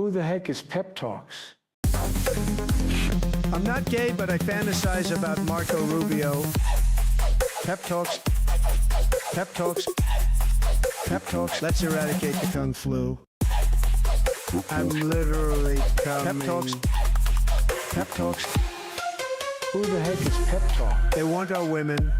Who the heck is Pep Talks? I'm not gay, but I fantasize about Marco Rubio. Pep Talks. Pep Talks. Pep Talks. Let's eradicate the Kung Flu. I'm literally coming. Pep Talks. Pep Talks. Who the heck is Pep Talk? They want our women.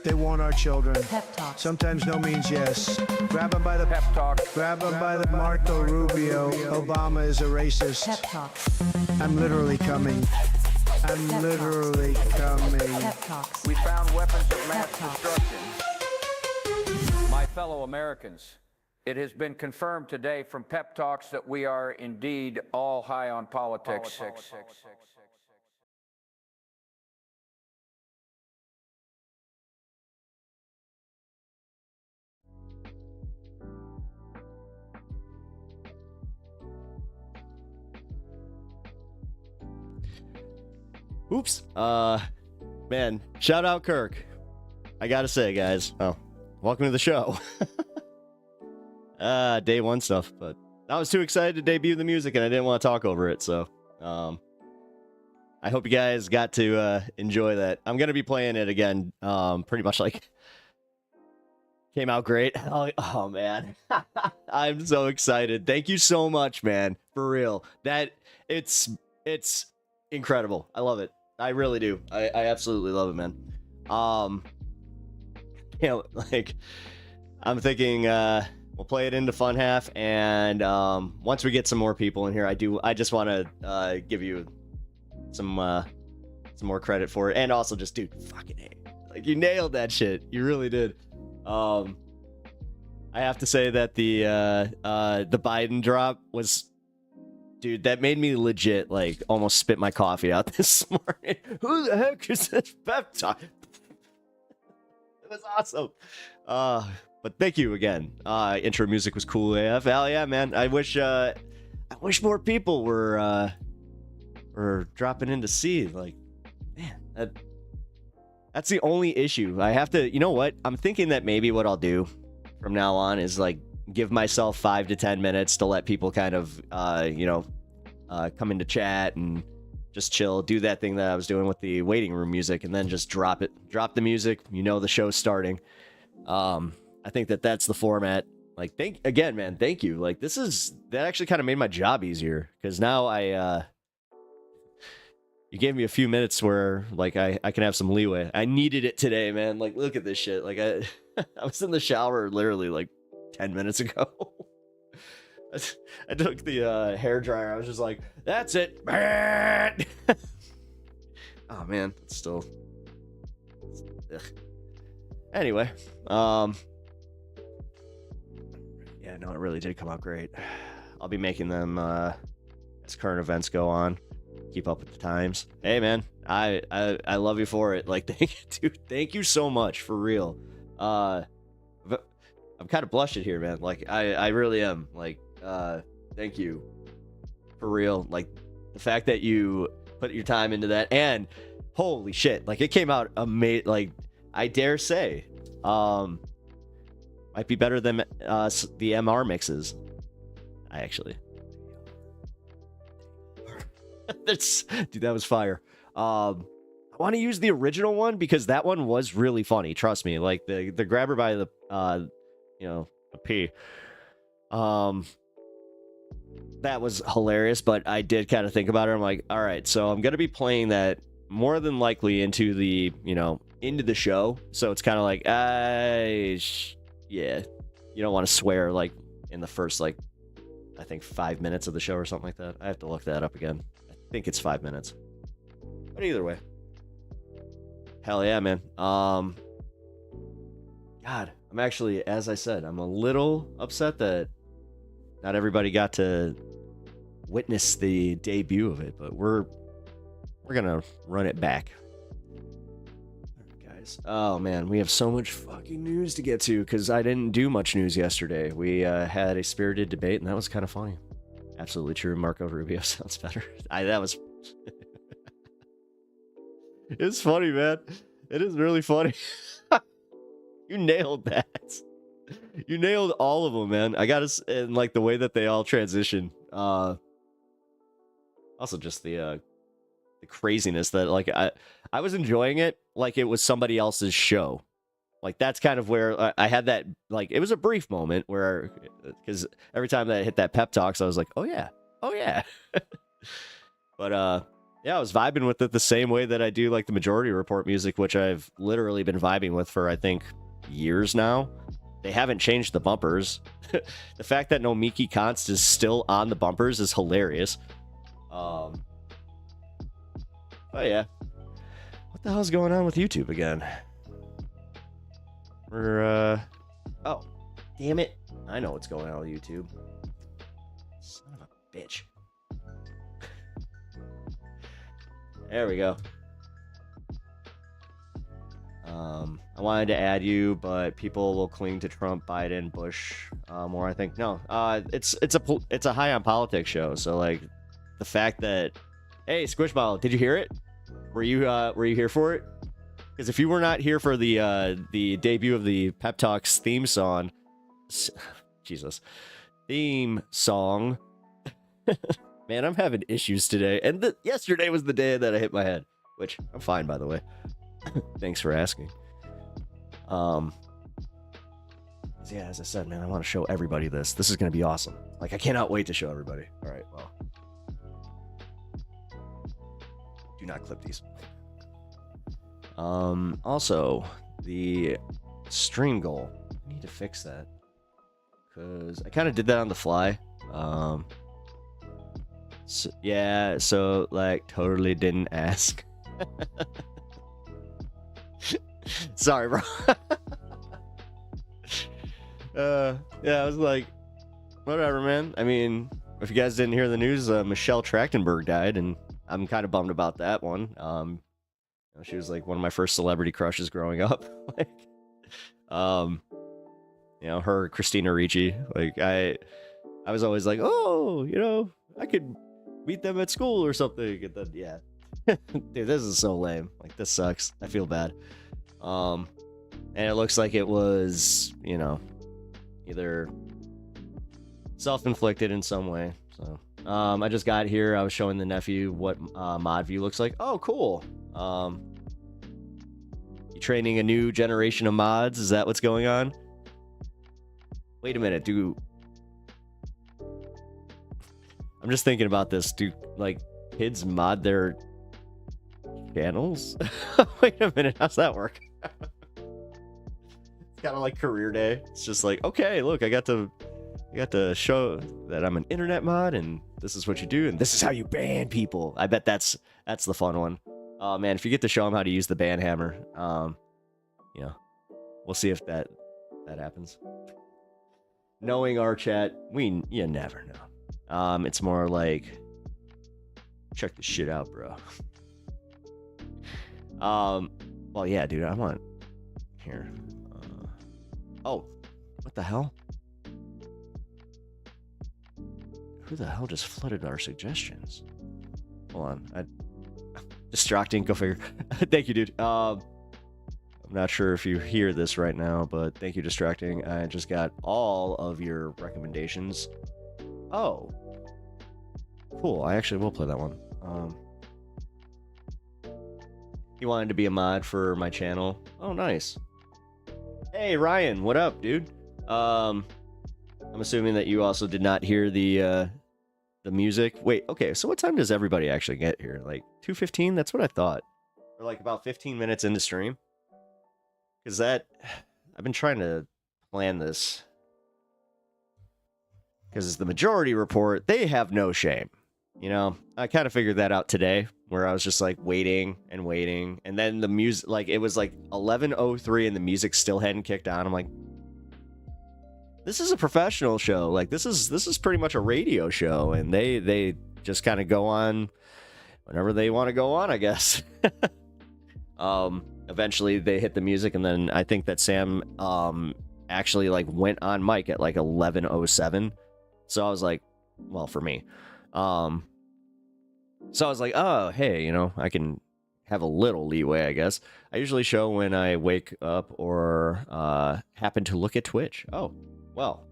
They want our children. Pep Talk. Sometimes no means yes. Grab them by the pep talk. Grab them by the Marco Rubio. Obama is a racist. Pep Talks. I'm literally coming. I'm Pep literally coming. Pep Talks. We found weapons of mass Pep Talks. destruction. My fellow Americans, it has been confirmed today from Pep Talks that we are indeed all high on politics. Oops. Man, shout out Kirk. I gotta say, guys. Oh, welcome to the show. Day one stuff, but I was too excited to debut the music and I didn't want to talk over it, so I hope you guys got to enjoy that. I'm gonna be playing it again, pretty much like came out great. Oh man. I'm so excited. Thank you so much, man. For real. That it's incredible. I love it. I really do. I absolutely love it, man. You know, like I'm thinking we'll play it into fun half, and once we get some more people in here, I just want to give you some more credit for it, and also just, dude, fucking A. Like, you nailed that shit. You really did. I have to say that the Biden drop was, dude, that made me legit, like, almost spit my coffee out this morning. Who the heck is this Pep Talk? It was awesome. But thank you again. Intro music was cool AF. Hell yeah, man. I wish more people were dropping in to see. Like, man, that's the only issue. I have to, you know what? I'm thinking that maybe what I'll do from now on is, like, give myself 5 to 10 minutes to let people kind of, come into chat and just chill, do that thing that I was doing with the waiting room music, and then just drop the music. You know, the show's starting. I think that's the format. Like, thank you. Like, that actually kind of made my job easier, because now you gave me a few minutes where, like, I can have some leeway. I needed it today, man. Like, look at this shit. Like, I was in the shower literally like 10 minutes ago. I took the hair dryer. I was just like, that's it. Oh man, it's still. Ugh. Anyway, yeah, no, it really did come out great. I'll be making them as current events go on. Keep up with the times. Hey man, I love you for it. Like, thank you so much, for real. I'm kind of blushing here, man. Like, I really am. Like, thank you, for real. Like, the fact that you put your time into that, and holy shit, like, it came out amazing. Like, I dare say, might be better than the MR mixes. Dude, that was fire. I want to use the original one because that one was really funny. Trust me. Like, the grabber by the the P. That was hilarious, but I did kind of think about it. I'm like, all right, so I'm gonna be playing that more than likely into the into the show. So it's kind of like, yeah, you don't want to swear like in the first, like, I think 5 minutes of the show or something like that. I have to look that up again. I think it's 5 minutes. But either way, hell yeah, man. God, I'm actually, as I said, I'm a little upset that not everybody got to witness the debut of it, but we're gonna run it back. All right, guys. Oh man, we have so much fucking news to get to because I didn't do much news yesterday. We had a spirited debate, and that was kind of funny. Absolutely true. Marco Rubio sounds better. That was. It's funny, man. It is really funny. You nailed that. You nailed all of them, man. I got to, and like the way that they all transition. Also, just the craziness that like I was enjoying it like it was somebody else's show. Like that's kind of where I had that, like it was a brief moment where, because every time that I hit that pep talks, I was like, oh yeah. But yeah, I was vibing with it the same way that I do like the Majority Report music, which I've literally been vibing with for I think years now. They haven't changed the bumpers. The fact that no Miki Const is still on the bumpers is hilarious. But yeah, what the hell's going on with YouTube again? We're oh, damn it! I know what's going on with YouTube. Son of a bitch. There we go. I wanted to add you, but people will cling to Trump, Biden, Bush more. I think no. It's a high on politics show. So like, the fact that, hey, Squishball, did you hear it? Were you here for it? Because if you were not here for the debut of the Pep Talks theme song, theme song. Man, I'm having issues today. And yesterday was the day that I hit my head, which I'm fine, by the way. Thanks for asking. Yeah, as I said, man, I want to show everybody this. This is going to be awesome. Like, I cannot wait to show everybody. All right, well. Do not clip these. Also, the stream goal. I need to fix that. Because I kind of did that on the fly. So, yeah, so, like, totally didn't ask. Sorry, bro. Yeah, I was like, whatever, man. I mean, if you guys didn't hear the news, Michelle Trachtenberg died, and I'm kind of bummed about that one. She was, like, one of my first celebrity crushes growing up. Like, you know, her, Christina Ricci. Like, I was always like, oh, you know, I could meet them at school or something. And then, yeah. Dude, this is so lame. Like, this sucks. I feel bad. And it looks like it was, you know, either self-inflicted in some way. So, I just got here. I was showing the nephew what mod view looks like. Oh, cool. You training a new generation of mods? Is that what's going on? Wait a minute, I'm just thinking about this. Do, like, kids mod their channels? Wait a minute, how's that work? It's kind of like career day. It's just like, okay, look, I got to show that I'm an internet mod, and this is what you do, and this is how you ban people. I bet that's the fun one. Oh man, if you get to show them how to use the ban hammer, you know, we'll see if that happens. Knowing our chat, you never know. It's more like, check this shit out, bro. Well, yeah, dude, I want here. Oh, what the hell? Who the hell just flooded our suggestions? Hold on, distracting. Go figure. Thank you, dude. I'm not sure if you hear this right now, but thank you, distracting. I just got all of your recommendations. Oh, cool. I actually will play that one. He wanted to be a mod for my channel. Oh, nice. Hey, Ryan, what up, dude? I'm assuming that you also did not hear the music. Wait, okay, so what time does everybody actually get here? Like 2:15? That's what I thought. Or like about 15 minutes into stream. Because I've been trying to plan this. Because it's the Majority Report, they have no shame. You know, I kind of figured that out today, where I was just like waiting, and then the music, like it was like 11:03 and the music still hadn't kicked on. I'm like, this is a professional show. Like this is pretty much a radio show, and they just kind of go on whenever they want to go on, I guess. Eventually they hit the music, and then I think that Sam actually like went on mic at like 11:07. So I was like, well, for me. So I was like, oh, hey, you know, I can have a little leeway, I guess. I usually show when I wake up or happen to look at Twitch. Oh, well,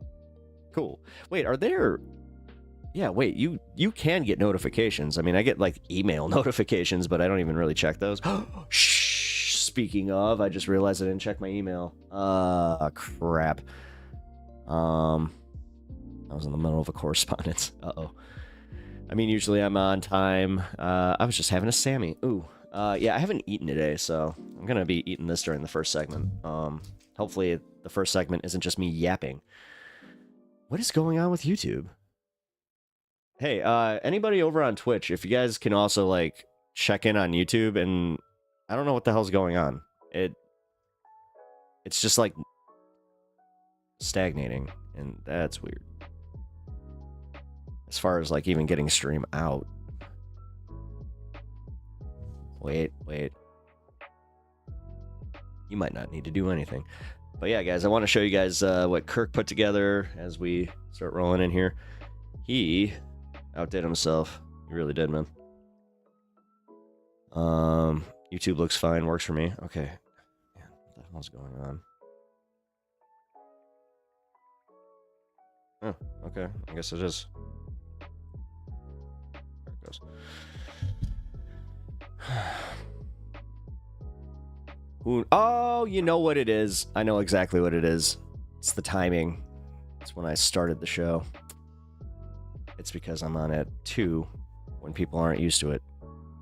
cool. Wait, are there... Yeah, wait, you can get notifications. I mean, I get, like, email notifications, but I don't even really check those. Shh, speaking of, I just realized I didn't check my email. Crap. I was in the middle of a correspondence. Uh-oh. I mean, usually I'm on time. I was just having a Sammy. Ooh. Yeah, I haven't eaten today, so I'm gonna be eating this during the first segment. Hopefully the first segment isn't just me yapping. What is going on with YouTube? Hey, anybody over on Twitch, if you guys can also, like, check in on YouTube, and I don't know what the hell's going on. It's just, like, stagnating, and that's weird. As far as, like, even getting stream out. Wait. You might not need to do anything. But yeah, guys, I want to show you guys what Kirk put together as we start rolling in here. He outdid himself. He really did, man. YouTube looks fine, works for me. Okay. Man, what the hell's going on? Oh, okay. I guess it is. There it goes. Oh, you know what it is. I know exactly what it is. It's the timing. It's when I started the show. It's because I'm on at 2 when people aren't used to it.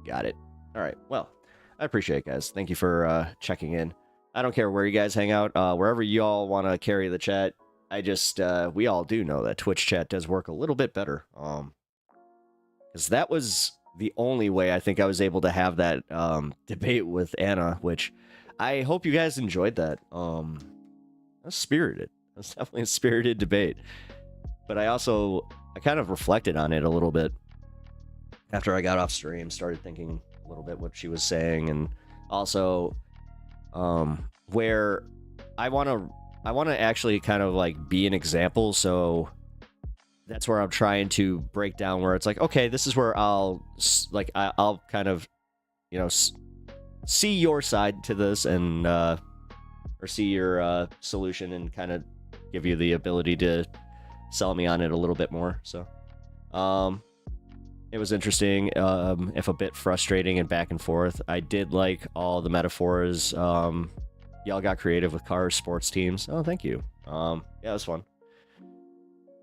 Got it. All right. Well, I appreciate it, guys. Thank you for checking in. I don't care where you guys hang out. Wherever you all want to carry the chat. I just, we all do know that Twitch chat does work a little bit better. Because that was the only way I think I was able to have that debate with Anna, which I hope you guys enjoyed that. That was spirited. That was definitely a spirited debate. But I kind of reflected on it a little bit after I got off stream, started thinking a little bit what she was saying, and also where I want to actually kind of like be an example. So that's where I'm trying to break down where it's like, okay, this is where I'll kind of, you know, see your side to this and or see your solution and kind of give you the ability to sell me on it a little bit more. So it was interesting, if a bit frustrating and back and forth. I did like all the metaphors. Y'all got creative with cars, sports teams. Oh, thank you. Yeah, it was fun.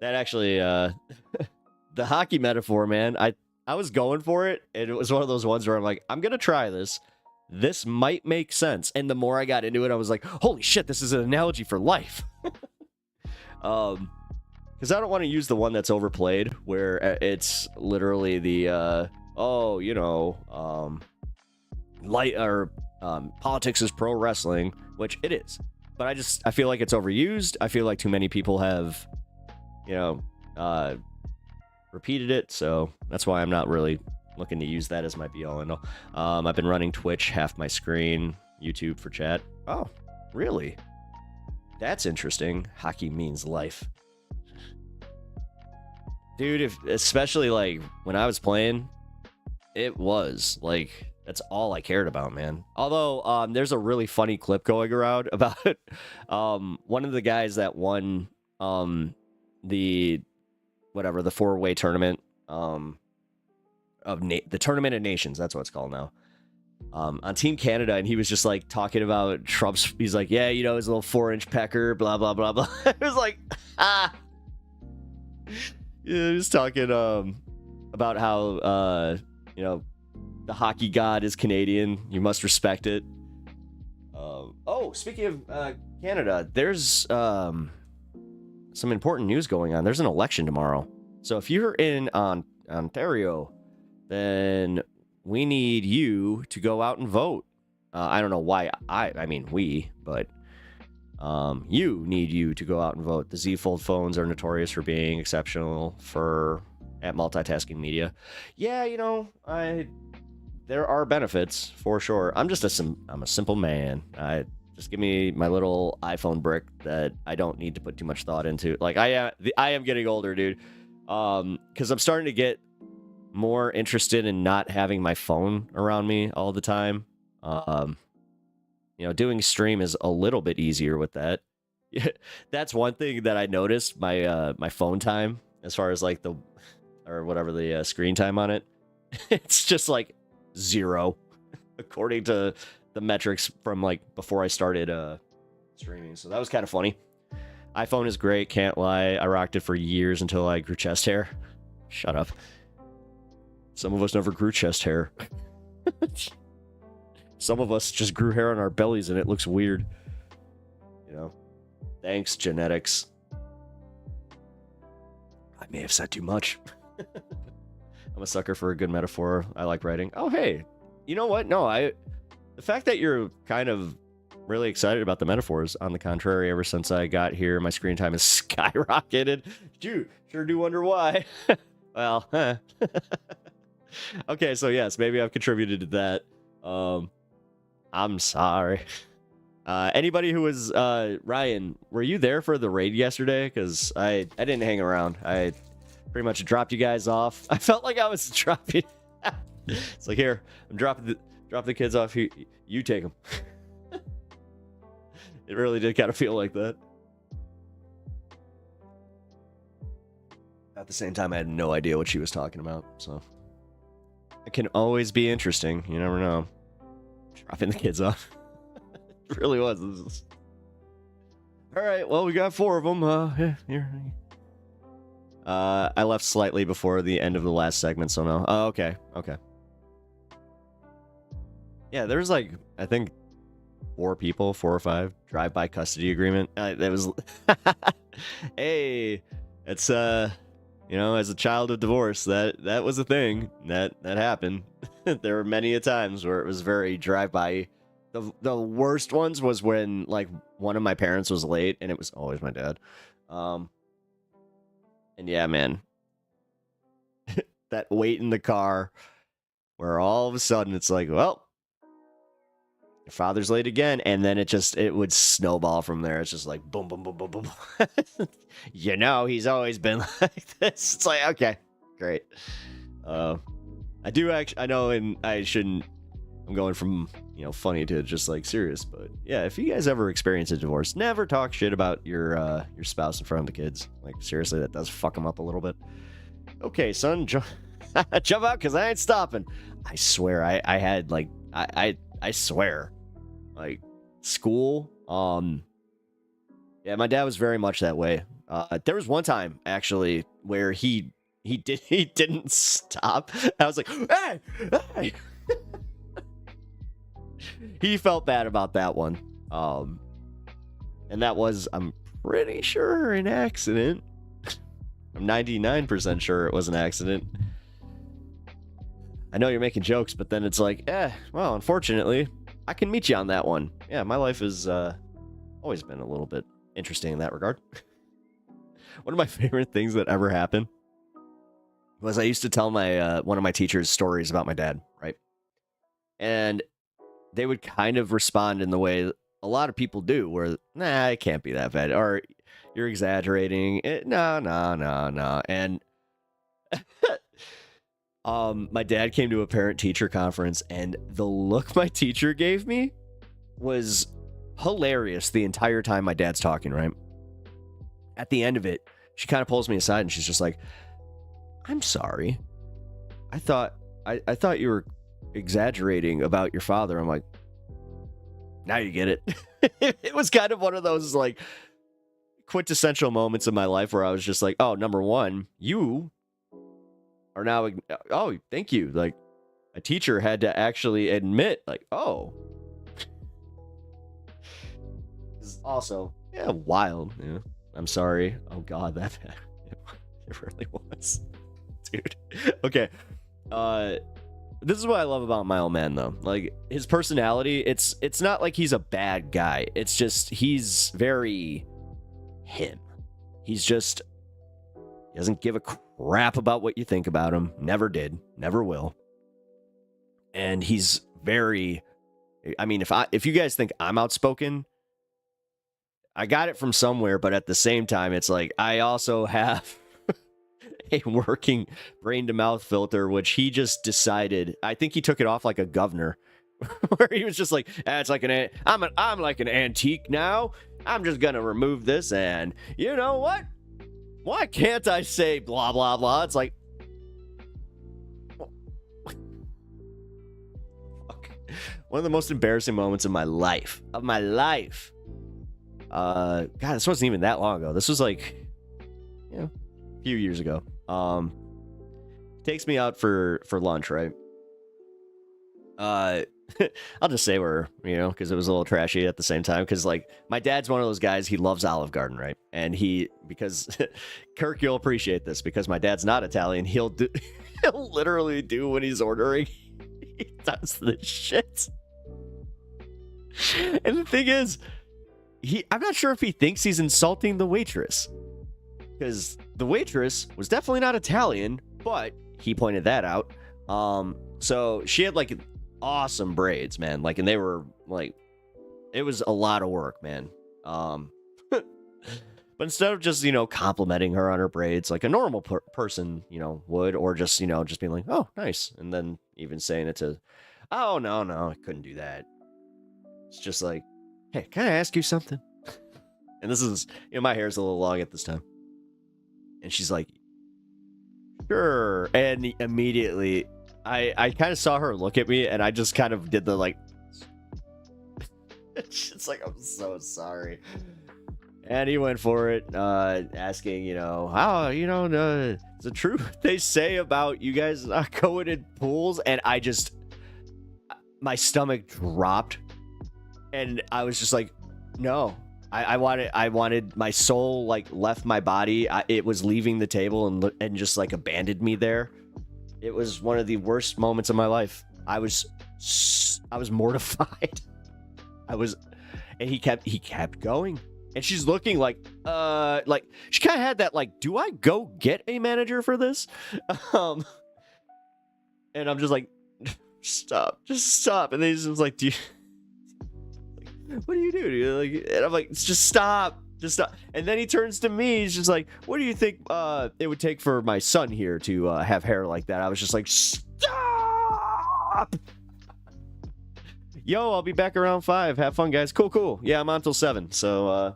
That actually, the hockey metaphor, man, I was going for it, and it was one of those ones where I'm like, I'm gonna try this. This might make sense. And the more I got into it, I was like, holy shit, this is an analogy for life. Because I don't want to use the one that's overplayed, where it's literally the, politics is pro wrestling, which it is. But I feel like it's overused. I feel like too many people have, repeated it. So that's why I'm not really looking to use that as my be all and all. I've been running Twitch, half my screen, YouTube for chat. Oh, really? That's interesting. Hockey means life. Dude, especially like when I was playing, it was like, that's all I cared about, man. Although there's a really funny clip going around about one of the guys that won the 4-way tournament of the Tournament of Nations, that's what it's called now, on Team Canada, and he was just like talking about Trump's, he's like, yeah, his little 4-inch pecker, blah blah blah blah. It was like, yeah, he was talking about how the hockey god is Canadian, you must respect it. Speaking of Canada, there's some important news going on. There's an election tomorrow. So if you're in Ontario, then we need you to go out and vote. I don't know why I mean we, but you to go out and vote. The Z Fold phones are notorious for being exceptional at multitasking media. Yeah, there are benefits for sure. I'm a simple man. Just give me my little iPhone brick that I don't need to put too much thought into. Like I am getting older, dude. Because I'm starting to get more interested in not having my phone around me all the time. You know, doing stream is a little bit easier with that. That's one thing that I noticed, my my phone time, as far as like the, or whatever the screen time on it, it's just like 0 according to the metrics from like before I started streaming. So that was kind of funny. iPhone is great, can't lie. I rocked it for years until I grew chest hair. Shut up. Some of us never grew chest hair. Some of us just grew hair on our bellies and it looks weird. You know? Thanks, genetics. I may have said too much. I'm a sucker for a good metaphor. I like writing. Oh, hey. You know what? No, the fact that you're kind of really excited about the metaphors, on the contrary, ever since I got here, my screen time has skyrocketed. Dude, sure do wonder why. Well, okay, so yes, maybe I've contributed to that. I'm sorry. Anybody who was, Ryan, were you there for the raid yesterday? Because I didn't hang around. I pretty much dropped you guys off. I felt like I was dropping. It's like, here, I'm dropping the kids off. You take them. It really did kind of feel like that. At the same time, I had no idea what she was talking about, so it can always be interesting. You never know. Dropping the kids off. It really was. All right, well, we got 4 of them. Yeah, here. I left slightly before the end of the last segment, so no. Oh, okay. Yeah, there's like, I think 4 or 5 drive-by custody agreement. That was, hey, it's you know, as a child of divorce, that was a thing that happened. There were many a times where it was very drive-by. The worst ones was when like one of my parents was late, and it was always my dad. And yeah, man, that wait in the car, where all of a sudden it's like, well, your father's late again, and then it would snowball from there. It's just like boom, boom, boom, boom, boom. You know, he's always been like this. It's like, okay, great. I do actually, I know, and I shouldn't, I'm going from, you know, funny to just like serious, but yeah, if you guys ever experience a divorce, never talk shit about your spouse in front of the kids. Like, seriously, that does fuck them up a little bit. Okay, son, jump out, because I ain't stopping. I swear, I had like, I swear, like, school, yeah, my dad was very much that way. There was one time, actually, where he didn't stop. I was like, hey! He felt bad about that one. And that was, I'm pretty sure, an accident. I'm 99% sure it was an accident. I know you're making jokes, but then it's like, well, unfortunately, I can meet you on that one. Yeah, my life has always been a little bit interesting in that regard. One of my favorite things that ever happened was I used to tell my one of my teachers stories about my dad, right? And they would kind of respond in the way a lot of people do, where, nah, it can't be that bad, or you're exaggerating. No. And my dad came to a parent-teacher conference, and the look my teacher gave me was hilarious the entire time my dad's talking, right? At the end of it, she kind of pulls me aside, and she's just like, I'm sorry. I thought you were exaggerating about your father. I'm like, now you get it. It was kind of one of those, like, quintessential moments in my life where I was just like, oh, number one, you are now, oh, thank you. Like, a teacher had to actually admit, like, oh. Also, yeah, wild. Yeah, I'm sorry. Oh, God, that it really was. Dude. Okay. This is what I love about my old man, though. Like, his personality, it's not like he's a bad guy. It's just, he's very him. He's just, he doesn't give a crap about what you think about him. Never did. Never will. And he's very, I mean, if you guys think I'm outspoken, I got it from somewhere, but at the same time, it's like, I also have a working brain to mouth filter, which he just decided, I think he took it off like a governor, where he was just like, it's like I'm like an antique now. I'm just gonna remove this, and you know what? Why can't I say blah blah blah? It's like, one of the most embarrassing moments of my life. God, this wasn't even that long ago. This was like, a few years ago. Takes me out for lunch, right? I'll just say we're, because it was a little trashy at the same time. Because like my dad's one of those guys. He loves Olive Garden, right? And because Kirk, you'll appreciate this because my dad's not Italian. He'll literally do when he's ordering. He does this shit. And the thing is, I'm not sure if he thinks he's insulting the waitress, because the waitress was definitely not Italian, but he pointed that out. So she had like awesome braids, man. Like, and they were like, it was a lot of work, man. But instead of just, complimenting her on her braids like a normal person, would, or just, just being like, oh, nice. And then even saying it to, oh, no, I couldn't do that. It's just like, hey, can I ask you something? And this is, my hair's a little long at this time. And she's like, sure. And immediately, I kind of saw her look at me, and I just kind of did the like, it's like, I'm so sorry. And he went for it, asking, how, the truth they say about you guys not going in pools. And my stomach dropped. And I was just like, no, I wanted my soul, like, left my body. It was leaving the table and just like abandoned me there. It was one of the worst moments of my life. I was mortified. And he kept going. And she's looking like she kind of had that, like, do I go get a manager for this? And I'm just like, just stop. And then he's just like, what do you do? Like, and I'm like, just stop. And then he turns to me. He's just like, what do you think it would take for my son here to have hair like that? I was just like, stop. Yo, I'll be back around 5. Have fun, guys. Cool. Yeah, I'm on till 7. So,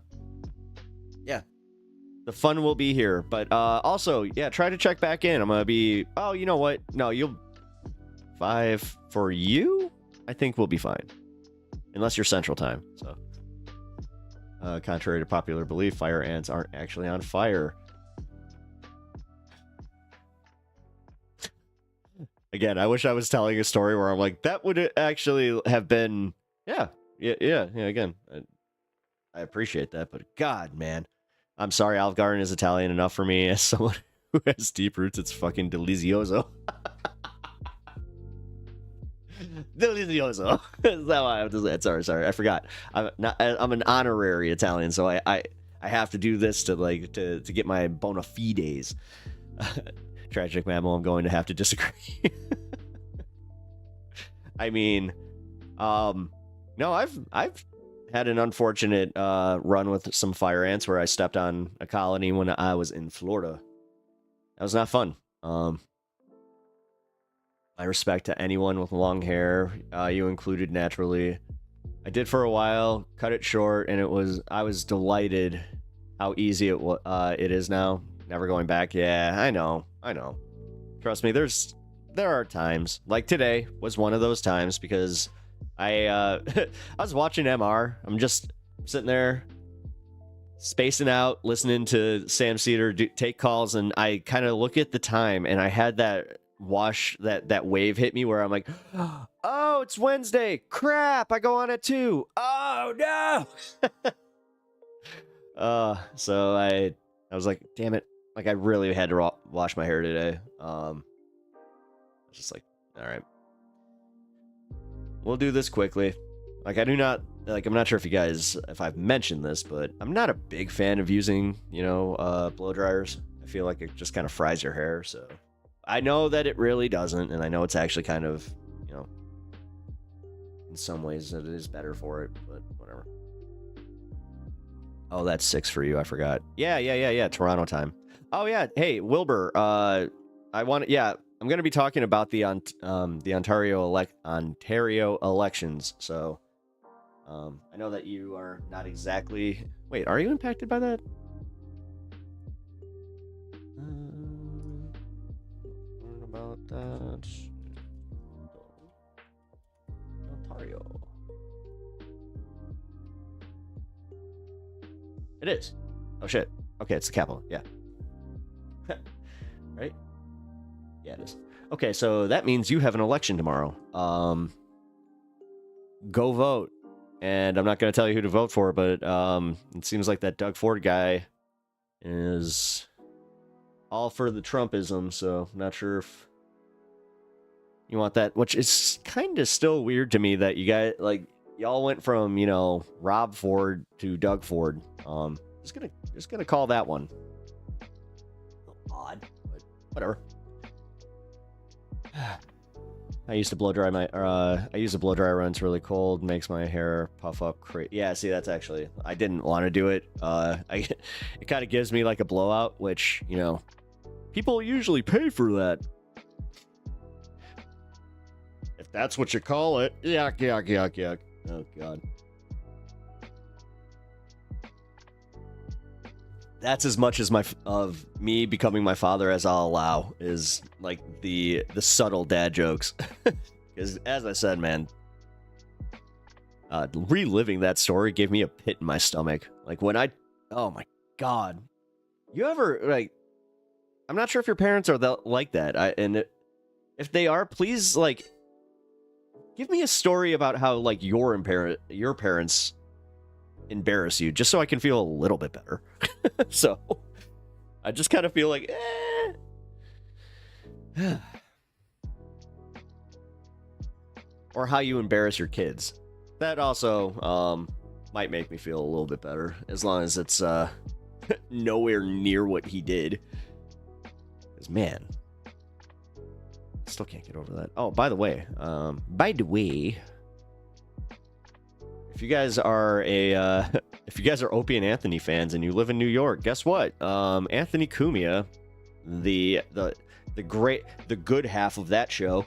yeah. The fun will be here. But also, yeah, try to check back in. I'm going to be... Oh, you know what? No, you'll... 5 for you? I think we'll be fine. Unless you're Central Time. So, contrary to popular belief, fire ants aren't actually on fire. Again, I wish I was telling a story where I'm like, that would actually have been... Yeah. Again, I appreciate that, but God, man. I'm sorry, Olive Garden is Italian enough for me. As someone who has deep roots, it's fucking delizioso. Delizioso. Is that why I have to say it? Sorry, I forgot. I'm an honorary Italian, so I have to do this to get my bona fides. Tragic mammal, I'm going to have to disagree. I mean, no, I've had an unfortunate run with some fire ants where I stepped on a colony when I was in Florida. That was not fun. My respect to anyone with long hair, you included naturally. I did for a while, cut it short, and I was delighted how easy it is now. Never going back. Yeah, I know. Trust me, there are times, like today was one of those times, because I was watching MR. I'm just sitting there spacing out, listening to Sam Cedar take calls, and I kind of look at the time, and I had that that wave hit me where I'm like, oh, it's Wednesday. Crap, I go on at 2. Oh no. So I was like, damn it. Like, I really had to wash my hair today. I was just like, all right. We'll do this quickly. Like, I'm not sure if I've mentioned this, but I'm not a big fan of using, blow dryers. I feel like it just kind of fries your hair. So I know that it really doesn't. And I know it's actually kind of, in some ways it is better for it, but whatever. Oh, that's 6 for you. I forgot. Yeah. Toronto time. Oh yeah. Hey, Wilbur. I want. Yeah, I'm gonna be talking about the Ontario elections. So, I know that you are not exactly. Wait, are you impacted by that? Learn about that. Ontario. It is. Oh shit. Okay, it's the capital. Yeah. Right? Yeah, it is. Okay, so that means you have an election tomorrow. Go vote. And I'm not going to tell you who to vote for, but it seems like that Doug Ford guy is all for the Trumpism, so I'm not sure if you want that, which is kind of still weird to me that you guys, like, y'all went from, Rob Ford to Doug Ford. Just gonna call that one odd, but whatever. I used to blow dry my, I use a blow dryer when it's really cold, makes my hair puff up Yeah, see, that's actually, I didn't want to do it. It kind of gives me like a blowout, which, people usually pay for that. If that's what you call it. Yuck, yuck, yuck, yuck. Oh, God. That's as much as of me becoming my father as I'll allow, is like the subtle dad jokes. Because as I said, man, reliving that story gave me a pit in my stomach. Like when oh my God, you ever like? I'm not sure if your parents are like that. If they are, please like give me a story about how like your parents embarrass you, just so I can feel a little bit better. So I just kind of feel like or how you embarrass your kids. That also might make me feel a little bit better, as long as it's nowhere near what he did. Because man, still can't get over that. Oh, by the way, if you guys are Opie and Anthony fans and you live in New York, guess what? Anthony Cumia, the good half of that show,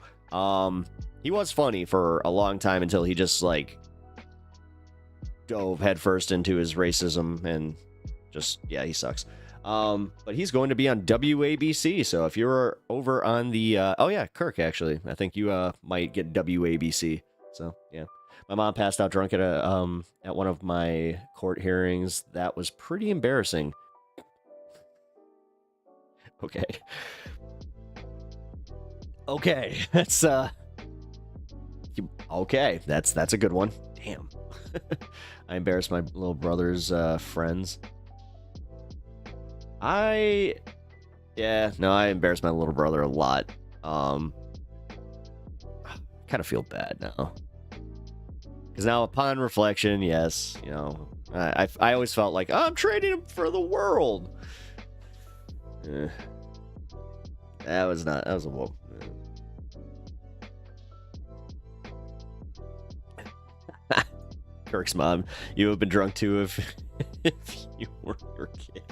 he was funny for a long time until he just like dove headfirst into his racism and just, yeah, he sucks. But he's going to be on WABC, so if you're over on the oh yeah, Kirk, actually, I think you might get WABC. So yeah. My mom passed out drunk at one of my court hearings. That was pretty embarrassing. Okay. Okay, that's okay, that's a good one. Damn. I embarrassed my little brother's friends. I embarrassed my little brother a lot. Kind of feel bad now. Because now, upon reflection, yes, I always felt like, oh, I'm trading him for the world. That was a whoop. Kirk's mom, you have been drunk too if you were your kid.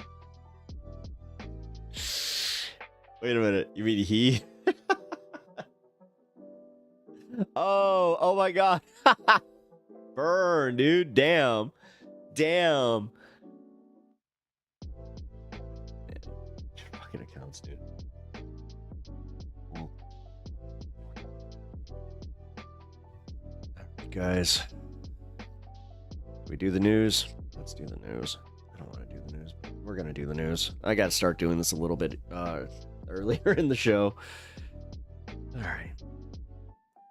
Wait a minute, you mean he? Oh my God. Burn, dude. Damn. Man, fucking accounts, dude. Alright, guys. We do the news. Let's do the news. I don't want to do the news, but we're gonna do the news. I gotta start doing this a little bit earlier in the show. Alright.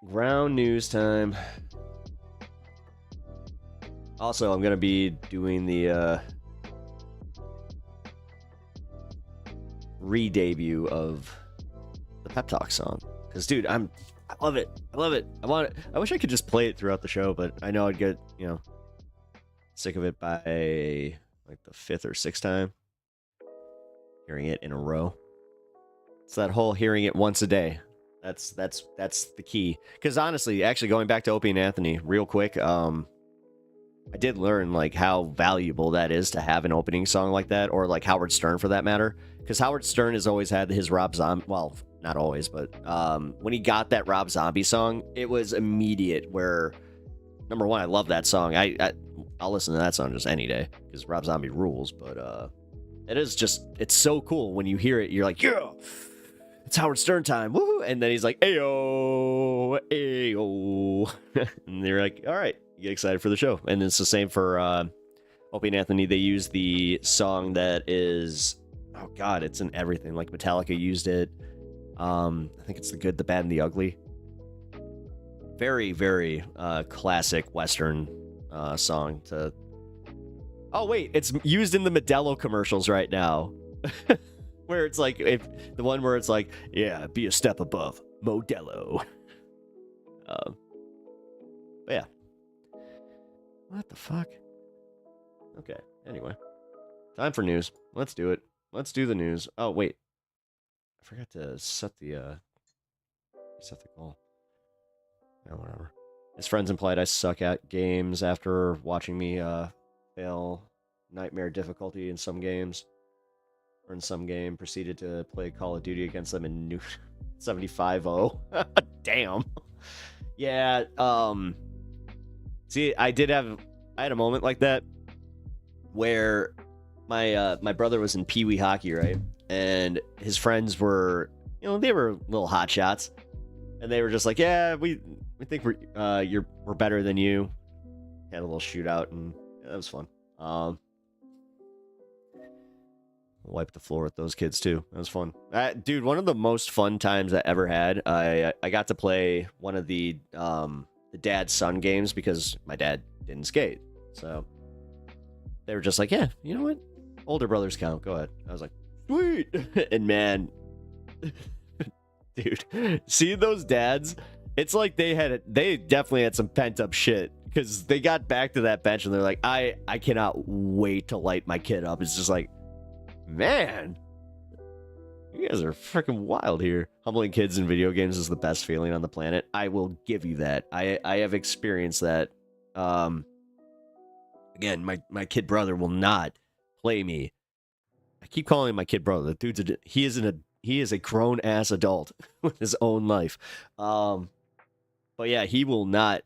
Ground news time. Also, I'm gonna be doing the re-debut of the Pep Talk song. Because, dude, I love it. I love it. I want it. I wish I could just play it throughout the show, but I know I'd get, sick of it by like the 5th or 6th time. Hearing it in a row. It's that whole hearing it once a day. That's the key. Because honestly, actually going back to Opie and Anthony real quick, I did learn like how valuable that is to have an opening song like that, or like Howard Stern for that matter, because Howard Stern has always had his Rob Zombie. Well, not always, but when he got that Rob Zombie song, it was immediate. Where number one, I love that song. I'll listen to that song just any day because Rob Zombie rules. But it's so cool when you hear it. You're like, yeah, it's Howard Stern time, woohoo! And then he's like, ayo, ayo, and they're like, all right. You get excited for the show. And it's the same for Opie and Anthony. They use the song that is, oh god, it's in everything. Like Metallica used it. I think it's The Good, the Bad, and the Ugly. Very, very classic Western song to... Oh wait, it's used in the Modelo commercials right now. Where it's like, the one where it's like, yeah, be a step above Modelo. But yeah. What the fuck? Okay, anyway. Time for news. Let's do it. Let's do the news. Oh, wait. I forgot to set the call. Yeah, whatever. His friends implied I suck at games after watching me fail nightmare difficulty in some games. Or in some game. Proceeded to play Call of Duty against them in New 75-0. Damn. Yeah, see, I had a moment like that where my brother was in Pee Wee hockey, right? And his friends were, they were little hot shots, and they were just like, yeah, we think we're better than you. Had a little shootout, and that was fun. Wiped the floor with those kids too. That was fun. Dude, one of the most fun times I ever had. I got to play one of the dad-son games because my dad didn't skate. So they were just like, yeah, you know what? Older brothers count. Go ahead. I was like, sweet. And man, dude, seeing those dads, it's like they definitely had some pent-up shit because they got back to that bench and they're like, I cannot wait to light my kid up. It's just like, man, you guys are freaking wild here. Humbling kids in video games is the best feeling on the planet. I will give you that. I have experienced that. Again, my kid brother will not play me. I keep calling him my kid brother. The dude's he is a grown ass adult with his own life. But yeah, he will not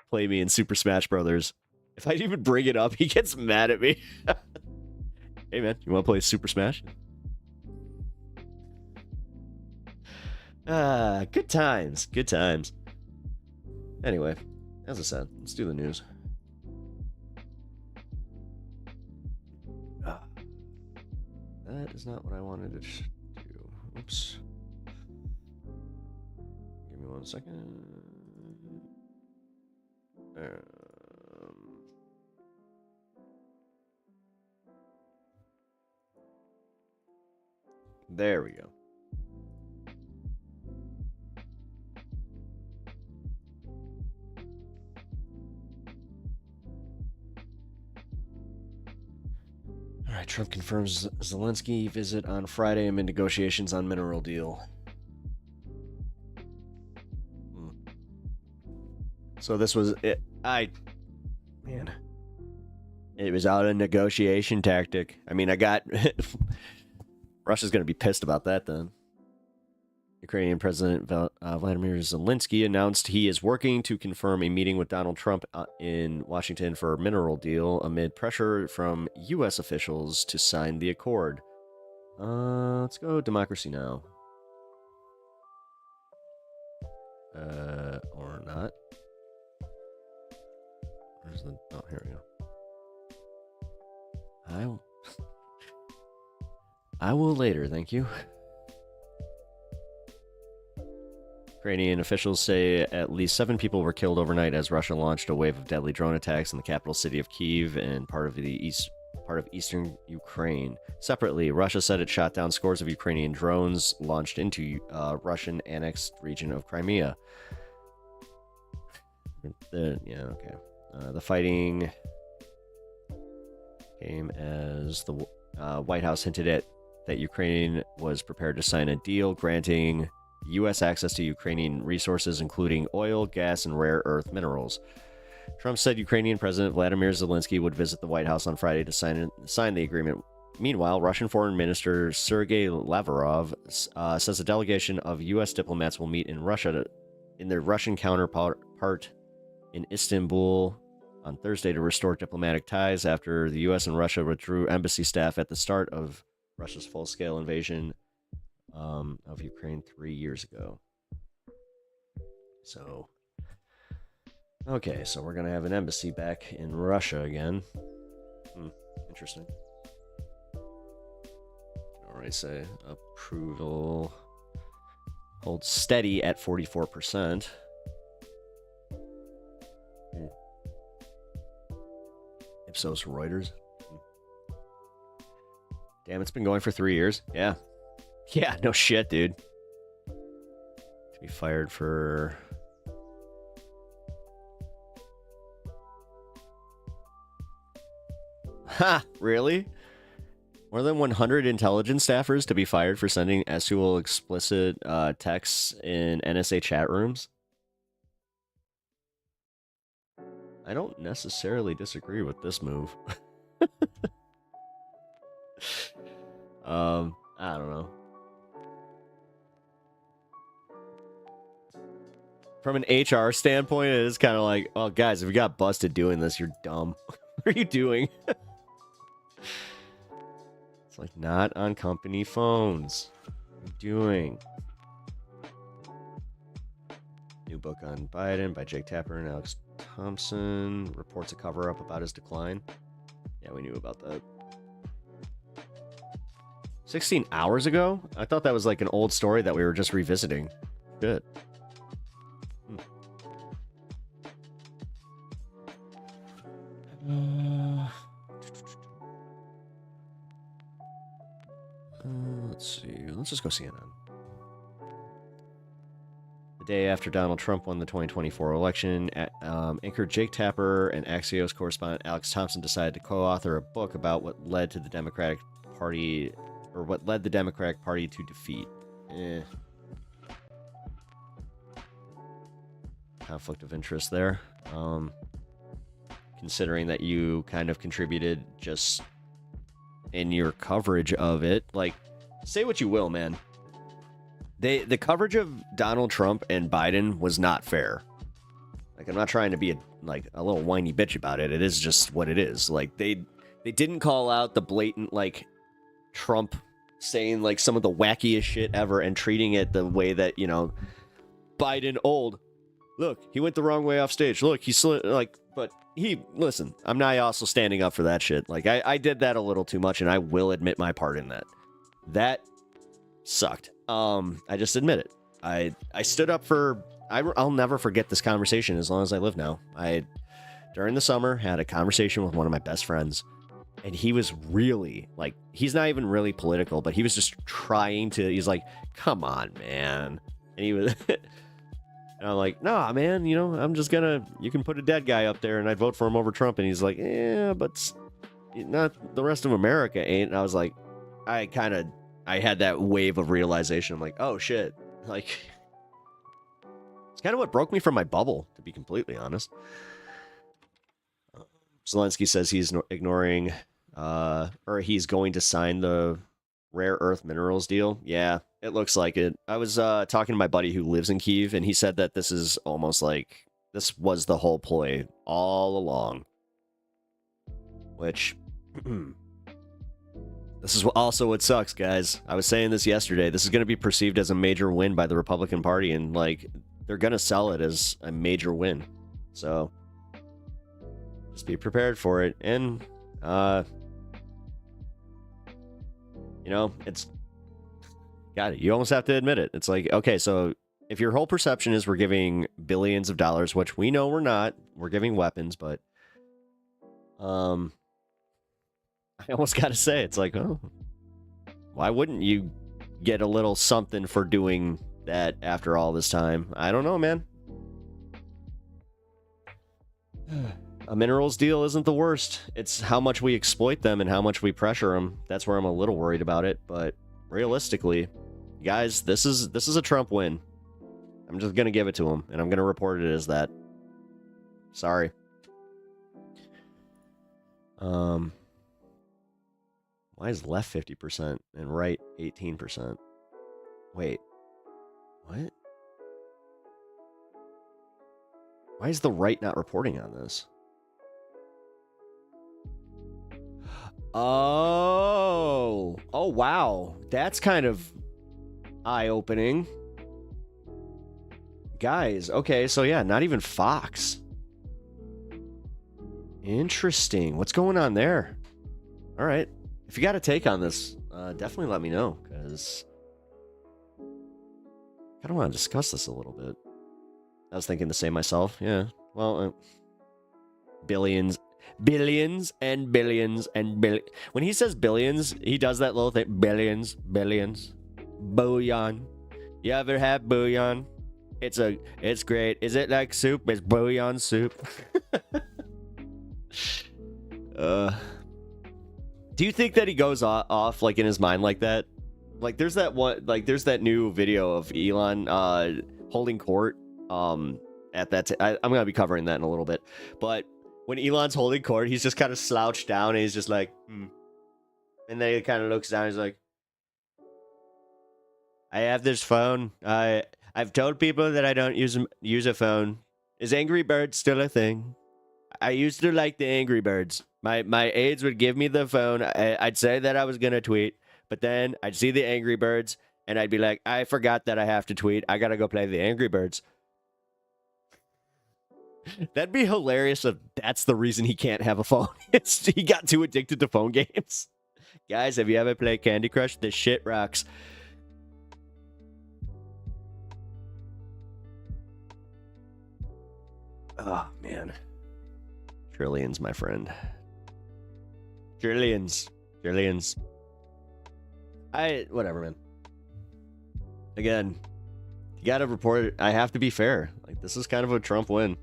play me in Super Smash Brothers. If I even bring it up, he gets mad at me. Hey man, you want to play Super Smash? Good times, good times. Anyway, as I said, let's do the news. That is not what I wanted to do. Oops. Give me 1 second. There we go. All right, Trump confirms Zelensky visit on Friday amid negotiations on mineral deal. So this was it. Man, it was out a negotiation tactic. I mean, I got Russia's going to be pissed about that then. Ukrainian President Vladimir Zelensky announced he is working to confirm a meeting with Donald Trump in Washington for a mineral deal amid pressure from U.S. officials to sign the accord. Let's go Democracy Now. Or not. Where's the... Oh, here we go. I will later, thank you. Ukrainian officials say at least 7 people were killed overnight as Russia launched a wave of deadly drone attacks in the capital city of Kyiv and part of eastern Ukraine. Separately, Russia said it shot down scores of Ukrainian drones launched into Russian annexed region of Crimea. The fighting came as the White House hinted at that Ukraine was prepared to sign a deal granting U.S. access to Ukrainian resources, including oil, gas, and rare earth minerals. Trump said Ukrainian President Vladimir Zelensky would visit the White House on Friday to sign the agreement. Meanwhile, Russian Foreign Minister Sergei Lavrov says a delegation of U.S. diplomats will meet in Russia in their Russian counterpart in Istanbul on Thursday to restore diplomatic ties after the U.S. and Russia withdrew embassy staff at the start of Russia's full-scale invasion of Ukraine 3 years ago. So, okay, so we're going to have an embassy back in Russia again. Interesting. Alright, say approval holds steady at 44%. Ipsos Reuters. Damn, it's been going for 3 years. Yeah. Yeah, no shit, dude. To be fired for... Ha! Really? More than 100 intelligence staffers to be fired for sending sexual explicit texts in NSA chat rooms? I don't necessarily disagree with this move. I don't know. From an HR standpoint, it is kind of like, well, guys, if you got busted doing this, you're dumb. What are you doing? It's like, not on company phones. What are you doing? New book on Biden by Jake Tapper and Alex Thompson. Reports a cover-up about his decline. Yeah, we knew about that. 16 hours ago? I thought that was like an old story that we were just revisiting. Good. Let's see. Let's just go CNN. The day after Donald Trump won the 2024 election, anchor Jake Tapper and Axios correspondent Alex Thompson decided to co-author a book about what led to the Democratic Party, or what led the Democratic Party to defeat. Conflict of interest there. Considering that you kind of contributed just in your coverage of it. Like, say what you will, man. The coverage of Donald Trump and Biden was not fair. Like, I'm not trying to be a little whiny bitch about it. It is just what it is. Like, they didn't call out the blatant, like, Trump saying, like, some of the wackiest shit ever and treating it the way that, you know, Biden old. Look, he went the wrong way off stage. Look, he slid, like, but listen, I'm not also standing up for that shit. Like, I did that a little too much, and I will admit my part in that. That sucked. I just admit it. I stood up for, I'll never forget this conversation as long as I live now. During the summer, had a conversation with one of my best friends, and he was really, like, he's not even really political, but he was just trying to, he's like, come on, man. And he was... And I'm like, nah, man, you know, I'm just gonna, you can put a dead guy up there and I'd vote for him over Trump. And he's like, yeah, but not the rest of America ain't. And I was like, I had that wave of realization. I'm like, oh shit. Like, it's kind of what broke me from my bubble, to be completely honest. Zelensky says he's ignoring, or he's going to sign the rare earth minerals deal. Yeah, it looks like it. I was talking to my buddy who lives in Kyiv, and he said that this is almost like this was the whole ploy all along. Which, this is also what sucks, guys. I was saying this yesterday. This is going to be perceived as a major win by the Republican Party, and like they're going to sell it as a major win. So just be prepared for it. And you know, it's got it. You almost have to admit it. It's like, okay, so if your whole perception is we're giving billions of dollars, which we know we're not, we're giving weapons, but I almost got to say, it's like, oh, why wouldn't you get a little something for doing that after all this time? I don't know, man. A minerals deal isn't the worst. It's how much we exploit them and how much we pressure them. That's where I'm a little worried about it. But realistically, guys, this is a Trump win. I'm just going to give it to him, and I'm going to report it as that. Sorry. Why is left 50% and right 18%? Wait, what? Why is the right not reporting on this? Oh, wow. That's kind of eye-opening. Guys, okay, so yeah, not even Fox. Interesting. What's going on there? All right. If you got a take on this, definitely let me know, because I kind of want to discuss this a little bit. I was thinking the same myself. Yeah. Well, billions and billions and billions. When he says billions, he does that little thing. Billions. Bouillon. You ever have bouillon? It's great. Is it like soup? It's bouillon soup. Do you think that he goes off like in his mind like that? Like there's that new video of Elon holding court at that I'm going to be covering that in a little bit. But when Elon's holding court, he's just kind of slouched down and he's just like, And then he kind of looks down, he's like, I have this phone. I've told people that I don't use a phone. Is Angry Birds still a thing? I used to like the Angry Birds. My aides would give me the phone. I'd say that I was going to tweet, but then I'd see the Angry Birds, and I'd be like, I forgot that I have to tweet. I got to go play the Angry Birds. That'd be hilarious if that's the reason he can't have a phone. He got too addicted to phone games. Guys, have you ever played Candy Crush? This shit rocks. Oh, man. Trillions, my friend. Trillions. Whatever, man. Again, you gotta report it. I have to be fair. Like, this is kind of a Trump win.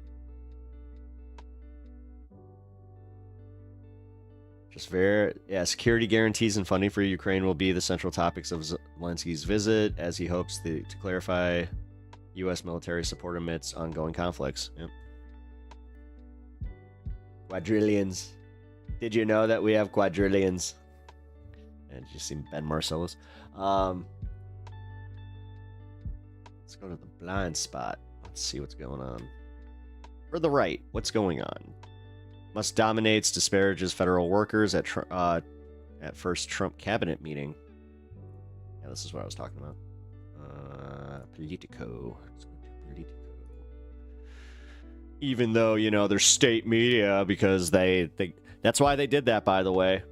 Just fair. Yeah, security guarantees and funding for Ukraine will be the central topics of Zelensky's visit, as he hopes to clarify U.S. military support amidst ongoing conflicts. Yep. Quadrillions. Did you know that we have quadrillions? And you see Ben Marcellus. Let's go to the blind spot. Let's see what's going on. For the right, what's going on? Musk dominates, disparages federal workers at first Trump cabinet meeting. Yeah, this is what I was talking about. Politico. Let's go to Politico. Even though, you know, they're state media, because that's why they did that, by the way.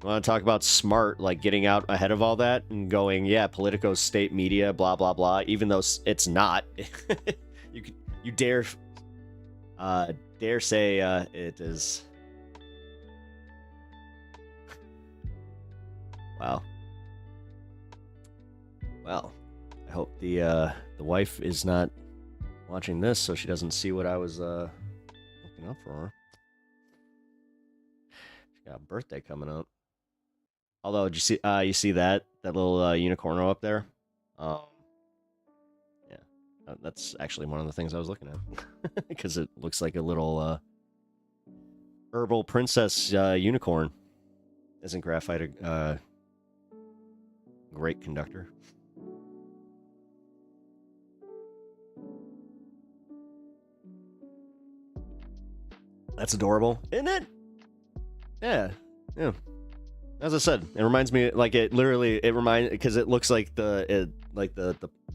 I want to talk about smart, like getting out ahead of all that and going, yeah, Politico's state media, blah, blah, blah, even though it's not. You dare say it is. Wow. Well, I hope the wife is not watching this, so she doesn't see what I was looking up for her. She got a birthday coming up. Although, did you see that little unicorno up there? Yeah, that's actually one of the things I was looking at, because it looks like a little herbal princess unicorn. Isn't graphite a great conductor? That's adorable, isn't it? Yeah. As I said, it reminds me, like, because it looks like the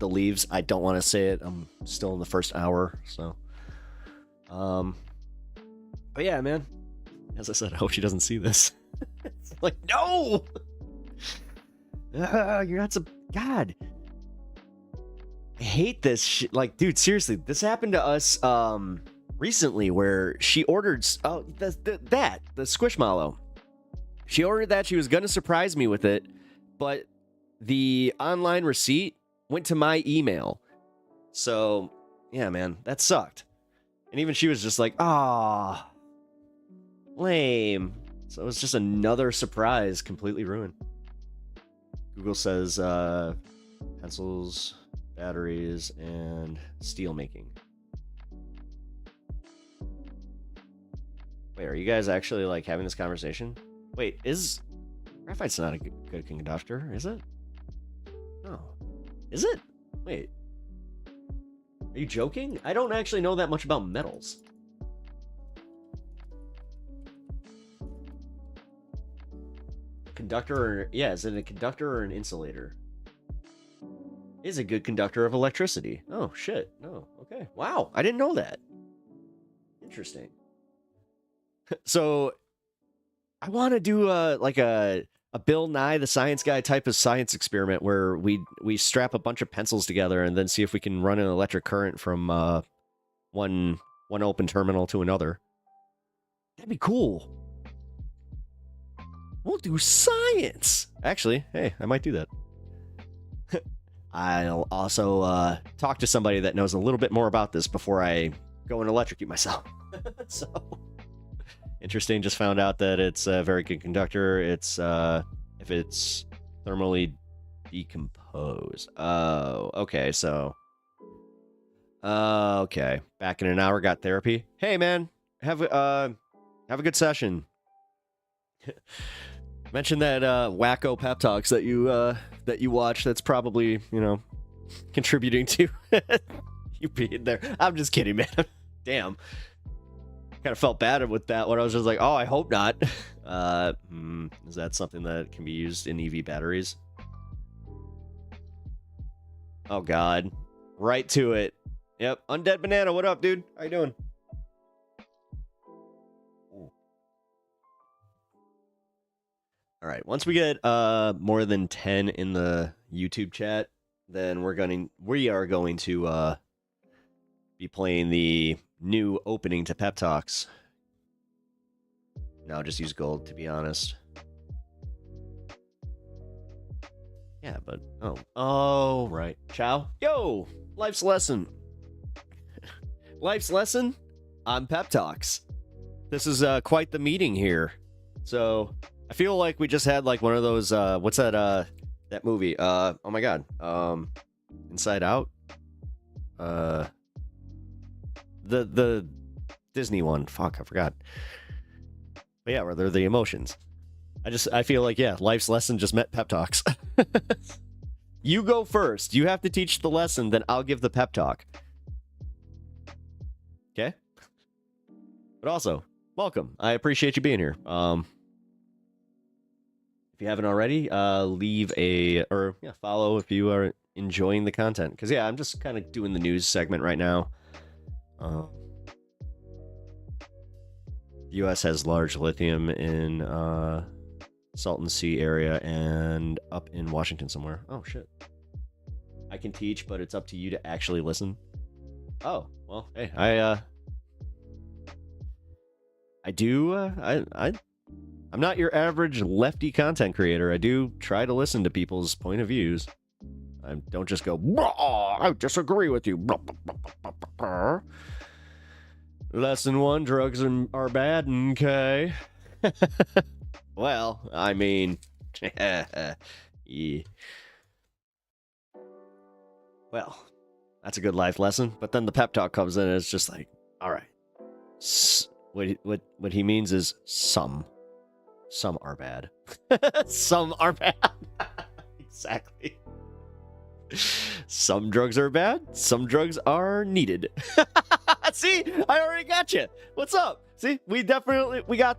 leaves. I don't want to say it. I'm still in the first hour, so. But yeah, man. As I said, I hope she doesn't see this. It's like, no! You're not God. I hate this shit. Like, dude, seriously, this happened to us, recently, where she ordered the Squishmallow. She ordered that. She was gonna surprise me with it, but the online receipt went to my email. So yeah, man, that sucked. And even she was just like, "Ah, lame." So it was just another surprise, completely ruined. Google says pencils, batteries, and steel making. Wait, are you guys actually like having this conversation? Wait, is graphite's not a good conductor, is it? No. Is it? Wait. Are you joking? I don't actually know that much about metals. Conductor or yeah, is it a conductor or an insulator? Is a good conductor of electricity. Oh shit. No. Okay. Wow. I didn't know that. Interesting. So I want to do like a Bill Nye the Science Guy type of science experiment where we strap a bunch of pencils together and then see if we can run an electric current from one open terminal to another. That'd be cool. We'll do science. Actually, hey, I might do that. I'll also talk to somebody that knows a little bit more about this before I go and electrocute myself. So interesting. Just found out that it's a very good conductor. It's if it's thermally decomposed. Oh, okay. So okay. Back in an hour. Got therapy. Hey, man. Have a good session. Mention that wacko pep talks that you watch. That's probably, you know, contributing to you being there. I'm just kidding, man. Damn. Kind of felt bad with that one. I was just like, oh, I hope not. Is that something that can be used in EV batteries? Oh God. Right to it. Yep. Undead Banana, what up, dude? How you doing? All right, once we get more than 10 in the YouTube chat, then we are going to be playing the new opening to Pep Talks. No, I'll just use gold, to be honest. Yeah, but oh right. Ciao. Yo, life's lesson. Life's lesson on Pep Talks. This is quite the meeting here. So I feel like we just had like one of those what's that movie? Oh my god. Inside Out? The Disney one. Fuck, I forgot. But yeah, where they're the emotions. I feel like, yeah, life's lesson just met pep talks. You go first. You have to teach the lesson, then I'll give the pep talk. Okay? But also, welcome. I appreciate you being here. If you haven't already, leave follow if you are enjoying the content. Because, yeah, I'm just kind of doing the news segment right now. The U.S. has large lithium in Salton Sea area and up in Washington somewhere. Oh, shit. I can teach, but it's up to you to actually listen. Oh, well, hey, I'm not your average lefty content creator. I do try to listen to people's point of views. I don't just go, I disagree with you. Lesson 1, drugs are bad, okay? Well, I mean, yeah. Well, that's a good life lesson. But then the pep talk comes in and it's just like, all right. What he means is some are bad. Some are bad. Exactly. Some drugs are bad. Some drugs are needed. See, I already got you. What's up? See, we got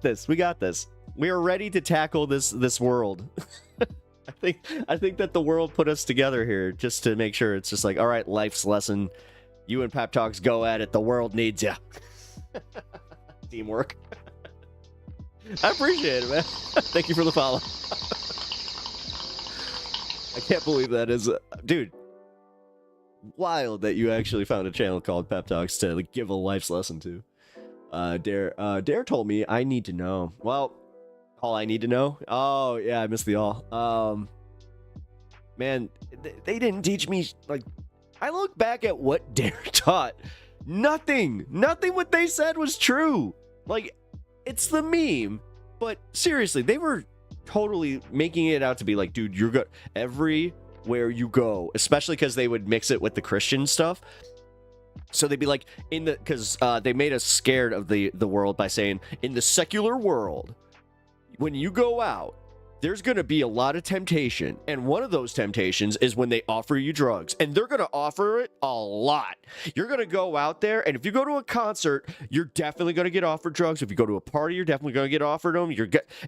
this. We got this. We are ready to tackle this world. I think that the world put us together here just to make sure it's just like, all right, life's lesson. You and Pep Talks, go at it. The world needs you. Teamwork. I appreciate it, man. Thank you for the follow. I can't believe that is, dude. Wild that you actually found a channel called Pep Talks to like, give a life's lesson to. Dare told me I need to know. Well, all I need to know. Oh yeah, I missed the all. Man, they didn't teach me. Like, I look back at what Dare taught. Nothing what they said was true. Like, it's the meme, but seriously, they were totally making it out to be like, dude, you're good everywhere you go, especially because they would mix it with the Christian stuff. So they'd be like, because they made us scared of the world by saying, in the secular world, when you go out, there's going to be a lot of temptation. And one of those temptations is when they offer you drugs. And they're going to offer it a lot. You're going to go out there, and if you go to a concert, you're definitely going to get offered drugs. If you go to a party, you're definitely going to get offered them.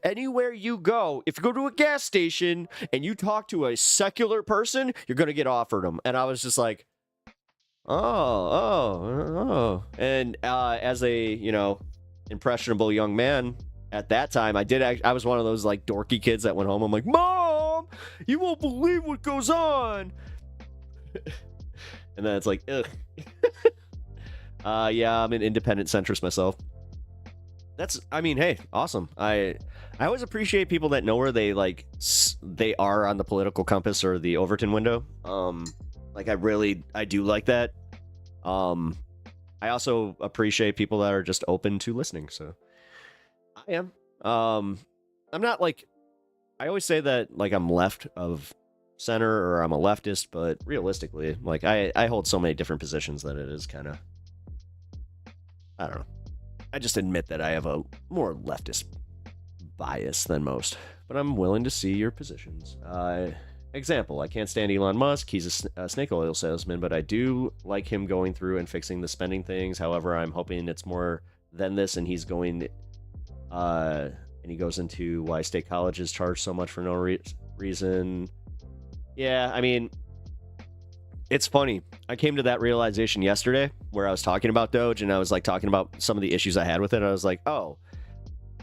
Anywhere you go, if you go to a gas station and you talk to a secular person, you're going to get offered them. And I was just like, oh. And as a, impressionable young man, at that time, I was one of those like dorky kids that went home. I'm like, Mom, you won't believe what goes on. And then it's like, ugh. Yeah, I'm an independent centrist myself. Hey, awesome. I always appreciate people that know where they are on the political compass or the Overton window. I do like that. I also appreciate people that are just open to listening. So I am. I'm not like, I always say that like I'm left of center or I'm a leftist, but realistically, like I hold so many different positions that it is kind of, I don't know. I just admit that I have a more leftist bias than most, but I'm willing to see your positions. Example, I can't stand Elon Musk. He's a snake oil salesman, but I do like him going through and fixing the spending things. However, I'm hoping it's more than this, and he's going, and he goes into why state colleges charge so much for no reason. Yeah, I mean, it's funny. I came to that realization yesterday where I was talking about Doge, and I was like talking about some of the issues I had with it. I was like, oh,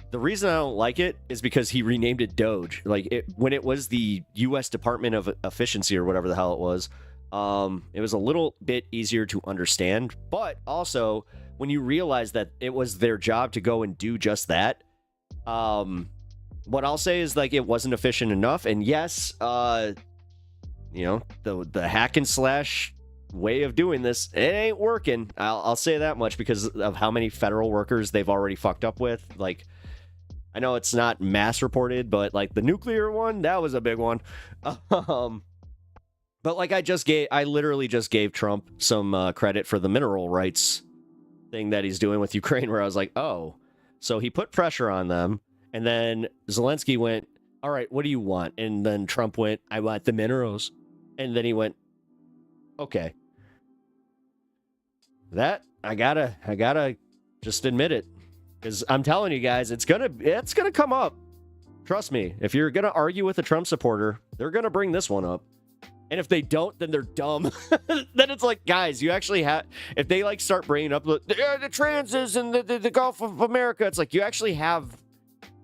the reason I don't like it is because he renamed it Doge. Like when it was the U.S. Department of Efficiency or whatever the hell it was a little bit easier to understand. But also, when you realize that it was their job to go and do just that, what I'll say is like it wasn't efficient enough. And yes, the hack and slash way of doing this, it ain't working. I'll say that much because of how many federal workers they've already fucked up with. Like, I know it's not mass reported, but like the nuclear one, that was a big one. But like I literally just gave Trump some credit for the mineral rights thing that he's doing with Ukraine, where I was like, oh, so he put pressure on them, and then Zelensky went, all right, what do you want? And then Trump went, I want the minerals. And then he went, okay. That I gotta just admit it. Because I'm telling you guys, it's gonna come up. Trust me. If you're gonna argue with a Trump supporter, they're gonna bring this one up. And if they don't, then they're dumb. Then it's like, guys, you actually have. If they like start bringing up the transes and the Gulf of America, it's like you actually have.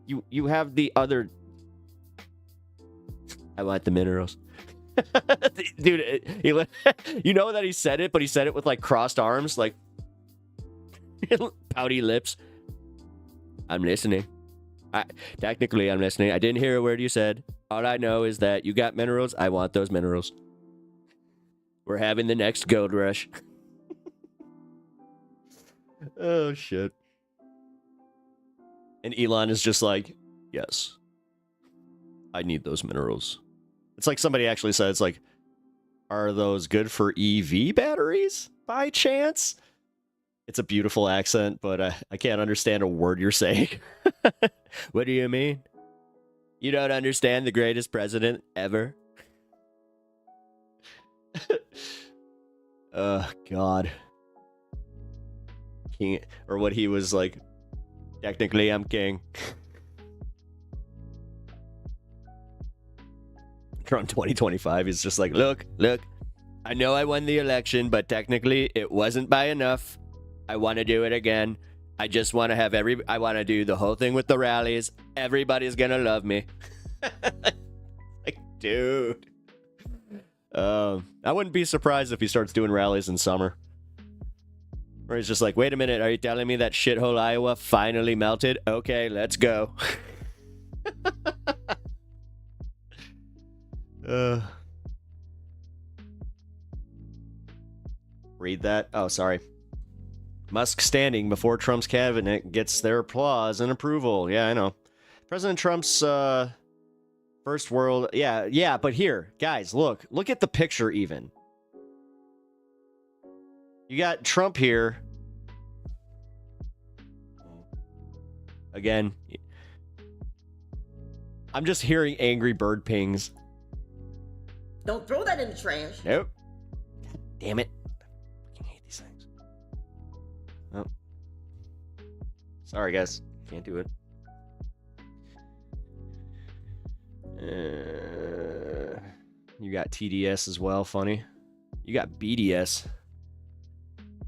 You have the other. I want the minerals. Dude, you know that he said it, but he said it with like crossed arms, like pouty lips. I'm listening. Technically, I'm listening. I didn't hear a word you said. All I know is that you got minerals. I want those minerals. We're having the next gold rush. Oh, shit. And Elon is just like, yes, I need those minerals. It's like somebody actually said, it's like, are those good for EV batteries by chance? It's a beautiful accent, but I can't understand a word you're saying. What do you mean? You don't understand the greatest president ever? God. King, or what he was like, technically I'm king. Trump 2025 is just like, look, I know I won the election, but technically it wasn't by enough. I want to do it again. I just want to have I want to do the whole thing with the rallies. Everybody's gonna love me. Like, dude. I wouldn't be surprised if he starts doing rallies in summer. Or he's just like, wait a minute, are you telling me that shithole Iowa finally melted? Okay, let's go. Read that? Oh, sorry. Musk standing before Trump's cabinet gets their applause and approval. Yeah, I know. President Trump's first world. Yeah, but here, guys, look at the picture even. You got Trump here. Again, I'm just hearing Angry Bird pings. Don't throw that in the trash. Nope. God damn it. I fucking hate these things. Oh. Sorry, guys. Can't do it. You got TDS as well, funny. You got BDS.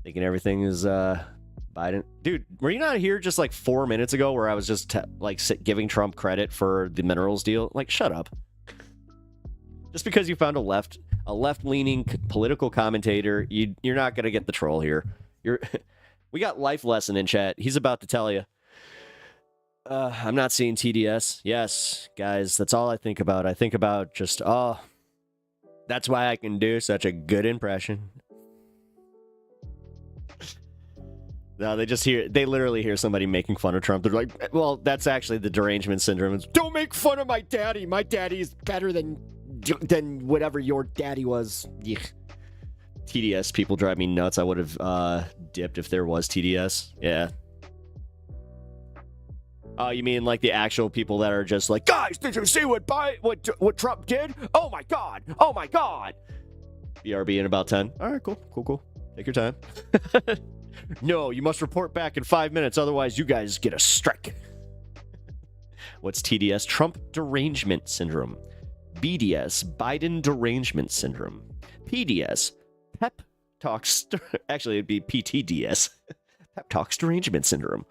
Thinking everything is Biden. Dude, were you not here just like 4 minutes ago where I was just giving Trump credit for the minerals deal? Like, shut up. Just because you found a left-leaning political commentator, you're not gonna get the troll here. We got Life Lesson in chat. He's about to tell you. I'm not seeing TDS. Yes, guys, that's all I think about. I think about just, that's why I can do such a good impression. No, they literally hear somebody making fun of Trump. They're like, well, that's actually the derangement syndrome. It's, don't make fun of my daddy. My daddy is better than whatever your daddy was. Yuck. TDS people drive me nuts. I would have dipped if there was TDS. Yeah. Oh, you mean like the actual people that are just like, guys, did you see what Trump did? Oh my god! Oh my god! BRB in about 10. All right, cool. Take your time. No, you must report back in 5 minutes, otherwise you guys get a strike. What's TDS? Trump derangement syndrome. BDS, Biden derangement syndrome. PDS, pep talks. Actually, it'd be PTDS. Pep talks derangement syndrome.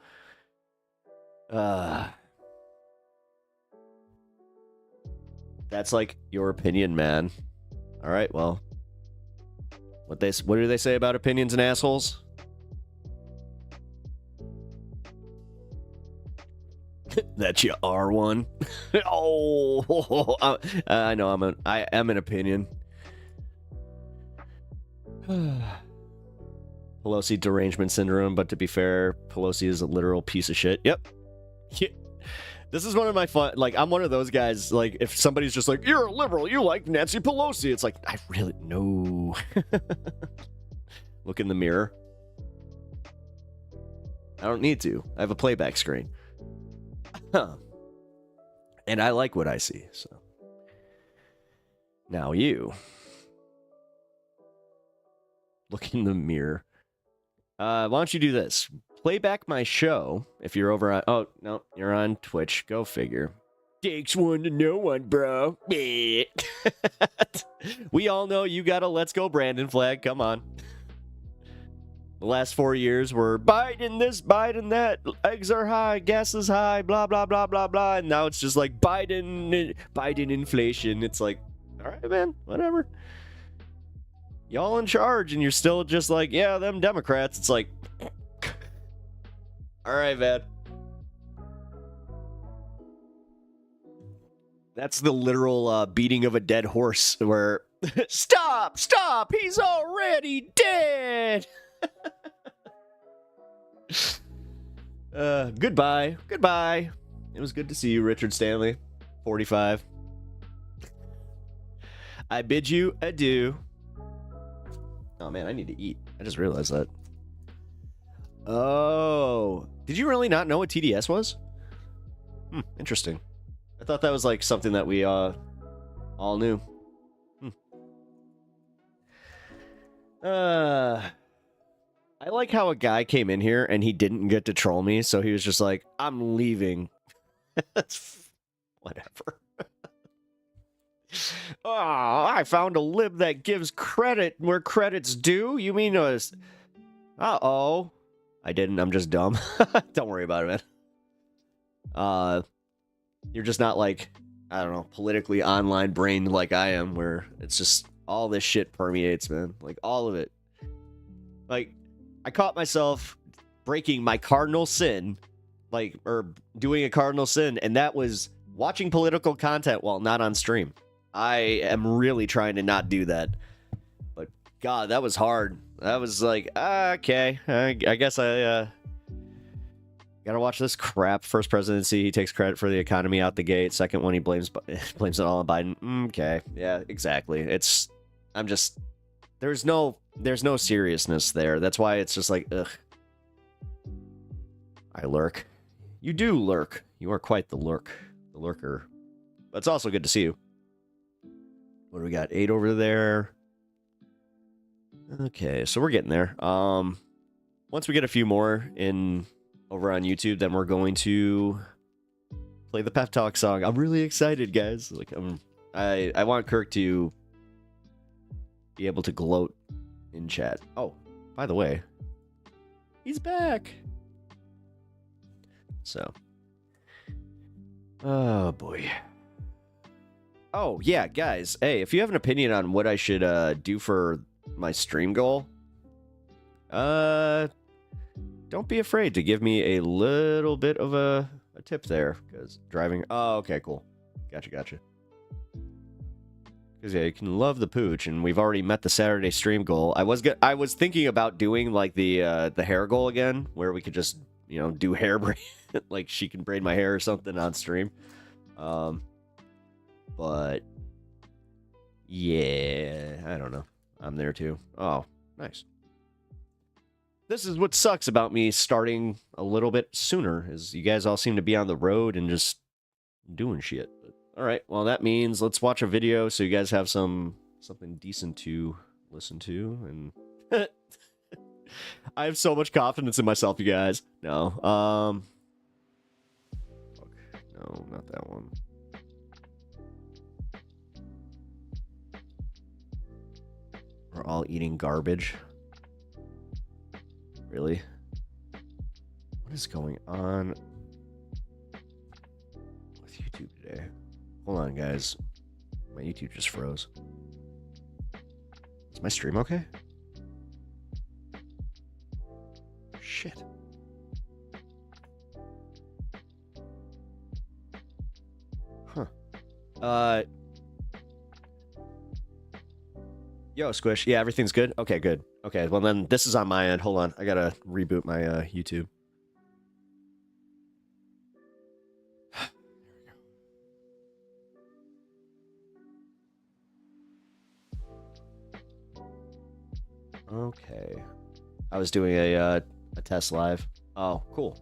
That's like your opinion, man. All right, well, what do they say about opinions and assholes? That you are one. Oh, I know I am an opinion. Pelosi derangement syndrome, but to be fair, Pelosi is a literal piece of shit. Yep. Yeah. This is one of my fun, like, I'm one of those guys, like, if somebody's just like, you're a liberal, you like Nancy Pelosi, it's like, I really, no. Look in the mirror. I don't need to. I have a playback screen. And I like what I see, so. Now you. Look in the mirror. Why don't you do this? Play back my show if you're over on... Oh, no, you're on Twitch. Go figure. Takes one to know one, bro. We all know you got a Let's Go Brandon flag. Come on. The last 4 years were Biden this, Biden that. Eggs are high, gas is high, blah, blah, blah, blah, blah. And now it's just like Biden inflation. It's like, all right, man, whatever. Y'all in charge, and you're still just like, yeah, them Democrats. It's like, all right, man. That's the literal beating of a dead horse where, stop, he's already dead. Goodbye. It was good to see you, Richard Stanley, 45. I bid you adieu. Oh man, I need to eat. I just realized that. Oh, did you really not know what TDS was? Interesting. I thought that was like something that we all knew. I like how a guy came in here and he didn't get to troll me, so he was just like, I'm leaving. That's whatever. Oh, I found a lib that gives credit where credit's due. You mean uh-oh. I didn't, I'm just dumb. Don't worry about it, man. You're just not like, I don't know, politically online brained like I am, where it's just all this shit permeates, man. Like, all of it. Like, I caught myself breaking my cardinal sin, like, or doing a cardinal sin, and that was watching political content while not on stream. I am really trying to not do that. But, God, that was hard. That was like, okay, I guess I gotta watch this crap. First presidency, he takes credit for the economy out the gate. Second one, he blames it all on Biden. Okay, yeah, exactly. I'm just there's no seriousness there. That's why it's just like, ugh. I lurk. You do lurk. You are quite the lurker. But it's also good to see you. What do we got? 8 over there. Okay, so we're getting there. Once we get a few more over on YouTube, then we're going to play the pep talk song. I'm really excited, guys. Like I want Kirk to be able to gloat in chat. Oh, by the way, he's back. So, oh boy. Oh yeah, guys. Hey, if you have an opinion on what I should do for my stream goal, don't be afraid to give me a little bit of a tip there, because driving. Oh, okay, cool. Gotcha. Because yeah, you can love the pooch, and we've already met the Saturday stream goal. I was thinking about doing like the hair goal again, where we could just do hair braid, like she can braid my hair or something on stream. But yeah, I don't know. I'm there too. Oh, nice. This is what sucks about me starting a little bit sooner, is you guys all seem to be on the road and just doing shit. But, all right, well, that means let's watch a video so you guys have something decent to listen to. And I have so much confidence in myself, you guys. No, no, not that one. We're all eating garbage. Really? What is going on with YouTube today? Hold on, guys. My YouTube just froze. Is my stream okay? Shit. Huh. Yo, Squish. Yeah, everything's good? Okay, good. Okay, well then this is on my end. Hold on. I gotta reboot my YouTube. Okay. I was doing a test live. Oh, cool.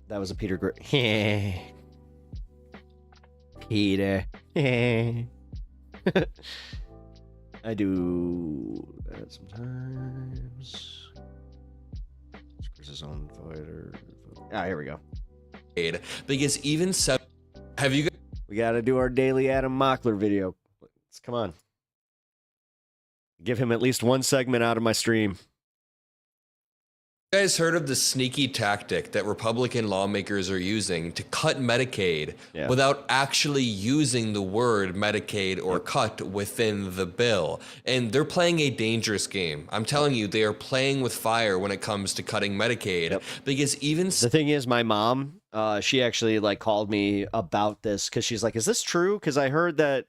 That was a Peter Peter. I do that sometimes. Chris is on fighter. Ah, here we go. Because even have you We gotta do our daily Adam Mockler video. Let's come on. Give him at least one segment out of my stream. You guys heard of the sneaky tactic that Republican lawmakers are using to cut Medicaid without actually using the word Medicaid or cut within the bill? And they're playing a dangerous game. I'm telling you, they are playing with fire when it comes to cutting Medicaid. Because even the thing is, my mom, she actually called me about this because she's like, "Is this true?" Because I heard that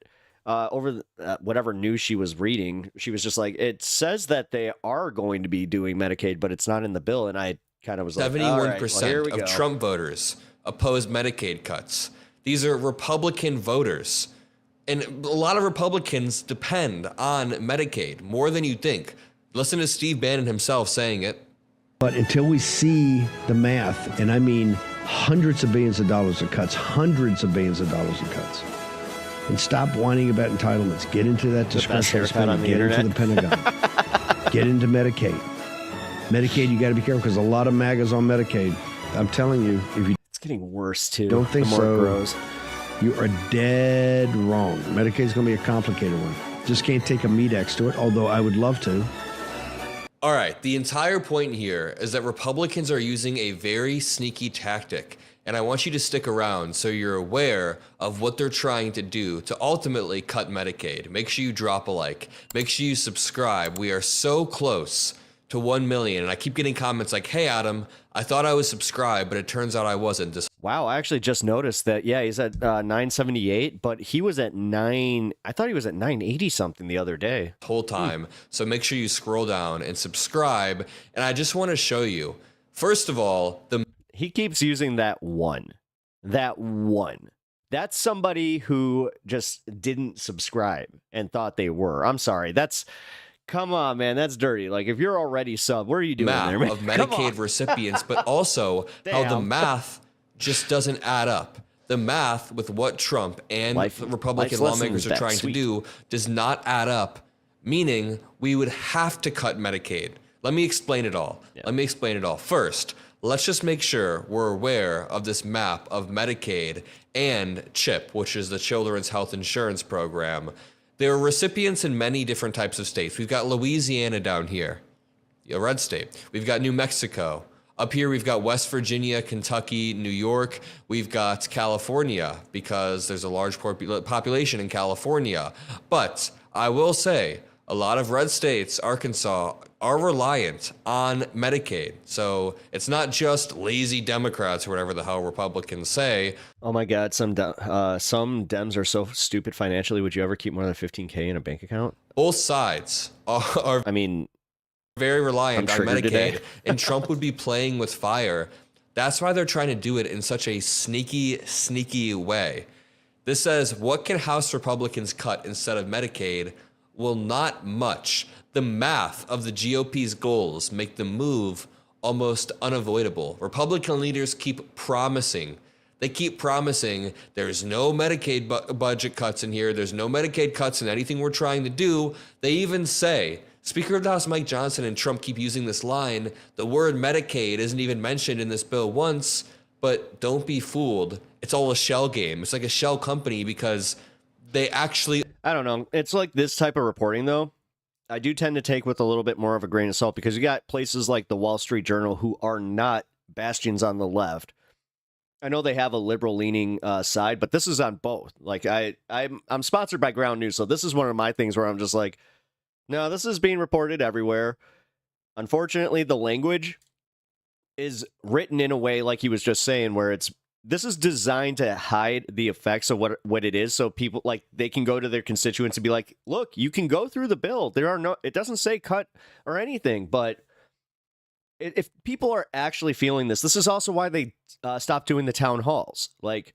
over whatever news she was reading, she was just like, it says that they are going to be doing Medicaid, but it's not in the bill. And I kind of was like, 71% of Trump voters oppose Medicaid cuts. These are Republican voters. And a lot of Republicans depend on Medicaid more than you think. Listen to Steve Bannon himself saying it. But until we see the math, and I mean hundreds of billions of dollars of cuts, hundreds of billions of dollars of cuts, and stop whining about entitlements. Get into that discretionary spending. Get into the Pentagon. Get into Medicaid. Medicaid, you got to be careful because a lot of MAGAs on Medicaid. I'm telling you, if you it's getting worse too. Don't think the more so. It grows. You are dead wrong. Medicaid's going to be a complicated one. Just can't take a Medex to it, although I would love to. All right, the entire point here is that Republicans are using a very sneaky tactic. And I want you to stick around so you're aware of what they're trying to do to ultimately cut Medicaid. Make sure you drop a like. Make sure you subscribe. We are so close to 1 million. And I keep getting comments like, "Hey, Adam, I thought I was subscribed, but it turns out I wasn't." Wow, I actually just noticed that, yeah, he's at 978, but he was at I thought he was at 980 something the other day. Whole time. So make sure you scroll down and subscribe. And I just want to show you, first of all, he keeps using that one. That's somebody who just didn't subscribe and thought they were. I'm sorry. Come on, man. That's dirty. Like, if you're already sub, what are you doing there, man? Of Medicaid recipients, but also how the math just doesn't add up. The math with what Trump and Republican lawmakers are trying to do does not add up, meaning we would have to cut Medicaid. Let me explain it all. First, let's just make sure we're aware of this map of Medicaid and CHIP, which is the Children's Health Insurance Program. There are recipients in many different types of states. We've got Louisiana down here, a red state. We've got New Mexico. Up here, we've got West Virginia, Kentucky, New York. We've got California because there's a large population in California. But I will say, a lot of red states, Arkansas, are reliant on Medicaid. So it's not just lazy Democrats or whatever the hell Republicans say. Oh my God, some Dems are so stupid financially. Would you ever keep more than $15K in a bank account? Both sides are very reliant on Medicaid, and Trump would be playing with fire. That's why they're trying to do it in such a sneaky way. This says, what can House Republicans cut instead of Medicaid? Well, not much. The math of the GOP's goals make the move almost unavoidable. Republican leaders keep promising. They keep promising there's no Medicaid budget cuts in here. There's no Medicaid cuts in anything we're trying to do. They even say, Speaker of the House Mike Johnson and Trump keep using this line, the word Medicaid isn't even mentioned in this bill once, but don't be fooled. It's all a shell game. It's like a shell company because they actually... I don't know. It's like this type of reporting, though, I do tend to take with a little bit more of a grain of salt because you got places like the Wall Street Journal who are not bastions on the left. I know they have a liberal-leaning side, but this is on both. Like I'm sponsored by Ground News, so this is one of my things where I'm just like, no, this is being reported everywhere. Unfortunately, the language is written in a way, like he was just saying, where this is designed to hide the effects of what it is, so people like they can go to their constituents and be like, look, you can go through the bill. It doesn't say cut or anything, but if people are actually feeling this is also why they stopped doing the town halls. Like,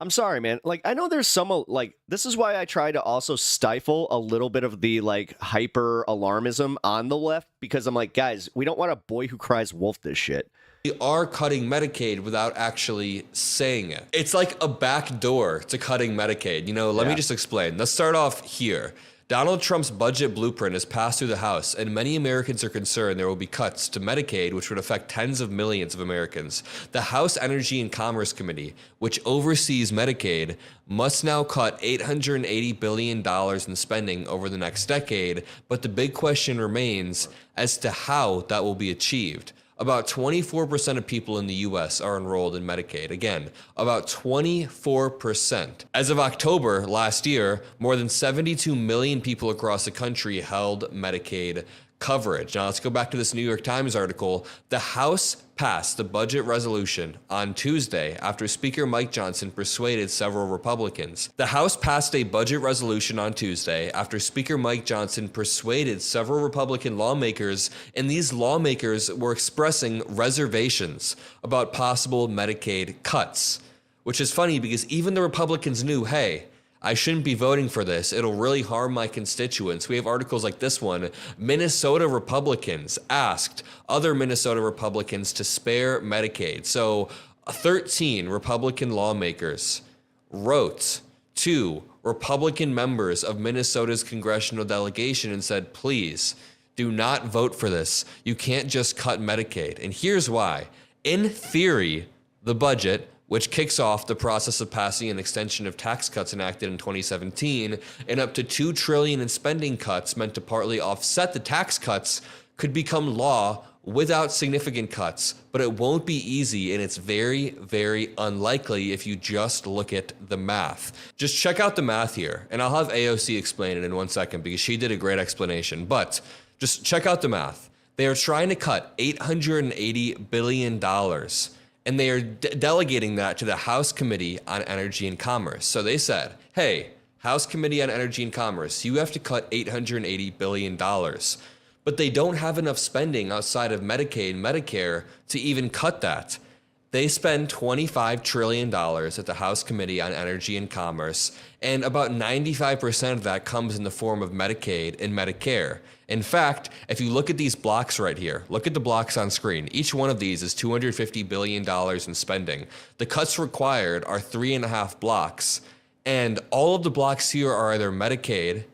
I'm sorry, man. Like, I know there's some, like, this is why I try to also stifle a little bit of the, like, hyper alarmism on the left, because I'm like, guys, we don't want a boy who cries wolf this shit. We are cutting Medicaid without actually saying it. It's like a back door to cutting Medicaid. Let me just explain. Let's start off here. Donald Trump's budget blueprint is passed through the House, and many Americans are concerned there will be cuts to Medicaid, which would affect tens of millions of Americans. The House Energy and Commerce Committee, which oversees Medicaid, must now cut $880 billion in spending over the next decade, but the big question remains as to how that will be achieved. About 24% of people in the U.S. are enrolled in Medicaid. Again, about 24%. As of October last year, more than 72 million people across the country held Medicaid coverage. Now let's go back to this New York Times article. The House passed the budget resolution on Tuesday after Speaker Mike Johnson persuaded several Republicans. The House passed a budget resolution on Tuesday after Speaker Mike Johnson persuaded several Republican lawmakers, and these lawmakers were expressing reservations about possible Medicaid cuts, which is funny because even the Republicans knew, hey, I shouldn't be voting for this. It'll really harm my constituents. We have articles like this one. Minnesota Republicans asked other Minnesota Republicans to spare Medicaid. So 13 Republican lawmakers wrote to Republican members of Minnesota's congressional delegation and said, please do not vote for this. You can't just cut Medicaid. And here's why. In theory, the budget, which kicks off the process of passing an extension of tax cuts enacted in 2017, and up to $2 trillion in spending cuts meant to partly offset the tax cuts, could become law without significant cuts. But it won't be easy, and it's very, very unlikely if you just look at the math. Just check out the math here, and I'll have AOC explain it in 1 second because she did a great explanation. But just check out the math. They are trying to cut $880 billion. And they are delegating that to the House Committee on Energy and Commerce. So they said, hey, House Committee on Energy and Commerce, you have to cut $880 billion. But they don't have enough spending outside of Medicaid and Medicare to even cut that. They spend $25 trillion at the House Committee on Energy and Commerce, and about 95% of that comes in the form of Medicaid and Medicare. In fact, if you look at these blocks right here, look at the blocks on screen. Each one of these is $250 billion in spending. The cuts required are 3.5 blocks, and all of the blocks here are either Medicaid,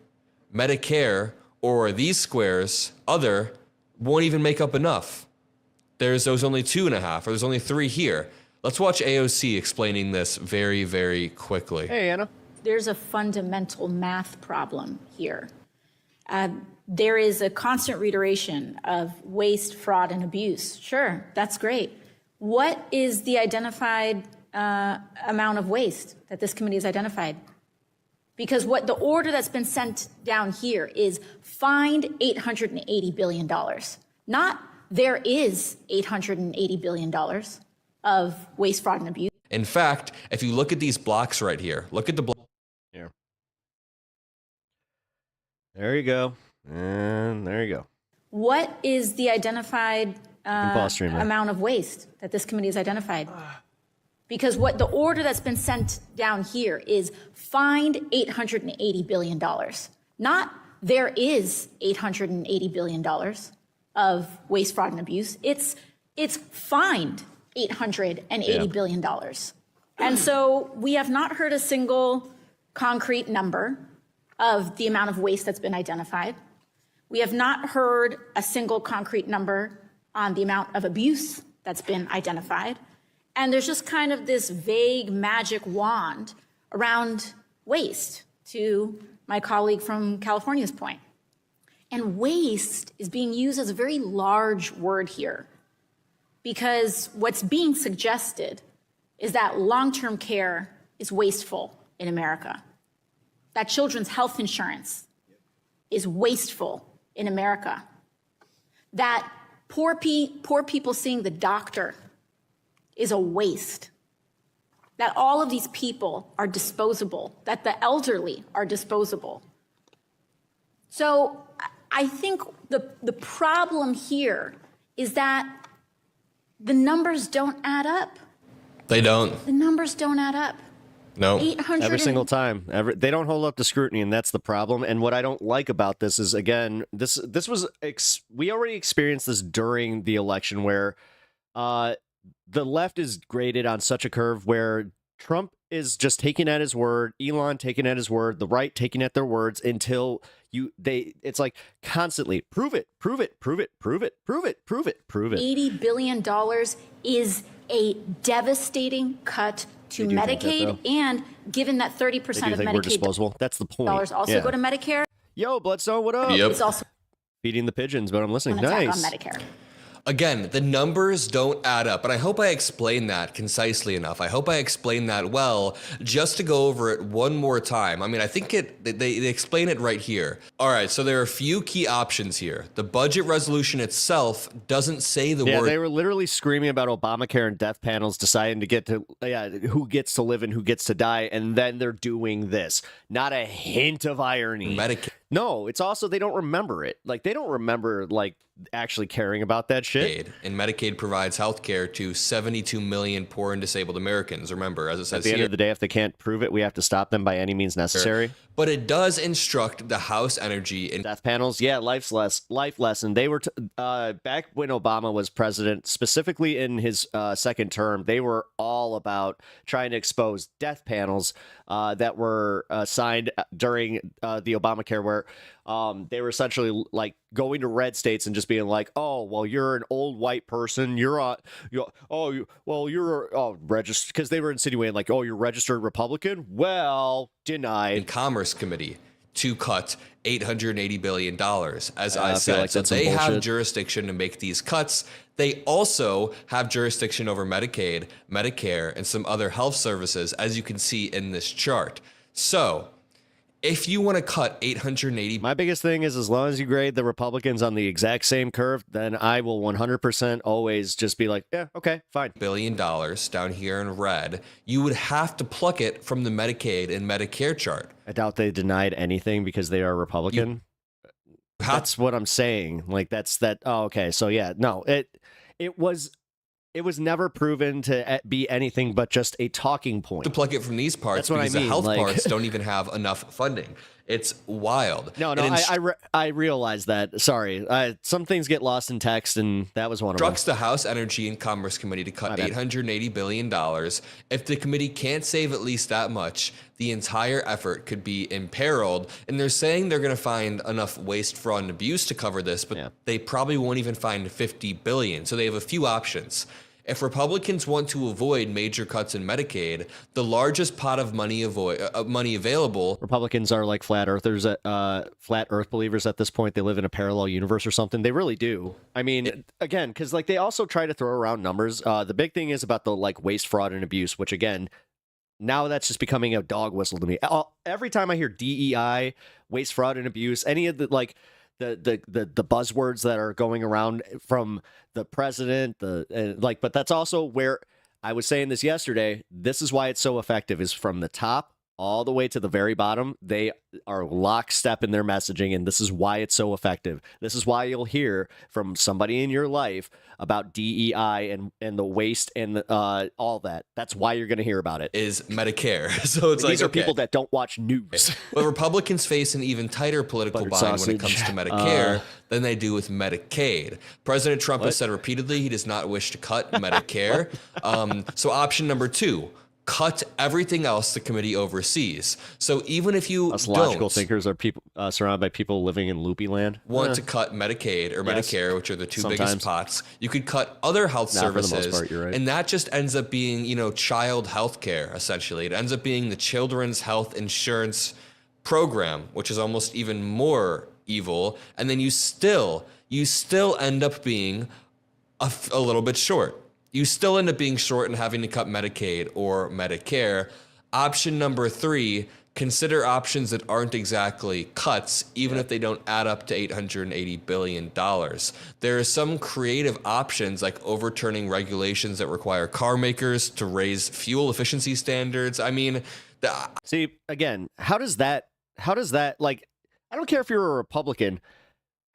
Medicare, or these squares, other, won't even make up enough. There's only 2.5, or there's only 3 here. Let's watch AOC explaining this very, very quickly. Hey, Anna. There's a fundamental math problem here. There is a constant reiteration of waste, fraud, and abuse. Sure, that's great. What is the identified amount of waste that this committee has identified? Because what the order that's been sent down here is find $880 billion, not there is $880 billion of waste, fraud, and abuse. In fact, if you look at these blocks right here, look at the block. Here. There you go. And there you go. What is the identified amount of waste that this committee has identified? Because what the order that's been sent down here is find $880 billion, not there is $880 billion of waste, fraud, and abuse. It's find $880 billion. And so we have not heard a single concrete number of the amount of waste that's been identified. We have not heard a single concrete number on the amount of abuse that's been identified. And there's just kind of this vague magic wand around waste, to my colleague from California's point. And waste is being used as a very large word here, because what's being suggested is that long-term care is wasteful in America, that children's health insurance is wasteful in America, that poor people seeing the doctor is a waste, that all of these people are disposable, that the elderly are disposable. So I think the problem here is that the numbers don't add up. They don't. The numbers don't add up. No. 800 Every single time. They don't hold up to scrutiny, and that's the problem. And what I don't like about this is, again, this was we already experienced this during the election, where the left is graded on such a curve where Trump is just taking at his word, Elon taking at his word, the right taking at their words, until it's like constantly prove it, prove it, prove it, prove it, prove it, prove it, prove it. $80 billion is a devastating cut to Medicaid, and given that 30% of We're Medicaid disposable. That's the point. dollars also go to Medicare, Yo, Bloodstone, what up? Yep. it's also Feeding the pigeons, but I'm listening. an attack Nice. on Medicare. Again, the numbers don't add up, and I hope I explained that concisely enough. I hope I explained that well, just to go over it one more time. I mean, I think they explain it right here. All right, so there are a few key options here. The budget resolution itself doesn't say the Yeah, word. they were literally screaming about Obamacare and death panels deciding to get to who gets to live and who gets to die, and then they're doing this. Not a hint of irony. Medicaid. No, it's also they don't remember it. Like, they don't remember actually caring about that shit. And Medicaid provides health care to 72 million poor and disabled Americans. Remember, as it says At the here. end of the day, if they can't prove it, we have to stop them by any means necessary. But it does instruct the House Energy and Death panels, yeah, life lesson. They were back when Obama was president, specifically in his second term, they were all about trying to expose death panels that were signed during the Obamacare, where they were essentially like going to red states and just being like, "Oh, well, you're an old white person. You're registered," because they were insinuating like, "Oh, you're registered Republican." Well, denied. Commerce Committee to cut $880 billion. As I feel said, like so that's some they have bullshit. jurisdiction to make these cuts. They also have jurisdiction over Medicaid, Medicare, and some other health services, as you can see in this chart. So if you want to cut $880 My biggest thing is, as long as you grade the Republicans on the exact same curve, then I will 100% always just be like, yeah, okay, fine. billion down here in red, you would have to pluck it from the Medicaid and Medicare chart. I doubt they denied anything because they are Republican. That's what I'm saying. Like, that's that. Oh, okay. So yeah, no, it was it was never proven to be anything but just a talking point. To pluck it from these parts That's what because I mean, the health like- parts don't even have enough funding. It's wild. No, I realize that. Sorry. Some things get lost in text, and that was one of them. Instructs the House Energy and Commerce Committee to cut $880 billion. If the committee can't save at least that much, the entire effort could be imperiled. And they're saying they're going to find enough waste, fraud, and abuse to cover this, but they probably won't even find $50 billion. So they have a few options. If Republicans want to avoid major cuts in Medicaid, the largest pot of money available. Republicans are like flat earthers, flat Earth believers at this point. They live in a parallel universe or something. They really do. I mean, again, because like they also try to throw around numbers. The big thing is about the like waste, fraud, and abuse, which again, now that's just becoming a dog whistle to me. Every time I hear DEI, waste, fraud, and abuse, any of the like. The buzzwords that are going around from the president, but that's also where I was saying this yesterday. This is why it's so effective, is from the top all the way to the very bottom. They are lockstep in their messaging, and this is why it's so effective. This is why you'll hear from somebody in your life about DEI and the waste and all that. That's why you're going to hear about it. Is Medicare. So it's like, these are people that don't watch news. Well, Republicans face an even tighter political bind when it comes to Medicare than they do with Medicaid. President Trump has said repeatedly he does not wish to cut Medicare. So option number 2, cut everything else the committee oversees. So even if you logical thinkers are people surrounded by people living in loopy land. Want to cut Medicaid or Medicare, which are the two biggest pots, you could cut other health services, for the most part, you're right. And that just ends up being, child health care, essentially. It ends up being the Children's Health Insurance Program, which is almost even more evil. And then you still end up being a little bit short. You still end up being short and having to cut Medicaid or Medicare. Option number 3, consider options that aren't exactly cuts, even if they don't add up to $880 billion. There are some creative options like overturning regulations that require car makers to raise fuel efficiency standards. I mean, see, again, how does that, like, I don't care if you're a Republican.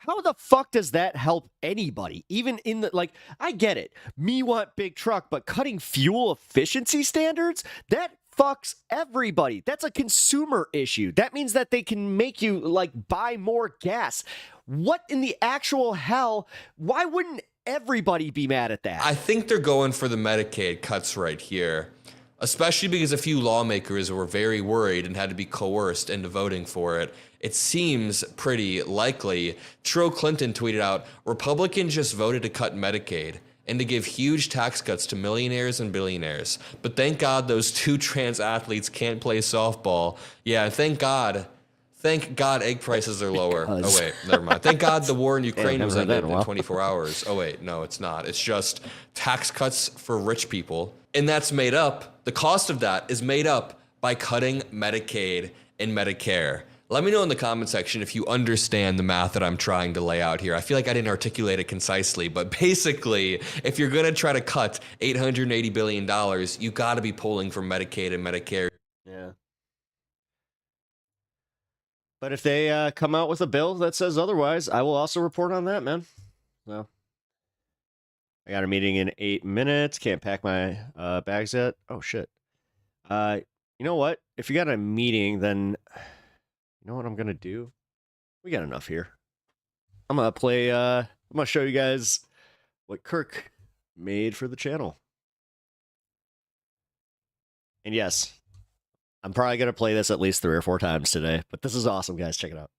How the fuck does that help anybody? Even in the, like, I get it. Me want big truck, but cutting fuel efficiency standards? That fucks everybody. That's a consumer issue. That means that they can make you, like, buy more gas. What in the actual hell? Why wouldn't everybody be mad at that? I think they're going for the Medicaid cuts right here, especially because a few lawmakers were very worried and had to be coerced into voting for it. It seems pretty likely. Tro Clinton tweeted out, Republicans just voted to cut Medicaid and to give huge tax cuts to millionaires and billionaires. But thank God those 2 trans athletes can't play softball. Yeah, thank God egg prices are lower. Oh, wait, never mind. Thank God the war in Ukraine was ended in 24 hours. Oh, wait, no, it's not. It's just tax cuts for rich people. And that's made up, the cost of that is made up by cutting Medicaid and Medicare. Let me know in the comment section if you understand the math that I'm trying to lay out here. I feel like I didn't articulate it concisely, but basically, if you're going to try to cut $880 billion, you got to be pulling from Medicaid and Medicare. Yeah. But if they come out with a bill that says otherwise, I will also report on that, man. So, I got a meeting in 8 minutes. Can't pack my bags yet. Oh, shit. You know what? If you got a meeting, then... You know what I'm going to do? We got enough here. I'm going to play, I'm going to show you guys what Kirk made for the channel. And yes, I'm probably going to play this at least 3 or 4 times today, but this is awesome, guys. Check it out.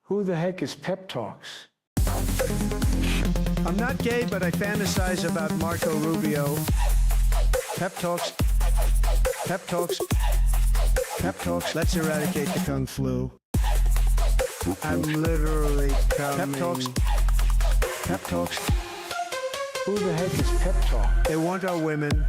Who the heck is Pep Talks? I'm not gay, but I fantasize about Marco Rubio. Pep Talks. Pep Talks. Pep Talks. Let's eradicate the Kung Flu. I'm literally coming. Pep Talks. Pep Talks. Who the heck is Pep Talk? They want our women.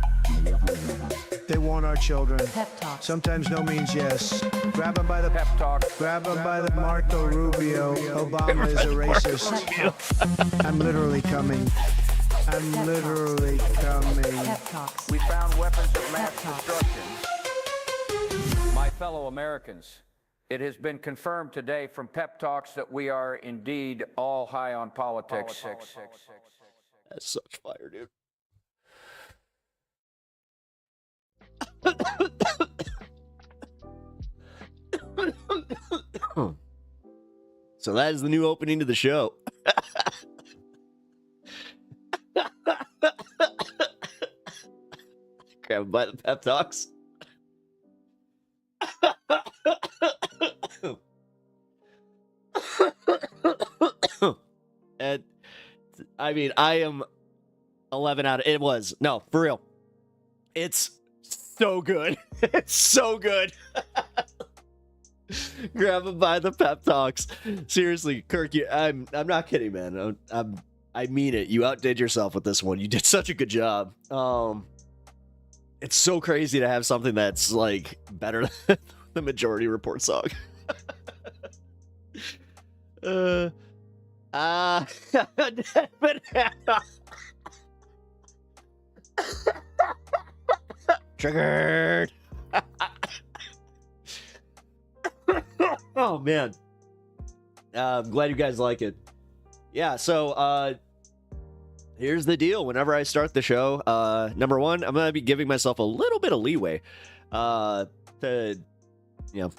They want our children. Pep Talk. Sometimes no means yes. Grab them by the Pep talk. Grab them by the Marco Rubio. Obama is a racist. I'm literally coming. I'm literally coming. Pep Talks. We found weapons of mass Pep talks. destruction. My fellow Americans, it has been confirmed today from Pep Talks that we are indeed all high on politics. That's such fire, dude. So that is the new opening to the show. Grab him by the pep talks. And I mean, I am 11 out of it was no, for real. It's so good. It's so good. Grab him by the pep talks. Seriously, Kirk, I'm not kidding, man. I mean it. You outdid yourself with this one. You did such a good job. It's so crazy to have something that's like better than the Majority Report song. Triggered. Oh man, I'm glad you guys like it. Yeah, so here's the deal. Whenever I start the show, number one, I'm gonna be giving myself a little bit of leeway to, you know,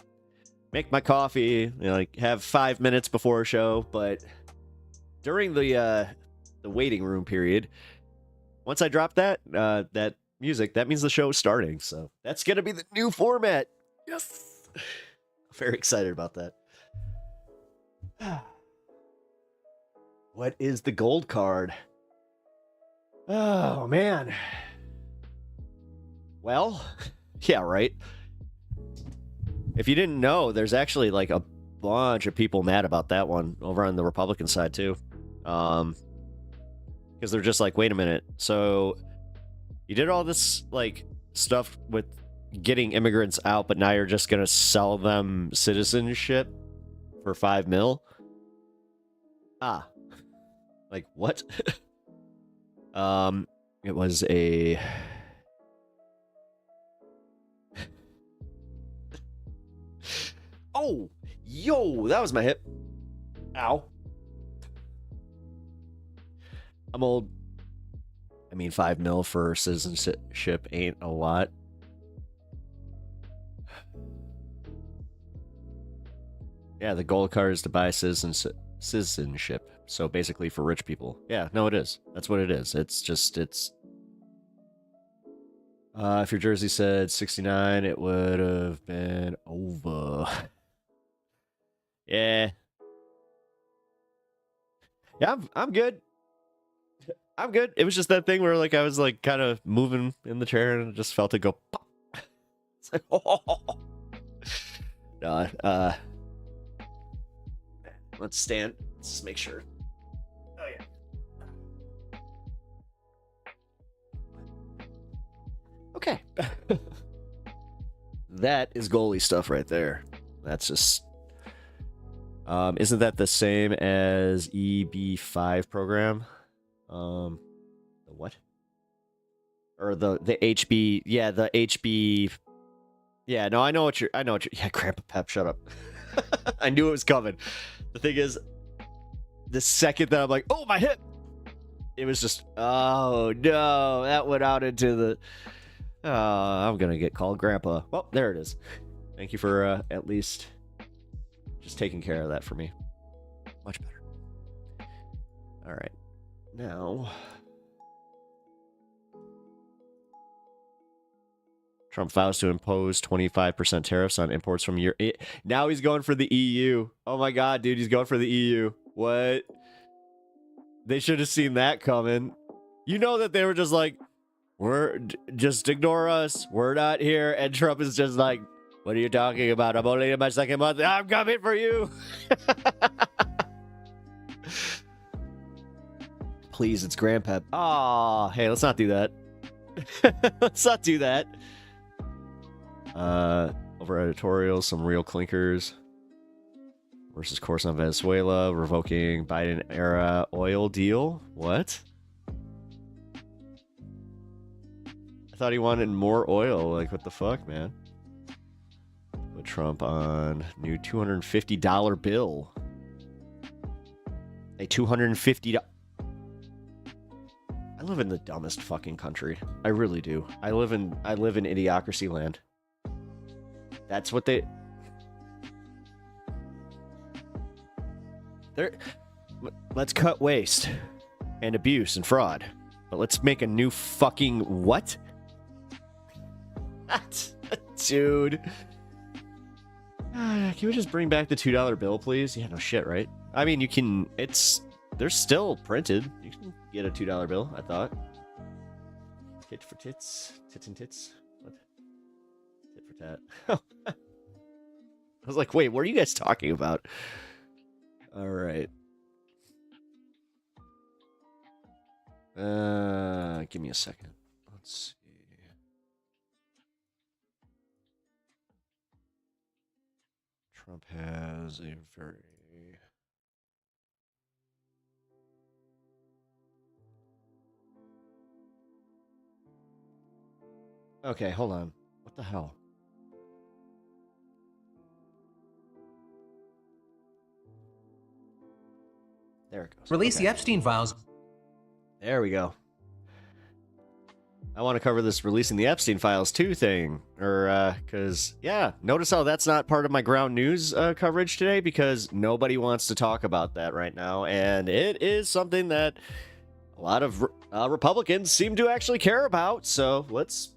make my coffee, you know, like have 5 minutes before a show. But during the waiting room period, once I drop that music, that means the show is starting. So that's gonna be the new format. Yes. Very excited about that. What is the gold card? Oh, man. Well, yeah, right. If you didn't know, there's actually like a bunch of people mad about that one over on the Republican side, too. Because they're just like, wait a minute. So you did all this like stuff with getting immigrants out, but now you're just gonna sell them citizenship for $5 million? Like what? It was a oh, yo, that was my hip. Ow. I'm old. I mean, $5 million for citizenship ain't a lot. Yeah, the gold card is to buy citizenship. So basically for rich people. Yeah, no, it is. That's what it is. It's just, it's... if your jersey said 69, it would have been over. Yeah. Yeah, I'm good. I'm good. It was just that thing where like I was like kind of moving in the chair and it just felt it go pop. It's like, oh. No, let's stand. Let's just make sure. Oh, yeah. Okay. That is goalie stuff right there. That's just... isn't that the same as EB5 program? The what? Or the HB... Yeah, the HB... Yeah, no, I know what you're... Yeah, Grandpa Pep, shut up. I knew it was coming. The thing is, the second that I'm like, oh, my hip, it was just, oh, no, that went out into the, I'm going to get called Grandpa. Well, there it is. Thank you for at least just taking care of that for me. Much better. All right. Now, Trump vows to impose 25% tariffs on imports from Europe. Now he's going for the EU. Oh my God, dude, he's going for the EU. What? They should have seen that coming. You know that they were just like, just ignore us. We're not here. And Trump is just like, what are you talking about? I'm only in my second month. I'm coming for you. Please, it's Grandpa. Aw, hey, let's not do that. Let's not do that. Over editorials, some real clinkers. Versus course on Venezuela, revoking Biden era oil deal. What? I thought he wanted more oil. Like, what the fuck, man? Put Trump on new $250 bill. A $250. I live in the dumbest fucking country. I really do. I live in idiocracy land. That's what they... let's cut waste and abuse and fraud. But let's make a new fucking what? Dude. Can we just bring back the $2 bill, please? Yeah, no shit, right? I mean, you can... They're still printed. You can get a $2 bill, I thought. Tit for tits. Tits and tits. What? Tit for tat. I was like, wait, what are you guys talking about? All right. Give me a second. Let's see. Trump has a very... Okay, hold on. What the hell? There it goes. Release the Epstein files. There we go. I want to cover this releasing the Epstein files too thing. Because, yeah, notice how that's not part of my ground news coverage today because nobody wants to talk about that right now. And it is something that a lot of Republicans seem to actually care about. So let's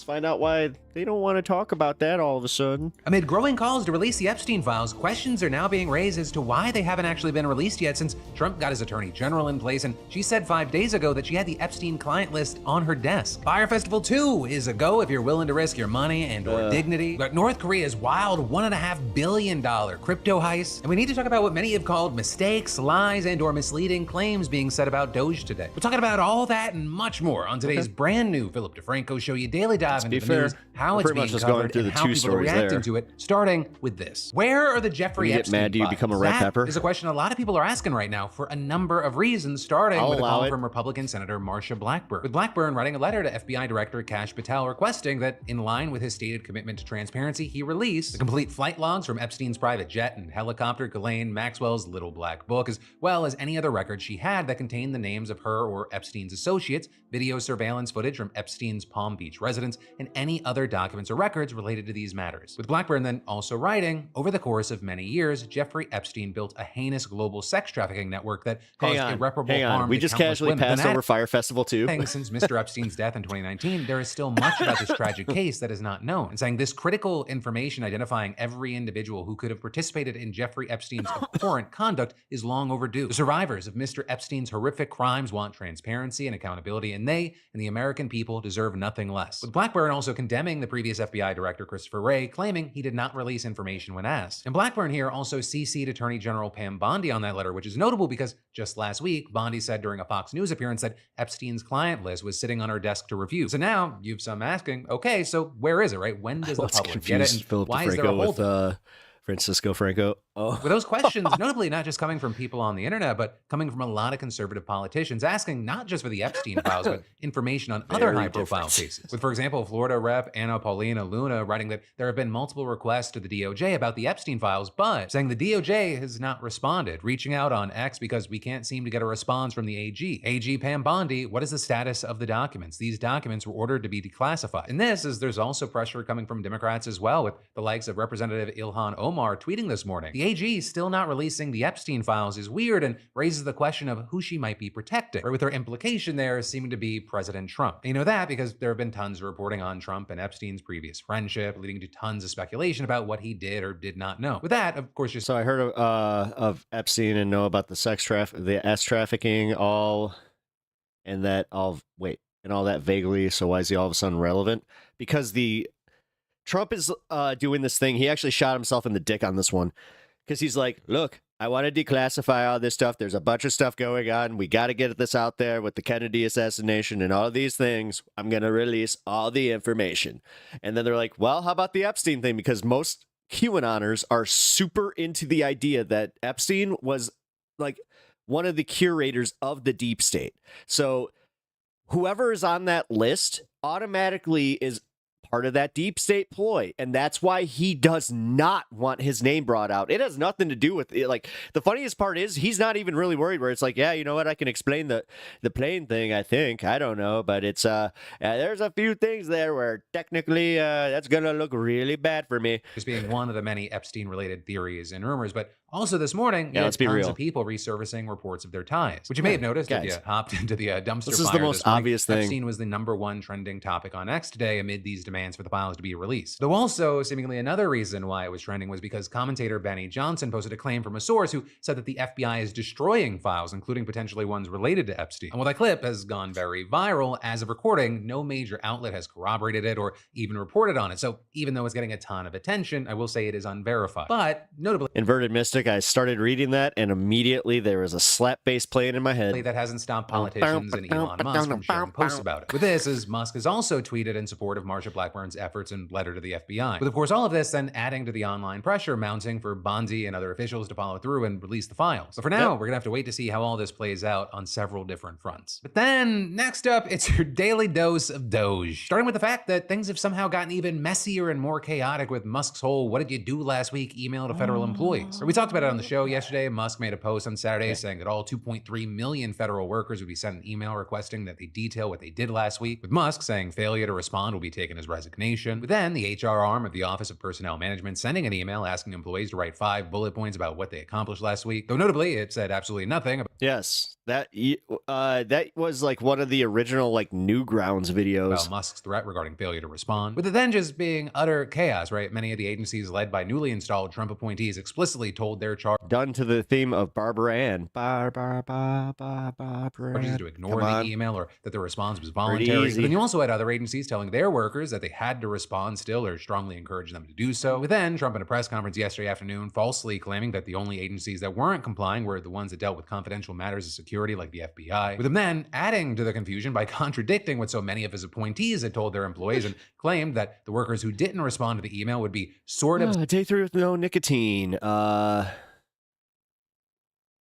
find out why they don't want to talk about that all of a sudden. Amid growing calls to release the Epstein files, questions are now being raised as to why they haven't actually been released yet since Trump got his attorney general in place, and she said 5 days ago that she had the Epstein client list on her desk. Fire Festival 2 is a go if you're willing to risk your money and or dignity. But North Korea's wild $1.5 billion crypto heist, and we need to talk about what many have called mistakes, lies, and or misleading claims being said about Doge today. We're talking about all that and much more on today's brand new Philip DeFranco Show. You daily dive into the news, how it's being covered, and how people are reacting to it, starting with this. Where are the Jeffrey Epstein mad, do you files? become a red pepper? That is a question a lot of people are asking right now for a number of reasons, starting with a call from Republican Senator Marsha Blackburn. With Blackburn writing a letter to FBI Director Kash Patel requesting that, in line with his stated commitment to transparency, he release the complete flight logs from Epstein's private jet and helicopter, Ghislaine Maxwell's Little Black Book, as well as any other records she had that contained the names of her or Epstein's associates, video surveillance footage from Epstein's Palm Beach residence, and any other documents or records related to these matters. With Blackburn then also writing, over the course of many years, Jeffrey Epstein built a heinous global sex trafficking network that caused irreparable harm we to just countless casually women. passed over Fire Festival 2. Since Mr. Epstein's death in 2019, there is still much about this tragic case that is not known. And saying this critical information identifying every individual who could have participated in Jeffrey Epstein's abhorrent conduct is long overdue. The survivors of Mr. Epstein's horrific crimes want transparency and accountability, and they and the American people deserve nothing less. With Blackburn also condemning the previous FBI Director Christopher Wray, claiming he did not release information when asked. And Blackburn here also CC'd Attorney General Pam Bondi on that letter, which is notable because just last week, Bondi said during a Fox News appearance that Epstein's client list was sitting on her desk to review. So now you've some asking, okay, so where is it, right? When does the public get it? And Philip why DeFranco is there a hold? with Francisco Franco. Oh. With those questions, notably not just coming from people on the internet, but coming from a lot of conservative politicians asking not just for the Epstein files, but information on other high-profile cases. With, for example, Florida Rep. Anna Paulina Luna writing that there have been multiple requests to the DOJ about the Epstein files, but saying the DOJ has not responded, reaching out on X because we can't seem to get a response from the AG. AG Pam Bondi, what is the status of the documents? These documents were ordered to be declassified. And this is there's also pressure coming from Democrats as well, with the likes of Representative Ilhan Omar tweeting this morning. The AG still not releasing the Epstein files is weird and raises the question of who she might be protecting, or with her implication there seeming to be President Trump. And you know that because there have been tons of reporting on Trump and Epstein's previous friendship, leading to tons of speculation about what he did or did not know. With that, of course, just so I heard of Epstein and know about the the S trafficking, all that vaguely. So why is he all of a sudden relevant? Because Trump is doing this thing. He actually shot himself in the dick on this one because he's like, look, I want to declassify all this stuff. There's a bunch of stuff going on. We got to get this out there with the Kennedy assassination and all these things. I'm going to release all the information. And then they're like, well, how about the Epstein thing? Because most QAnoners are super into the idea that Epstein was like one of the curators of the deep state. So whoever is on that list automatically is part of that deep state ploy, and that's why he does not want his name brought out. It has nothing to do with it. Like, the funniest part is he's not even really worried, where it's like, yeah, you know what, I can explain the plane thing, I think, I don't know, but it's there's a few things there where technically that's gonna look really bad for me. Just being one of the many Epstein related theories and rumors, but Also this morning, you had let's be tons real. of people resurfacing reports of their ties, which you may have noticed if you hopped into the dumpster This is fire the most this morning. obvious thing. Epstein was the #1 trending topic on X today amid these demands for the files to be released. Though also, seemingly another reason why it was trending was because commentator Benny Johnson posted a claim from a source who said that the FBI is destroying files, including potentially ones related to Epstein. And while that clip has gone very viral, as of recording, no major outlet has corroborated it or even reported on it. So even though it's getting a ton of attention, I will say it is unverified. But notably, Inverted Mystic, I started reading that, and immediately there was a slap bass playing in my head. that hasn't stopped politicians and Elon Musk from sharing posts about it. With this, as Musk has also tweeted in support of Marsha Blackburn's efforts and letter to the FBI. With of course all of this then adding to the online pressure mounting for Bondi and other officials to follow through and release the files. But for now, we're gonna have to wait to see how all this plays out on several different fronts. But then, next up, it's your daily dose of Doge. Starting with the fact that things have somehow gotten even messier and more chaotic with Musk's whole "what did you do last week" email to federal employees. We talked about it on the show yesterday. Musk made a post on Saturday saying that all 2.3 million federal workers would be sent an email requesting that they detail what they did last week, with Musk saying failure to respond will be taken as resignation. But then the HR arm of the Office of Personnel Management sending an email asking employees to write 5 bullet points about what they accomplished last week, though notably it said absolutely nothing about that was like one of the original like Newgrounds videos. Musk's threat regarding failure to respond, with it then just being utter chaos, right? Many of the agencies led by newly installed Trump appointees explicitly told their done to the theme of Barbara Ann. Barbara to ignore the email or that the response was voluntary. But then you also had other agencies telling their workers that they had to respond still or strongly encourage them to do so. With then Trump in a press conference yesterday afternoon falsely claiming that the only agencies that weren't complying were the ones that dealt with confidential matters of security like the FBI. With him then adding to the confusion by contradicting what so many of his appointees had told their employees and claimed that the workers who didn't respond to the email would be sort of day 3 with no nicotine.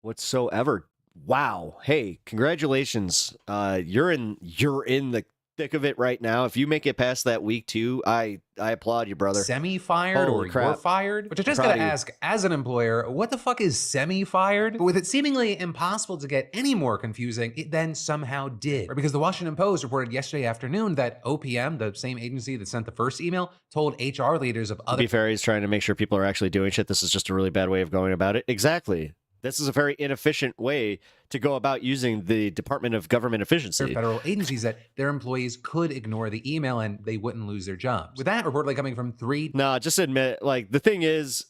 Whatsoever. Wow. Hey, congratulations. You're in the thick of it right now. If you make it past that week 2, I applaud you, brother. Semi-fired or you're fired? Which I just gotta ask, as an employer, what the fuck is semi-fired? But with it seemingly impossible to get any more confusing, it then somehow did. Because the Washington Post reported yesterday afternoon that OPM, the same agency that sent the first email, told HR leaders of other— To be fair, he's trying to make sure people are actually doing shit. This is just a really bad way of going about it. Exactly. This is a very inefficient way to go about using the Department of Government Efficiency. Federal agencies that their employees could ignore the email and they wouldn't lose their jobs. With that reportedly coming from 3— No, just admit, like, the thing is,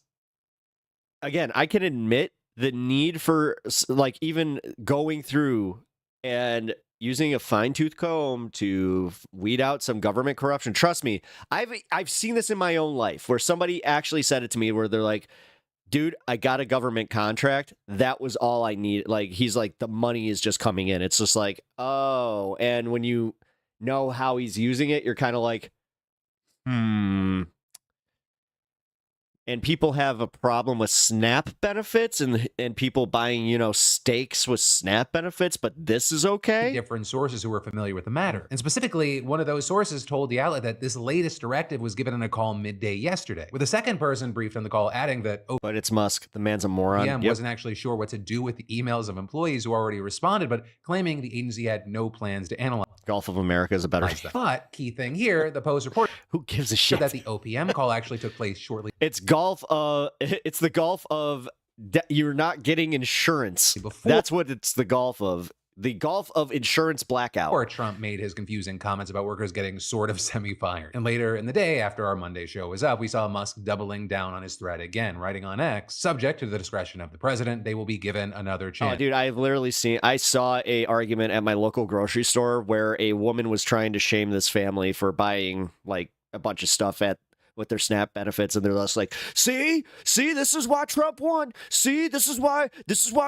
again, I can admit the need for, like, even going through and using a fine-tooth comb to weed out some government corruption. Trust me, I've seen this in my own life where somebody actually said it to me where they're like, dude, I got a government contract. That was all I need. Like, he's like, the money is just coming in. It's just like, oh. And when you know how he's using it, you're kind of like, And people have a problem with SNAP benefits and people buying, you know, steaks with SNAP benefits, but this is okay? Different sources who were familiar with the matter. And specifically, one of those sources told the outlet that this latest directive was given in a call midday yesterday, with a second person briefed on the call adding that, oh, but it's Musk. The man's a moron. OPM wasn't actually sure what to do with the emails of employees who already responded, but claiming the agency had no plans to analyze. Gulf of America is a better. But key thing here, the Post report who gives a shit that the OPM call actually took place shortly. It's the Gulf of you're not getting insurance. That's what it's the Gulf of. The Gulf of insurance blackout. Or Trump made his confusing comments about workers getting sort of semi-fired. And later in the day, after our Monday show was up, we saw Musk doubling down on his threat again, writing on X, subject to the discretion of the president, they will be given another chance. Oh, dude, I saw a argument at my local grocery store where a woman was trying to shame this family for buying like a bunch of stuff with their SNAP benefits, and they're just like, see, this is why Trump won. See, this is why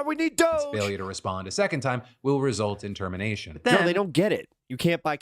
we need Doge. Failure to respond a second time will result in termination. No, they don't get it. You can't buy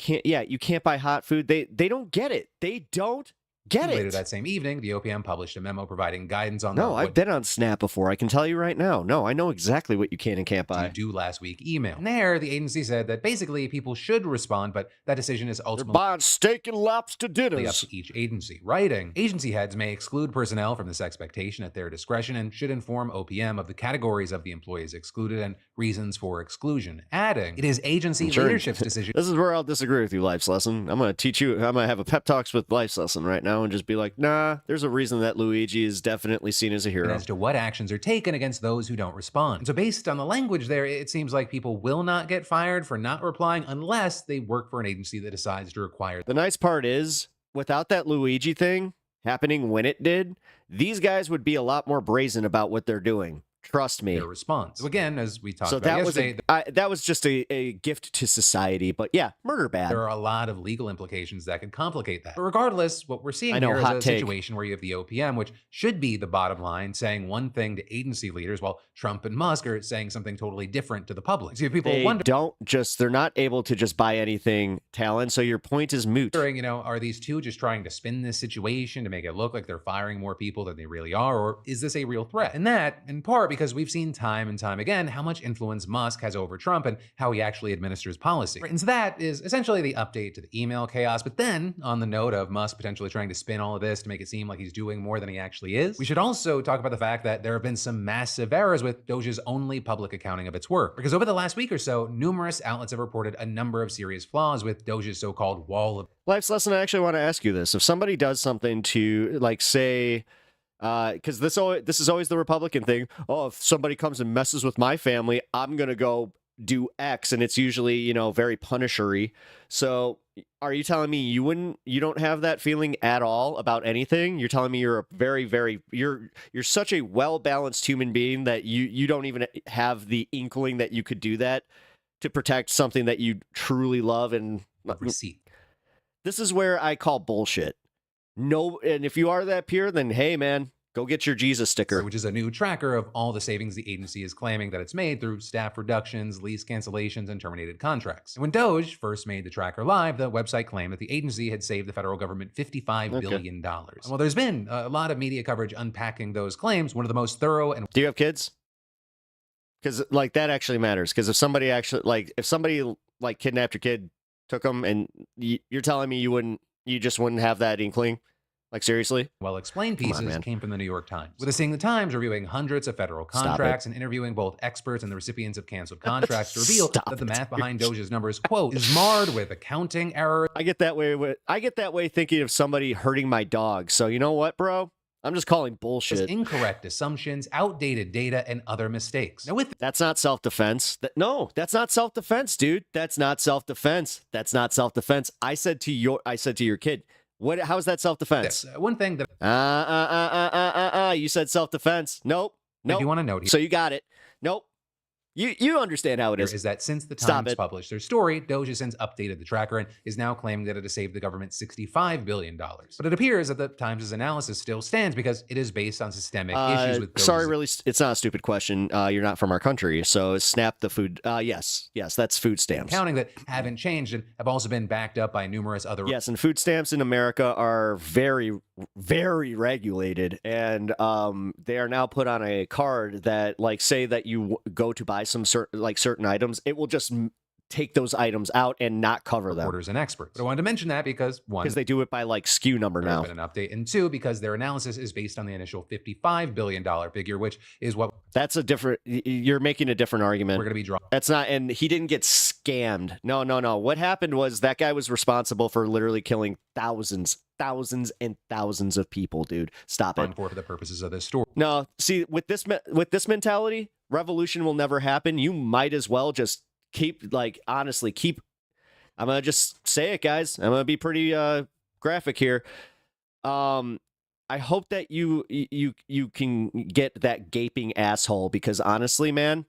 hot food. They don't get it. They don't get it. Later that same evening, the OPM published a memo providing guidance on I've been on SNAP before. I can tell you right now. No, I know exactly what you can and can't buy. Do last week email. And there, the agency said that basically people should respond, but that decision is ultimately buying steak and lobster dinners. Up to each agency. Writing, agency heads may exclude personnel from this expectation at their discretion and should inform OPM of the categories of the employees excluded and reasons for exclusion. Adding, it is agency leadership's decision. This is where I'll disagree with you, Life's Lesson. I'm going to teach you. I'm going to have a pep talks with Life's Lesson right now. now and just be like, nah, there's a reason that Luigi is definitely seen as a hero. As to what actions are taken against those who don't respond. And so based on the language there, it seems like people will not get fired for not replying unless they work for an agency that decides to require them. The nice part is, without that Luigi thing happening when it did, these guys would be a lot more brazen about what they're doing. Trust me. Their response. So again, as we talked about yesterday, that was just a gift to society. But yeah, murder bad. There are a lot of legal implications that could complicate that. But regardless, what we're seeing here is a situation where you have the OPM, which should be the bottom line, saying one thing to agency leaders, while Trump and Musk are saying something totally different to the public. So people they're not able to just buy anything, Talon. So your point is moot. Are these two just trying to spin this situation to make it look like they're firing more people than they really are? Or is this a real threat? And that, in part, because we've seen time and time again how much influence Musk has over Trump and how he actually administers policy. And so that is essentially the update to the email chaos. But then, on the note of Musk potentially trying to spin all of this to make it seem like he's doing more than he actually is, we should also talk about the fact that there have been some massive errors with Doge's only public accounting of its work. Because over the last week or so, numerous outlets have reported a number of serious flaws with Doge's so-called wall of Life's lesson, I actually want to ask you this. If somebody does something to, like, say, because this is always the Republican thing. Oh, if somebody comes and messes with my family, I'm going to go do X. And it's usually, very punishery. So are you telling me you don't have that feeling at all about anything? You're telling me you're a very, very, you're such a well-balanced human being that you don't even have the inkling that you could do that to protect something that you truly love and receipt. This is where I call bullshit. No, and if you are that pure, then hey, man, go get your Jesus sticker. Which is a new tracker of all the savings the agency is claiming that it's made through staff reductions, lease cancellations, and terminated contracts. And when Doge first made the tracker live, the website claimed that the agency had saved the federal government $55 billion. Well, there's been a lot of media coverage unpacking those claims. One of the most thorough and... Do you have kids? Because, that actually matters. Because if somebody kidnapped your kid, took them, and you're telling me you just wouldn't have that inkling? Like, seriously? Well-explained pieces came from the New York Times, with Seeing the Times reviewing hundreds of federal contracts and interviewing both experts and the recipients of canceled contracts to reveal that the math behind Doge's numbers, quote, is marred with accounting errors. I get that way thinking of somebody hurting my dog. So you know what, bro? I'm just calling bullshit. Incorrect assumptions, outdated data, and other mistakes. Now, that's not self-defense. No, that's not self-defense, dude. That's not self-defense. That's not self-defense. I said to your kid, how is that self-defense? One thing that... You said self-defense. Nope. I do want to note here. So you got it. Nope. You understand how it is. Is that since the Times published their story, Doge has since updated the tracker and is now claiming that it has saved the government $65 billion. But it appears that the Times' analysis still stands because it is based on systemic issues with Doge's... Sorry, really, it's not a stupid question. You're not from our country, so snap the food. Yes, that's food stamps. Accounting that haven't changed and have also been backed up by numerous other... Yes, and food stamps in America are very, very regulated, and they are now put on a card that, say that you go to buy some certain items, it will just take those items out and not cover them. Reporters and experts. But I wanted to mention that because one, they do it by SKU number now. Been an update, and two, because their analysis is based on the initial $55 billion figure, which is what... That's a different... You're making a different argument. We're going to be drawing. That's not... And he didn't get scammed. No. What happened was that guy was responsible for literally killing thousands and thousands of people, dude. Stop it. For the purposes of this story. No, see, with this mentality, revolution will never happen. You might as well just honestly keep... I'm going to just say it, guys. I'm going to be pretty graphic here. I hope that you can get that gaping asshole, because honestly, man,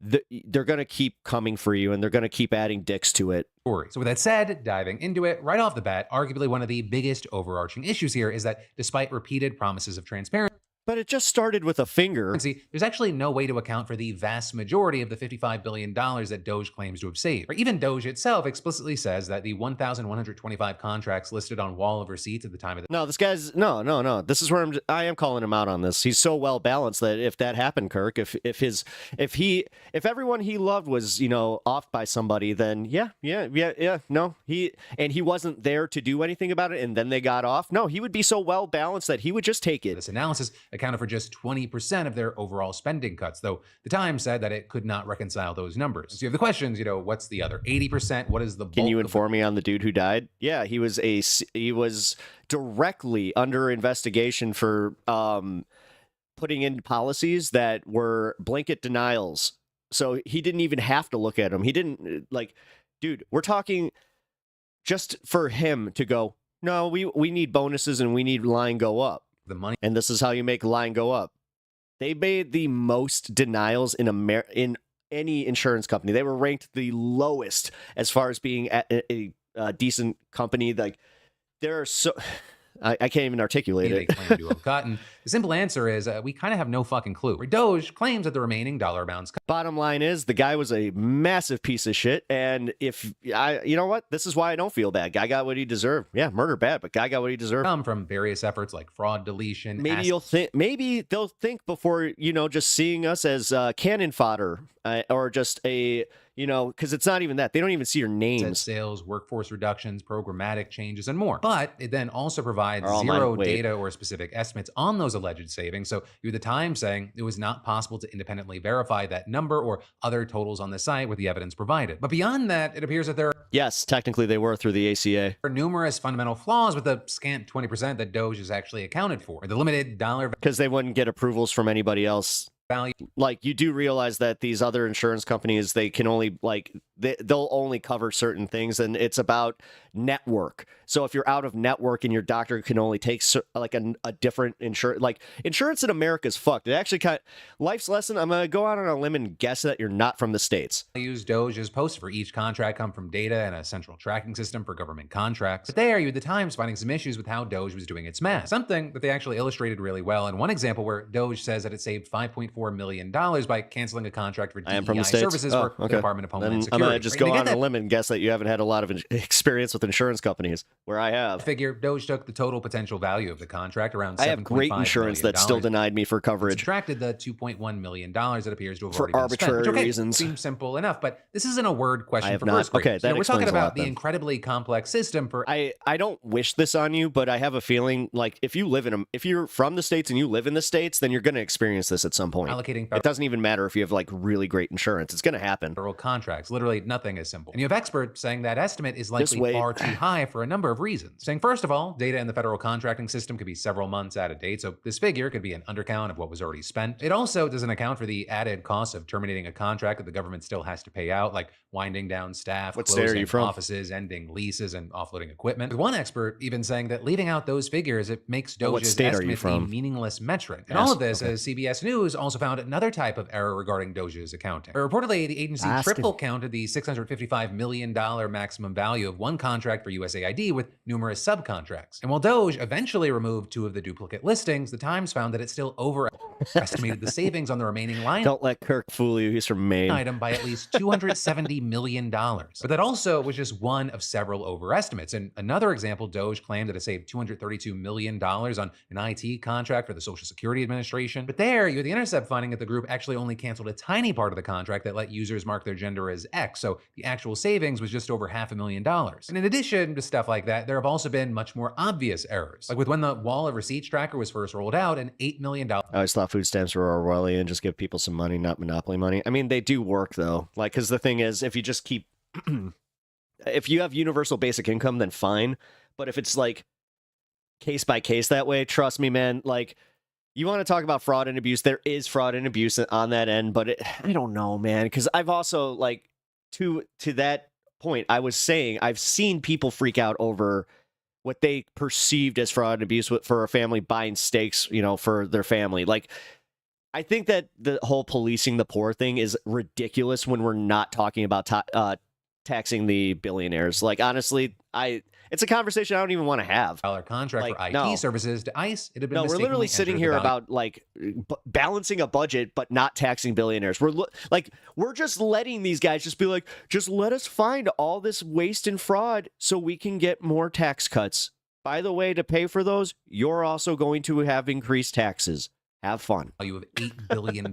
they're going to keep coming for you, and they're going to keep adding dicks to it. So with that said, diving into it right off the bat, arguably one of the biggest overarching issues here is that despite repeated promises of transparency, but it just started with a finger. There's actually no way to account for the vast majority of the $55 billion that Doge claims to have saved. Or even Doge itself explicitly says that the 1,125 contracts listed on wall of receipts at the time of the... No, this guy's... No. This is where I am calling him out on this. He's so well balanced that if that happened, Kirk, if everyone he loved was, off by somebody, then no, he wasn't there to do anything about it, and then they got off. No, he would be so well balanced that he would just take it. This analysis accounted for just 20% of their overall spending cuts, though the Times said that it could not reconcile those numbers. So you have the questions, what's the other 80%? What is the bulk? Can you inform me on the dude who died? Yeah, he was directly under investigation for putting in policies that were blanket denials. So he didn't even have to look at them. He didn't dude, we're talking just for him to go, no, we need bonuses and we need line go up. The money. And this is how you make line go up. They made the most denials in any insurance company. They were ranked the lowest as far as being a decent company. Like, there are so... I can't even articulate they it. claim to have cut. And the simple answer is we kind of have no fucking clue. Doge claims that the remaining dollar amounts. Bottom line is the guy was a massive piece of shit. And you know what? This is why I don't feel bad. Guy got what he deserved. Yeah, murder bad, but guy got what he deserved. Come from various efforts like fraud, deletion. Maybe they'll think before, just seeing us as cannon fodder or just a, because it's not even that. They don't even see your names. Sales, workforce reductions, programmatic changes, and more. But it then also provides zero data or specific estimates on those alleged savings. So you had the Times saying it was not possible to independently verify that number or other totals on the site with the evidence provided. But beyond that, it appears that there Yes, technically they were through the ACA. are numerous fundamental flaws with the scant 20% that Doge is actually accounted for. The limited dollar Because they wouldn't get approvals from anybody else. value. Like, you do realize that these other insurance companies, they can only they'll only cover certain things, and it's about network. So if you're out of network and your doctor can only take a different insurance, like, insurance in America is fucked. It actually life's lesson. I'm gonna go out on a limb and guess that you're not from the States. Use Doge's posts for each contract come from data and a central tracking system for government contracts. But there, you had the Times finding some issues with how Doge was doing its math, something that they actually illustrated really well in one example where Doge says that it saved $5.4 million by canceling a contract for DEI services for the Department of Homeland Security. I'm gonna just go on a limb and guess that you haven't had a lot of experience with insurance companies, where I have. Figure Doge took the total potential value of the contract, around $7.5 million. I have great insurance that still denied me for coverage. Subtracted the $2.1 million that appears to have for already been arbitrary spent, which, reasons. Seems simple enough, but this isn't a word question for not. first graders. Okay, that we're talking explains a lot, about the then. incredibly complex system for. I don't wish this on you, but I have a feeling like if you're from the States and you live in the States, then you're going to experience this at some point. Allocating it doesn't even matter if you have like really great insurance. It's going to happen. Federal contracts. Literally nothing is simple. And you have experts saying that estimate is likely far too high for a number of reasons. Saying, first of all, data in the federal contracting system could be several months out of date, so this figure could be an undercount of what was already spent. It also doesn't account for the added costs of terminating a contract that the government still has to pay out, like winding down staff, closing offices, ending leases, and offloading equipment. With one expert even saying that leaving out those figures, it makes Doge's estimate a meaningless metric. And all of this, as CBS News also found another type of error regarding Doge's accounting. Reportedly, the agency triple counted the $655 million maximum value of one contract for USAID with numerous subcontracts. And while Doge eventually removed 2 of the duplicate listings, the Times found that it still overestimated the savings on the remaining line. Don't let Kirk fool you. He's from Maine. Item by at least $270 million. But that also was just one of several overestimates. In another example, Doge claimed that it saved $232 million on an IT contract for the Social Security Administration. But there, you had The Intercept finding that the group actually only canceled a tiny part of the contract that let users mark their gender as X, so the actual savings was just over $500,000. And in addition to stuff like that, there have also been much more obvious errors. Like with when the wall of receipts tracker was first rolled out, and $8 million. I always thought food stamps were Orwellian, just give people some money, not monopoly money. I mean, they do work though. Like, because the thing is, if you just keep, if you have universal basic income, then fine. But if it's like case by case that way, trust me, man, like, you want to talk about fraud and abuse, there is fraud and abuse on that end, but I don't know, man, because I've also, like, to that point, I was saying, I've seen people freak out over what they perceived as fraud and abuse for a family buying steaks, for their family. Like, I think that the whole policing the poor thing is ridiculous when we're not talking about taxing the billionaires. Like, honestly, it's a conversation I don't even want to have. Contract for IT services to ICE. It had been we're literally sitting here about like balancing a budget, but not taxing billionaires. We're just letting these guys just be like, just let us find all this waste and fraud so we can get more tax cuts. By the way, to pay for those, you're also going to have increased taxes. Have fun. Value of $8 billion,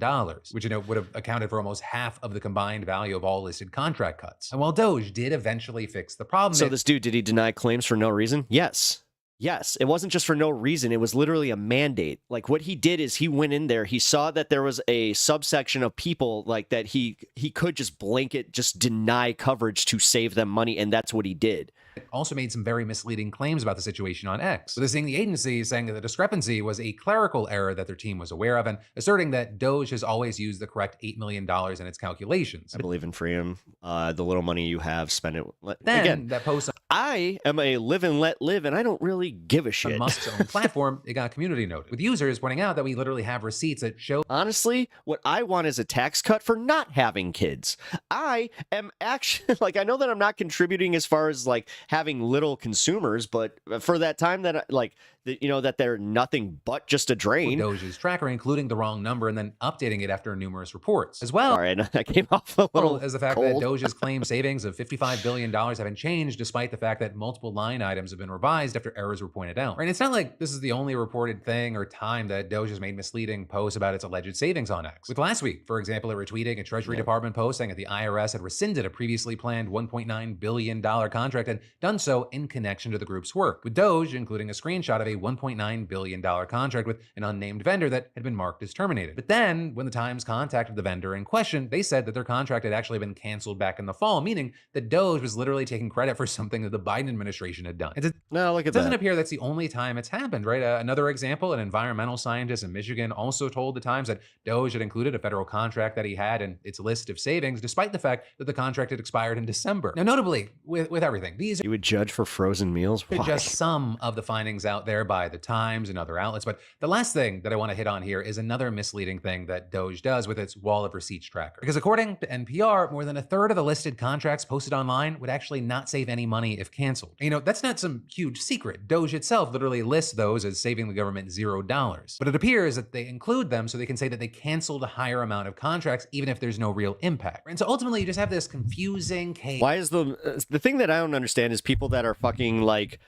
which would have accounted for almost half of the combined value of all listed contract cuts. And while Doge did eventually fix the problem, so this dude, did he deny claims for no reason? Yes. Yes, it wasn't just for no reason. It was literally a mandate. Like what he did is he went in there. He saw that there was a subsection of people like that he could just blanket, just deny coverage to save them money, and that's what he did. It also made some very misleading claims about the situation on X, with the agency saying that the discrepancy was a clerical error that their team was aware of, and asserting that Doge has always used the correct $8 million in its calculations. I believe in freedom. The little money you have, spend it. Then Again, that post I am a live and let live, and I don't really give a shit. on Musk's own platform, it got community noted, with users pointing out that we literally have receipts that show. Honestly, what I want is a tax cut for not having kids. I am actually, like, I know that I'm not contributing as far as, like, having little consumers, but for that time that, that they're nothing but just a drain. Doge's tracker, including the wrong number and then updating it after numerous reports. As well, All right, I came off a little as the fact cold. that Doge's claimed savings of $55 billion haven't changed, despite the fact that multiple line items have been revised after errors were pointed out. And it's not like this is the only reported thing or time that Doge has made misleading posts about its alleged savings on X. With last week, for example, it retweeting a Treasury Department post saying that the IRS had rescinded a previously planned $1.9 billion contract and done so in connection to the group's work, with Doge including a screenshot of a $1.9 billion contract with an unnamed vendor that had been marked as terminated. But then, when the Times contacted the vendor in question, they said that their contract had actually been canceled back in the fall, meaning that Doge was literally taking credit for something that the Biden administration had done. No, look at It doesn't that. appear that's the only time it's happened, right? Another example, an environmental scientist in Michigan also told the Times that Doge had included a federal contract that he had in its list of savings, despite the fact that the contract had expired in December. Now, notably, with everything, these You would judge for frozen meals? are Why? just some of the findings out there by the Times and other outlets. But the last thing that I want to hit on here is another misleading thing that Doge does with its wall of receipts tracker. Because according to NPR, more than a third of the listed contracts posted online would actually not save any money if canceled. You know, that's not some huge secret. Doge itself literally lists those as saving the government $0. But it appears that they include them so they can say that they canceled a higher amount of contracts even if there's no real impact. And so ultimately you just have this confusing case. Why is the thing that I don't understand is people that are fucking like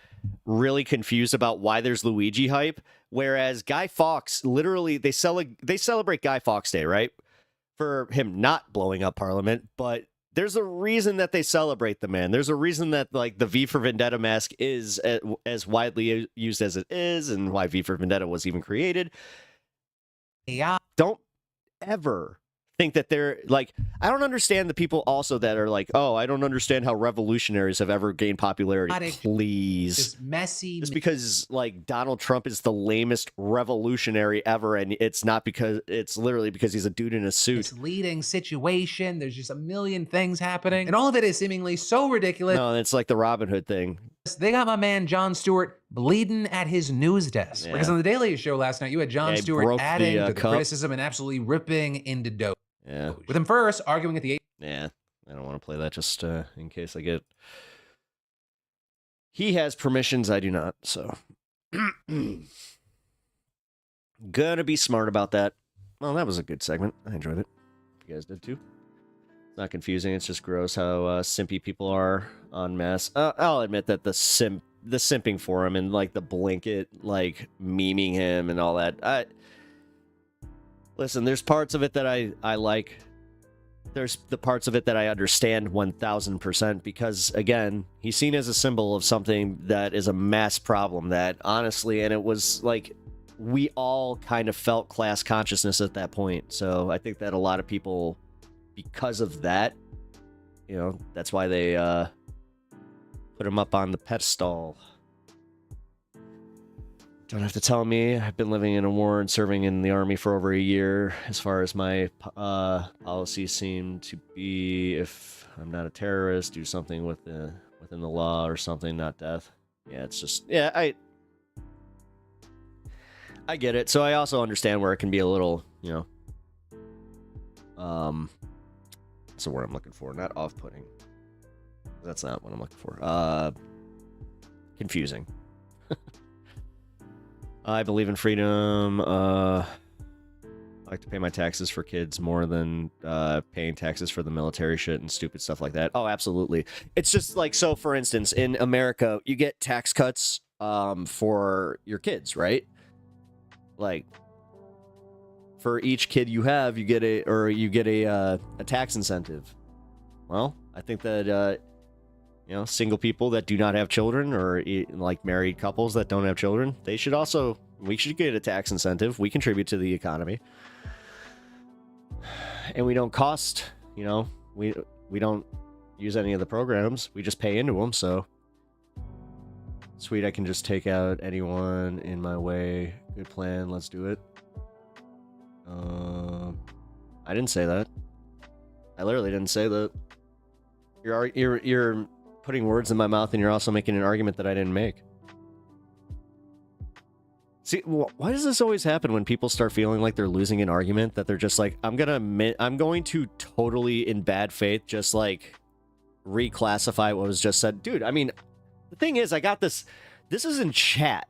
really confused about why there's Luigi hype, whereas Guy Fawkes literally they celebrate Guy Fawkes Day, right? For him not blowing up Parliament, but there's a reason that they celebrate the man. There's a reason that like the V for Vendetta mask is as widely used as it is, and why V for Vendetta was even created. Yeah. Don't ever think that they're like, I don't understand the people also that are like, oh, I don't understand how revolutionaries have ever gained popularity. Please. Just messy. Just because like Donald Trump is the lamest revolutionary ever, and it's not because it's literally because he's a dude in a suit. Misleading situation. There's just a million things happening, and all of it is seemingly so ridiculous. No, it's like the Robin Hood thing. They got my man Jon Stewart bleeding at his news desk. Yeah. Because on the Daily Show last night, you had Jon Yeah, he Stewart broke adding the to the cup. criticism and absolutely ripping into Doge. Yeah. With him first arguing at the Yeah. I don't want to play that just in case I get. He has permissions, I do not, so. Gonna be smart about that. Well, that was a good segment. I enjoyed it. You guys did too. It's not confusing. It's just gross how simpy people are en masse. I'll admit that the simping for him and like the blanket like memeing him and all that. Listen, there's parts of it that I like. There's the parts of it that I understand 1000% because, again, he's seen as a symbol of something that is a mass problem that, honestly, and it was like we all kind of felt class consciousness at that point. So I think that a lot of people, because of that, you know, that's why they put him up on the pedestal. Don't have to tell me. I've been living in a war and serving in the army for over a year. As far as my policies seem to be, if I'm not a terrorist, do something within the law or something, not death. Yeah, it's just I get it. So I also understand where it can be a little, you know, that's the word I'm looking for, not off-putting. That's not what I'm looking for. Confusing. I believe in freedom. I like to pay my taxes for kids more than paying taxes for the military shit and stupid stuff like that. Oh, absolutely. It's just like, so for instance, in America, you get tax cuts for your kids, right? Like, for each kid you have, you get a tax incentive. Well, I think that, you you know, single people that do not have children, or like married couples that don't have children, we should get a tax incentive. We contribute to the economy. And we don't cost, you know, we don't use any of the programs. We just pay into them, so sweet, I can just take out anyone in my way. Good plan, let's do it. I didn't say that. I literally didn't say that. You're putting words in my mouth, and you're also making an argument that I didn't make. See, why does this always happen when people start feeling like they're losing an argument, that they're just like, I'm going to totally in bad faith just like reclassify what was just said. Dude, I mean, the thing is, I got this is in chat.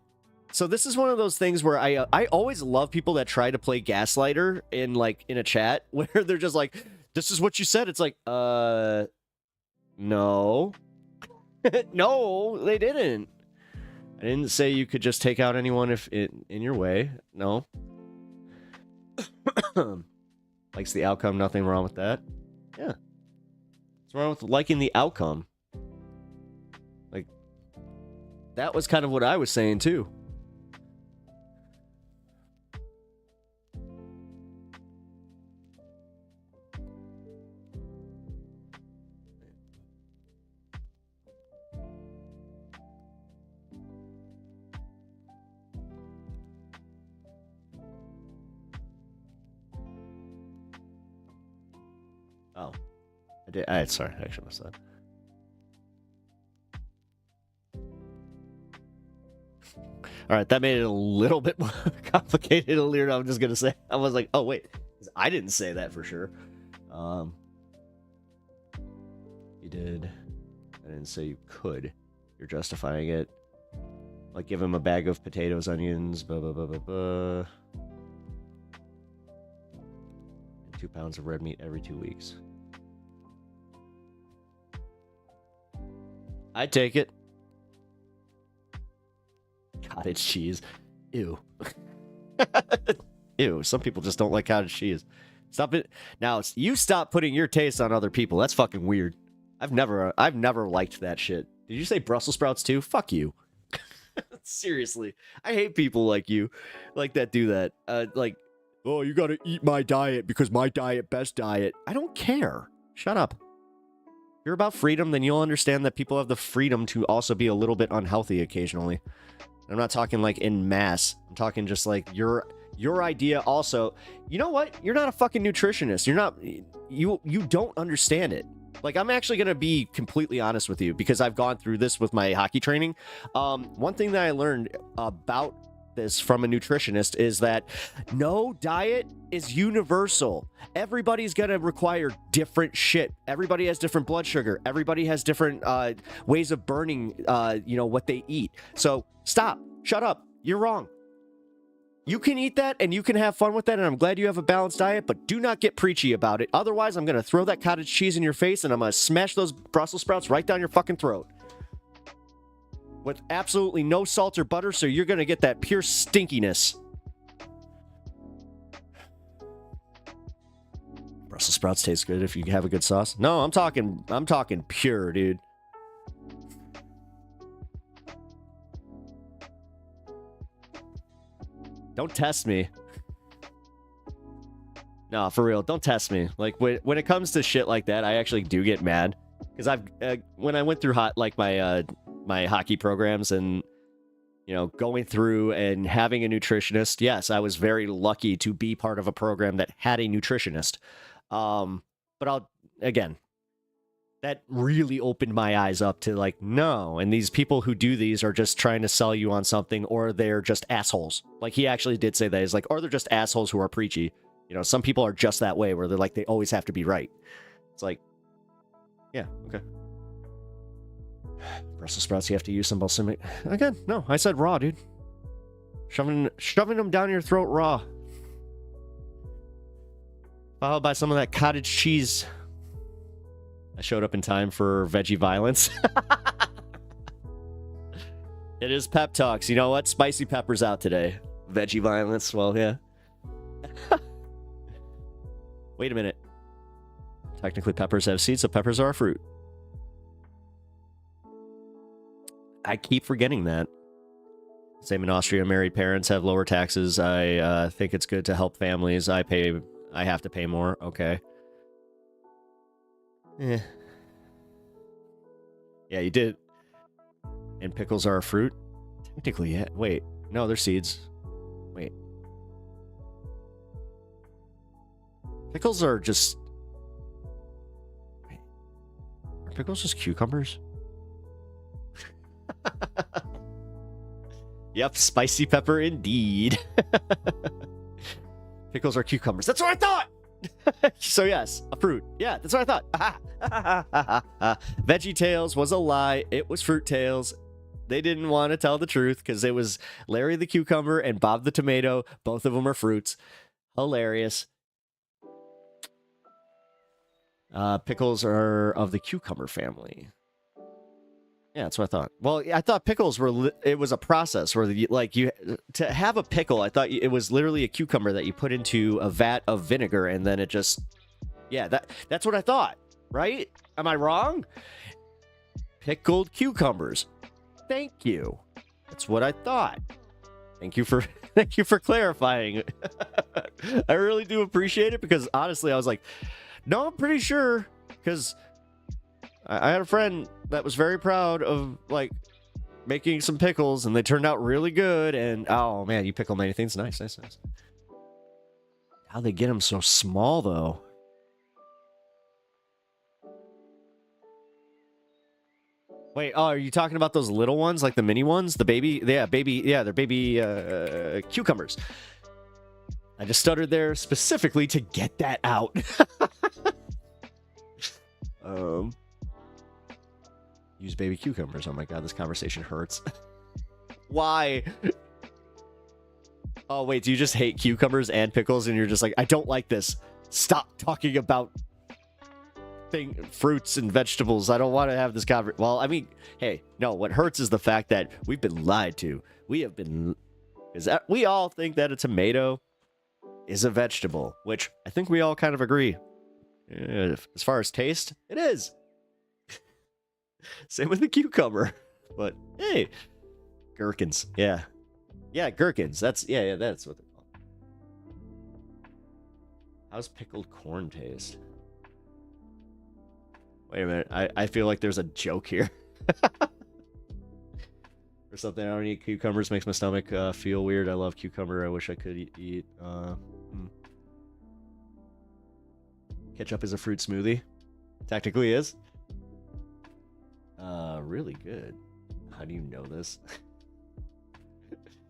So this is one of those things where I always love people that try to play gaslighter in a chat where they're just like, this is what you said. It's like, no. No, they didn't. I didn't say you could just take out anyone if in your way. No. Likes the outcome, nothing wrong with that. Yeah. What's wrong with liking the outcome? Like, that was kind of what I was saying too. Oh, I did. Sorry, I should have said. All right, that made it a little bit more complicated. I'm just gonna say. I was like, oh wait, I didn't say that for sure. You did. I didn't say you could. You're justifying it. Like, give him a bag of potatoes, onions, blah blah blah blah blah. And 2 pounds of red meat every 2 weeks. I'd take it. Cottage cheese. Ew. Ew. Some people just don't like cottage cheese. Stop it. Now, you stop putting your taste on other people. That's fucking weird. I've never liked that shit. Did you say Brussels sprouts too? Fuck you. Seriously. I hate people like you. Like that do that. Like, oh, you gotta eat my diet because my diet best diet. I don't care. Shut up. If you're about freedom, then you'll understand that people have the freedom to also be a little bit unhealthy occasionally. I'm not talking like in mass. I'm talking just like your idea also. You know what? You're not a fucking nutritionist. You're not, you don't understand it. Like, I'm actually going to be completely honest with you because I've gone through this with my hockey training. One thing that I learned about this from a nutritionist is that no diet is universal. Everybody's gonna require different shit. Everybody has different blood sugar. Everybody has different ways of burning what they eat. So stop. Shut up. You're wrong. You can eat that and you can have fun with that, and I'm glad you have a balanced diet, but do not get preachy about it. Otherwise, I'm gonna throw that cottage cheese in your face and I'm gonna smash those Brussels sprouts right down your fucking throat. With absolutely no salt or butter, so you're gonna get that pure stinkiness. Brussels sprouts taste good if you have a good sauce. No, I'm talking pure, dude. Don't test me. No, for real, don't test me. Like, when it comes to shit like that, I actually do get mad. Because when I went through my hockey programs and, going through and having a nutritionist, yes, I was very lucky to be part of a program that had a nutritionist. But that really opened my eyes up to like, no, and these people who do these are just trying to sell you on something, or they're just assholes. Like, he actually did say that. He's like, or they're just assholes who are preachy. Some people are just that way, where they're like, they always have to be right. It's like, yeah, okay. Brussels sprouts, you have to use some balsamic. Again, no, I said raw, dude. Shoving them down your throat raw. Followed by some of that cottage cheese. I showed up in time for veggie violence. It is pep talks. You know what? Spicy pepper's out today. Veggie violence. Well, yeah. Wait a minute. Technically, peppers have seeds, so peppers are a fruit. I keep forgetting that. Same in Austria. Married parents have lower taxes. I think it's good to help families. I have to pay more. Okay. Yeah, you did. And pickles are a fruit? Technically, yeah. Wait. No, they're seeds. Wait. Pickles are just... Wait. Are pickles just cucumbers? Yep, spicy pepper indeed. Pickles are cucumbers. That's what I thought! So yes, a fruit. Yeah, that's what I thought. Veggie Tales was a lie. It was Fruit Tales. They didn't want to tell the truth because it was Larry the Cucumber and Bob the Tomato. Both of them are fruits. Hilarious. Pickles are of the cucumber family. Yeah, that's what I thought. Well, I thought pickles were, it was a process where, to have a pickle, I thought it was literally a cucumber that you put into a vat of vinegar and then it just, yeah, that's what I thought, right? Am I wrong? Pickled cucumbers. Thank you. That's what I thought. Thank you for clarifying. I really do appreciate it because honestly, I was like, no, I'm pretty sure because I had a friend that was very proud of making some pickles and they turned out really good. And oh man, you pickle many things. Nice. How'd they get them so small though? Wait, oh, are you talking about those little ones, like the mini ones? The baby, they're baby cucumbers. I just stuttered there specifically to get that out. Use baby cucumbers. Oh my god, this conversation hurts. Why? Oh wait, do you just hate cucumbers and pickles and you're just like, I don't like this. Stop talking about fruits and vegetables. I don't want to have this conversation. Well, I mean, hey, no, what hurts is the fact that we've been lied to. We all think that a tomato is a vegetable, which I think we all kind of agree. As far as taste, it is. Same with the cucumber. But hey, gherkins. Yeah, gherkins. That's what they're called. How's pickled corn taste? Wait a minute. I feel like there's a joke here. Or something. I don't eat cucumbers. Makes my stomach feel weird. I love cucumber. I wish I could eat. Ketchup is a fruit smoothie. Technically is. Really good. How do you know this?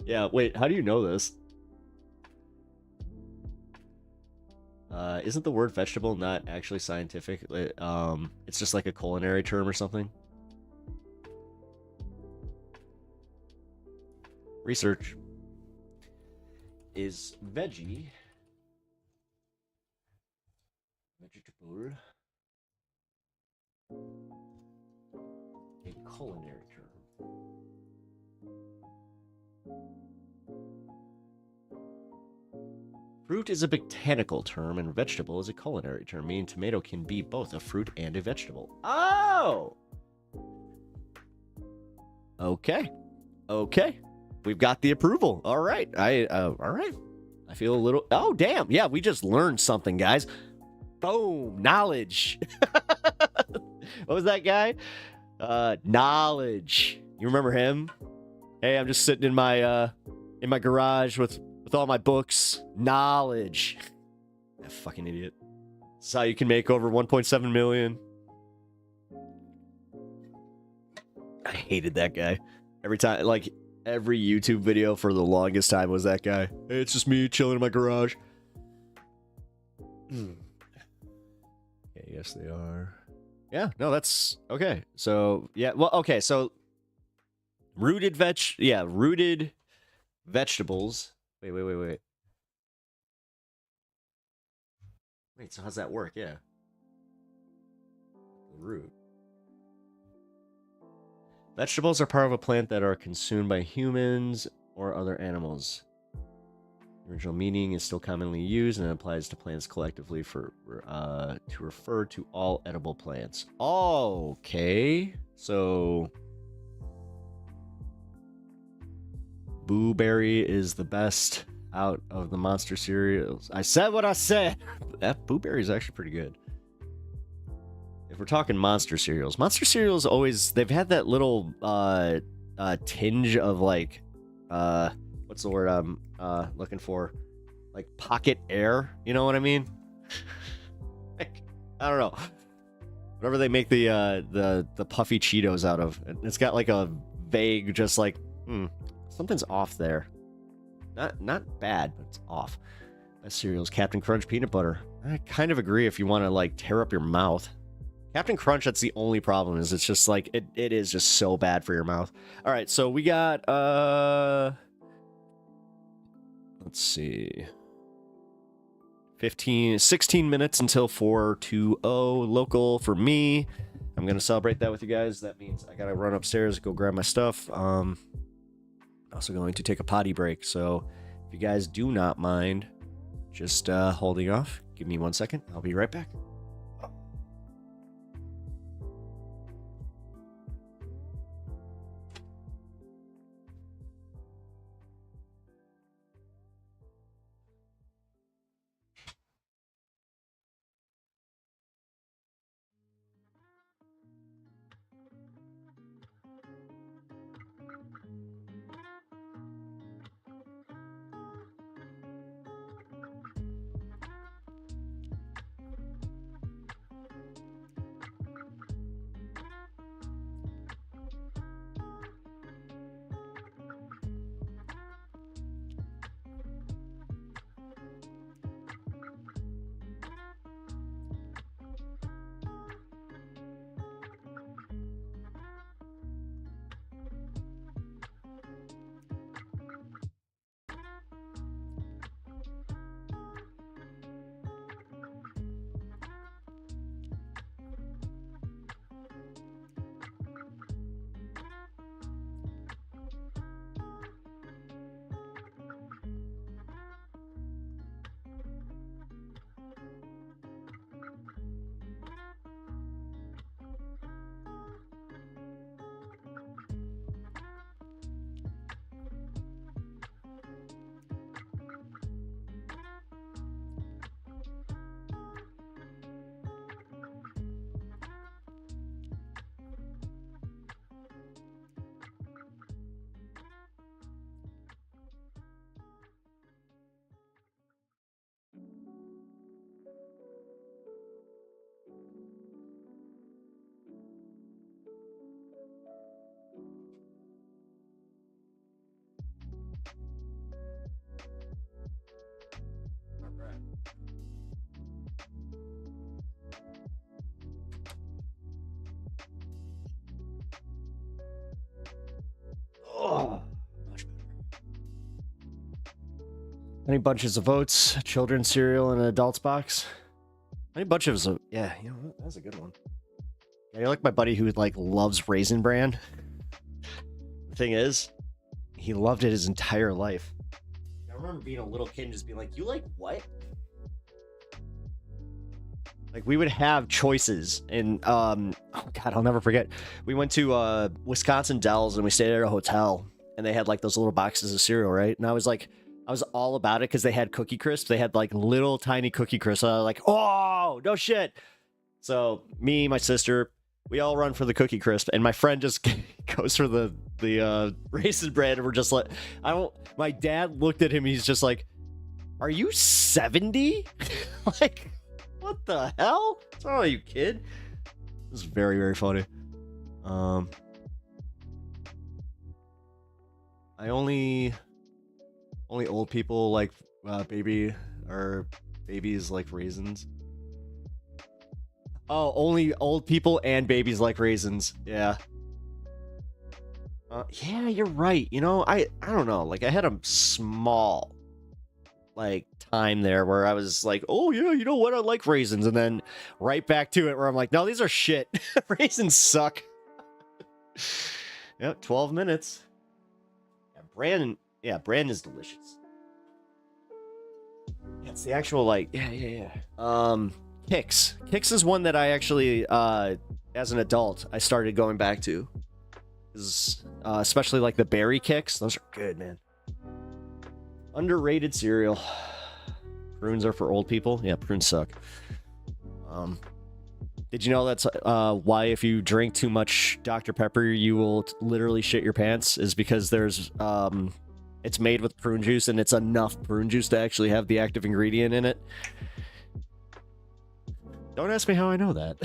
Yeah, wait, how do you know this? Isn't the word vegetable not actually scientific? It's just like a culinary term or something? Research. Is vegetable a culinary term? Fruit is a botanical term and vegetable is a culinary term, meaning tomato can be both a fruit and a vegetable. Oh! Okay. We've got the approval. All right. All right. I feel a little... Oh, damn. Yeah, we just learned something, guys. Boom. Knowledge. What was that guy? Knowledge. You remember him? Hey, I'm just sitting in my garage with all my books. Knowledge. That fucking idiot. This is how you can make over 1.7 million. I hated that guy. Every time, every YouTube video for the longest time was that guy. Hey, it's just me chilling in my garage. Okay, yes, they are. Yeah, no, that's okay. So, yeah, well, okay, so rooted vegetables. Wait. Wait, so how's that work? Yeah. Root. Vegetables are part of a plant that are consumed by humans or other animals. The original meaning is still commonly used and applies to plants collectively to refer to all edible plants. Okay, so Blueberry is the best out of the monster cereals. I said what I said. That Blueberry is actually pretty good. If we're talking monster cereals always, they've had that little tinge of like, what's the word I'm looking for? Like pocket air, you know what I mean? Like, I don't know. Whatever they make the puffy Cheetos out of, it's got like a vague, just like, something's off there. Not bad, but it's off. Best cereals, Captain Crunch peanut butter. I kind of agree if you want to like tear up your mouth. Captain Crunch, that's the only problem, is it's just like it is just so bad for your mouth. All right, so we got let's see. 16 minutes until 4:20 local for me. I'm going to celebrate that with you guys. That means I got to run upstairs, go grab my stuff. Also going to take a potty break. So if you guys do not mind just holding off, give me 1 second. I'll be right back. Oh, much better. Any bunches of oats, children's cereal, and an adult's box? Any bunches of, yeah, you know, that's a good one. Yeah, you're like my buddy who like loves Raisin Bran. The thing is, he loved it his entire life. I remember being a little kid and just being like, you like what? Like, we would have choices, and oh god, I'll never forget. We went to Wisconsin Dells, and we stayed at a hotel, and they had like those little boxes of cereal, right? And I was all about it because they had Cookie Crisp. They had like little tiny Cookie Crisp. I was like, oh no shit. So me, my sister, we all run for the Cookie Crisp, and my friend just goes for the Raisin Bran, and we're just like, my dad looked at him, he's just like, are you 70? Like, what the hell? What's wrong with you, kid? This is very, very funny. I only old people like babies like raisins. Oh, only old people and babies like raisins. Yeah. Yeah, you're right. You know, I don't know. Like, I had a small like time there where I was like, oh yeah, you know what, I like raisins, and then right back to it where I'm like, no, these are shit. Raisins suck. Yep, 12 minutes. Yeah, Bran is delicious. Yeah, it's the actual like yeah. Kix is one that I actually as an adult I started going back to. Especially like the berry Kix, those are good, man. Underrated cereal. Prunes are for old people? Yeah, prunes suck. Did you know that's why if you drink too much Dr. Pepper, you will literally shit your pants? Is because there's it's made with prune juice, and it's enough prune juice to actually have the active ingredient in it. Don't ask me how I know that.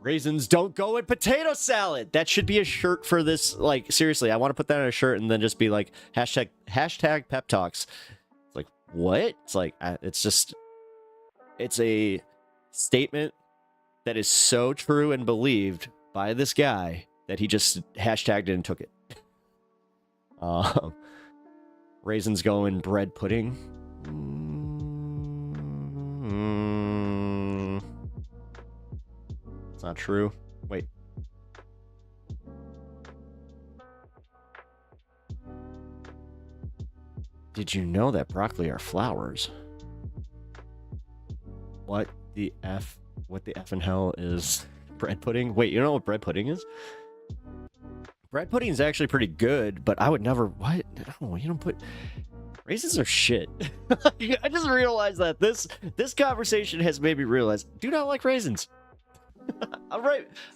Raisins don't go in potato salad. That should be a shirt for this. Like, seriously, I want to put that on a shirt and then just be like, hashtag pep talks. It's like, what? It's like, it's a statement that is so true and believed by this guy that he just hashtagged it and took it. Raisins go in bread pudding. It's not true. Wait. Did you know that broccoli are flowers? What the F in hell is bread pudding? Wait, you know what bread pudding is? Bread pudding is actually pretty good, but I would never... What? No, you don't put... Raisins are shit. I just realized that this conversation has made me realize, do not like raisins. I'm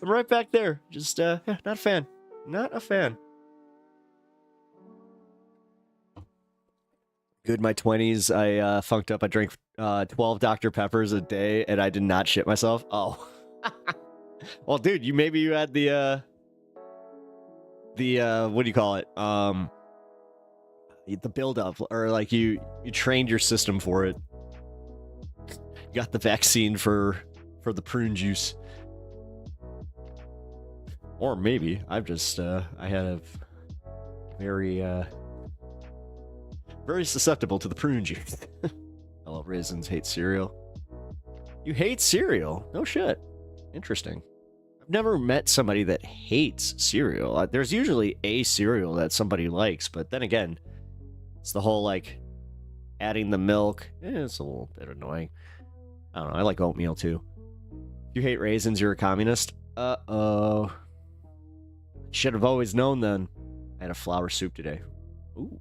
right back there. Just not a fan. Not a fan. Good, my 20s, I funked up. I drank 12 Dr. Peppers a day, and I did not shit myself. Oh. Well, dude, maybe you had the what do you call it? The build-up, or like you trained your system for it. You got the vaccine for the prune juice. Or maybe I've just I had a very susceptible to the prune juice. I love raisins, hate cereal. You hate cereal? No shit. Interesting. I've never met somebody that hates cereal. There's usually a cereal that somebody likes, but then again, it's the whole like adding the milk. It's a little bit annoying. I don't know. I like oatmeal too. If you hate raisins, you're a communist. Uh-oh. Should have always known then. I had a flour soup today. Ooh.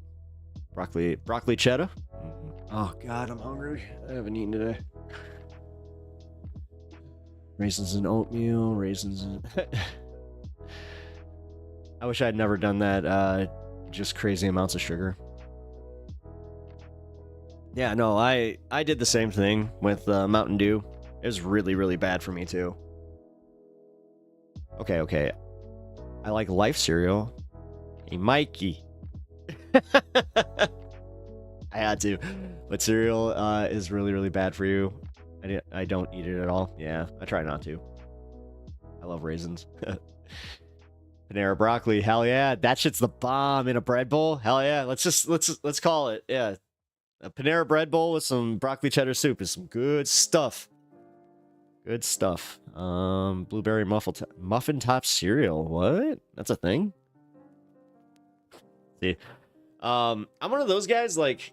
Broccoli cheddar. Oh god, I'm hungry. I haven't eaten today. Raisins and oatmeal, raisins and... I wish I'd never done that. Just crazy amounts of sugar. Yeah, no, I did the same thing with Mountain Dew. It was really, really bad for me too. Okay. I like Life cereal. Hey, Mikey. I had to. But cereal is really, really bad for you. I don't eat it at all. Yeah, I try not to. I love raisins. Panera broccoli, hell yeah. That shit's the bomb in a bread bowl. Hell yeah. Let's call it. Yeah. A Panera bread bowl with some broccoli cheddar soup is some good stuff. Good stuff. Blueberry muffin top cereal. What? That's a thing? See. I'm one of those guys, like,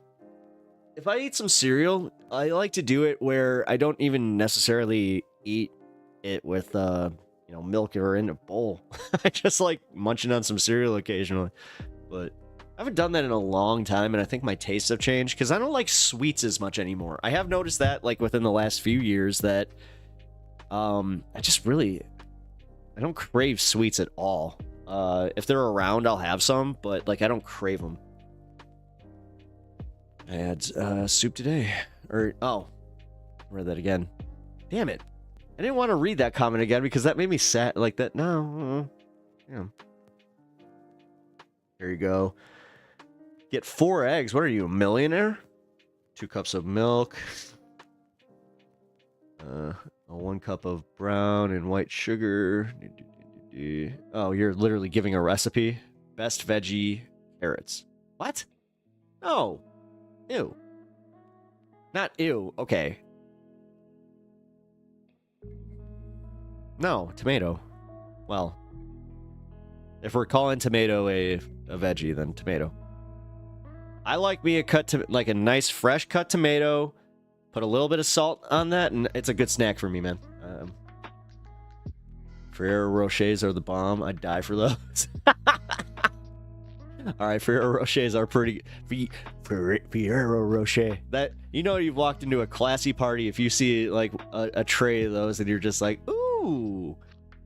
if I eat some cereal, I like to do it where I don't even necessarily eat it with, milk or in a bowl. I just like munching on some cereal occasionally. But I haven't done that in a long time, and I think my tastes have changed, because I don't like sweets as much anymore. I have noticed that, like, within the last few years, that, I don't crave sweets at all. If they're around, I'll have some, but, like, I don't crave them. I had soup today. Read that again. Damn it. I didn't want to read that comment again because that made me sad. Like that. No. Yeah. Here you go. Get 4 eggs. What are you, a millionaire? 2 cups of milk. 1 cup of brown and white sugar. Oh, you're literally giving a recipe. Best veggie carrots. What? No. Ew. Not ew. Okay. No, tomato. Well, if we're calling tomato a veggie, then tomato. I like me a nice fresh cut tomato. Put a little bit of salt on that, and it's a good snack for me, man. Ferrero Rochers are the bomb. I'd die for those. All right, Ferrero Rochers are pretty. Ferrero Rocher. That, you know, you've walked into a classy party if you see like a tray of those and you're just like, ooh.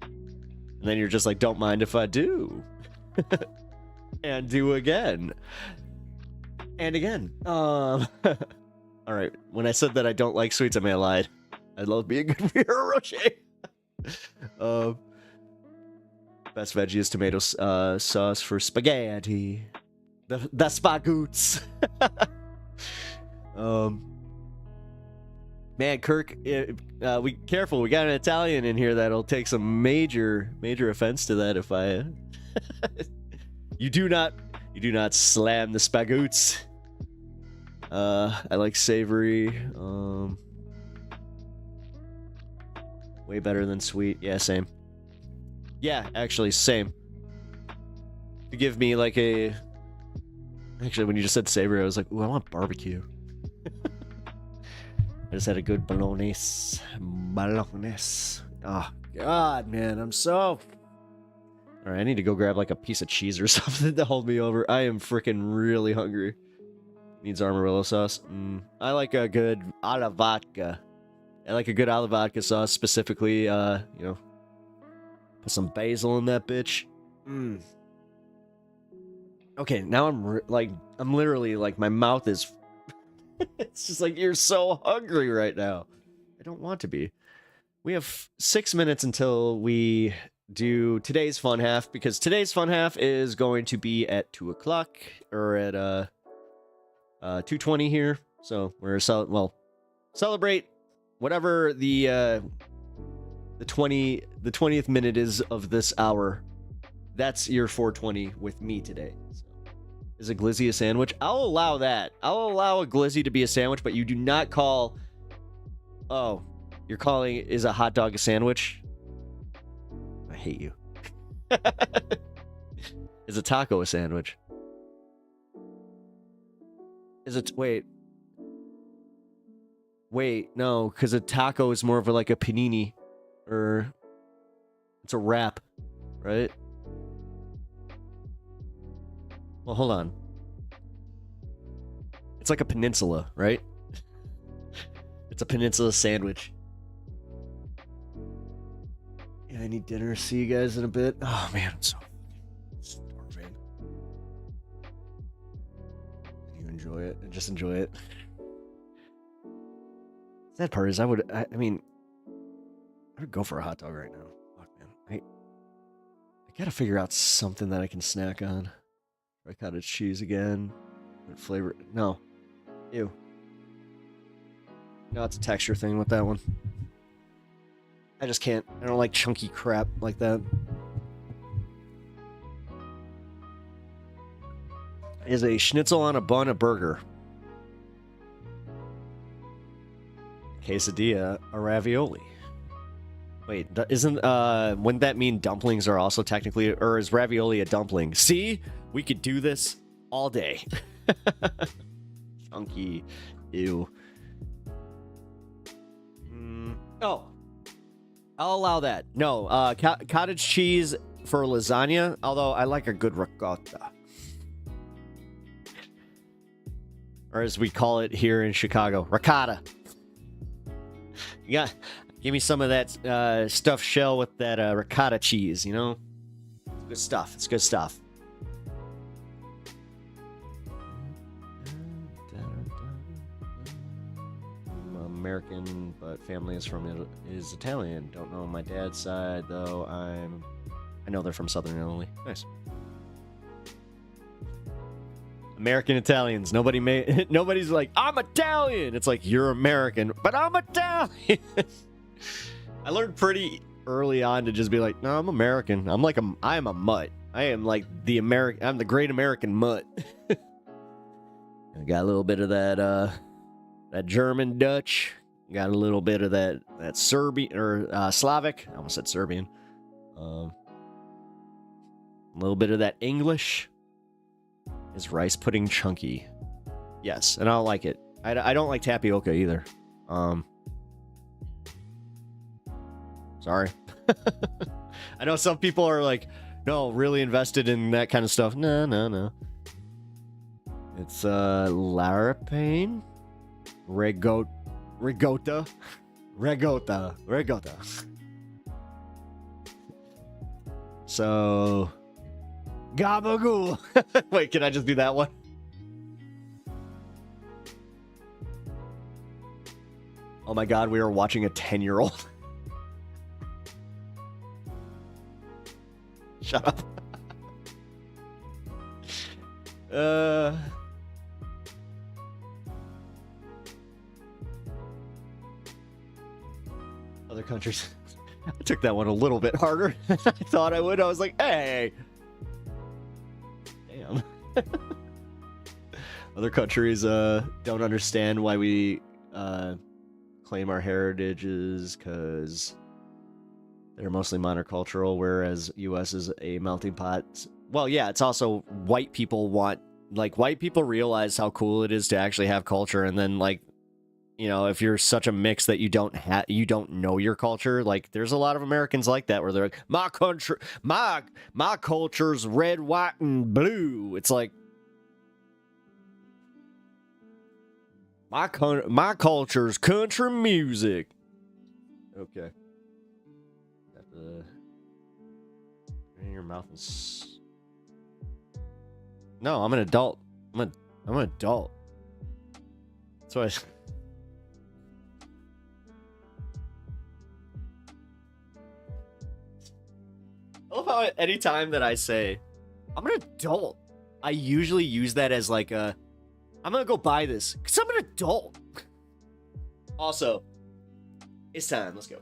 And then you're just like, don't mind if I do. And do again. And again. All right. When I said that I don't like sweets, I may have lied. I love being a good Ferrero Rocher. Best veggie is tomato sauce for spaghetti. The spagoots. Man, Kirk, we careful. We got an Italian in here that'll take some major offense to that if I. You do not slam the spagoots. I like savory. Way better than sweet. Yeah, same. Yeah, actually, same. To give me like a... Actually, when you just said savory, I was like, ooh, I want barbecue. I just had a good bolognese. Oh, God, man, I'm so... Alright, I need to go grab like a piece of cheese or something to hold me over. I am freaking really hungry. Needs Amarillo sauce. I like a good alla vodka. I like a good alla vodka sauce, specifically, you know, put some basil in that bitch. Okay, now I'm literally like, my mouth is... It's just like, you're so hungry right now. I don't want to be. We have 6 minutes until we do today's fun half, because today's fun half is going to be at 2 o'clock, or at 2:20 here. So we're celebrate whatever the 20th minute is of this hour. That's your 420 with me today. So, is a glizzy a sandwich? I'll allow that. I'll allow a glizzy to be a sandwich, but you do not call... Oh, you're calling... Is a hot dog a sandwich? I hate you. Is a taco a sandwich? Is it... Wait, no, because a taco is more of like a panini, or it's a wrap, right? Well, hold on. It's like a peninsula, right? It's a peninsula sandwich. Yeah, I need dinner. See you guys in a bit. Oh man, I'm so starving. You enjoy it, and just enjoy it. Sad part is I mean, I would go for a hot dog right now. Fuck, man. I gotta figure out something that I can snack on. Try cottage cheese again. What flavor? No. Ew. No, it's a texture thing with that one. I just can't. I don't like chunky crap like that. Is a schnitzel on a bun a burger? Quesadilla a ravioli? Wait, isn't wouldn't that mean dumplings are also technically, or is ravioli a dumpling? See, we could do this all day. Chunky, ew. Oh, I'll allow that. No, cottage cheese for lasagna. Although I like a good ricotta, or as we call it here in Chicago, ricotta. Yeah, give me some of that stuffed shell with that ricotta cheese, you know? It's good stuff. It's good stuff. I'm American, but family is Italian. Don't know my dad's side, though. I know they're from Southern Italy. Nice. American Italians. Nobody's like, I'm Italian. It's like, you're American, but I'm Italian. I learned pretty early on to just be like, no, I'm American. I am a mutt. I am like I'm the great American mutt. I got a little bit of that German Dutch. Got a little bit of that Serbian or Slavic. I almost said Serbian. A little bit of that English. Is rice pudding chunky? Yes, and I don't like it. I don't like tapioca either. Sorry. I know some people are like, no, really invested in that kind of stuff. No. It's Larapane, Regota. So, Gabagool. Wait, can I just do that one? Oh my god, we are watching a 10-year-old. Shut up. Other countries. I took that one a little bit harder than I thought I would. I was like, hey. Damn. Other countries don't understand why we claim our heritages because they're mostly monocultural, whereas U.S. is a melting pot. Well, yeah, it's also white people white people realize how cool it is to actually have culture, and then like, you know, if you're such a mix that you don't know your culture, like there's a lot of Americans like that where they're like, my country, my culture's red, white, and blue. It's like my culture's country music. Okay. Have to in your mouth and no, I'm an adult. I'm an adult. That's why. I love how anytime that I say I'm an adult, I usually use that as like a I'm gonna go buy this because I'm an adult. Also, it's time. Let's go.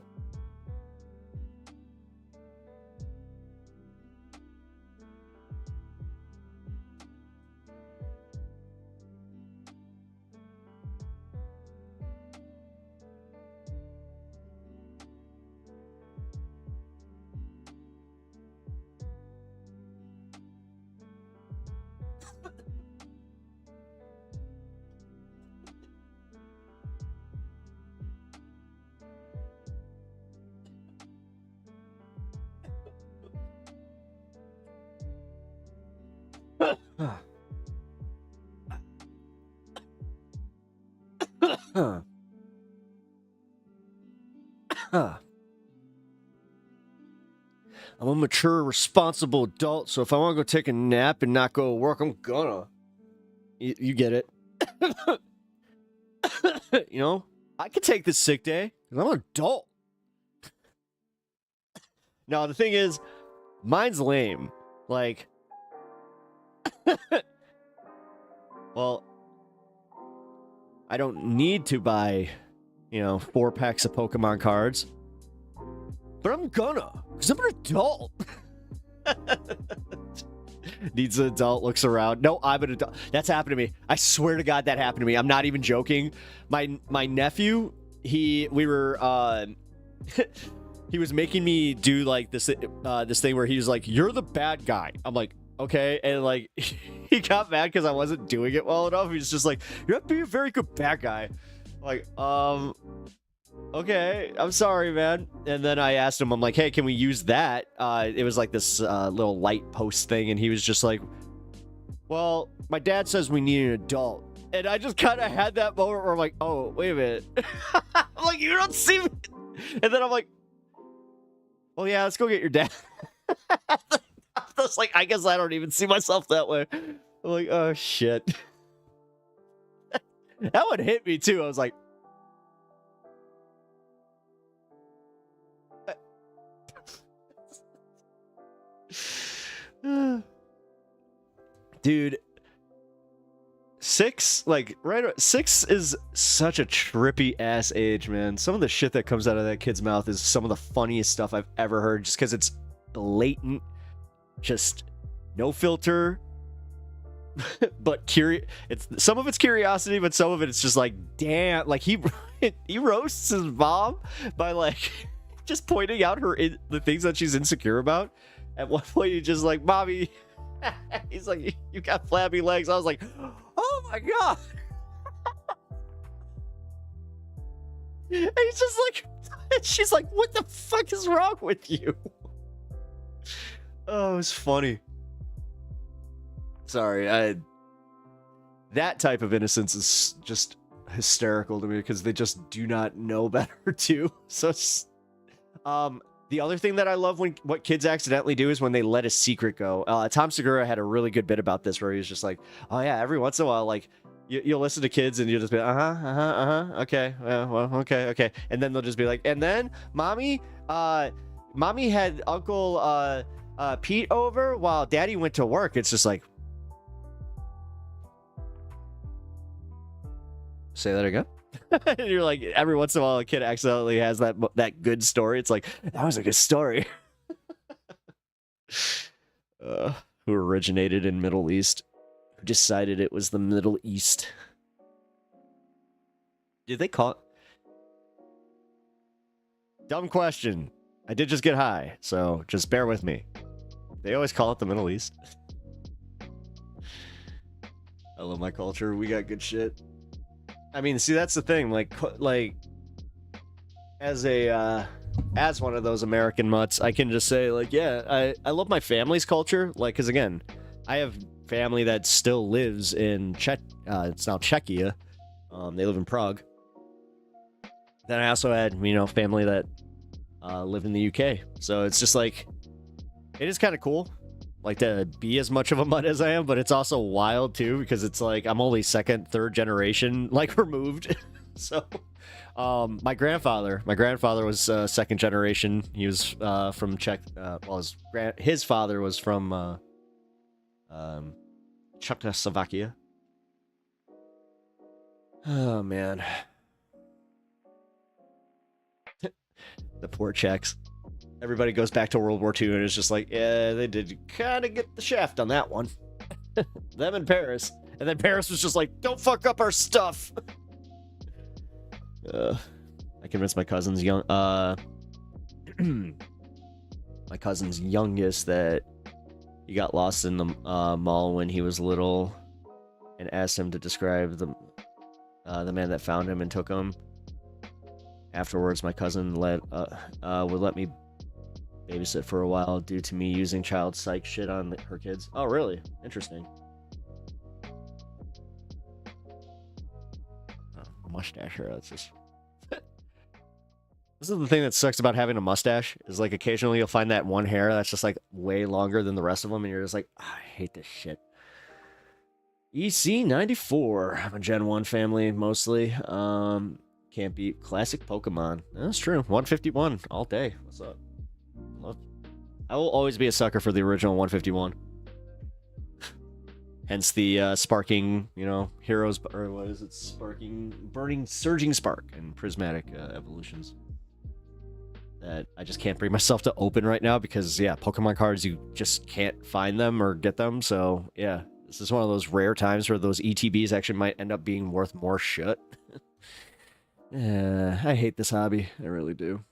I'm a mature, responsible adult, so if I want to go take a nap and not go to work, I'm gonna. You get it. You know? I could take this sick day, because I'm an adult. Now, the thing is, mine's lame. Like, well, I don't need to buy, 4 packs of Pokemon cards. But I'm gonna, because I'm an adult. Needs an adult, looks around. No, I'm an adult. That's happened to me. I swear to God that happened to me. I'm not even joking. My nephew, he was making me do like this thing where he was like, "You're the bad guy." I'm like, okay, and like he got mad because I wasn't doing it well enough. He's just like, "You're not being a very good bad guy." I'm like, okay, I'm sorry, man. And then I asked him, I'm like, hey, can we use that? It was like this little light post thing, and he was just like, well, my dad says we need an adult. And I just kind of had that moment where I'm like, oh, wait a minute. I'm like, you don't see me. And then I'm like, well, yeah, let's go get your dad. I was like, I guess I don't even see myself that way. I'm like, oh, shit. That one hit me, too. I was like, dude, 6 is such a trippy ass age, man. Some of the shit that comes out of that kid's mouth is some of the funniest stuff I've ever heard, just because it's blatant, just no filter. But some of it's curiosity, but some of it's just like, damn, like he roasts his mom by like just pointing out the things that she's insecure about. At one point, he's just like, "Mommy," he's like, "You got flabby legs." I was like, "Oh my god!" And he's just like, she's like, "What the fuck is wrong with you?" Oh, it was funny. Sorry, that type of innocence is just hysterical to me because they just do not know better too. So the other thing that I love when what kids accidentally do is when they let a secret go. Tom Segura had a really good bit about this where he was just like, oh yeah, every once in a while, like you'll listen to kids and you'll just be okay, well, okay, and then they'll just be like, and then mommy had Uncle Pete over while Daddy went to work. It's just like, say that again. And you're like, every once in a while, a kid accidentally has that good story. It's like, that was a good story. Who originated in Middle East? Who decided it was the Middle East? Did they call it? Dumb question. I did just get high, so just bear with me. They always call it the Middle East. I love my culture. We got good shit. I mean, see, that's the thing. Like as one of those American mutts, I can just say, like, yeah, I love my family's culture. Like, because again, I have family that still lives in it's now Czechia. They live in Prague. Then I also had, family that live in the UK. So it's just like, it is kind of cool, like, to be as much of a mutt as I am, but it's also wild too, because it's like I'm only second, third generation, like, removed. So my grandfather was second generation. He was from Czech. Well, his father was from Czechoslovakia. Oh man. The poor Czechs. Everybody goes back to World War II and it's just like, yeah, they did kind of get the shaft on that one. Them in Paris. And then Paris was just like, don't fuck up our stuff. I convinced my cousin's my cousin's youngest that he got lost in the mall when he was little and asked him to describe the man that found him and took him. Afterwards, my cousin would let me babysit for a while due to me using child psych shit on her kids. Oh, really? Interesting. Mustache hair. That's just... This is the thing that sucks about having a mustache, is like occasionally you'll find that one hair that's just like way longer than the rest of them, and you're just like, I hate this shit. EC94. I'm a Gen 1 family, mostly. Can't beat classic Pokemon. That's true. 151 all day. What's up? I will always be a sucker for the original 151. Hence the sparking, heroes, or what is it? Sparking, burning, surging spark, and prismatic evolutions. That I just can't bring myself to open right now because, yeah, Pokemon cards, you just can't find them or get them. So, yeah, this is one of those rare times where those ETBs actually might end up being worth more shit. I hate this hobby. I really do.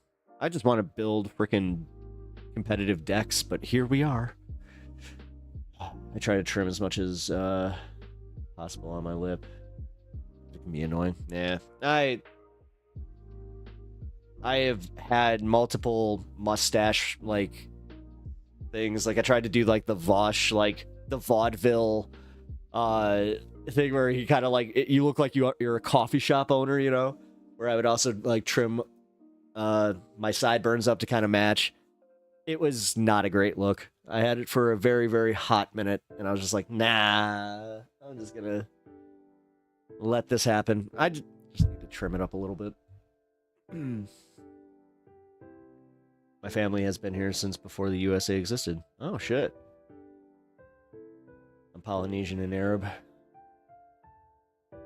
I just want to build freaking competitive decks, but here we are. I try to trim as much as possible on my lip. It can be annoying. Yeah. I have had multiple mustache, like, things. Like, I tried to do, like, the Vosh, like, the vaudeville thing where he kind of, like, you look like you're a coffee shop owner, Where I would also, like, trim my sideburns up to kind of match. It was not a great look. I had it for a very, very hot minute, and I was just like, nah, I'm just gonna let this happen. I just need to trim it up a little bit. My family has been here since before the USA existed. Oh, shit. I'm Polynesian and Arab.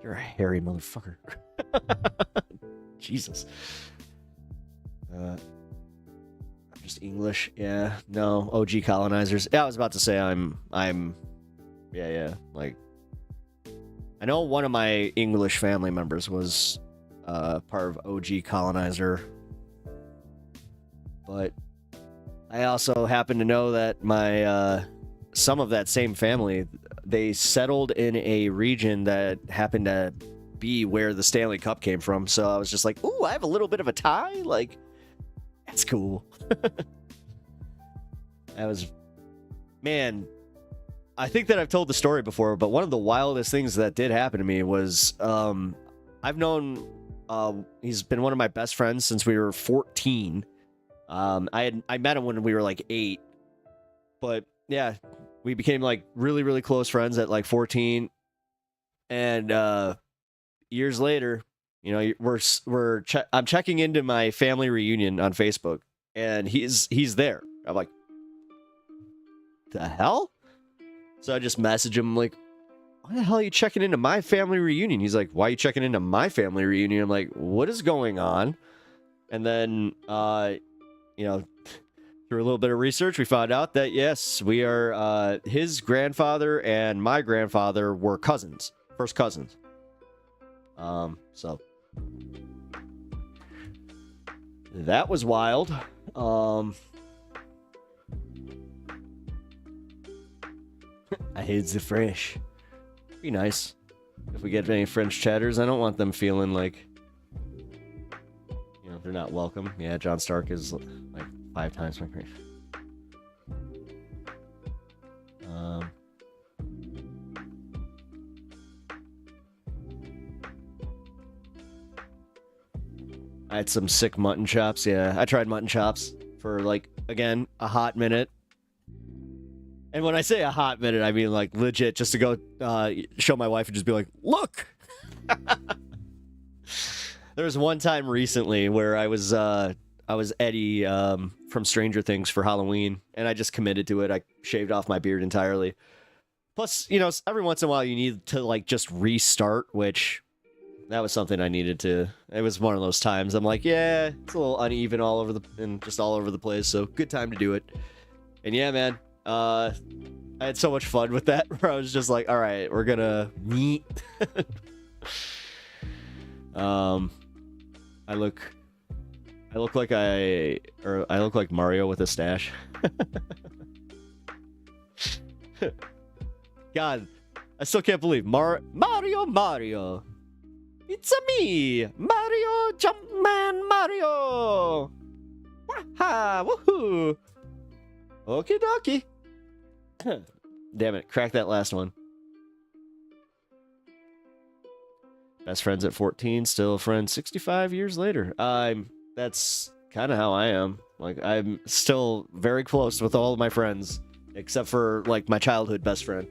You're a hairy motherfucker. Jesus. I'm just English. Yeah. No. OG colonizers. Yeah, I was about to say I'm yeah. Like, I know one of my English family members was part of OG colonizer. But I also happen to know that my some of that same family, they settled in a region that happened to be where the Stanley Cup came from. So I was just like, ooh, I have a little bit of a tie? Like, that's cool. Man, I think that I've told the story before, but one of the wildest things that did happen to me was I've known he's been one of my best friends since we were 14. I met him when we were like 8, but yeah, we became like really, really close friends at like 14, and years later, you know, I'm checking into my family reunion on Facebook, and he's there. I'm like, the hell? So I just message him like, why the hell are you checking into my family reunion? He's like, why are you checking into my family reunion? I'm like, what is going on? And then, you know, through a little bit of research, we found out that, yes, we are, his grandfather and my grandfather were cousins, first cousins. So that was wild. I hate the French. Be nice. If we get any French chatters, I don't want them feeling like, you know, they're not welcome. Yeah, John Stark is like 5 times my grade. I had some sick mutton chops. Yeah, I tried mutton chops for like, again, a hot minute. And when I say a hot minute, I mean like legit just to go show my wife and just be like, look! There was one time recently where I was Eddie from Stranger Things for Halloween, and I just committed to it. I shaved off my beard entirely. Plus, you know, every once in a while you need to like just restart, which that was something I needed to. It was one of those times. I'm like, yeah, it's a little uneven all over the place, so good time to do it. And yeah, man. I had so much fun with that, where I was just like, all right, we're gonna meet. I look like Mario with a stash. God, I still can't believe Mario. It's a me, Mario Jumpman Mario. Waha, woohoo. Okie dokie. Damn it, crack that last one. Best friends at 14, still friends 65 years later. That's kind of how I am. Like, I'm still very close with all of my friends, except for like my childhood best friend.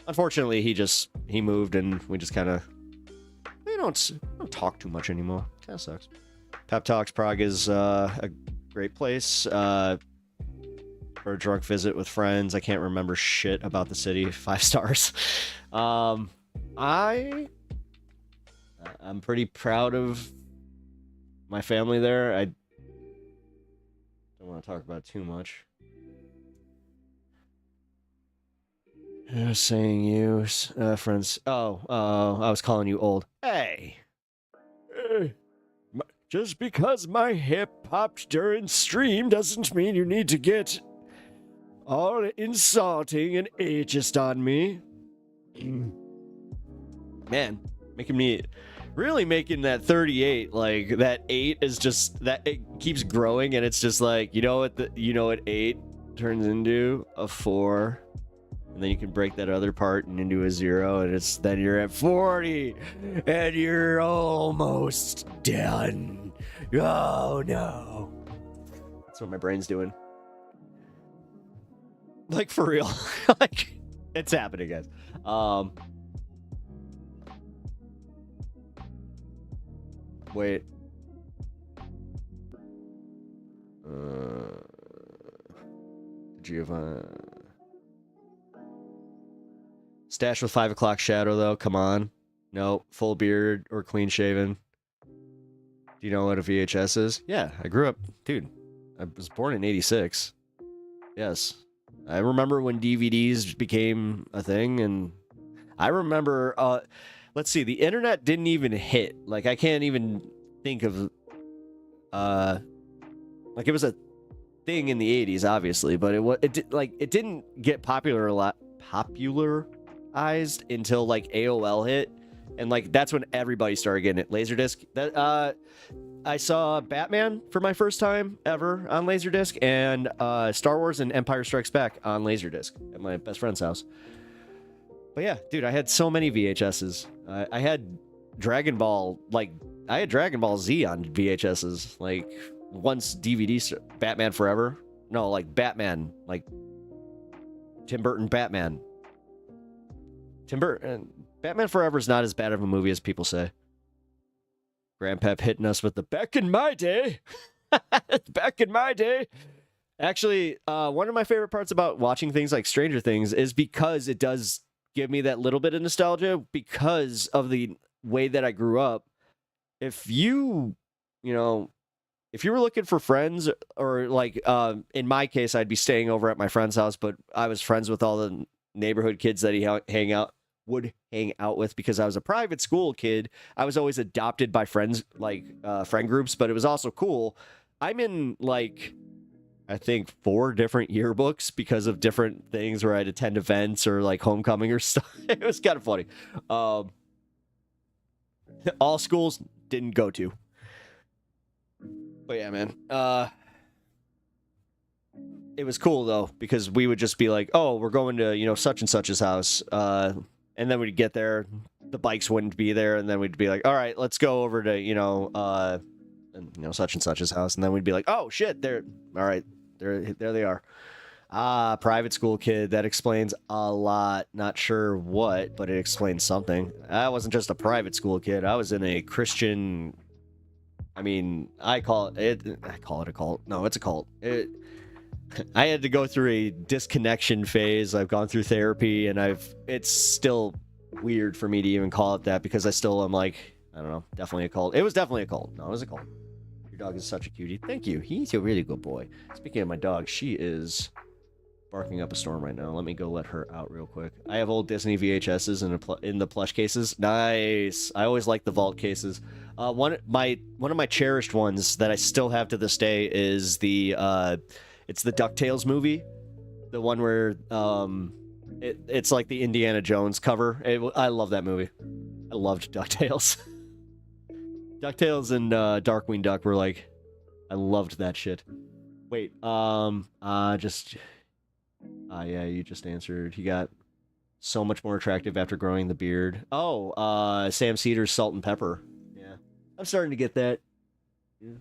Unfortunately, he moved, and we just kind of don't talk too much anymore. Kind of sucks. Pep Talks Prague is a great place. For a drunk visit with friends. I can't remember shit about the city. 5 stars. I'm pretty proud of my family there. I don't want to talk about it too much. Saying you, friends. Oh, I was calling you old. Hey. Just because my hip popped during stream doesn't mean you need to get all insulting and ageist on me. Man, making that 38, like, that 8 is just, that it keeps growing, and it's just like, you know what 8 turns into? A 4. And then you can break that other part into a 0, and then you're at 40, and you're almost done. Oh no. That's what my brain's doing. Like, for real. Like, it's happening, guys. Wait. Giovanni. Stash with 5 o'clock shadow, though. Come on. No, full beard or clean shaven. Do you know what a VHS is? Yeah, I grew up. Dude, I was born in 86. Yes. I remember when DVDs became a thing, and I remember, let's see, the internet didn't even hit. Like, I can't even think of, like, it was a thing in the 80s, obviously, but it didn't get popularized until, like, AOL hit, And like that's when everybody started getting it. Laserdisc. That I saw Batman for my first time ever on Laserdisc, and Star Wars and Empire Strikes Back on Laserdisc at my best friend's house. But yeah, dude, I had so many VHSs. I had Dragon Ball, like I had Dragon Ball Z on VHSs. Like once DVD, Batman Forever. No, like Batman, like Tim Burton Batman. Tim Burton. Batman Forever is not as bad of a movie as people say. Grandpap hitting us with the back in my day. Back in my day. Actually, one of my favorite parts about watching things like Stranger Things is because it does give me that little bit of nostalgia because of the way that I grew up. If you were looking for friends, or like in my case, I'd be staying over at my friend's house, but I was friends with all the neighborhood kids that he would hang out with because I was a private school kid. I was always adopted by friends, like friend groups, but it was also cool. I'm in like, I think 4 different yearbooks because of different things where I'd attend events or like homecoming or stuff. It was kind of funny. All schools didn't go to. But yeah, man. It was cool though, because we would just be like, oh, we're going to, such and such's house. And then we'd get there, the bikes wouldn't be there, and then we'd be like, all right, let's go over to, such and such's house. And then we'd be like, oh shit, there they are. Private school kid, that explains a lot. Not sure what, but it explains something. I wasn't just a private school kid. I was in a Christian, I call it a cult. No, it's a cult. I had to go through a disconnection phase. I've gone through therapy, and it's still weird for me to even call it that because I still am like, I don't know, definitely a cult. It was definitely a cult. No, it was a cult. Your dog is such a cutie. Thank you. He's a really good boy. Speaking of my dog, she is barking up a storm right now. Let me go let her out real quick. I have old Disney VHSs in the plush cases. Nice. I always like the vault cases. One of my cherished ones that I still have to this day is it's the DuckTales movie, the one where it's like the Indiana Jones cover. I love that movie. I loved DuckTales. DuckTales and Darkwing Duck were like, I loved that shit. Wait, yeah, you just answered. He got so much more attractive after growing the beard. Oh, Sam Cedar's Salt and Pepper. Yeah, I'm starting to get that. Yeah.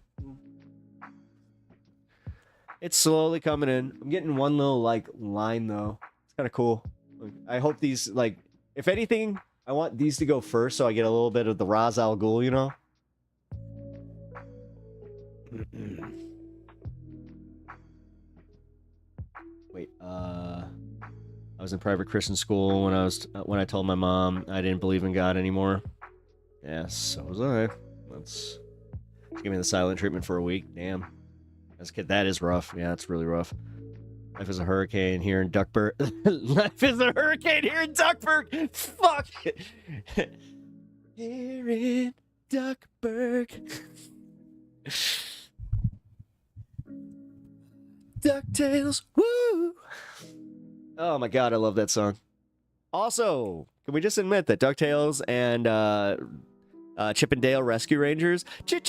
It's slowly coming in. I'm getting one little like line though. It's kind of cool. I hope these if anything, I want these to go first so I get a little bit of the Ra's al Ghul, Wait, I was in private Christian school when I told my mom I didn't believe in God anymore. Yeah, so was I. Let's give me the silent treatment for a week. Damn. As a kid, that is rough. Yeah, it's really rough. Life is a hurricane here in Duckburg. Life is a hurricane here in Duckburg. Fuck. Here in Duckburg. DuckTales. Woo! Oh my god, I love that song. Also, can we just admit that DuckTales and Chip and Dale Rescue Rangers. Chip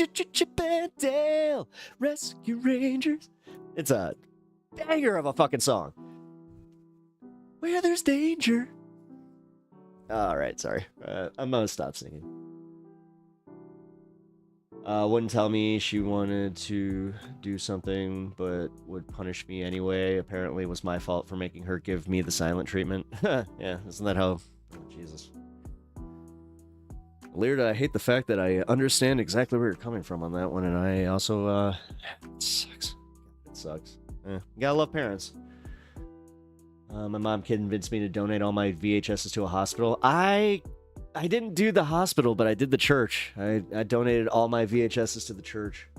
and Dale Rescue Rangers. It's a banger of a fucking song. Where there's danger. Alright, sorry. I'm gonna stop singing. Wouldn't tell me she wanted to do something, but would punish me anyway. Apparently it was my fault for making her give me the silent treatment. Yeah, isn't that how... Oh, Jesus. Leard, I hate the fact that I understand exactly where you're coming from on that one, and I also, it sucks. It sucks. You gotta love parents. My mom convinced me to donate all my VHSs to a hospital. I didn't do the hospital, but I did the church. I donated all my VHSs to the church.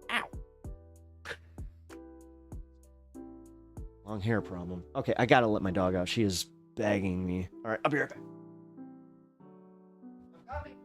Ow. Long hair problem. Okay, I gotta let my dog out. She is begging me. All right, I'll be right back. I'm coming.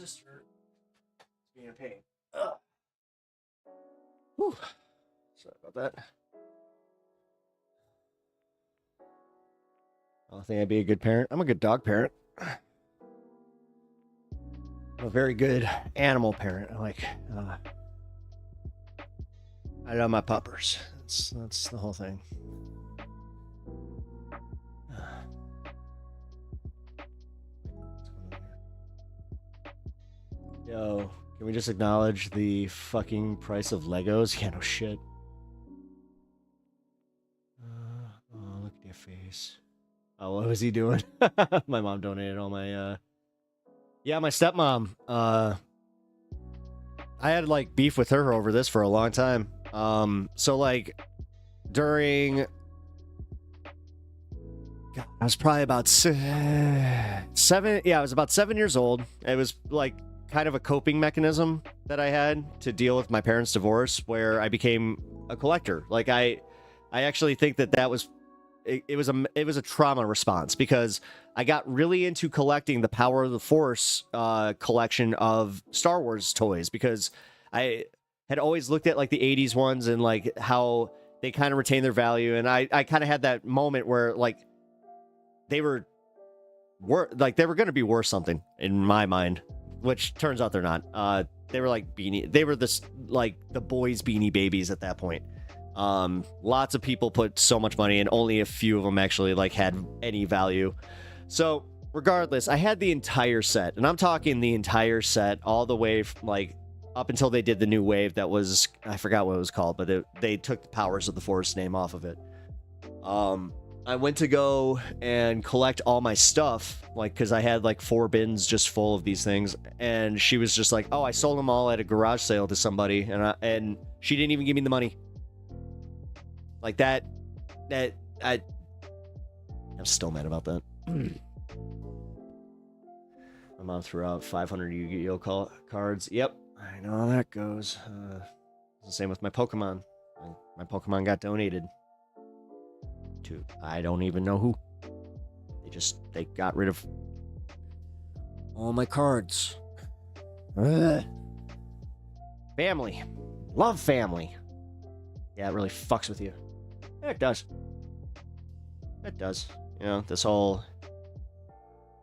sister is being a pain. Ugh. Whew. Sorry about that. I think I'd be a good parent. I'm a good dog parent. I'm a very good animal parent. I love my puppers. That's the whole thing. Yo, can we just acknowledge the fucking price of Legos? Yeah, no shit. Oh, look at your face. Oh, what was he doing? My mom donated all my, Yeah, my stepmom. I had, like, beef with her over this for a long time. So, like, during... God, I was probably about 7... Yeah, I was about 7 years old. It was, like, kind of a coping mechanism that I had to deal with my parents' divorce, where I became a collector. Like, I actually think that was... It was a trauma response, because I got really into collecting the Power of the Force collection of Star Wars toys, because I had always looked at like the 80s ones and like how they kind of retain their value, and I kind of had that moment where like they were going to be worth something in my mind, which turns out they're not. They were like they were this like the boys' Beanie Babies at that point. Lots of people put so much money, and only a few of them actually like had any value. So regardless, I had the entire set, and I'm talking the entire set all the way like up until they did the new wave that was, I forgot what it was called, but they took the Powers of the Force name off of it. I went to go and collect all my stuff, like, because I had like 4 bins just full of these things, and she was just like, oh, I sold them all at a garage sale to somebody, and she didn't even give me the money. Like I'm still mad about that. My mom threw out 500 Yu-Gi-Oh cards. Yep, I know how that goes. It's the same with my Pokemon. My Pokemon got donated to, I don't even know who. They got rid of all my cards. Family. Love family. Yeah, it really fucks with you. Yeah, it does. It does. You know, this whole...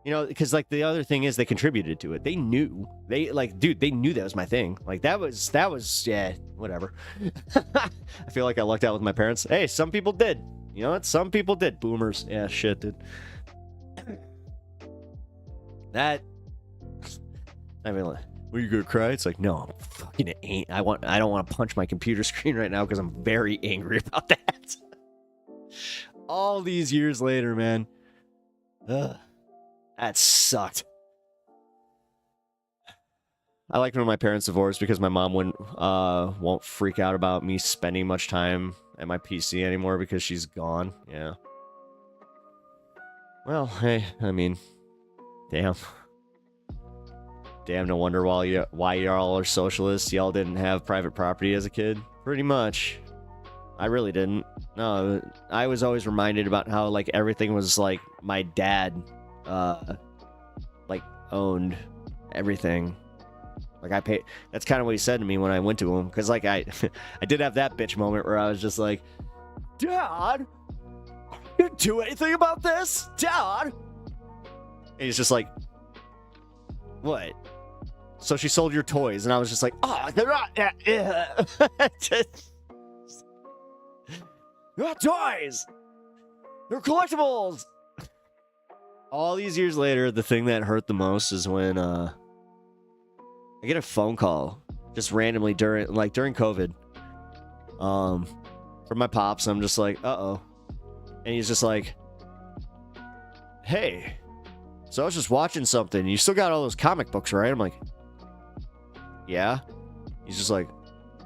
You know, because, like, the other thing is they contributed to it. They knew. They knew that was my thing. Like, that was, yeah, whatever. I feel like I lucked out with my parents. Hey, some people did. You know what? Some people did. Boomers. Yeah, shit, dude. That... I mean, like, were you gonna cry? It's like, no, I fucking ain't. I don't want to punch my computer screen right now because I'm very angry about that. All these years later, man. Ugh, that sucked. I like when my parents divorced because my mom won't freak out about me spending much time at my PC anymore because she's gone. Yeah. Well, hey, I mean, damn. Damn, no wonder why y'all are socialists. Y'all didn't have private property as a kid. Pretty much. I really didn't. No, I was always reminded about how, like, everything was, like, my dad, like, owned everything. Like, I paid... That's kind of what he said to me when I went to him. Because, like, I did have that bitch moment where I was just like, Dad, you do anything about this? Dad? And he's just like, what? So she sold your toys, and I was just like, oh, they're not... they're not toys! They're collectibles! All these years later, the thing that hurt the most is when, I get a phone call, just randomly during COVID, from my pops. I'm just like, uh-oh. And he's just like, hey, so I was just watching something. You still got all those comic books, right? I'm like, yeah. He's just like,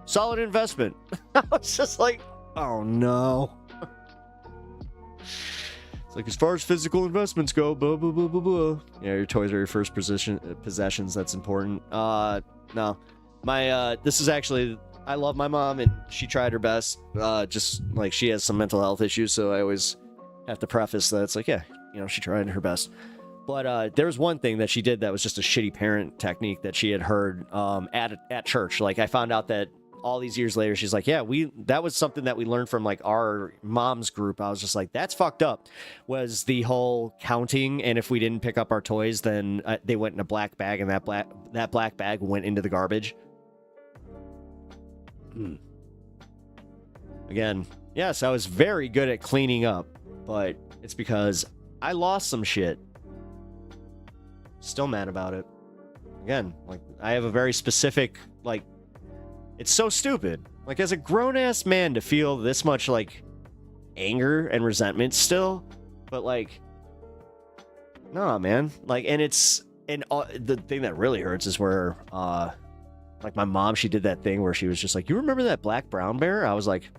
solid investment. I was just like, oh no. It's like, as far as physical investments go, blah, blah, blah, blah, blah. Yeah, your toys are your first possessions. That's important. No. This is actually, I love my mom, and she tried her best. Just, like, she has some mental health issues, so I always have to preface that. It's like, yeah, you know, she tried her best. But there was one thing that she did that was just a shitty parent technique that she had heard at church. Like, I found out that all these years later, she's like, yeah, that was something that we learned from like our mom's group. I was just like, that's fucked up. Was the whole counting, and if we didn't pick up our toys, then they went in a black bag, and that black bag went into the garbage. Again, yes, I was very good at cleaning up, but it's because I lost some shit. Still mad about it. Again, like, I have a very specific, like, it's so stupid. Like, as a grown-ass man to feel this much, like, anger and resentment still, but, like, nah, man. Like, and the thing that really hurts is where, like, my mom, she did that thing where she was just like, you remember that black brown bear? I was like,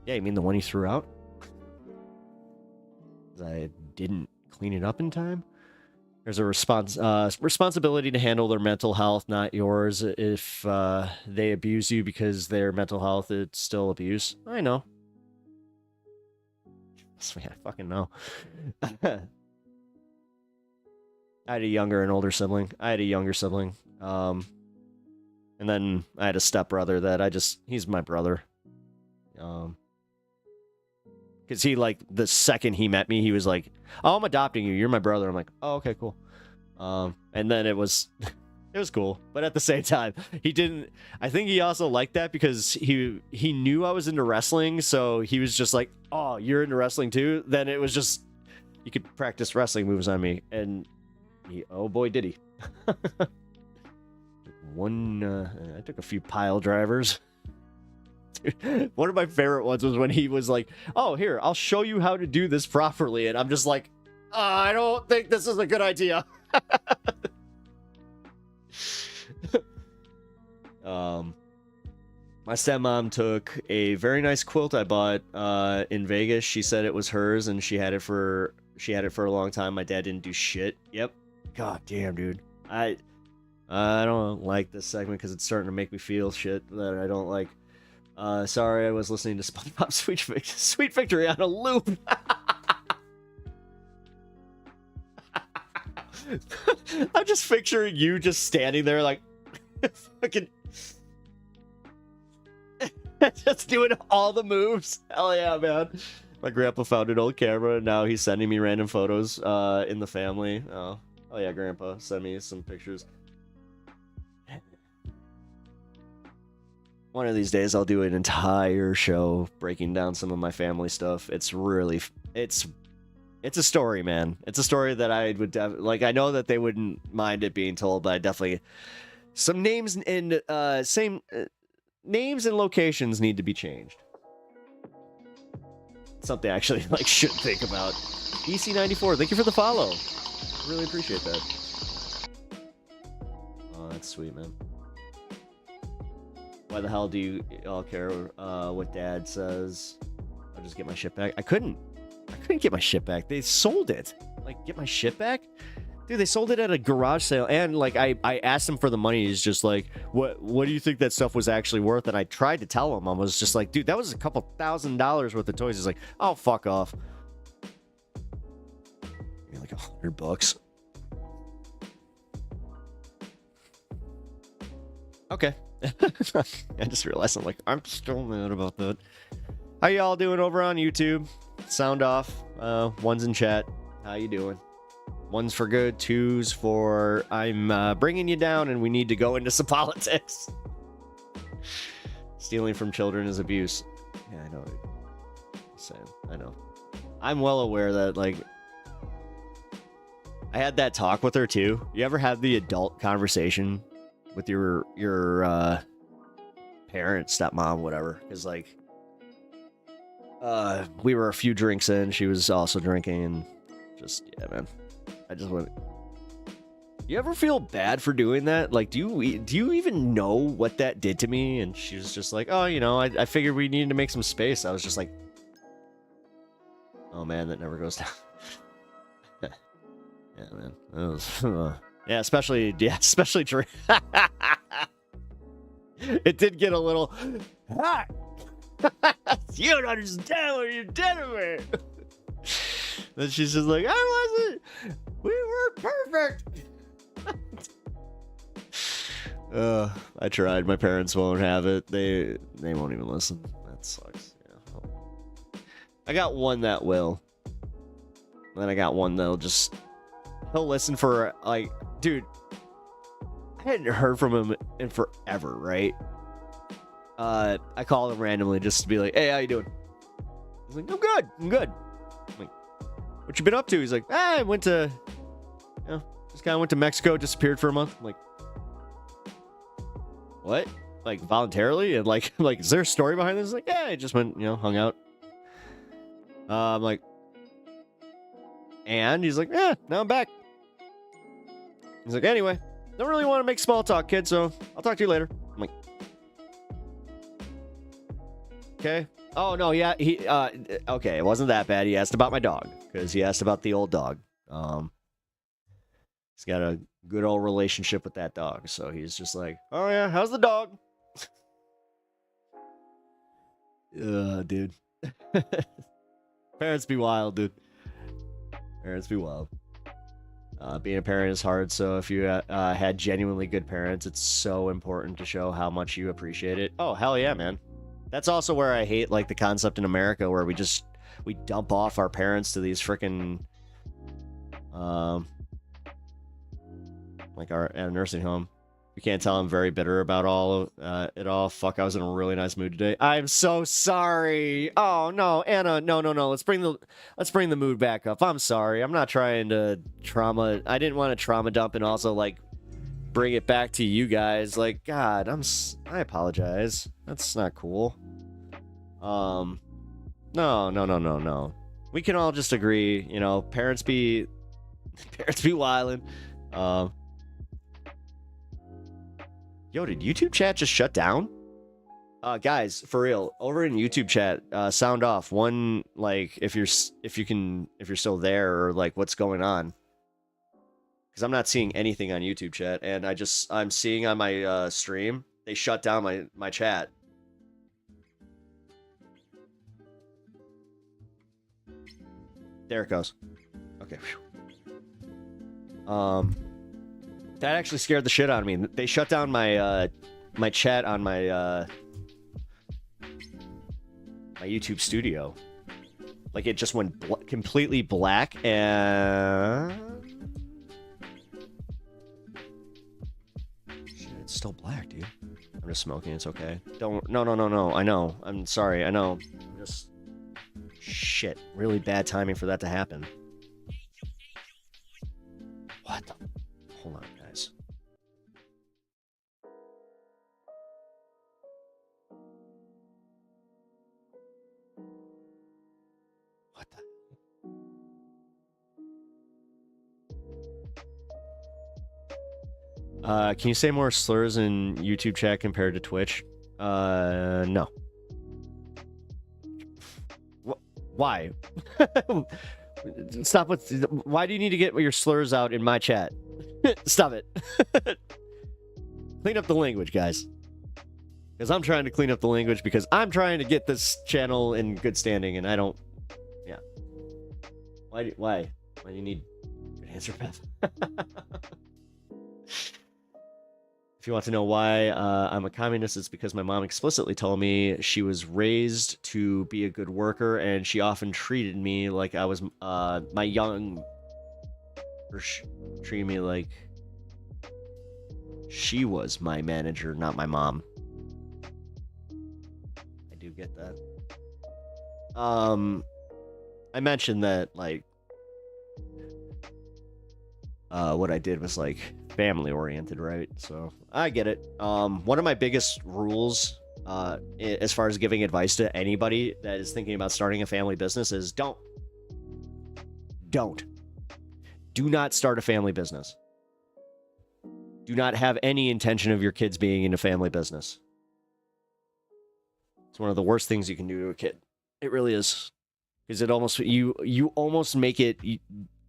yeah, you mean the one you threw out? I didn't clean it up in time. There's a responsibility to handle their mental health, not yours. If they abuse you because their mental health, it's still abuse. I know. I fucking know. I had a younger and older sibling. I had a younger sibling. And then I had a stepbrother that he's my brother. Because he, like, the second he met me, he was like, oh, I'm adopting you. You're my brother. I'm like, oh, okay, cool. And then it was cool. But at the same time, I think he also liked that because he knew I was into wrestling. So he was just like, oh, you're into wrestling too? Then it was just, you could practice wrestling moves on me. And oh boy, did he. I took a few pile drivers. Dude, one of my favorite ones was when he was like, oh, here, I'll show you how to do this properly. And I'm just like, I don't think this is a good idea. My stepmom took a very nice quilt I bought in Vegas. She said it was hers and she had it for a long time. My dad didn't do shit. Yep. God damn, dude. I don't like this segment because it's starting to make me feel shit that I don't like. Sorry, I was listening to SpongeBob Sweet Victory on a loop. I'm just picturing you just standing there like fucking just doing all the moves. Hell yeah, man. My grandpa found an old camera and now he's sending me random photos in the family. Oh yeah, grandpa, send me some pictures. One of these days I'll do an entire show breaking down some of my family stuff. It's really it's a story, man. It's a story that I would like. I know that they wouldn't mind it being told, but I definitely some names and names and locations need to be changed. Something I actually like should think about. EC94, thank you for the follow. Really appreciate that. Oh, that's sweet, man. Why the hell do you all care what Dad says? I'll just get my shit back. I couldn't get my shit back. They sold it. Like, get my shit back? Dude, they sold it at a garage sale. And, like, I asked him for the money. He's just like, what do you think that stuff was actually worth? And I tried to tell him. I was just like, dude, that was a couple $1,000s worth of toys. He's like, oh, fuck off. Like $100. Okay. I just realized I'm still mad about that. How y'all doing over on YouTube? Sound off. One's in chat. How you doing? One's for good. Two's for I'm bringing you down and we need to go into some politics. Stealing from children is abuse. Yeah, I know. I know. I'm well aware that, like, I had that talk with her too. You ever have the adult conversation with your parent, stepmom, whatever? Because, like, we were a few drinks in. She was also drinking, and just, yeah, man. I just went. You ever feel bad for doing that? Like, do you even know what that did to me? And she was just like, oh, you know, I figured we needed to make some space. I was just like, oh man, that never goes down. Yeah, man. That was, yeah, especially drink. It did get a little hot. You don't understand what you did to me. Then she's just like, I wasn't. We were perfect. I tried. My parents won't have it. They won't even listen. That sucks. Yeah. I got one that will. Then I got one that'll just... He'll listen for, like... Dude, I hadn't heard from him in forever, right? I called him randomly just to be like, hey, how you doing? He's like, I'm good. I'm like, what you been up to? He's like, I went to... You know, just kind of went to Mexico, disappeared for a month. I'm like... What? Like, voluntarily? And like, is there a story behind this? Like, yeah, I just went, hung out. I'm like... And he's like, yeah, now I'm back. He's like, anyway, don't really want to make small talk, kid, so I'll talk to you later. I'm like, okay. Oh, no, yeah, okay, it wasn't that bad. He asked about my dog, because he asked about the old dog. He's got a good old relationship with that dog, so he's just like, oh, yeah, how's the dog? Dude. Parents be wild, dude. Parents be wild. Being a parent is hard, so if you had genuinely good parents, it's so important to show how much you appreciate it. Oh, hell yeah, man. That's also where I hate, like, the concept in America where we dump off our parents to these frickin' like at a nursing home. We can't tell I'm very bitter about it all. Fuck, I was in a really nice mood today. I'm so sorry. Oh no, Anna, no. Let's bring the mood back up. I'm sorry. I'm not trying to I didn't want to trauma dump and also like bring it back to you guys. Like, God, I apologize. That's not cool. No. We can all just agree, parents be wildin'. Yo, did YouTube chat just shut down? Guys, for real, over in YouTube chat, sound off. One, like, if you're still there, or like what's going on. Because I'm not seeing anything on YouTube chat, and I'm seeing on my stream, they shut down my chat. There it goes. Okay. That actually scared the shit out of me. They shut down my my chat on my my YouTube studio. Like, it just went completely black, and shit, it's still black, dude. I'm just smoking. It's okay. No. I know. I'm sorry. I know. Just shit. Really bad timing for that to happen. What the? Hold on, guys. What the? Can you say more slurs in YouTube chat compared to Twitch? No. Why? Stop with... Why do you need to get your slurs out in my chat? Stop it. Clean up the language, guys. Because I'm trying to clean up the language because I'm trying to get this channel in good standing, and I don't... Yeah. Why do you need... Good answer, Beth. If you want to know why I'm a communist, it's because my mom explicitly told me she was raised to be a good worker, and she often treated me like I was my young... Or treated me like she was my manager, not my mom. I do get that. I mentioned that, like, what I did was, like, family oriented, right? So I get it. One of my biggest rules as far as giving advice to anybody that is thinking about starting a family business is do not start a family business. Do not have any intention of your kids being in a family business. It's one of the worst things you can do to a kid. It really is. Because it almost, you almost make it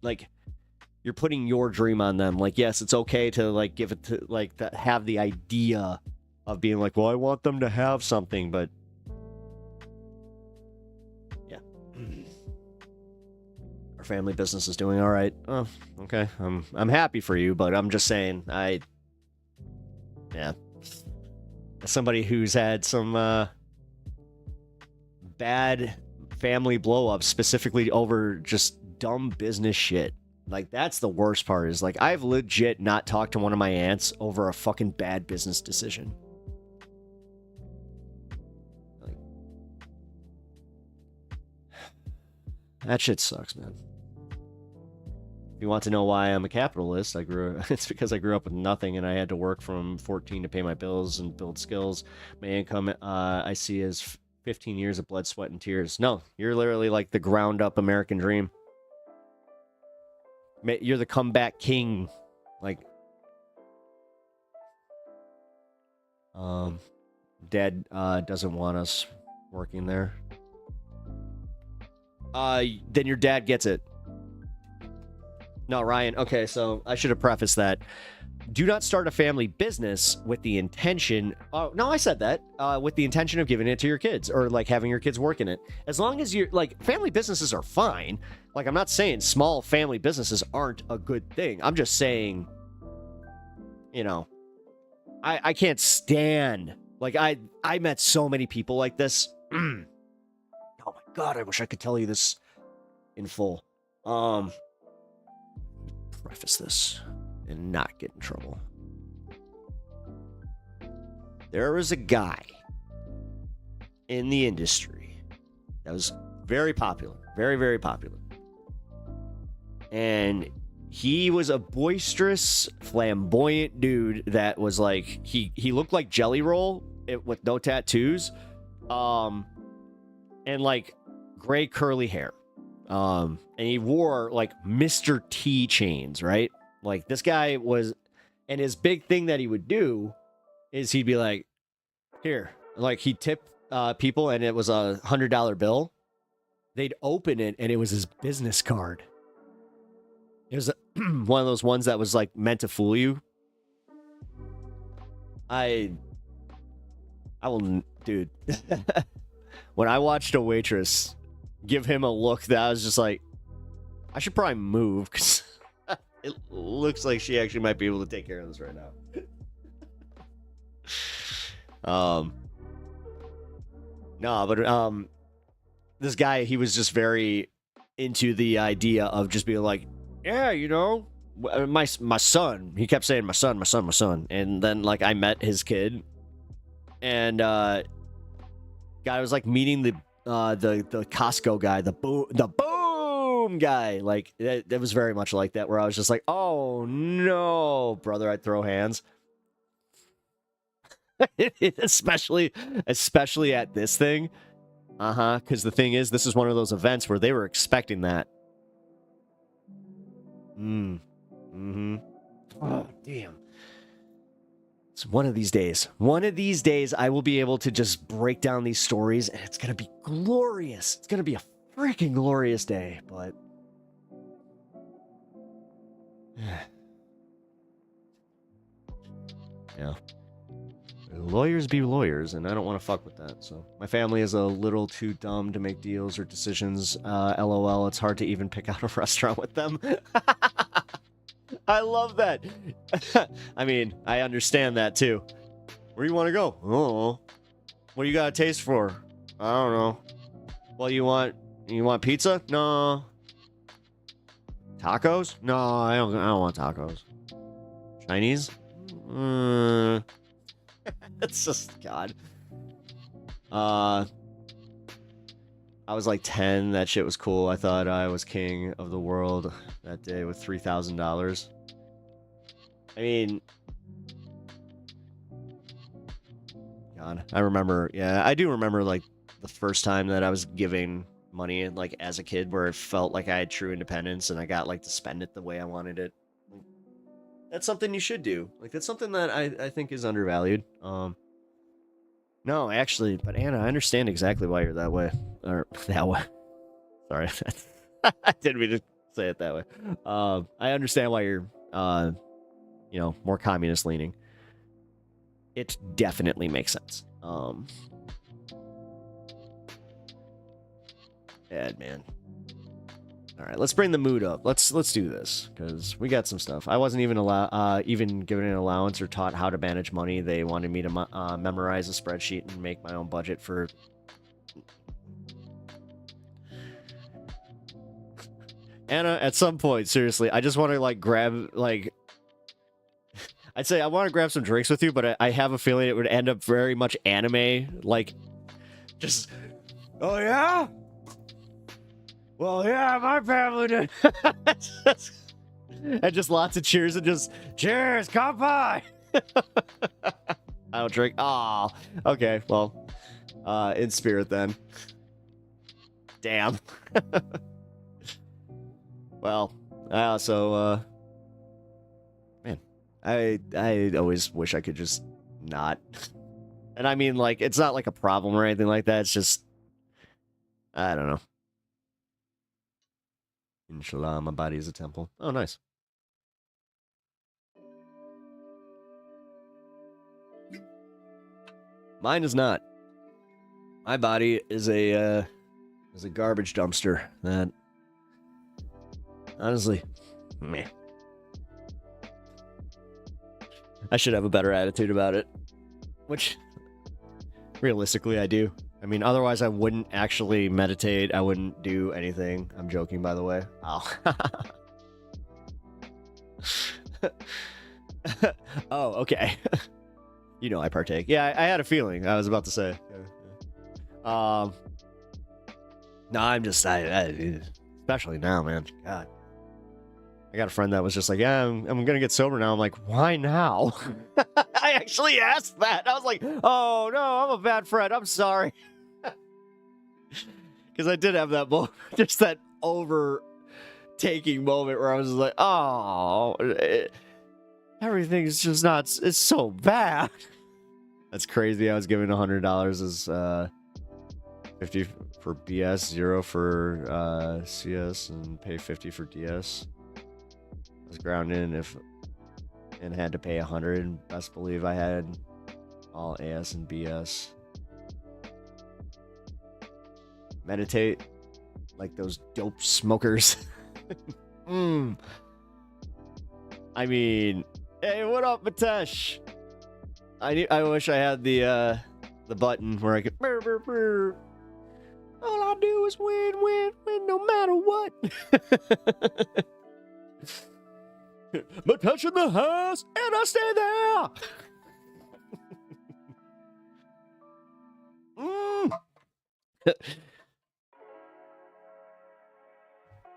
like you're putting your dream on them. Like, yes, it's okay to like give it to like to have the idea of being like, well, I want them to have something, but yeah. Our family business is doing all right. Oh, okay. I'm happy for you, but I'm just saying, yeah. As somebody who's had some bad family blow-ups, specifically over just dumb business shit. Like, that's the worst part, is like, I've legit not talked to one of my aunts over a fucking bad business decision. Like, that shit sucks, man. If you want to know why I'm a capitalist, it's because I grew up with nothing and I had to work from 14 to pay my bills and build skills. My income, I see as 15 years of blood, sweat, and tears. No, you're literally like the ground up American dream. You're the comeback king. Like, Dad doesn't want us working there. Then your dad gets it. No, Ryan. Okay, so I should have prefaced that. Do not start a family business with the intention. Oh, no, I said that. With the intention of giving it to your kids or like having your kids work in it. As long as you're like, family businesses are fine. Like, I'm not saying small family businesses aren't a good thing. I'm just saying, you know, I can't stand. Like, I met so many people like this. Oh my God, I wish I could tell you this in full. Preface this and not get in trouble. There was a guy in the industry that was very popular, very, very popular. And he was a boisterous, flamboyant dude that was like, he looked like Jelly Roll with no tattoos, and like gray curly hair. And he wore like Mr. T chains, right? Like, this guy was, and his big thing that he would do is he'd be like, here, like, he'd tip people and it was $100 bill. They'd open it and it was his business card. It was one of those ones that was like meant to fool you. I will, dude. When I watched a waitress give him a look that I was just like, I should probably move because it looks like she actually might be able to take care of this right now. No, but this guy, he was just very into the idea of just being like, yeah, you know, my son. He kept saying my son. And then like I met his kid, and guy was like meeting the Costco guy, the boom guy. Like it was very much like that, where I was just like, oh no, brother, I'd throw hands. especially at this thing. Because the thing is, this is one of those events where they were expecting that. Oh, damn. It's one of these days I will be able to just break down these stories, and it's gonna be glorious. It's gonna be a freaking glorious day, but yeah. Lawyers be lawyers, and I don't want to fuck with that. So my family is a little too dumb to make deals or decisions. LOL, it's hard to even pick out a restaurant with them. I love that. I mean, I understand that too. Where do you want to go? Oh, what do you got a taste for? I don't know. Well, you want pizza? No. Tacos? No, I don't want tacos. Chinese? It's just God. I was like 10. That shit was cool. I thought I was king of the world that day with $3,000. I mean, God, I remember. Yeah, I do remember like the first time that I was giving money, like as a kid, where it felt like I had true independence and I got like to spend it the way I wanted it. That's something you should do. Like, that's something that I think is undervalued. No, actually, but Anna, I understand exactly why you're that way. Or that way. Sorry. I didn't mean to say it that way. I understand why you're, more communist leaning. It definitely makes sense. Bad, man. All right, let's bring the mood up. Let's do this because we got some stuff. I wasn't even even given an allowance or taught how to manage money. They wanted me to memorize a spreadsheet and make my own budget for. Anna, at some point, seriously, I just want to like grab like. I'd say I want to grab some drinks with you, but I have a feeling it would end up very much anime, like, just. Oh yeah. Well, yeah, my family did. And just lots of cheers and just, cheers, kanpai! I don't drink. Oh, okay, well, in spirit then. Damn. Well, I also, man, I always wish I could just not. And I mean, like, it's not like a problem or anything like that, it's just, I don't know. Inshallah, my body is a temple. Oh, nice. Mine is not. My body is a garbage dumpster. That honestly, meh. I should have a better attitude about it, which realistically I do. I mean, otherwise I wouldn't actually meditate. I wouldn't do anything. I'm joking, by the way. Oh. Oh, okay. You know I partake. Yeah, I had a feeling. I was about to say. No, I'm just... especially now, man. God. I got a friend that was just like, yeah, I'm gonna get sober now. I'm like, why now? I actually asked that. I was like, oh, no, I'm a bad friend. I'm sorry. Because I did have that moment, just that overtaking moment where I was like, oh, everything's just not, it's so bad. That's crazy. I was given $100 as 50 for BS, 0 for CS, and pay 50 for DS. I was grounded and had to pay 100. Best believe I had all AS and BS. Meditate like those dope smokers. I mean, hey, what up, Matesh? I wish I had the button where I could. Burr, burr, burr. All I do is win, win, win, no matter what. Matesh in the house, and I stay there.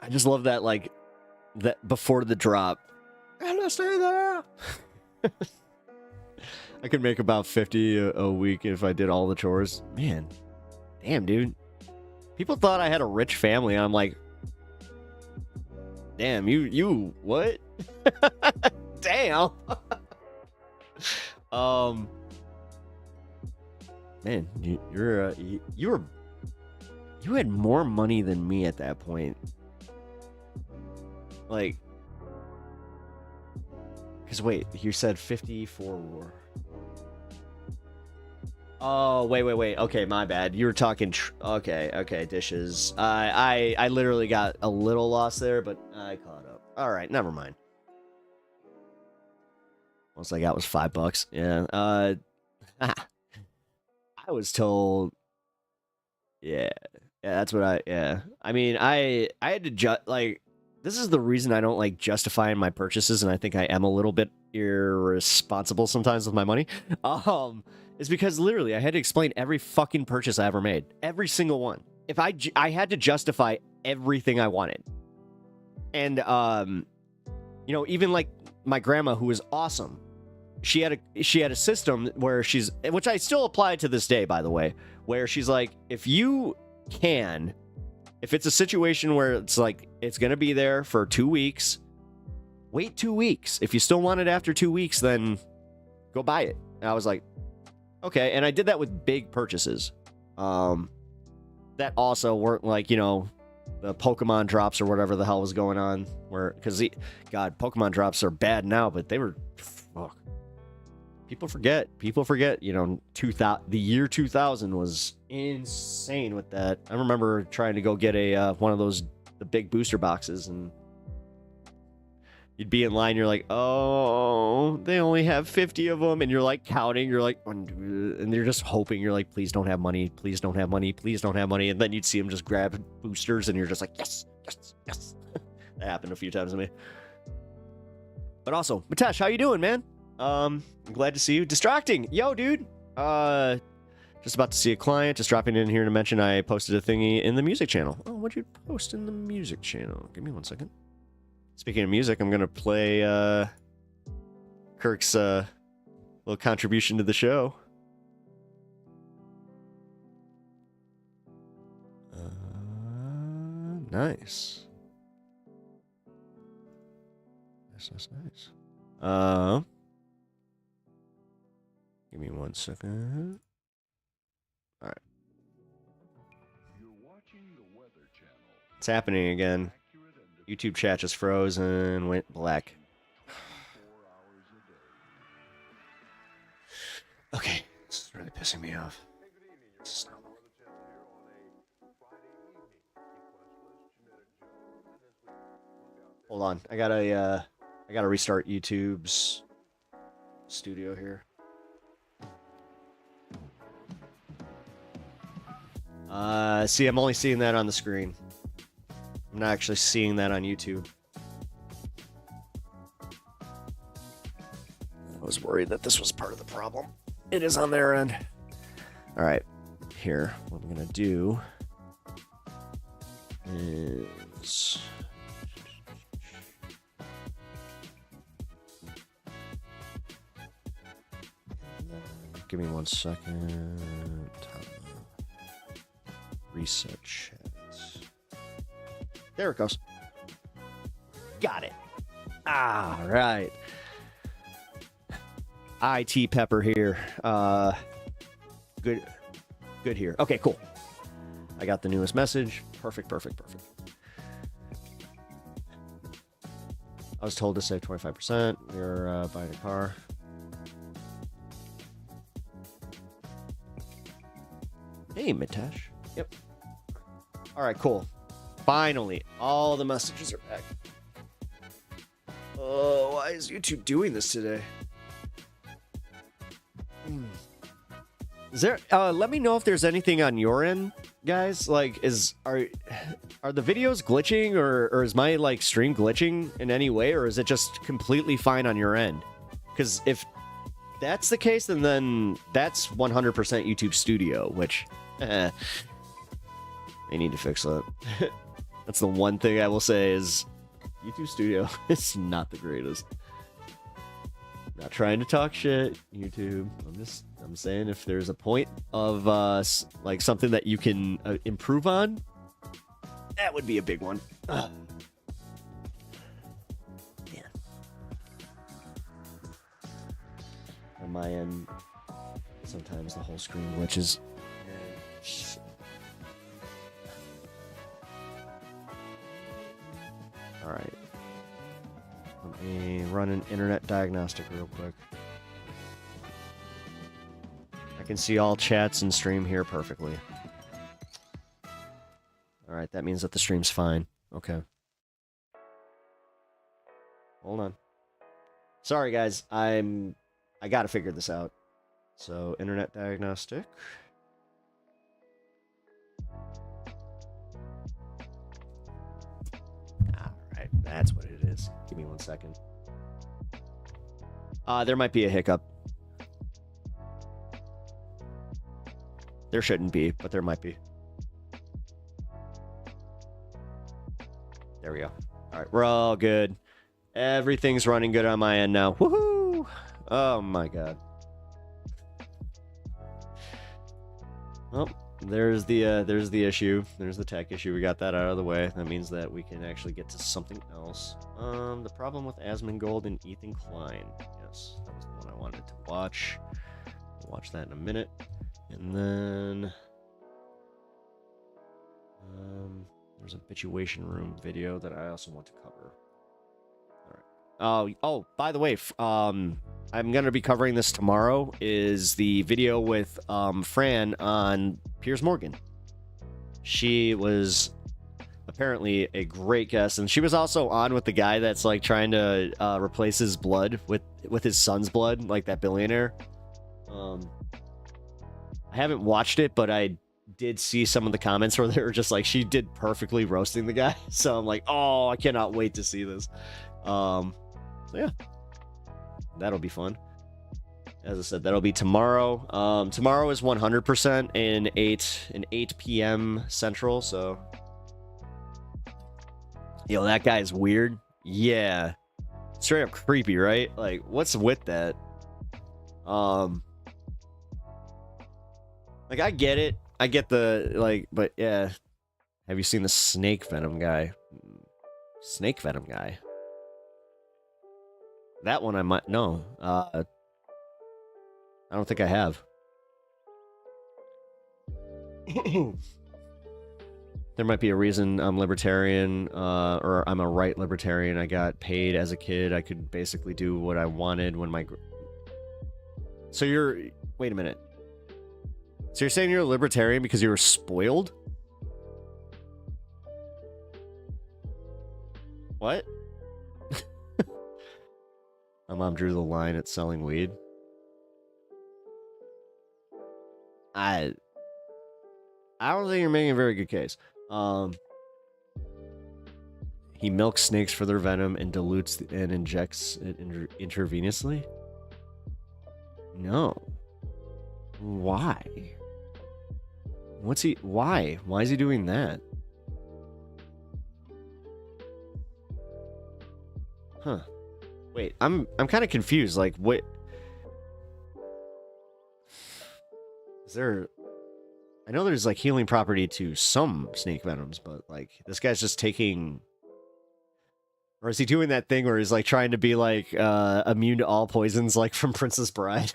I just love that, like, that before the drop. And I stay there. I could make about 50 a week if I did all the chores. Man, damn, dude. People thought I had a rich family. I'm like, damn, you what? Damn. Man, you had more money than me at that point. Like, because wait, you said 54 war. Oh, wait. Okay, my bad. You were talking. Okay, dishes. I literally got a little lost there, but I caught up. All right, never mind. Most I got was $5. Yeah. I was told. Yeah, that's what yeah. I mean, I had to like. This is the reason I don't like justifying my purchases, and I think I am a little bit irresponsible sometimes with my money. Is because literally I had to explain every fucking purchase I ever made, every single one. If I had to justify everything I wanted, and you know, even like my grandma, who was awesome, she had a system where which I still apply to this day, by the way, where she's like, if it's a situation where it's like, it's going to be there for 2 weeks, wait 2 weeks. If you still want it after 2 weeks, then go buy it. And I was like, okay. And I did that with big purchases. That also weren't like, you know, the Pokemon drops or whatever the hell was going on. Because Pokemon drops are bad now, but they were, fuck. People forget, you know, the year 2000 was insane with that. I remember trying to go get one of those, the big booster boxes, and you'd be in line. You're like, oh, they only have 50 of them, and you're like counting. You're like, and you're just hoping. You're like, please don't have money. Please don't have money. Please don't have money. And then you'd see them just grab boosters, and you're just like, yes, yes, yes. That happened a few times to me. But also, Mitesh, how you doing, man? I'm glad to see you. Distracting, yo, dude. Just about to see a client. Just dropping in here to mention I posted a thingy in the music channel. Oh, what'd you post in the music channel? Give me 1 second. Speaking of music, I'm gonna play Kirk's little contribution to the show. Nice. Nice. Give me 1 second. All right. It's happening again. YouTube chat just froze and went black. Okay, this is really pissing me off. Hold on, I gotta restart YouTube's studio here. See, I'm only seeing that on the screen. I'm not actually seeing that on YouTube. I was worried that this was part of the problem. It is on their end. All right, here, what I'm gonna do is give me 1 second. Reset chat. There it goes. Got it. All right. IT Pepper here. Good here. Okay, cool. I got the newest message. Perfect. I was told to save 25%. We're buying a car. Hey, Mitesh. Yep. All right, cool. Finally, all the messages are back. Oh, why is YouTube doing this today? Is there? Let me know if there's anything on your end, guys. Like, are the videos glitching, or is my like stream glitching in any way, or is it just completely fine on your end? Because if that's the case, then that's 100% YouTube Studio, which they need to fix that. That's the one thing I will say is YouTube Studio is not the greatest. Not trying to talk shit, YouTube. I'm saying if there's a point of like something that you can improve on, that would be a big one. Man. On my end, sometimes the whole screen glitches. All right. Let me run an internet diagnostic real quick. I can see all chats and stream here perfectly. All right, that means that the stream's fine. Okay. Hold on. Sorry, guys. I got to figure this out. So, internet diagnostic. Alright, that's what it is. Give me 1 second. There might be a hiccup. There shouldn't be, but there might be. There we go. Alright, we're all good. Everything's running good on my end now. Woohoo! Oh my god. Well, there's the issue. There's the tech issue. We got that out of the way. That means that we can actually get to something else. The problem with Asmongold and Ethan Klein. Yes, that was the one I wanted to watch. We'll watch that in a minute. And then there's a Bitchuation Room video that I also want to cover. All right. Oh, by the way, I'm going to be covering this tomorrow, is the video with Fran on Piers Morgan. She was apparently a great guest, and she was also on with the guy that's like trying to replace his blood with his son's blood, like that billionaire. I haven't watched it, but I did see some of the comments where they were just like, she did perfectly roasting the guy. So I'm like, oh, I cannot wait to see this. So yeah, that'll be fun. As I said, that'll be tomorrow. Tomorrow is 100% in 8 p.m. Central. So, yo, that guy is weird. Yeah, straight up creepy, right? Like, what's with that? Like, I get it. I get the, like, but yeah. Have you seen the snake venom guy? Snake venom guy. That one I might, no. I don't think I have. There might be a reason I'm libertarian, or I'm a right libertarian. I got paid as a kid. I could basically do what I wanted when my... So you're... Wait a minute. So you're saying you're a libertarian because you were spoiled? What? My mom drew the line at selling weed. I don't think you're making a very good case. He milks snakes for their venom and dilutes and injects it intravenously? No. Why? Why? Why is he doing that? Huh. Wait, I'm kind of confused. Like, what? Is there... I know there's, like, healing property to some snake venoms, but, like, this guy's just taking... Or is he doing that thing where he's, like, trying to be, like, immune to all poisons, like, from Princess Bride?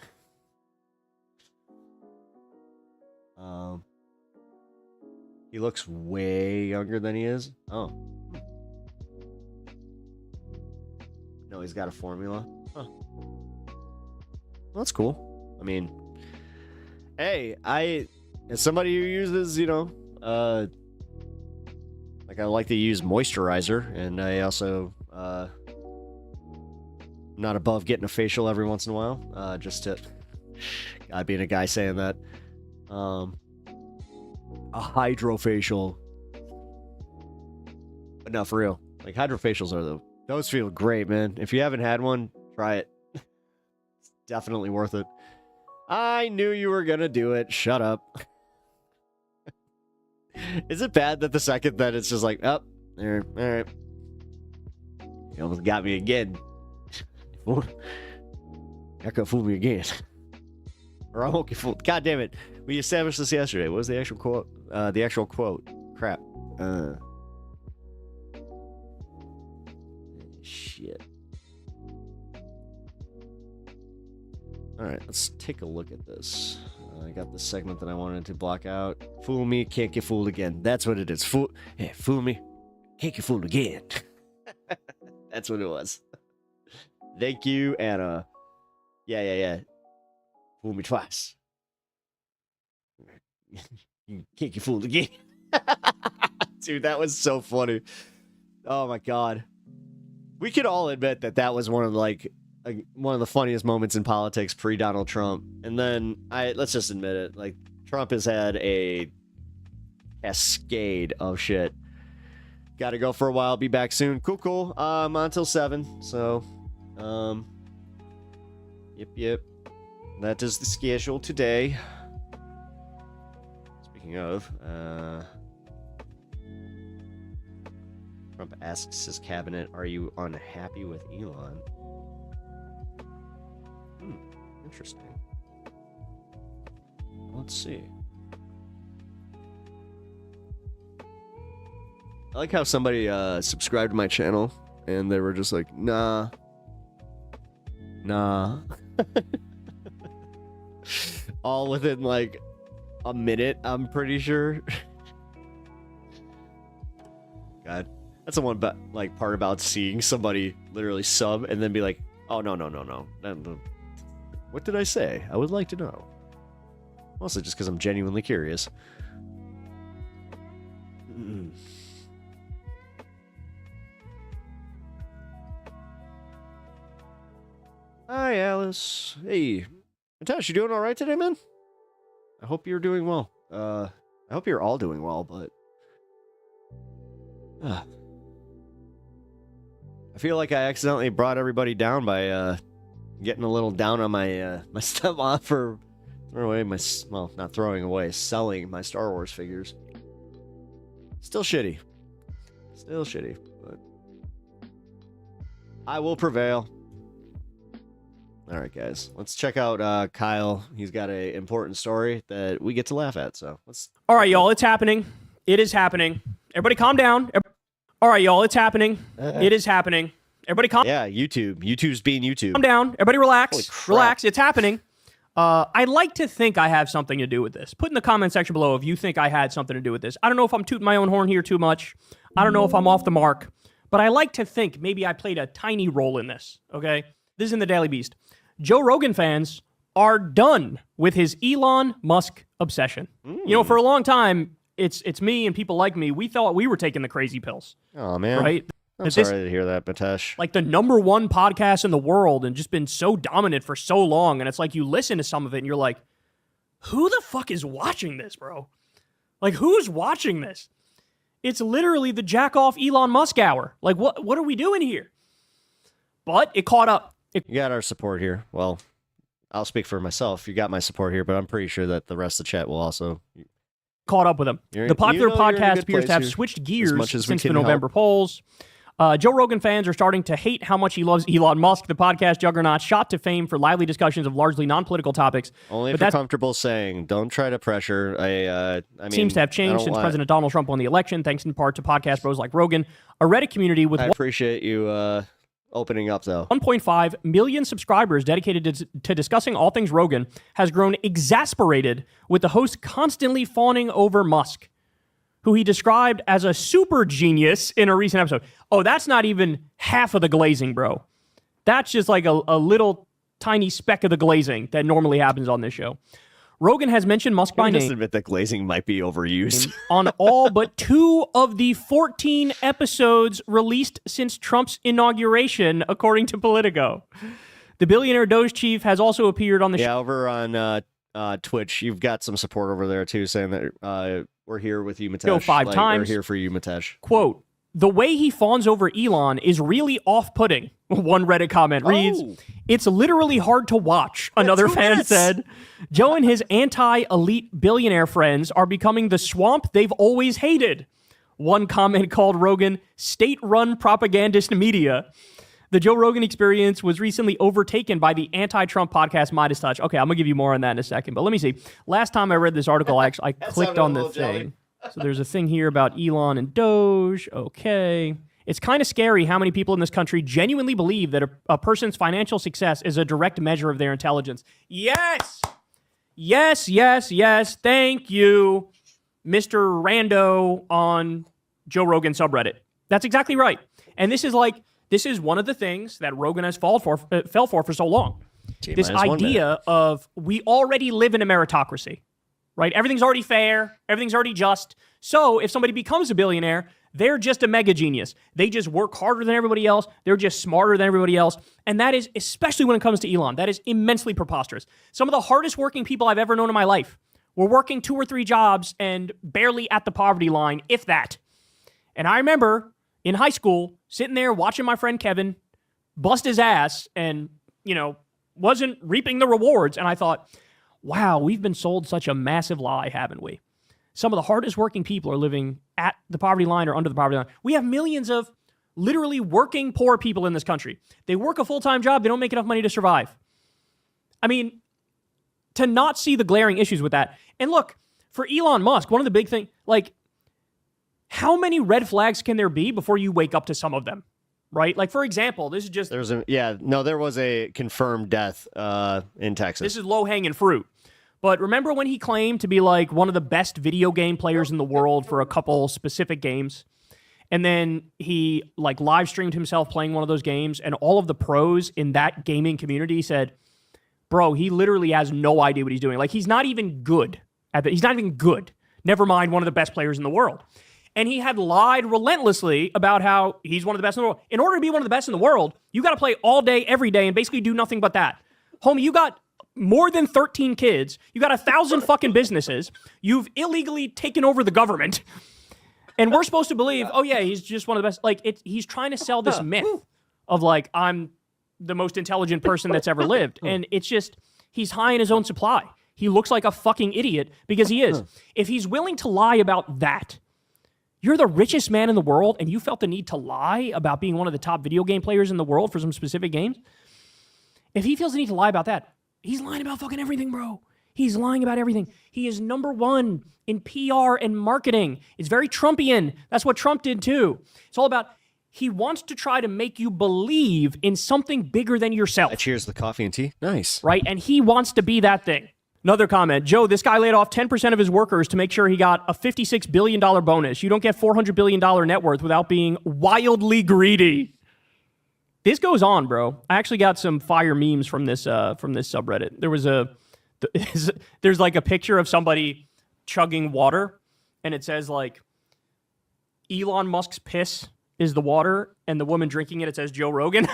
He looks way younger than he is. Oh. No, he's got a formula. Huh. Well, that's cool. I mean, hey, as somebody who uses, you know, like I like to use moisturizer, and I also, not above getting a facial every once in a while, just to, God, being a guy saying that, a hydrofacial. But no, for real, like hydrofacials are those feel great, man. If you haven't had one, try it. It's definitely worth it. I knew you were gonna do it. Shut up. Is it bad that the second that it's just like, oh, there, all right. You almost got me again. You're gonna fool me again. Or I won't get fooled. God damn it. We established this yesterday. What was the actual quote? The actual quote. Crap. Shit. Alright, let's take a look at this. I got the segment that I wanted to block out. Fool me, can't get fooled again. That's what it is. Fool me, can't get fooled again. That's what it was. Thank you, Anna. Yeah. Fool me twice. You can't get fooled again. Dude, that was so funny. Oh my god. We could all admit that was one of the funniest moments in politics pre-Donald Trump. And then let's just admit it, like Trump has had a cascade of shit. Gotta go for a while, be back soon. Cool. Until 7. So yep. That is the schedule today. Speaking of, Trump asks his cabinet, are you unhappy with Elon? Interesting. Let's see. I like how somebody subscribed to my channel and they were just like, nah. All within like a minute, I'm pretty sure. God. That's the one part about seeing somebody literally sub and then be like, oh, no. What did I say? I would like to know. Mostly just because I'm genuinely curious. Hi, Alice. Hey. Natasha, you doing all right today, man? I hope you're doing well. I hope you're all doing well, but... I feel like I accidentally brought everybody down by getting a little down on my my stepmom for throwing away my... Well, not throwing away, selling my Star Wars figures. Still shitty. Still shitty, but... I will prevail. All right, guys. Let's check out Kyle. He's got an important story that we get to laugh at, so let's... All right, y'all. It's happening. It is happening. Everybody calm down. All right, y'all. It's happening. It is happening. Everybody calm... Yeah, YouTube. YouTube's being YouTube. Calm down. Everybody relax. Relax. It's happening. I'd like to think I have something to do with this. Put in the comment section below if you think I had something to do with this. I don't know if I'm tooting my own horn here too much. I don't know if I'm off the mark. But I like to think maybe I played a tiny role in this, okay? This is in the Daily Beast. Joe Rogan fans are done with his Elon Musk obsession. You know, for a long time, it's me and people like me. We thought we were taking the crazy pills. Oh, man. Right? I'm sorry to hear that, Mitesh. Like the #1 podcast in the world and just been so dominant for so long. And it's like you listen to some of it and you're like, who the fuck is watching this, bro? Like, who's watching this? It's literally the jack-off Elon Musk hour. Like, what are we doing here? But it caught up. You got our support here. Well, I'll speak for myself. You got my support here, but I'm pretty sure that the rest of the chat will also... Caught up with them. The popular podcast appears to have switched gears since the November polls. Joe Rogan fans are starting to hate how much he loves Elon Musk. The podcast juggernaut shot to fame for lively discussions of largely non-political topics. Only if you're comfortable saying, don't try to pressure. I mean, seems to have changed since President Donald Trump won the election, thanks in part to podcast bros like Rogan. A Reddit community with... I appreciate you opening up, though. 1.5 million subscribers dedicated to discussing all things Rogan has grown exasperated with the host constantly fawning over Musk, who he described as a super genius in a recent episode. Oh, that's not even half of the glazing, bro. That's just like a little tiny speck of the glazing that normally happens on this show. Rogan has mentioned Musk by name. Just admit that glazing might be overused. On all but 2 of the 14 episodes released since Trump's inauguration, according to Politico. The billionaire Doge chief has also appeared on the show. Yeah, over on Twitch, you've got some support over there, too, saying that we're here with you, Mitesh. Go 5 times. We're here for you, Mitesh. Quote, the way he fawns over Elon is really off-putting. One Reddit comment reads, it's literally hard to watch, another fan said. Joe and his anti-elite billionaire friends are becoming the swamp they've always hated. One comment called Rogan state-run propagandist media. The Joe Rogan experience was recently overtaken by the anti-Trump podcast Midas Touch. Okay, I'm going to give you more on that in a second, but let me see. Last time I read this article, I clicked on the thing. So there's a thing here about Elon and Doge. Okay. It's kind of scary how many people in this country genuinely believe that a person's financial success is a direct measure of their intelligence. Yes! Yes, yes, yes. Thank you, Mr. Rando on Joe Rogan subreddit. That's exactly right. And this is one of the things that Rogan has fell for so long. This idea of we already live in a meritocracy, right? Everything's already fair. Everything's already just. So if somebody becomes a billionaire, they're just a mega genius. They just work harder than everybody else. They're just smarter than everybody else. And that is, especially when it comes to Elon, that is immensely preposterous. Some of the hardest working people I've ever known in my life were working 2 or 3 jobs and barely at the poverty line, if that. And I remember in high school, sitting there watching my friend Kevin bust his ass and, wasn't reaping the rewards. And I thought, wow, we've been sold such a massive lie, haven't we? Some of the hardest working people are living at the poverty line or under the poverty line. We have millions of literally working poor people in this country. They work a full-time job. They don't make enough money to survive. I mean, to not see the glaring issues with that. And look, for Elon Musk, one of the big things, how many red flags can there be before you wake up to some of them? Right? Like, for example, this is just... there was a confirmed death in Texas. This is low-hanging fruit. But remember when he claimed to be like one of the best video game players in the world for a couple specific games? And then he live streamed himself playing one of those games, and all of the pros in that gaming community said, bro, he literally has no idea what he's doing. He's not even good at it. He's not even good. Never mind one of the best players in the world. And he had lied relentlessly about how he's one of the best in the world. In order to be one of the best in the world, you got to play all day, every day, and basically do nothing but that. Homie, you got more than 13 kids. You got 1,000 fucking businesses. You've illegally taken over the government. And we're supposed to believe, oh yeah, he's just one of the best. Like, he's trying to sell this myth of like, I'm the most intelligent person that's ever lived. And it's just, he's high in his own supply. He looks like a fucking idiot because he is. If he's willing to lie about that, you're the richest man in the world and you felt the need to lie about being one of the top video game players in the world for some specific games. If he feels the need to lie about that, he's lying about fucking everything, bro. He's lying about everything. He is number one in PR and marketing. It's very Trumpian. That's what Trump did too. It's all about, he wants to try to make you believe in something bigger than yourself. Cheers the coffee and tea. Nice. Right? And he wants to be that thing. Another comment. Joe, this guy laid off 10% of his workers to make sure he got a $56 billion bonus. You don't get $400 billion net worth without being wildly greedy. This goes on, bro. I actually got some fire memes from this subreddit. There's like a picture of somebody chugging water, and it says like, Elon Musk's piss is the water, and the woman drinking it says Joe Rogan.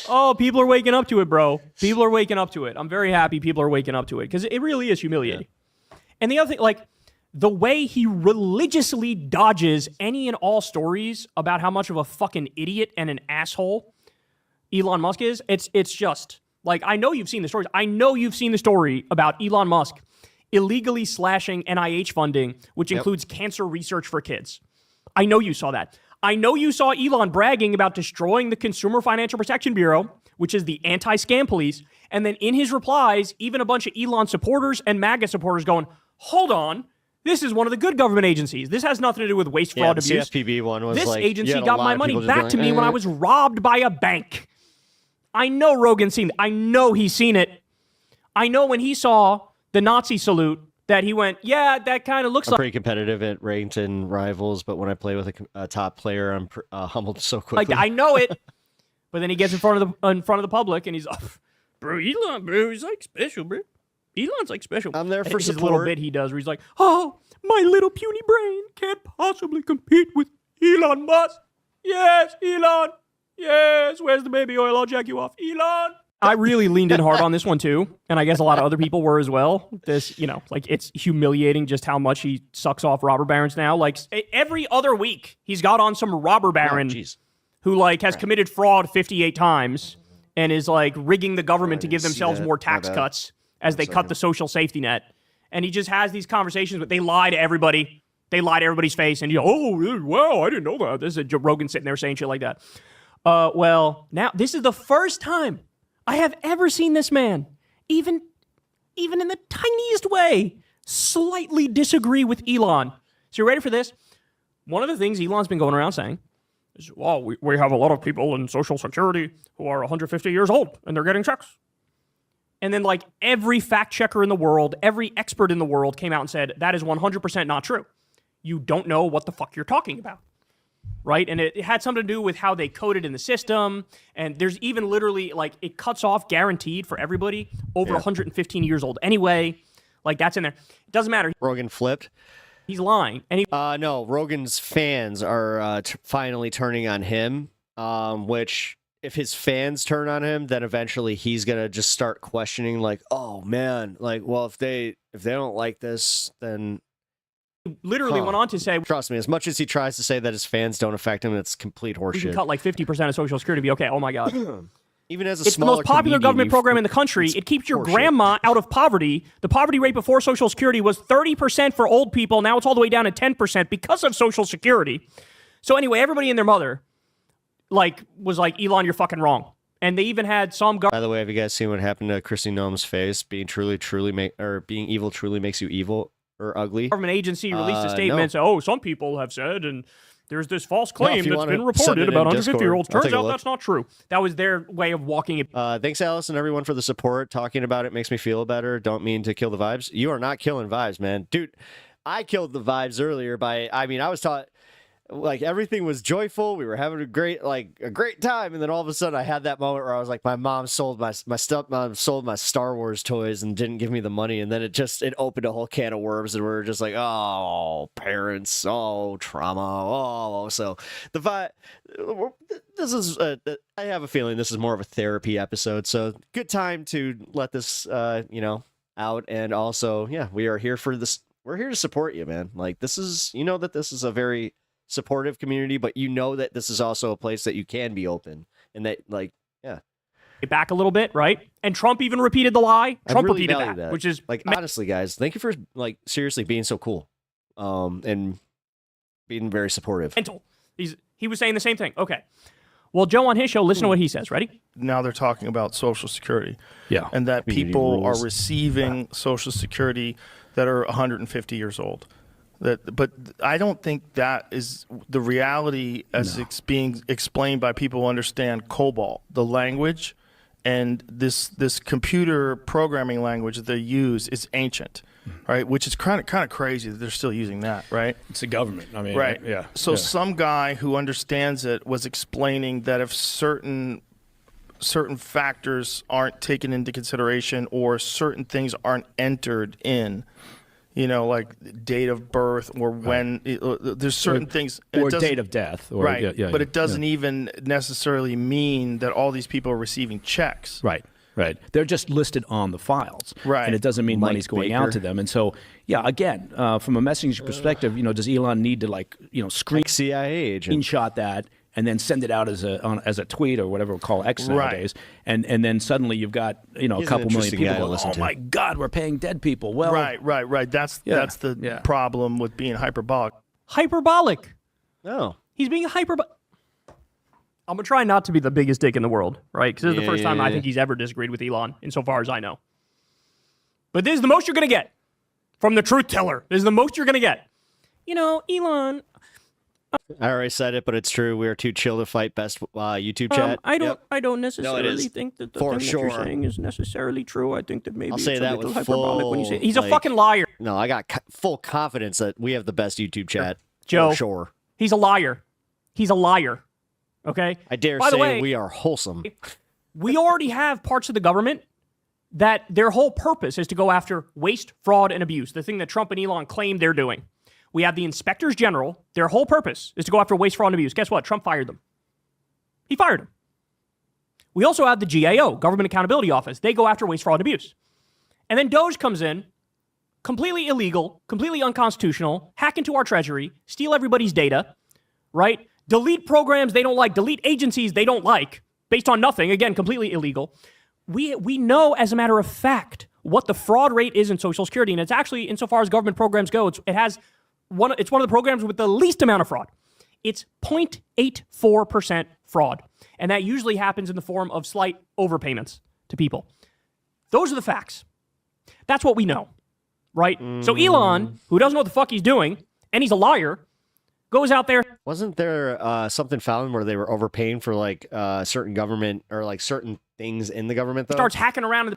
Oh, people are waking up to it, bro. People are waking up to it. I'm very happy people are waking up to it because it really is humiliating. Yeah. And the other thing, like, the way he religiously dodges any and all stories about how much of a fucking idiot and an asshole Elon Musk is, it's just, like, I know you've seen the stories. I know you've seen the story about Elon Musk illegally slashing NIH funding, which includes cancer research for kids. I know you saw that. I know you saw Elon bragging about destroying the Consumer Financial Protection Bureau, which is the anti-scam police. And then in his replies, even a bunch of Elon supporters and MAGA supporters going, hold on, this is one of the good government agencies. This has nothing to do with waste, fraud, abuse. The CFPB one was this like, agency got my money back to me when I was robbed by a bank. I know Rogan's seen it. I know he's seen it. I know when he saw the Nazi salute, that he went, yeah, that kind of looks like... I'm pretty competitive at ranked and rivals, but when I play with a top player, I'm humbled so quickly. Like, I know it, but then he gets in front of the public, and he's like, bro, Elon, bro, he's like special, bro. Elon's like special. I'm there for his support. Little bit he does where he's like, oh, my little puny brain can't possibly compete with Elon Musk. Yes, Elon. Yes, where's the baby oil? I'll jack you off. Elon. I really leaned in hard on this one too, and I guess a lot of other people were as well. This, you know, like, it's humiliating just how much he sucks off robber barons now. Like, every other week, he's got on some robber baron who, like, has committed fraud 58 times and is, like, rigging the government to give themselves more tax cuts as they cut the social safety net. And he just has these conversations, but they lie to everybody. They lie to everybody's face, and you go, oh, wow, I didn't know that. This is Joe Rogan sitting there saying shit like that. Well, now, this is the first time I have ever seen this man, even in the tiniest way, slightly disagree with Elon. So you ready for this? One of the things Elon's been going around saying is, well, we have a lot of people in Social Security who are 150 years old, and they're getting checks. And then, like, every fact checker in the world, every expert in the world came out and said, that is 100% not true. You don't know what the fuck you're talking about. Right? And it had something to do with how they coded in the system. And there's even literally, like, it cuts off guaranteed for everybody over 115 years old anyway. Like, that's in there. It doesn't matter. Rogan flipped. He's lying. And no, Rogan's fans are finally turning on him, which if his fans turn on him, then eventually he's going to just start questioning, like, oh, man, like, well, if they don't like this, then... literally went on to say, trust me, as much as he tries to say that his fans don't affect him, it's complete horseshit. We can cut like 50% of Social Security to be okay. Oh my God. Even as a it's the most popular government program in the country. It keeps your grandma out of poverty. The poverty rate before Social Security was 30% for old people. Now it's all the way down to 10% because of Social Security. So anyway, everybody and their mother was like, Elon, you're fucking wrong. And they even had some By the way, have you guys seen what happened to Chrissy Noem's face? Being being evil truly makes you evil. Or ugly. Government agency released a statement saying, oh, some people have said, and there's this false claim that's been reported about 150-year-olds. Turns out that's not true. That was their way of walking it. Thanks, Alice, and everyone for the support. Talking about it makes me feel better. Don't mean to kill the vibes. You are not killing vibes, man. Dude, I killed the vibes earlier by, I was taught, like everything was joyful. We were having a great time, and then all of a sudden I had that moment where I was like, my mom sold my stepmom sold my Star Wars toys and didn't give me the money, and then it opened a whole can of worms, and we were just like, oh, parents, oh, trauma, oh. So this is I have a feeling this is more of a therapy episode, so good time to let this out, and also we are here for this. We're here to support you, man. Like, this is, that this is a very supportive community, but that this is also a place that you can be open, and that, back a little bit, right? And Trump even repeated the lie. Trump really repeated that, which is honestly, guys, thank you for seriously being so cool, and being very supportive. mental. He was saying the same thing. Okay. Well, Joe on his show, listen to what he says. Ready? Now they're talking about Social Security. Yeah. And that Community people rules. are receiving Social Security that are 150 years old. But I don't think that is the reality as it's being explained by people who understand COBOL, the language, and this computer programming language that they use is ancient, right? Which is kind of crazy that they're still using that, right? It's the government. I mean, Right. Yeah. So yeah. some guy who understands it was explaining that if certain factors aren't taken into consideration or certain things aren't entered in, like date of birth or when there's certain things or it doesn't- date of death, or, right? Yeah, but it doesn't even necessarily mean that all these people are receiving checks. Right. They're just listed on the files. Right. And it doesn't mean Mike money's going Baker. out to them. And so, again, from a messaging perspective, does Elon need to screen CIA agent. screenshot that and then send it out as a tweet or whatever we call X Right. nowadays, and then suddenly you've got a an couple million interesting people guy to going, listen oh to. my God, we're paying dead people. Well, Right. That's the problem with being hyperbolic. hyperbolic. Oh. He's being hyperbolic. I'm going to try not to be the biggest dick in the world, right? Because this is the first time I think he's ever disagreed with Elon, insofar as I know. But this is the most you're going to get from the truth teller. This is the most you're going to get. Elon, I already said it, but it's true. We are too chill to fight. Best YouTube chat. I don't Yep. necessarily think that the For thing that you're sure. saying is necessarily true. I think that maybe I'll it's say a that little with hyperbolic when you say full, he's a like- fucking liar. No, I got full confidence that we have the best YouTube chat. Joe. For sure. He's a liar. He's a liar. Okay? I dare By the say way, we are wholesome. we already have parts of the government that their whole purpose is to go after waste, fraud, and abuse, the thing that Trump and Elon claim they're doing. We have the inspectors general. Their whole purpose is to go after waste, fraud, and abuse. Guess what? Trump fired them. He fired them. We also have the GAO, Government Accountability Office. They go after waste, fraud, and abuse. And then Doge comes in, completely illegal, completely unconstitutional, hack into our treasury, steal everybody's data, right? Delete programs they don't like, delete agencies they don't like, based on nothing. Again, completely illegal. We know, as a matter of fact, what the fraud rate is in Social Security, and it's actually, insofar as government programs go, it's one of the programs with the least amount of fraud. It's 0.84% fraud, and that usually happens in the form of slight overpayments to people. Those are the facts. That's what we know, right? So Elon, who doesn't know what the fuck he's doing, and he's a liar, goes out there. Wasn't there something found where they were overpaying for certain government or certain things in the government though? Starts hacking around.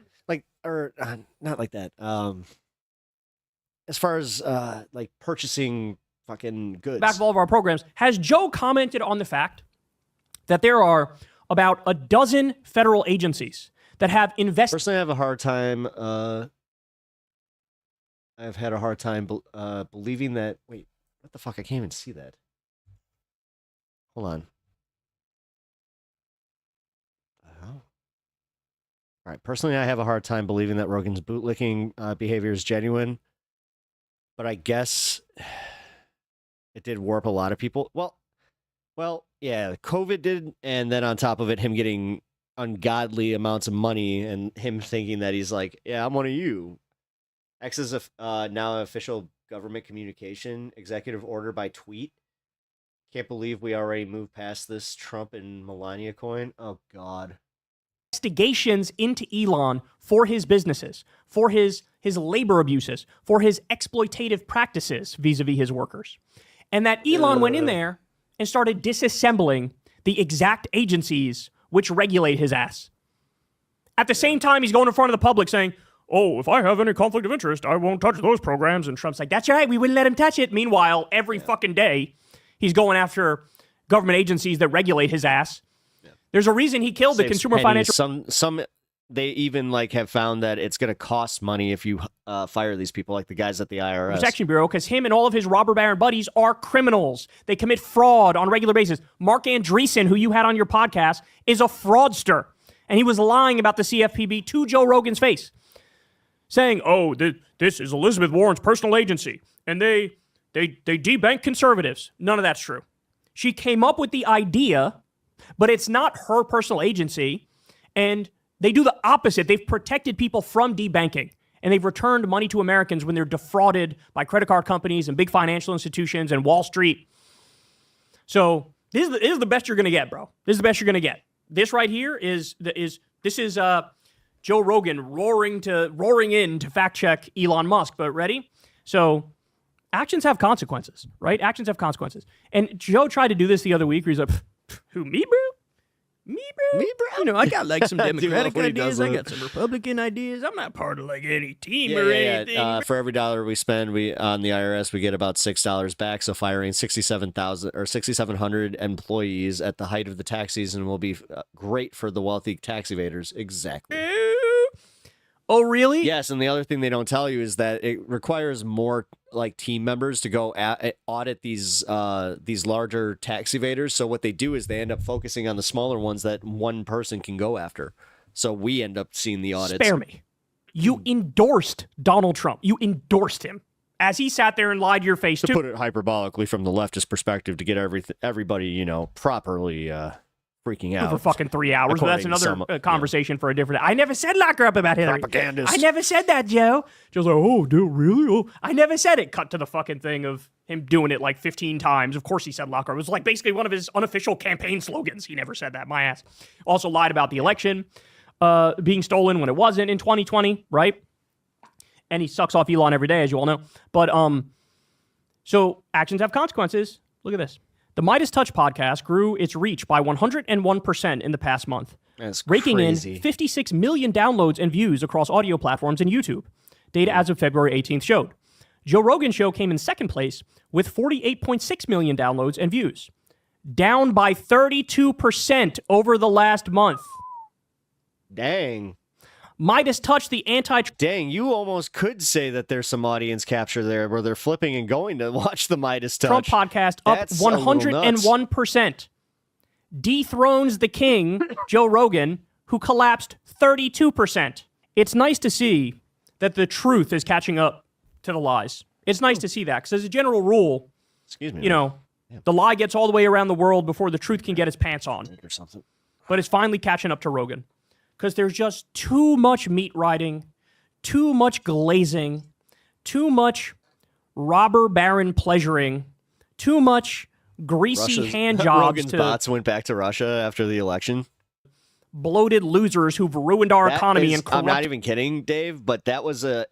Not like that. As far as purchasing fucking goods. Back of all of our programs. Has Joe commented on the fact that there are about a dozen federal agencies that have invested? Personally, I have a hard time. I've had a hard time believing that. Wait, what the fuck? I can't even see that. Hold on. All right. Personally, I have a hard time believing that Rogan's bootlicking behavior is genuine. But I guess it did warp a lot of people. Well, yeah, COVID did, and then on top of it, him getting ungodly amounts of money and him thinking that he's like, yeah, I'm one of you. X is now official government communication executive order by tweet. Can't believe we already moved past this Trump and Melania coin. Oh, God. Investigations into Elon for his businesses, for his labor abuses, for his exploitative practices vis-a-vis his workers. And that Elon went in there and started disassembling the exact agencies which regulate his ass. At the same time, he's going in front of the public saying, oh, if I have any conflict of interest, I won't touch those programs. And Trump's like, that's right, we wouldn't let him touch it. Meanwhile, every fucking day, He's going after government agencies that regulate his ass. Yeah. There's a reason he killed the Consumer Financial. Some they even like have found that it's going to cost money if you fire these people, like the guys at the IRS. Protection Bureau, because him and all of his robber baron buddies are criminals. They commit fraud on a regular basis. Mark Andreessen, who you had on your podcast, is a fraudster. And he was lying about the CFPB to Joe Rogan's face, saying, oh, this is Elizabeth Warren's personal agency, and they debank conservatives. None of that's true. She came up with the idea, but it's not her personal agency, and they do the opposite. They've protected people from debanking, and they've returned money to Americans when they're defrauded by credit card companies and big financial institutions and Wall Street. So this is the best you're going to get, bro. This is the best you're going to get. This right here is Joe Rogan roaring in to fact check Elon Musk. But ready? So actions have consequences, right? Actions have consequences. And Joe tried to do this the other week where he's like, who, me, bro? Me, bro? Me, bro? You know, I got like some Democratic ideas. I got some Republican ideas. I'm not part of like any team or anything. For every dollar we spend, we on the IRS, we get about $6 back. So firing 6,700 employees at the height of the tax season will be great for the wealthy tax evaders. Exactly. Oh, really? Yes, and the other thing they don't tell you is that it requires more like team members to go audit these larger tax evaders. So what they do is they end up focusing on the smaller ones that one person can go after. So we end up seeing the audits. Spare me. You endorsed Donald Trump. You endorsed him as he sat there and lied to your face to put it hyperbolically from the leftist perspective to get everybody properly freaking out for fucking 3 hours. But that's another conversation for a different. I never said lock her up about Hillary. Propagandist. I never said that, Joe. Joe's like, oh, dude, really? Oh, I never said it. Cut to the fucking thing of him doing it like 15 times. Of course he said lock her. It was like basically one of his unofficial campaign slogans. He never said that. My ass. Also lied about the election being stolen when it wasn't in 2020, right? And he sucks off Elon every day, as you all know. But so actions have consequences. Look at this. The Midas Touch podcast grew its reach by 101% in the past month, raking in 56 million downloads and views across audio platforms and YouTube. Data as of February 18th showed. Joe Rogan's show came in second place with 48.6 million downloads and views, down by 32% over the last month. Dang. Midas Touch, the Dang, you almost could say that there's some audience capture there where they're flipping and going to watch the Midas Touch. Trump podcast up 101%. Dethrones the king, Joe Rogan, who collapsed 32%. It's nice to see that the truth is catching up to the lies. It's nice to see that, because as a general rule, the lie gets all the way around the world before the truth can get its pants on. Or something. But it's finally catching up to Rogan. Because there's just too much meat riding, too much glazing, too much robber baron pleasuring, too much greasy hand jobs. Rogan's bots went back to Russia after the election. Bloated losers who've ruined our economy and corrupt. I'm not even kidding, Dave, but that was a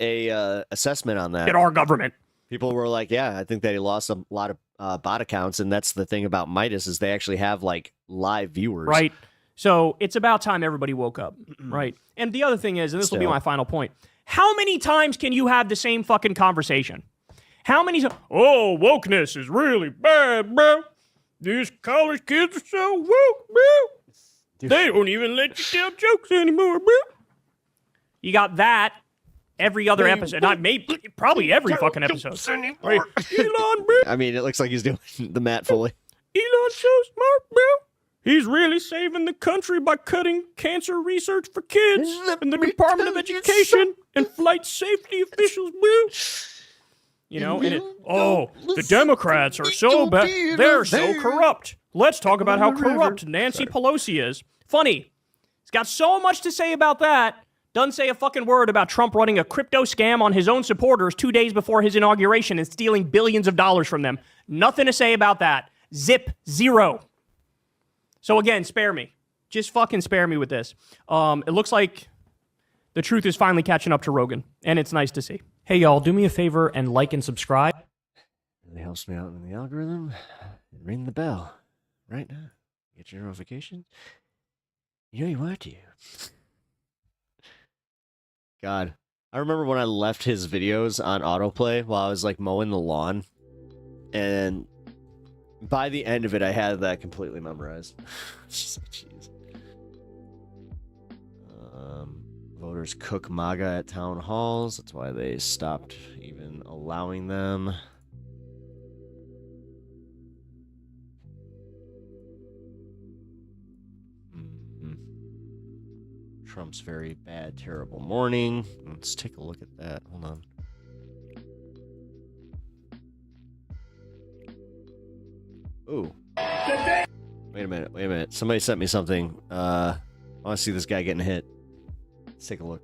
assessment on that. In our government. People were like, yeah, I think that he lost a lot of bot accounts, and that's the thing about Midas is they actually have like live viewers. Right. So it's about time everybody woke up, right? And the other thing is, and this will be my final point, how many times can you have the same fucking conversation? How many times? Oh, wokeness is really bad, bro. These college kids are so woke, bro. They don't even let you tell jokes anymore, bro. You got that every other episode. Not maybe, probably every fucking episode. Right? Elon, bro. I mean, it looks like he's doing the Matt Foley. Elon's so smart, bro. He's really saving the country by cutting cancer research for kids and the Department of Education and flight safety officials, bro. You know, and the Democrats are so bad. They're so corrupt. Let's talk about how corrupt Nancy Pelosi is. Funny. He's got so much to say about that. Doesn't say a fucking word about Trump running a crypto scam on his own supporters 2 days before his inauguration and stealing billions of dollars from them. Nothing to say about that. Zip. Zero. So again, spare me. Just fucking spare me with this. It looks like the truth is finally catching up to Rogan, and it's nice to see. Hey, y'all, do me a favor and like and subscribe. It really helps me out in the algorithm. Ring the bell right now. Get your notification. You know you want to. God, I remember when I left his videos on autoplay while I was like mowing the lawn, and By the end of it, I had that completely memorized. Jeez. Voters cook MAGA at town halls. That's why they stopped even allowing them. Trump's very bad, terrible morning. Let's take a look at that. Hold on. Ooh. Wait a minute. Somebody sent me something. I want to see this guy getting hit. Let's take a look.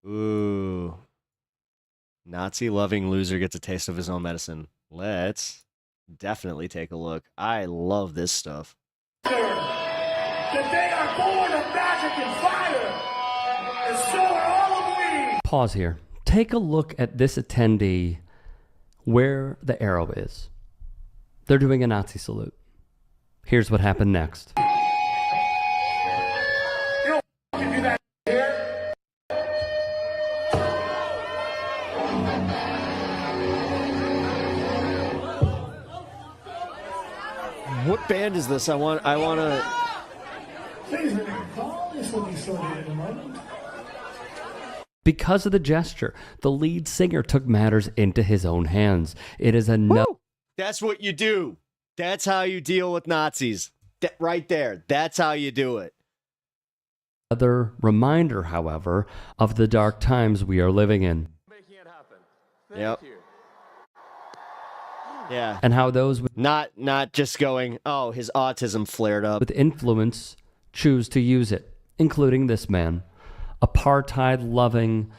Ooh. Nazi-loving loser gets a taste of his own medicine. Let's definitely take a look. I love this stuff. That they are born of magic and fire, and so are all of we. Pause here. Take a look at this attendee where the arrow is. They're doing a Nazi salute. Here's what happened next. You don't fucking do that here. What band is this? I want to. Please call. This will be sorted in a moment. Because of the gesture, the lead singer took matters into his own hands. It is no. That's what you do. That's how you deal with Nazis. Right there. That's how you do it. Another reminder, however, of the dark times we are living in. Making it happen. Thank you. Yeah. And how those with not just going, oh, his autism flared up. with influence choose to use it, including this man. Apartheid-loving,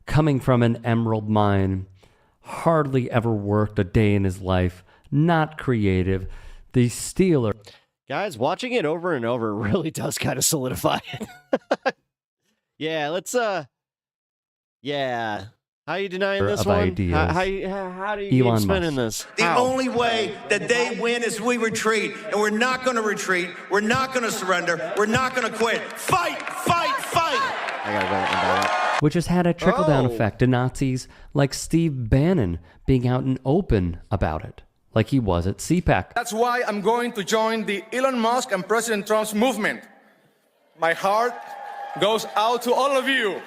coming from an emerald mine, hardly ever worked a day in his life, not creative. The Steeler. Guys, watching it over and over really does kind of solidify it. Yeah, let's yeah. How are you denying this one? Ideas. How do you keep spinning this? The only way that they win is we retreat, and we're not going to retreat. We're not going to surrender. We're not going to quit. Fight, fight, fight. I gotta go and buy that. Which has had a trickle-down effect to Nazis like Steve Bannon being out and open about it, like he was at CPAC. That's why I'm going to join the Elon Musk and President Trump's movement. My heart goes out to all of you.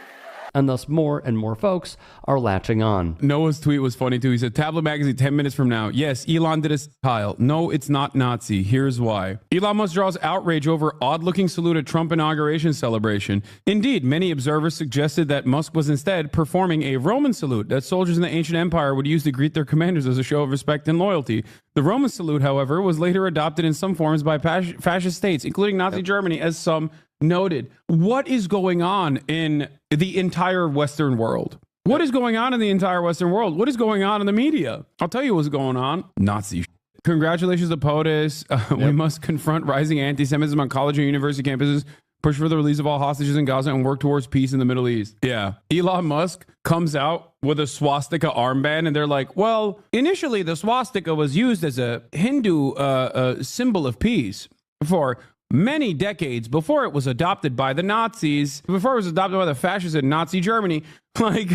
And thus more and more folks are latching on. Noah's tweet was funny too. He said, Tablet Magazine 10 minutes from now. Yes, Elon did a style. No, it's not Nazi. Here's why. Elon Musk draws outrage over odd-looking salute at Trump inauguration celebration. Indeed, many observers suggested that Musk was instead performing a Roman salute that soldiers in the ancient empire would use to greet their commanders as a show of respect and loyalty. The Roman salute, however, was later adopted in some forms by fascist states, including Nazi Germany, as some noted. What is going on in the entire Western world? What is going on in the entire Western world? What is going on in the media? I'll tell you what's going on. Nazi. Congratulations to POTUS. We must confront rising anti-Semitism on college and university campuses, push for the release of all hostages in Gaza, and work towards peace in the Middle East. Yeah. Elon Musk comes out with a swastika armband, and they're like, well, initially the swastika was used as a Hindu symbol of peace for many decades before it was adopted by the Nazis, before it was adopted by the fascists in Nazi Germany. Like,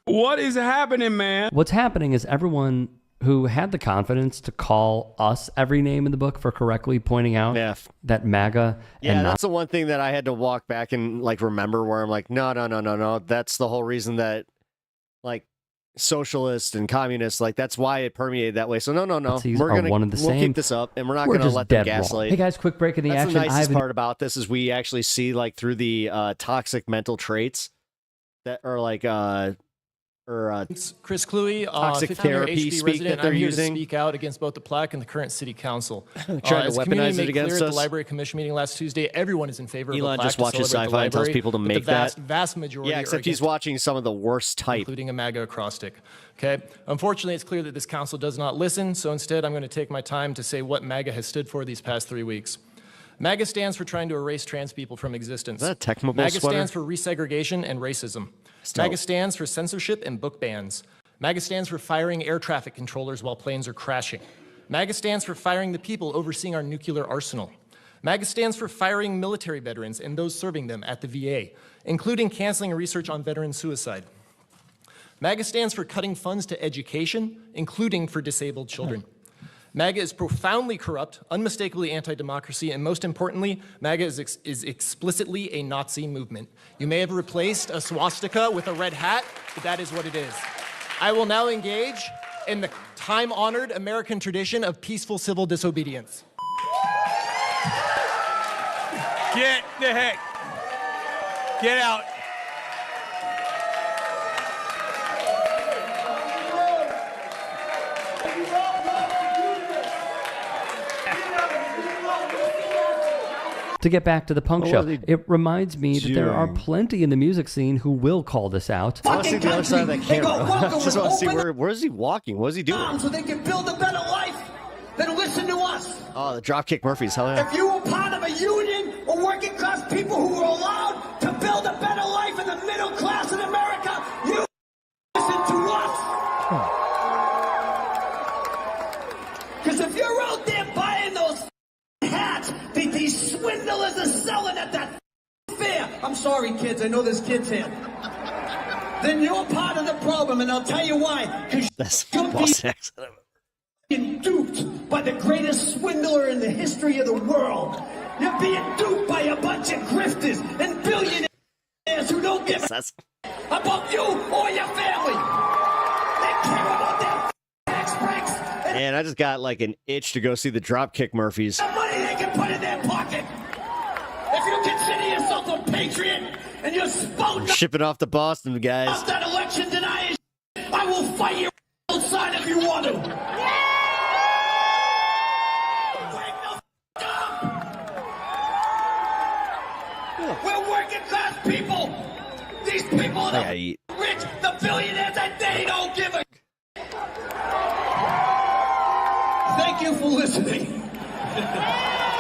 what is happening, man? What's happening is everyone who had the confidence to call us every name in the book for correctly pointing out that MAGA and that's the one thing that I had to walk back and like remember, where I'm like, no. That's the whole reason that like socialists and communists, like that's why it permeated that way. So no. Nazis We're gonna one and the we'll same. keep this up, and we're not We're gonna just let them dead wrong. gaslight. Hey guys, quick break in the That's action. the nicest part about this is we actually see like through the toxic mental traits that are like Chris Cluey, toxic 15-year therapy HD speak resident. that they're I'm here using. to speak out against both the plaque and the current city council. Trying as to the community weaponize made it against clear at us. the Library Commission meeting last Tuesday, everyone is in favor of a Elon plaque just to watches celebrate the sci-fi and tells library, people to but make the that. vast majority Yeah, are except he's against, watching some of the worst type. including a MAGA acrostic. Okay. Unfortunately, it's clear that this council does not listen, so instead I'm going to take my time to say what MAGA has stood for these past 3 weeks. MAGA stands for trying to erase trans people from existence. Is that a Tecmo Bowl MAGA sweater? stands for resegregation and racism. MAGA stands for censorship and book bans. MAGA stands for firing air traffic controllers while planes are crashing. MAGA stands for firing the people overseeing our nuclear arsenal. MAGA stands for firing military veterans and those serving them at the VA, including canceling research on veteran suicide. MAGA stands for cutting funds to education, including for disabled children. MAGA is profoundly corrupt, unmistakably anti-democracy, and most importantly, MAGA is explicitly a Nazi movement. You may have replaced a swastika with a red hat, but that is what it is. I will now engage in the time-honored American tradition of peaceful civil disobedience. Get the heck. Get out. To get back to the punk show, it reminds me that there are plenty in the music scene who will call this out. I want to see the other side of that camera. I just want to see where is he walking? What is he doing? So they can build a better life. Then listen to us. Oh, the Dropkick Murphys. Hell yeah. If you were part of a union or working class people who were allowed to build a better life in the middle class in America, you listen to us. Because if you're out there buying those hats these swindlers are selling at that fair, I'm sorry, kids, I know there's kids here, then you're part of the problem, and I'll tell you why. Because you're being duped by the greatest swindler in the history of the world. You're being duped by a bunch of grifters and billionaires who don't give a about you or your family. They care about their tax breaks. Man, I just got like an itch to go see the Dropkick Murphys. Money they can put in their pocket. If you consider yourself a patriot and you're spouting Shipping off to Boston, guys. off that election denying, I will fight you outside if you want to. Wake the f up. We're working class people. These people are the rich, the billionaires, and they don't give a. Thank you for listening.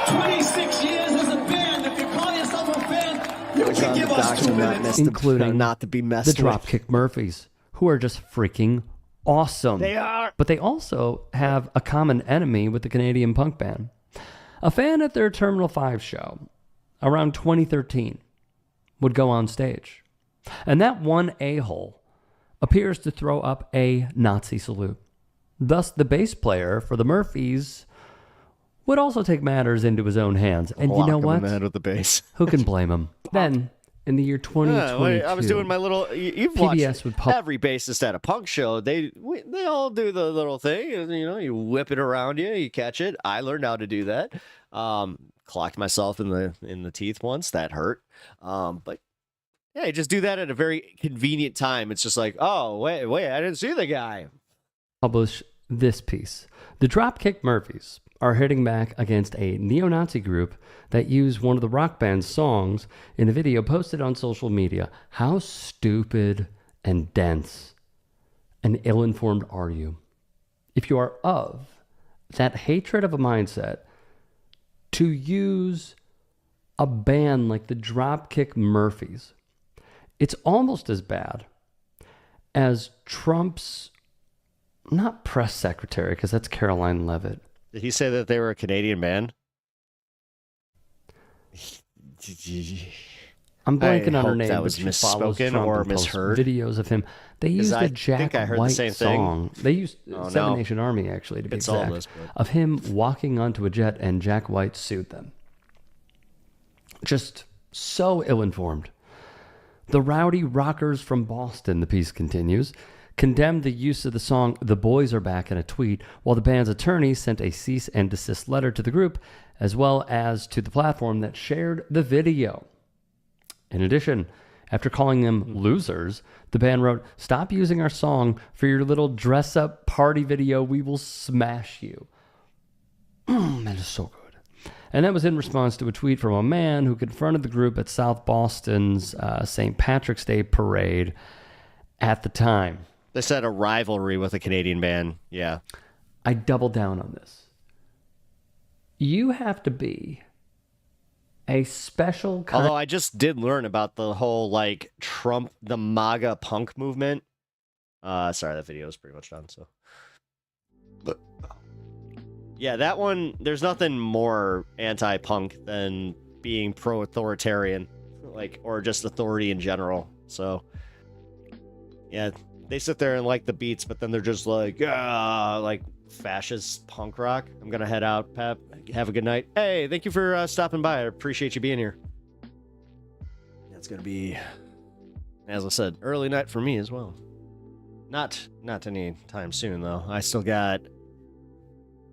26 years as a band. If you call yourself a fan, you can give us 2 minutes. Including not to be messed the Dropkick Murphys, who are just freaking awesome. They are. But they also have a common enemy with the Canadian punk band. A fan at their Terminal 5 show around 2013 would go on stage, and that one a-hole appears to throw up a Nazi salute. Thus, the bass player for the Murphys would also take matters into his own hands. And you know what? In the head with the bass. Who can blame him? Then, in the year 2022, I was doing my little. You've PBS would watched every bassist at a punk show. They all do the little thing. You know, you whip it around you, you catch it. I learned how to do that. Clocked myself in the teeth once. That hurt. But yeah, you just do that at a very convenient time. It's just like, oh wait, I didn't see the guy. Publish this piece. The Dropkick Murphys are hitting back against a neo-Nazi group that used one of the rock band's songs in a video posted on social media. How stupid and dense and ill-informed are you? If you are of that hatred of a mindset to use a band like the Dropkick Murphys, it's almost as bad as Trump's, not press secretary, because that's Caroline Leavitt. Did he say that they were a Canadian band? I'm blanking on her name. That was but she follows misspoken Trump or and posts misheard. videos of him. They used a Jack White song. They used Seven Nation Army, actually, to be It's all exact, this, but- of him walking onto a jet, and Jack White sued them. Just so ill-informed. The rowdy rockers from Boston, the piece continues, condemned the use of the song The Boys Are Back in a tweet, while the band's attorney sent a cease and desist letter to the group, as well as to the platform that shared the video. In addition, after calling them losers, the band wrote, "Stop using our song for your little dress-up party video. We will smash you." That is so good. And that was in response to a tweet from a man who confronted the group at South Boston's St. Patrick's Day parade at the time. They said a rivalry with a Canadian band. Yeah. I double down on this. You have to be a special kind. Although I just did learn about the whole like Trump, the MAGA punk movement. Sorry, that video is pretty much done. So, but Yeah, that one, there's nothing more anti-punk than being pro-authoritarian, like, or just authority in general. So, yeah, they sit there and like the beats, but then they're just like, like fascist punk rock. I'm gonna head out, Pep. Have a good night. Hey, thank you for stopping by. I appreciate you being here. It's gonna be, as I said, early night for me as well. Not any time soon though. I still got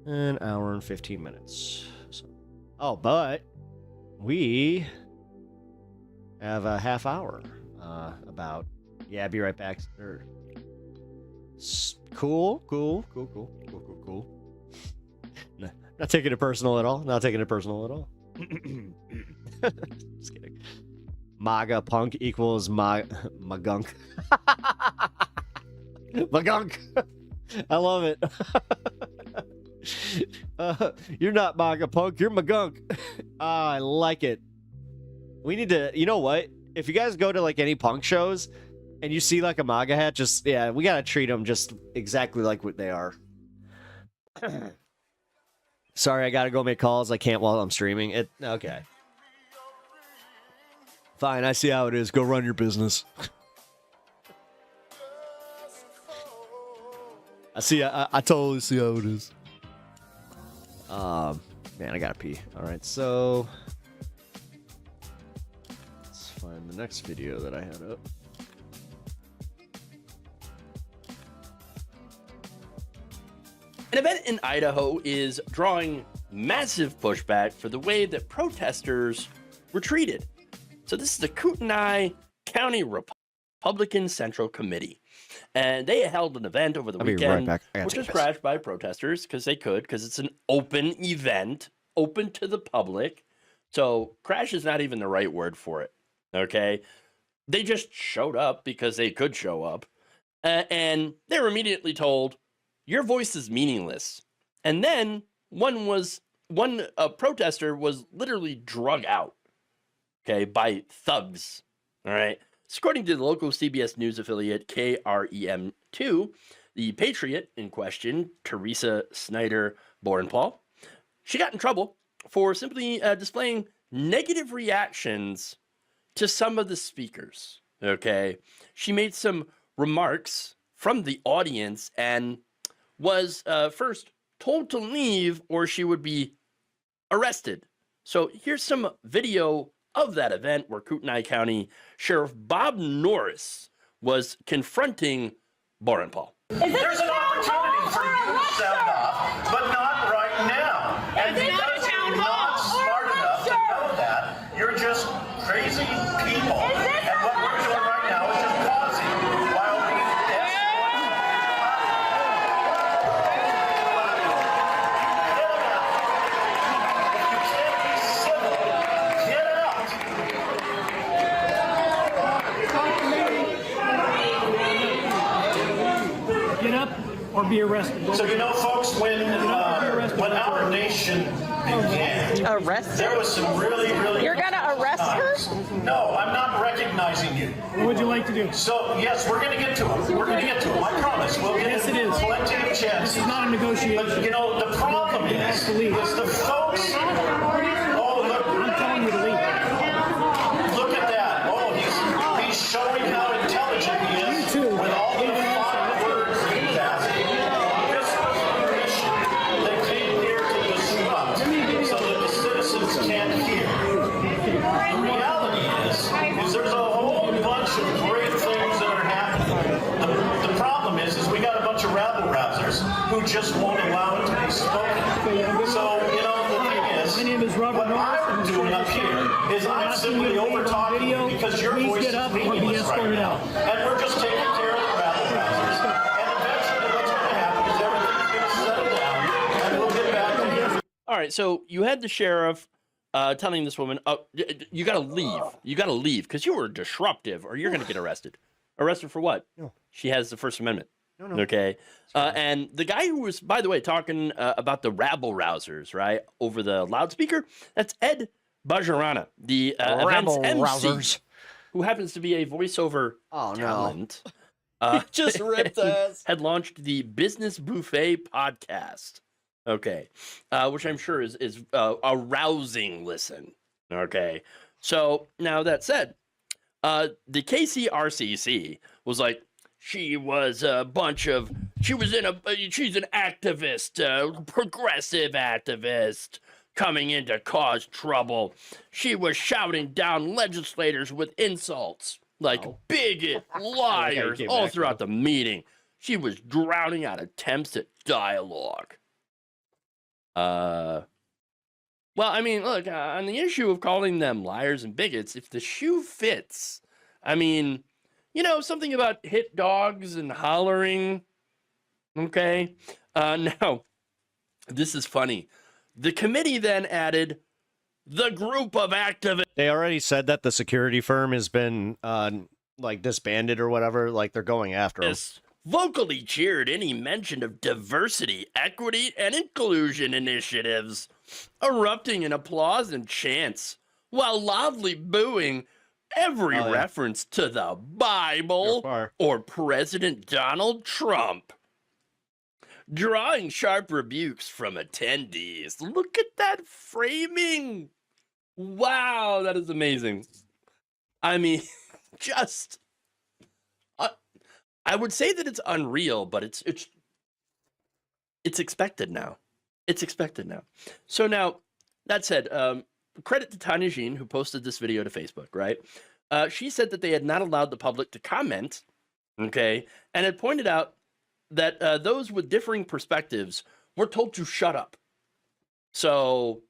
an hour and 15 minutes. So, oh, but we have a half hour. About. Yeah, be right back. Cool. No, not taking it personal at all. Not taking it personal at all. Just kidding. MAGA punk equals magunk. Magunk. I love it. You're not MAGA punk. You're magunk. I like it. We need to. You know what? If you guys go to like any punk shows and you see like a MAGA hat, just we gotta treat them just exactly like what they are. Sorry, I gotta go make calls. I can't while I'm streaming. Okay. Fine, I see how it is. Go run your business. I totally see how it is. Man, I gotta pee. All right, so let's find the next video that I had up. An event in Idaho is drawing massive pushback for the way that protesters were treated. So this is the Kootenai County Republican Central Committee. And they held an event over the weekend, which was crashed by protesters because it's an open event, open to the public. So crash is not even the right word for it, okay? They just showed up because they could show up. And they were immediately told, your voice is meaningless. And then one protester was literally drug out, okay, by thugs, all right? According to the local CBS News affiliate KREM2, the patriot in question, Teresa Snyder Borenpaul, she got in trouble for simply displaying negative reactions to some of the speakers, okay? She made some remarks from the audience and was first told to leave or she would be arrested. So here's some video of that event where Kootenai County Sheriff Bob Norris was confronting Borenpaul. There's an opportunity for you to sound off, but not right now. And because you're not smart enough to know that, you're just crazy people. And what we're doing right now is just pausing while we Get up or be arrested. So, you know, folks, when our nation began, there was some really You're gonna arrest her? No, I'm not recognizing you. What would you like to do? So, yes, we're going to get to him. We're going to get to him. I promise. We'll get Yes, it is. plenty of chances. This is not a negotiation. But, you know, the problem is the folks... Oh, look. I'm telling you to leave. Look at that. Oh, he's showing how intelligent he is with all the 5 words he's asking. This was the mission that came here to disrupt so that the citizens can't hear. The reality is there's a whole bunch of great things that are happening. The problem is we got a bunch of rabble-rousers who just won't allow it to be spoken. So, you know, the thing is, my name is Robert what I'm doing up here is I'm simply over-talking you because your voice is meaningless right now. And we're just taking care of the rabble-rousers. And eventually what's going to happen is everything's going to settle down and we'll get back to you. All right, so you had the sheriff telling this woman, you got to leave. You got to leave because you were disruptive or you're going to get arrested. Arrested for what? No. She has the First Amendment. No. Okay. And the guy who was, by the way, talking about the rabble-rousers, right, over the loudspeaker, that's Ed Bajarana, the event's MC, who happens to be a voiceover talent. Just ripped us. Had launched the Business Buffet podcast. Okay, which I'm sure is a rousing listen. Okay, so now that said, the KCRCC was like, she's an activist, progressive activist coming in to cause trouble. She was shouting down legislators with insults like bigot, liars, all throughout the meeting. She was drowning out attempts at dialogue. Well, I mean, look, on the issue of calling them liars and bigots, if the shoe fits, I mean, something about hit dogs and hollering. Okay. Now, this is funny. The committee then added the group of activists. They already said that the security firm has been like disbanded or whatever. Like they're going after them. Vocally cheered any mention of diversity, equity, and inclusion initiatives, erupting in applause and chants, while loudly booing every reference to the Bible or President Donald Trump. Drawing sharp rebukes from attendees. Look at that framing. Wow, that is amazing. I mean, just... I would say that it's unreal, but it's expected now. It's expected now. So now, that said, credit to Tanya Jean, who posted this video to Facebook, right? She said that they had not allowed the public to comment, okay, and had pointed out that those with differing perspectives were told to shut up. So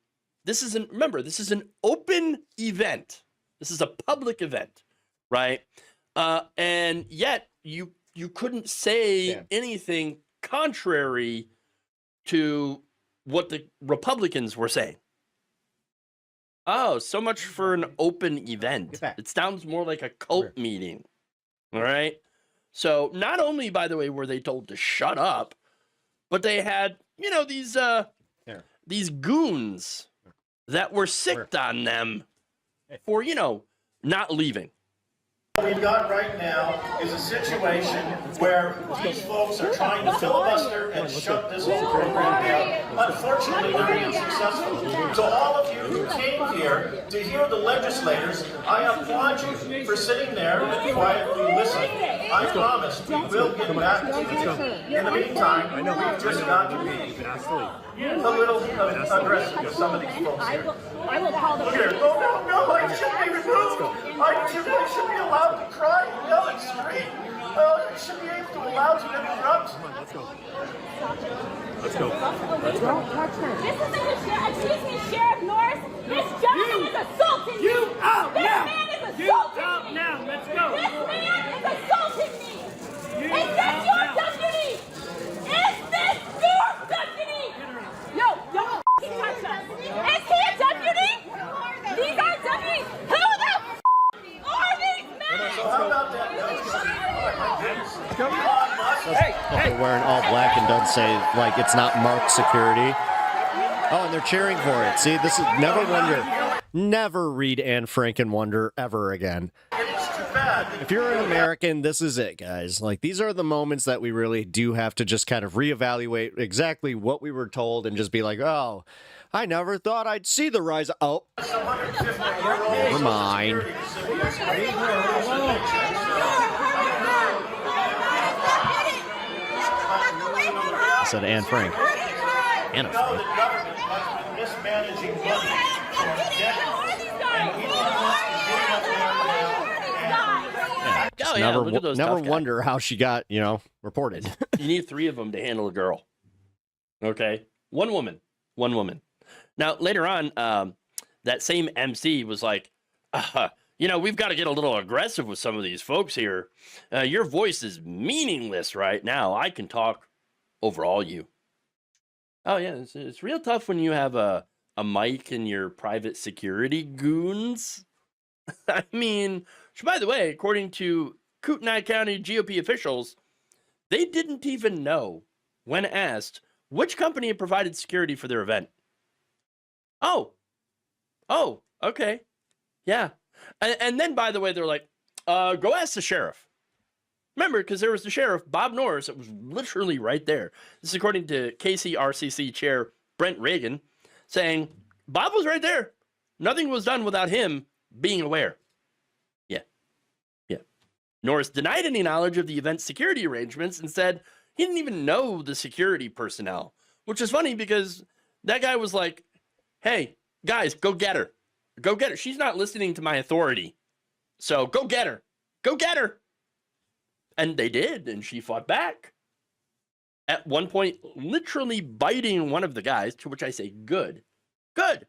this is remember, this is an open event. This is a public event, right? And yet you couldn't say anything contrary to what the Republicans were saying. Oh, so much for an open event. It sounds more like a cult meeting. All right. So not only, by the way, were they told to shut up, but they had, these goons that were sicked on them for, not leaving. What we've got right now is a situation where these folks are trying to filibuster and shut this whole program down. Unfortunately, they're being successful. So all of you who came here to hear the legislators, I applaud you for sitting there and quietly listening. I promise we will get back to you. In the meantime, we've just got to be a little aggressive with some of these folks here. I will call the police. No, I should be removed. I should be allowed to cry and yell and scream. I should be able to allow to interrupt. Come on, let's go. Let's go. Don't touch her. This isn't the sheriff. Excuse me, Sheriff Norris. This gentleman is assaulting me. You out this now. Man is assaulting You out me. now. Let's go. This man is assaulting me. Is this your deputy? Is this your deputy? Yo, don't touch us. Is he a deputy? These are deputies. Who the are these men? So how about that? They're wearing all black and doesn't say like it's not marked security. Oh, and they're cheering for it. See, this is never wonder. Never read Anne Frank and wonder ever again. If you're an American, this is it, guys. Like, these are the moments that we really do have to just kind of reevaluate exactly what we were told and just be like, oh, I never thought I'd see the rise. Oh, never mind. I said Anne Frank. Anna Frank. Mismanaging money for decades, and we don't want to get up there Just yeah, look at those never tough guys. wonder how she got, reported. You need 3 of them to handle a girl. Okay? One woman. Now, later on, that same MC was like, we've got to get a little aggressive with some of these folks here. Your voice is meaningless right now. I can talk over all you. Oh, yeah, it's real tough when you have a mic in your private security goons. I mean, by the way, according to Kootenai County GOP officials, they didn't even know, when asked, which company had provided security for their event. Oh, okay. Yeah. And then, by the way, they're like, go ask the sheriff. Remember, because there was the sheriff, Bob Norris, that was literally right there. This is according to KCRCC Chair Brent Reagan, saying, Bob was right there. Nothing was done without him being aware. Yeah. Norris denied any knowledge of the event's security arrangements and said he didn't even know the security personnel, which is funny because that guy was like, hey, guys, go get her. Go get her. She's not listening to my authority. So go get her. Go get her. And they did, and she fought back. At one point, literally biting one of the guys, to which I say, good. Good.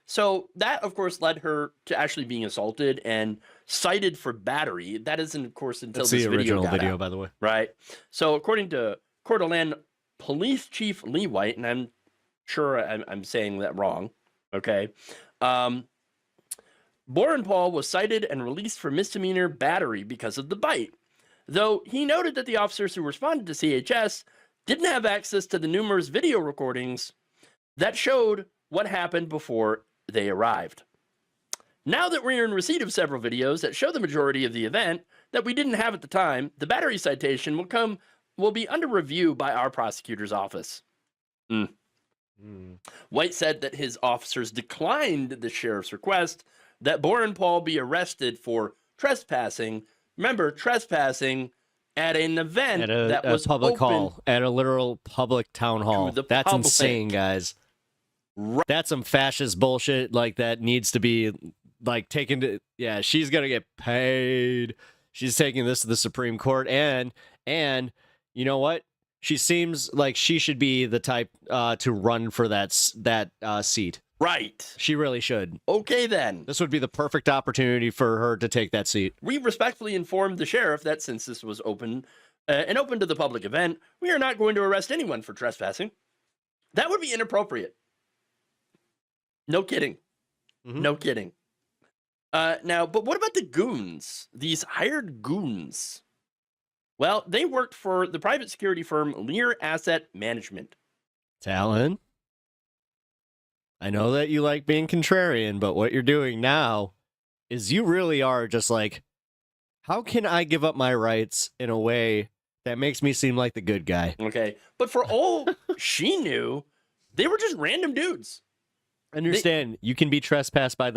So that, of course, led her to actually being assaulted and cited for battery. That isn't, of course, until That's this the video original got video, out, by the way. right? So according to Coeur d'Alene Police Chief Lee White, and I'm sure I'm saying that wrong, okay? Boren Paul was cited and released for misdemeanor battery because of the bite, though he noted that the officers who responded to CHS didn't have access to the numerous video recordings that showed what happened before they arrived. Now that we're in receipt of several videos that show the majority of the event that we didn't have at the time, the battery citation will be under review by our prosecutor's office. White said that his officers declined the sheriff's request that Boren Paul be arrested for trespassing. Remember, trespassing at an event that was public open hall, at a literal public town hall. That's public. insane, guys. That's some fascist bullshit like that needs to be like taken to. Yeah, she's gonna get paid. She's taking this to the Supreme Court, and you know what? She seems like she should be the type to run for that seat. Right. She really should. Okay, then. This would be the perfect opportunity for her to take that seat. We respectfully informed the sheriff that since this was open to the public event, we are not going to arrest anyone for trespassing. That would be inappropriate. No kidding. No kidding. Now, but what about the goons? These hired goons? Well, they worked for the private security firm Lear Asset Management. Talon, I know that you like being contrarian, but what you're doing now is you really are just like, how can I give up my rights in a way that makes me seem like the good guy? Okay. But for all she knew, they were just random dudes. Understand, you can be trespassed by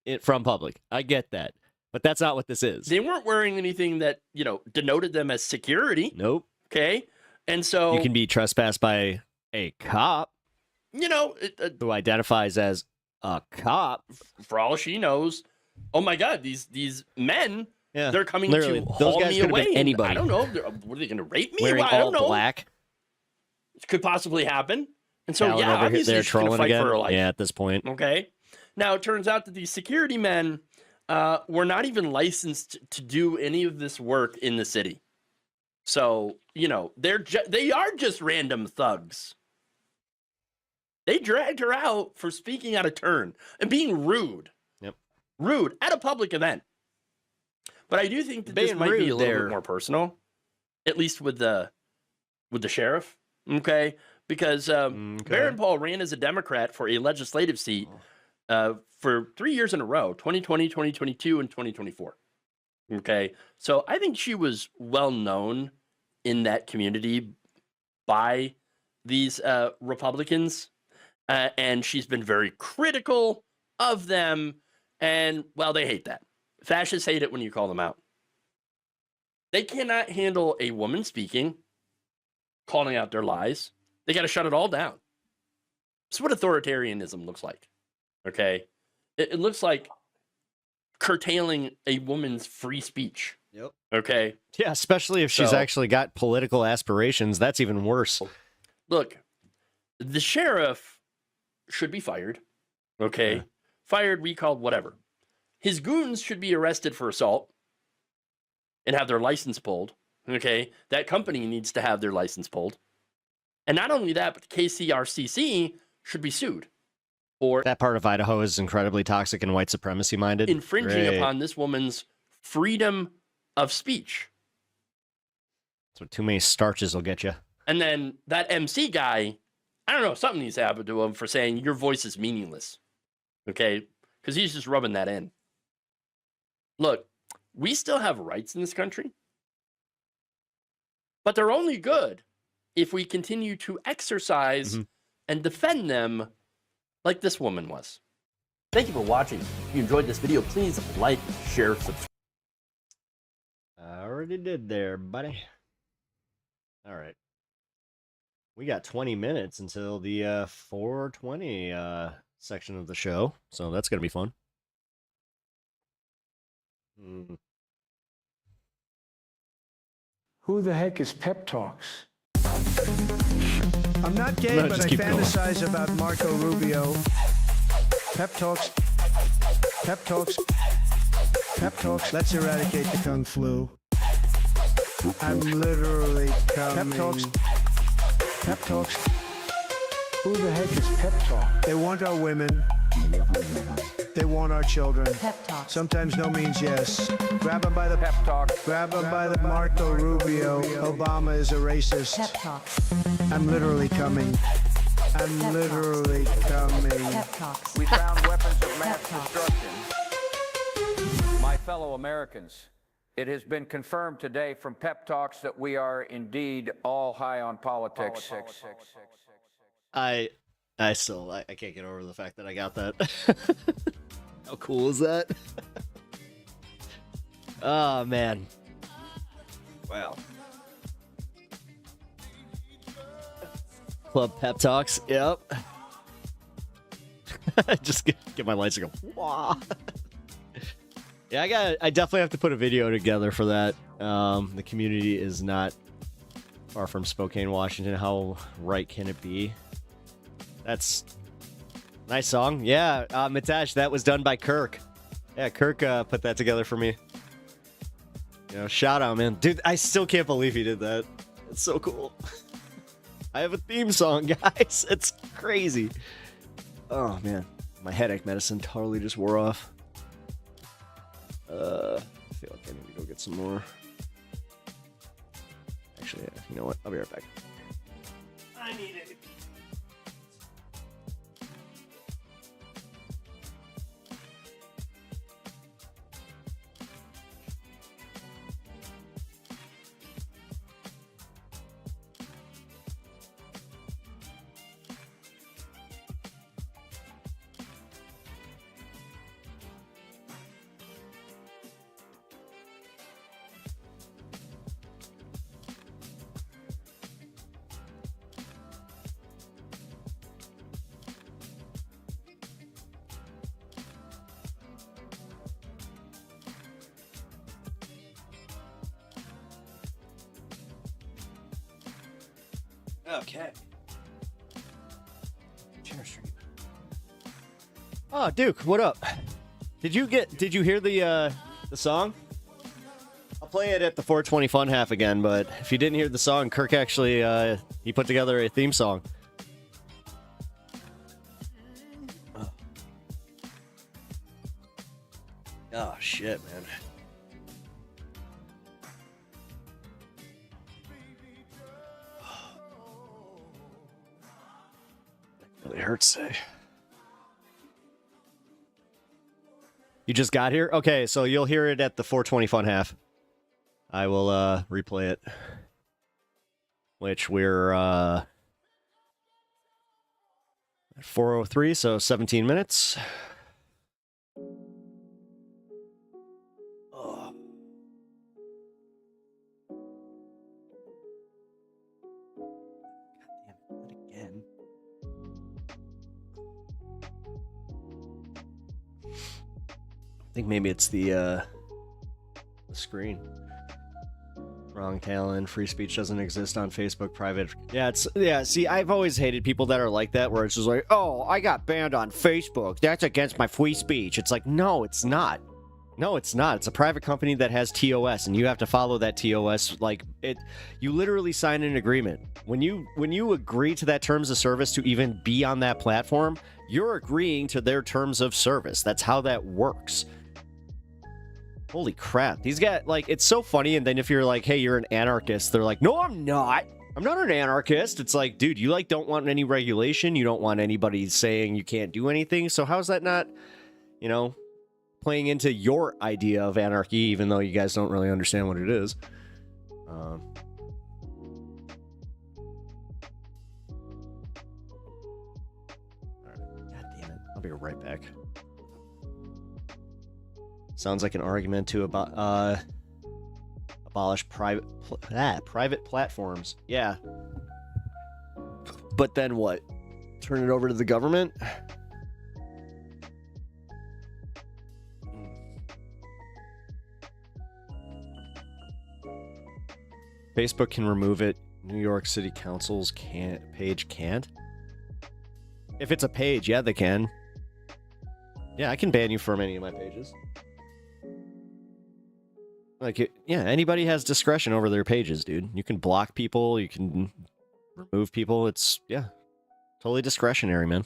it from public. I get that. But that's not what this is. They weren't wearing anything that, denoted them as security. Nope. Okay. And so you can be trespassed by a cop, who identifies as a cop. For all she knows, oh my God, these men, they're coming literally, to those haul guys me could have away. been anybody. I don't know. Were they going to rape me? Wearing I don't know. all black. It could possibly happen. And so, Talon yeah, over obviously there she's going to trolling fight again. for her life. Yeah, at this point. Okay. Now, it turns out that these security men were not even licensed to do any of this work in the city. So, they are just random thugs. They dragged her out for speaking out of turn and being rude. Yep. Rude at a public event. But I do think that this might be a little bit more personal, at least with the sheriff. Okay. Because Baron Paul ran as a Democrat for a legislative seat for 3 years in a row, 2020, 2022, and 2024. Okay. So I think she was well known in that community by these Republicans. And she's been very critical of them. And, well, they hate that. Fascists hate it when you call them out. They cannot handle a woman speaking, calling out their lies. They got to shut it all down. This is what authoritarianism looks like. Okay? It looks like curtailing a woman's free speech. Yep. Okay? Yeah, especially if she's actually got political aspirations. That's even worse. Look, the sheriff should be fired. Okay? Fired, recalled, whatever. His goons should be arrested for assault and have their license pulled. Okay? That company needs to have their license pulled. And not only that, but the KCRCC should be sued for that part of Idaho is incredibly toxic and white supremacy minded. Infringing upon this woman's freedom of speech. That's what too many starches will get you. And then that MC guy, I don't know, something needs to happen to him for saying your voice is meaningless. Okay? Because he's just rubbing that in. Look, we still have rights in this country, but they're only good if we continue to exercise and defend them like this woman was. Thank you for watching. If you enjoyed this video, please like, share, subscribe. I already did there, buddy. All right. We got 20 minutes until the 420 section of the show, so that's going to be fun. Who the heck is Pep Talks? I'm not gay, No, but just I keep going. fantasize about Marco Rubio. Pep talks. Pep talks. Pep talks. Let's eradicate the Kung flu. I'm literally coming. Pep talks. Pep talks. Who the heck is Pep Talk? They want our women. They want our children. Pep talks. Sometimes no means yes. Grab them by the Pep talk. Grab them by the Marco Rubio. Obama is a racist. Pep talks. I'm literally coming. I'm Pep literally coming. Pep talks. We found weapons of mass Pep talks. destruction. My fellow Americans, it has been confirmed today from Pep Talks that we are indeed all high on politics. I can't get over the fact that I got that. How cool is that? Oh, man. Wow. Club Pep Talks. Yep. Just get my lights and go, wah. Yeah, I definitely have to put a video together for that. The community is not far from Spokane, Washington. How right can it be? That's nice song. Yeah, Mitash, that was done by Kirk. Yeah, Kirk put that together for me. You know, shout out, man. Dude, I still can't believe he did that. It's so cool. I have a theme song, guys. It's crazy. Oh, man. My headache medicine totally just wore off. I feel like I need to go get some more. Actually, yeah, you know what? I'll be right back. I need it. Okay. Oh, Duke, what up? Did you hear the song? I'll play it at the 420 Fun Half again, but if you didn't hear the song, Kirk actually he put together a theme song. Oh shit, man. Really hurts to say. You just got here? Okay, so you'll hear it at the 420 Fun Half. I will replay it. Which we're at 4:03, so 17 minutes. Oh. God damn it, again. I think maybe it's the screen. Wrong, Talon. Free speech doesn't exist on Facebook. Private. Yeah, see, I've always hated people that are like that, where it's just like, oh, I got banned on Facebook. That's against my free speech. It's like, no, it's not. No, it's not. It's a private company that has TOS, and you have to follow that TOS. Like it, you literally sign an agreement. When you agree to that terms of service to even be on that platform, you're agreeing to their terms of service. That's how that works. Holy crap. These guys, like, it's so funny. And then if you're like, hey, you're an anarchist, they're like, no, I'm not. I'm not an anarchist. It's like, dude, you like don't want any regulation. You don't want anybody saying you can't do anything. So how's that not, you know, playing into your idea of anarchy, even though you guys don't really understand what it is. God damn it. I'll be right back. Sounds like an argument to abolish private platforms. Yeah. But then what? Turn it over to the government? Facebook can remove it. New York City Council's page can't? If it's a page, yeah, they can. Yeah, I can ban you from any of my pages. Like, yeah, anybody has discretion over their pages, dude. You can block people, you can remove people. It's, yeah, totally discretionary, man.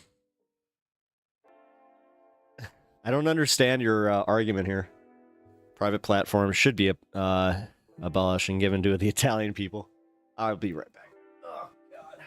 I don't understand your argument here. Private platforms should be abolished and given to the Italian people. I'll be right back. Oh, God.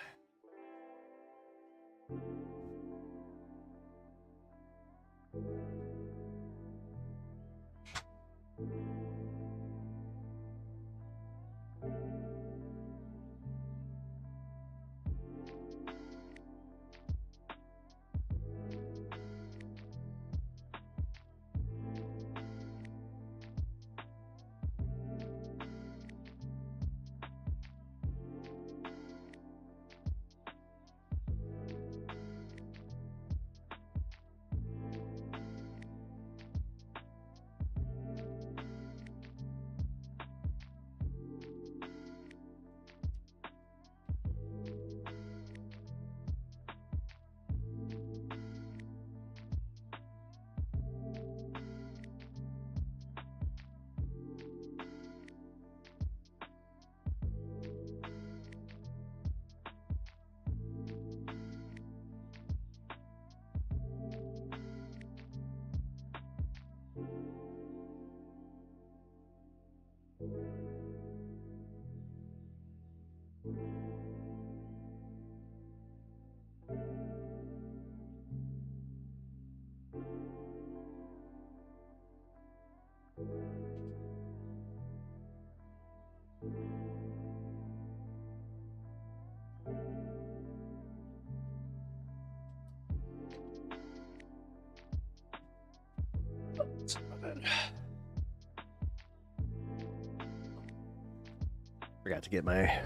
Forgot to get my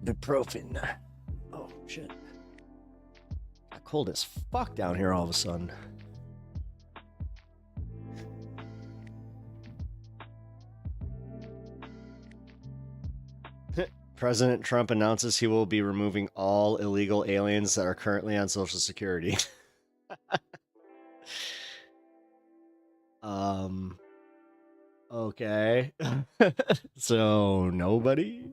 ibuprofen. Oh, shit. Got cold as fuck down here all of a sudden. President Trump announces he will be removing all illegal aliens that are currently on Social Security. Okay. So, nobody?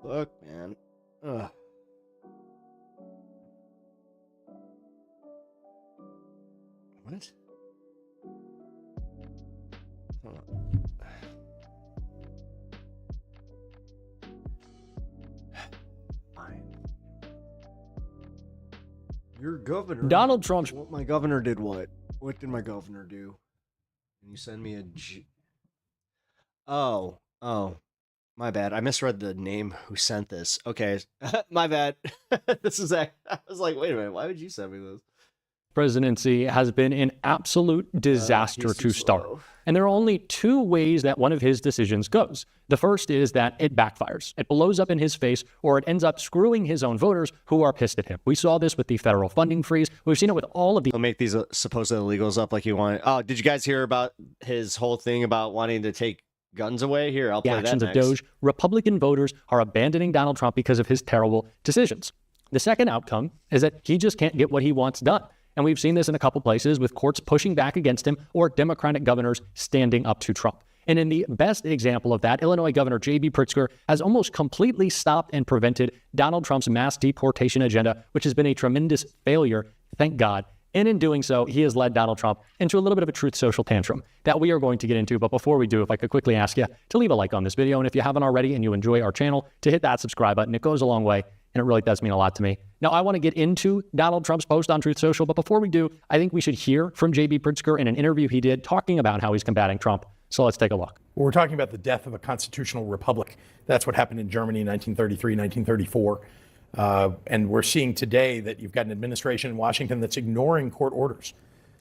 Fuck, man. Ugh. What? Hold on. Fine. Your governor. Donald Trump's. My governor did what? What did my governor do? Can you send me a Oh, my bad. I misread the name who sent this. Okay, my bad. This is I was like, wait a minute, why would you send me this? Presidency has been an absolute disaster to start. And there are only two ways that one of his decisions goes. The first is that it backfires. It blows up in his face, or it ends up screwing his own voters who are pissed at him. We saw this with the federal funding freeze. We've seen it with all of the... He'll make these supposed illegals up like he wanted. Oh, did you guys hear about his whole thing about wanting to take guns away? Here, I'll play that actions next. of Doge. Republican voters are abandoning Donald Trump because of his terrible decisions. The second outcome is that he just can't get what he wants done. And we've seen this in a couple places with courts pushing back against him or Democratic governors standing up to Trump. And in the best example of that, Illinois Governor J.B. Pritzker has almost completely stopped and prevented Donald Trump's mass deportation agenda, which has been a tremendous failure, thank God. And in doing so, he has led Donald Trump into a little bit of a truth social tantrum that we are going to get into. But before we do, if I could quickly ask you to leave a like on this video. And if you haven't already and you enjoy our channel, to hit that subscribe button. It goes a long way, and it really does mean a lot to me. Now, I want to get into Donald Trump's post on Truth Social, but before we do, I think we should hear from J.B. Pritzker in an interview he did talking about how he's combating Trump. So let's take a look. We're talking about the death of a constitutional republic. That's what happened in Germany in 1933, 1934. And we're seeing today that you've got an administration in Washington that's ignoring court orders,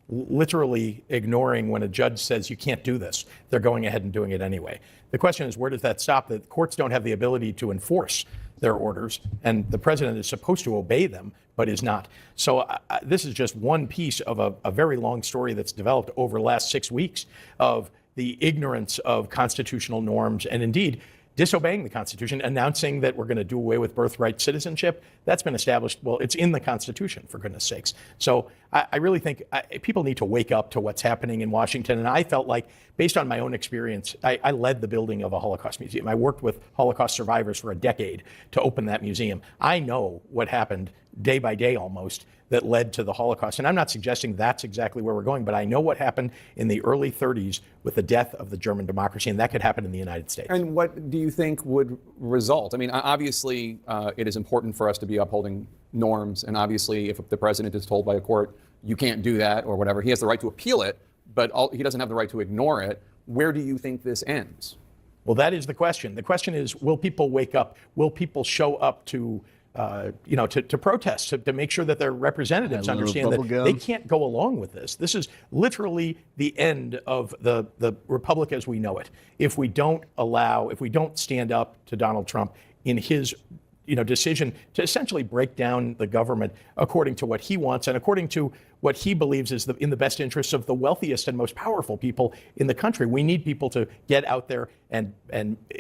literally ignoring when a judge says you can't do this. They're going ahead and doing it anyway. The question is, where does that stop? The courts don't have the ability to enforce their orders, and the president is supposed to obey them, but is not. So this is just one piece of a very long story that's developed over the last 6 weeks of the ignorance of constitutional norms and indeed disobeying the Constitution, announcing that we're going to do away with birthright citizenship. That's been established. Well, it's in the Constitution, for goodness sakes. So I really think people need to wake up to what's happening in Washington. And I felt like, based on my own experience, I led the building of a Holocaust museum. I worked with Holocaust survivors for a decade to open that museum. I know what happened day by day almost that led to the Holocaust. And I'm not suggesting that's exactly where we're going, but I know what happened in the early 30s with the death of the German democracy, and that could happen in the United States. And what do you think would result? I mean, obviously, it is important for us to be upholding norms, and obviously, if the president is told by a court, you can't do that or whatever, he has the right to appeal it, but he doesn't have the right to ignore it. Where do you think this ends? Well, that is the question. The question is, will people wake up? Will people show up to to protest, to make sure that their representatives understand that they can't go along with this. This is literally the end of the republic as we know it. If we don't stand up to Donald Trump in his decision to essentially break down the government according to what he wants and according to what he believes is in the best interests of the wealthiest and most powerful people in the country. We need people to get out there and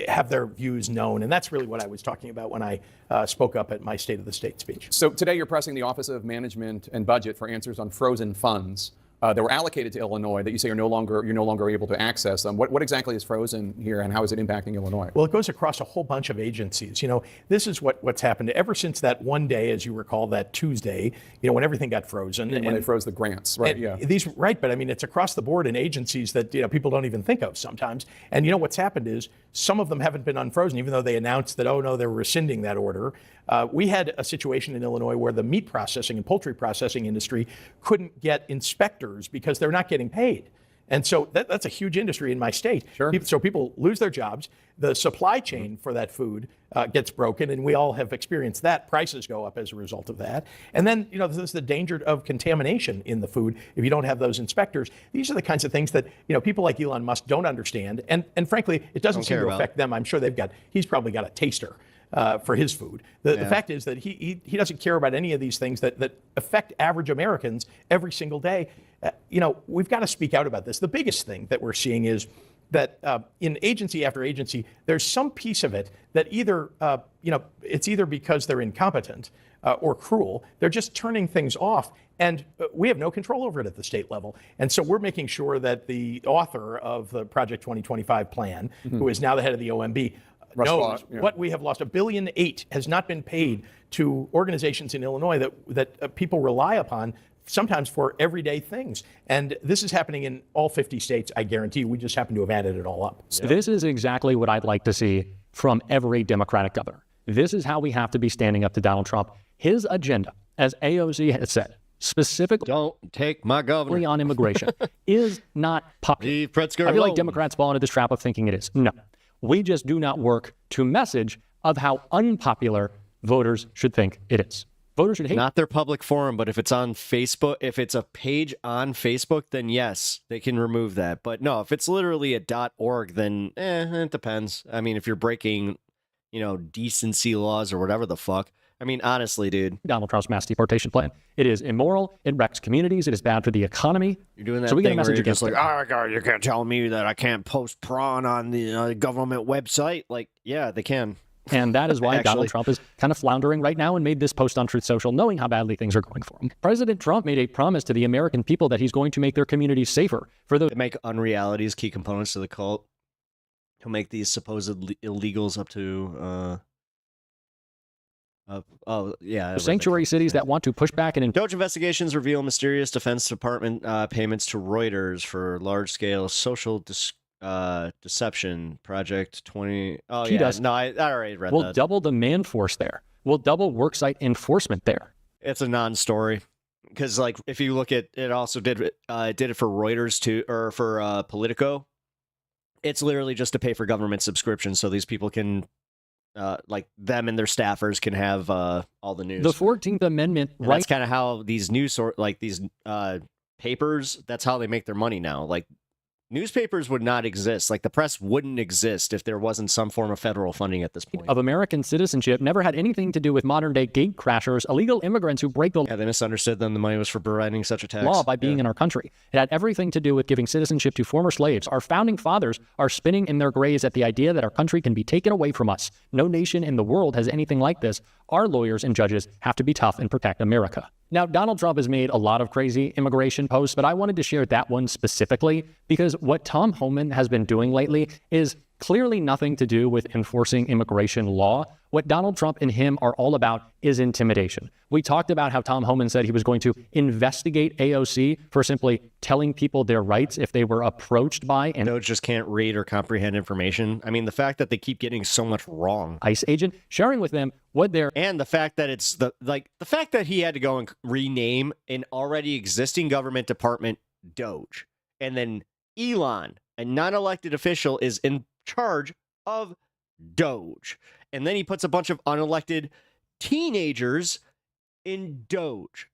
have their views known. And that's really what I was talking about when I spoke up at my State of the State speech. So today you're pressing the Office of Management and Budget for answers on frozen funds that were allocated to Illinois that you say you're no longer able to access them. What exactly is frozen here, and how is it impacting Illinois? Well, it goes across a whole bunch of agencies. This is what's happened ever since that one day, as you recall, that Tuesday, when everything got frozen. And when they froze the grants, right? Yeah. But I mean, it's across the board in agencies that people don't even think of sometimes. And what's happened is some of them haven't been unfrozen, even though they announced that, oh no, they're rescinding that order. We had a situation in Illinois where the meat processing and poultry processing industry couldn't get inspectors because they're not getting paid. And so that's a huge industry in my state. Sure. So people lose their jobs. The supply chain for that food gets broken, and we all have experienced that. Prices go up as a result of that. And then, there's the danger of contamination in the food if you don't have those inspectors. These are the kinds of things that, people like Elon Musk don't understand. And frankly, it doesn't seem to affect them. I'm sure he's probably got a taster for his food. The fact is that he doesn't care about any of these things that affect average Americans every single day. We've got to speak out about this. The biggest thing that we're seeing is that in agency after agency, there's some piece of it that either, it's either because they're incompetent or cruel. They're just turning things off. And we have no control over it at the state level. And so we're making sure that the author of the Project 2025 plan, who is now the head of the OMB, knows what we have lost. $1.8 billion has not been paid to organizations in Illinois that people rely upon sometimes for everyday things. And this is happening in all 50 states, I guarantee you. We just happen to have added it all up. So this is exactly what I'd like to see from every Democratic governor. This is how we have to be standing up to Donald Trump. His agenda, as AOC has said, specifically don't take my governor on immigration, is not popular. Leave Pritzker I feel like alone. Democrats fall into this trap of thinking it is. No. We just do not work to message of how unpopular voters should think it is. Voters should hate. Not their public forum, but if it's on Facebook, if it's a page on Facebook, then yes, they can remove that. But no, if it's literally a .org, then it depends. I mean, if you're breaking, decency laws or whatever the fuck. I mean, honestly, dude. Donald Trump's mass deportation plan. It is immoral. It wrecks communities. It is bad for the economy. You're doing that so we thing get a message where you're just against like, oh, God, you can't tell me that I can't post prawn on the government website. Like, yeah, they can. And that is why Donald Trump is kind of floundering right now and made this post on Truth Social, knowing how badly things are going for him. President Trump made a promise to the American people that he's going to make their communities safer. For those to make unrealities key components to the cult. He'll make these supposed illegals up to... sanctuary cities that want to push back and Doge investigations reveal mysterious Defense Department payments to Reuters for large-scale social deception. Project 20. Oh, he yeah. does. No, I already read we'll that. double the man force there. will double worksite enforcement there. It's a non-story. Because, like, if you look at it, also did it for Reuters too, or for Politico. It's literally just to pay for government subscriptions, so these people can, like, them and their staffers can have all the news. The 14th Amendment, and that's kind of how these news these papers. That's how they make their money now. Like, newspapers would not exist. Like, the press wouldn't exist if there wasn't some form of federal funding at this point. Of American citizenship never had anything to do with modern-day gate crashers, illegal immigrants who break the they misunderstood them. The money was for providing such a tax. law by being in our country. It had everything to do with giving citizenship to former slaves. Our founding fathers are spinning in their graves at the idea that our country can be taken away from us. No nation in the world has anything like this. Our lawyers and judges have to be tough and protect America. Now, Donald Trump has made a lot of crazy immigration posts, but I wanted to share that one specifically because what Tom Homan has been doing lately is clearly nothing to do with enforcing immigration law. What Donald Trump and him are all about is intimidation. We talked about how Tom Homan said he was going to investigate AOC for simply telling people their rights if they were approached by and those just can't read or comprehend information. I mean, the fact that they keep getting so much wrong. ICE agent sharing with them what they're and the fact that it's the fact that he had to go and rename an already existing government department Doge, and then Elon, a non-elected official, is in charge of Doge. And then he puts a bunch of unelected teenagers in Doge.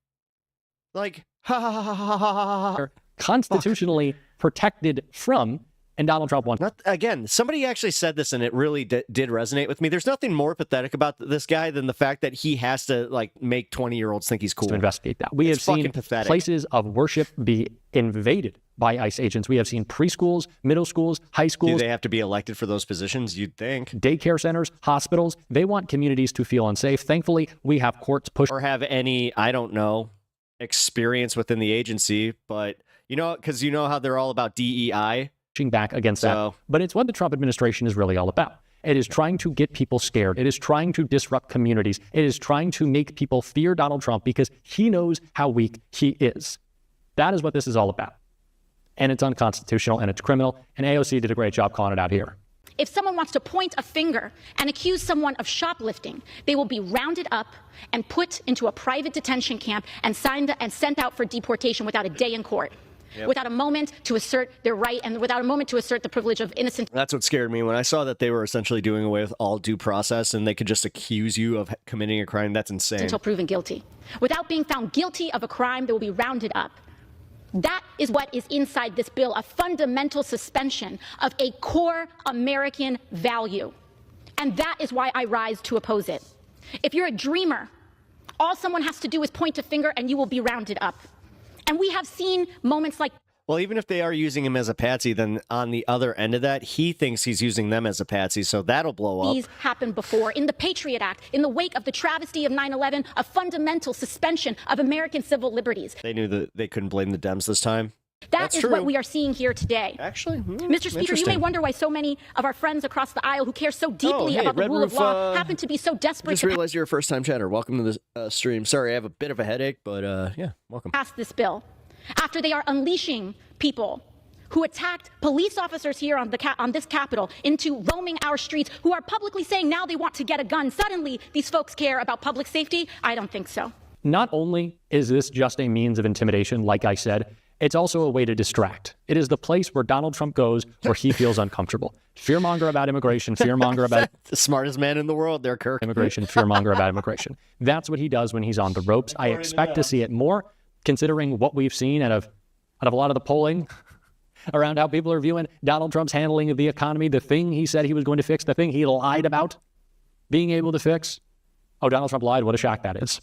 Like, ha ha ha ha ha ha. Constitutionally protected from, and Donald Trump wants. Again, somebody actually said this, and it really did resonate with me. There's nothing more pathetic about this guy than the fact that he has to, like, make 20-year-olds think he's cool. To investigate that. We have seen pathetic. Places of worship be invaded by ICE agents. We have seen preschools, middle schools, high schools. Do they have to be elected for those positions? You'd think. Daycare centers, hospitals. They want communities to feel unsafe. Thankfully, we have courts push. Or have any, I don't know, experience within the agency. But, you know, because you know how they're all about DEI. Pushing back against that. But it's what the Trump administration is really all about. It is trying to get people scared. It is trying to disrupt communities. It is trying to make people fear Donald Trump because he knows how weak he is. That is what this is all about. And it's unconstitutional and it's criminal. And AOC did a great job calling it out here. If someone wants to point a finger and accuse someone of shoplifting, they will be rounded up and put into a private detention camp and sent out for deportation without a day in court. Yep. Without a moment to assert their right and without a moment to assert the privilege of innocent. That's what scared me when I saw that they were essentially doing away with all due process and they could just accuse you of committing a crime. That's insane. Until proven guilty. Without being found guilty of a crime, they will be rounded up. That is what is inside this bill, a fundamental suspension of a core American value. And that is why I rise to oppose it. If you're a dreamer, all someone has to do is point a finger and you will be rounded up. And we have seen moments like. Well, even if they are using him as a patsy, then on the other end of that, he thinks he's using them as a patsy, so that'll blow up. These happened before. In the Patriot Act, in the wake of the travesty of 9/11, a fundamental suspension of American civil liberties. They knew that they couldn't blame the Dems this time. That is what we are seeing here today. Actually, Mr. Speaker, you may wonder why so many of our friends across the aisle who care so deeply about the rule of law happen to be so desperate. Just realized you're a first-time chatter. Welcome to the stream. Sorry, I have a bit of a headache, but yeah, welcome. Pass this bill after they are unleashing people who attacked police officers here on this Capitol into roaming our streets, who are publicly saying now they want to get a gun. Suddenly, these folks care about public safety? I don't think so. Not only is this just a means of intimidation, like I said, it's also a way to distract. It is the place where Donald Trump goes where he feels uncomfortable. Fearmonger about immigration, fearmonger about the smartest man in the world there, Kirk. Immigration, fearmonger about immigration. That's what he does when he's on the ropes. I expect to see it more, considering what we've seen out of a lot of the polling around how people are viewing Donald Trump's handling of the economy, the thing he said he was going to fix, the thing he lied about being able to fix. Oh, Donald Trump lied. What a shock that is.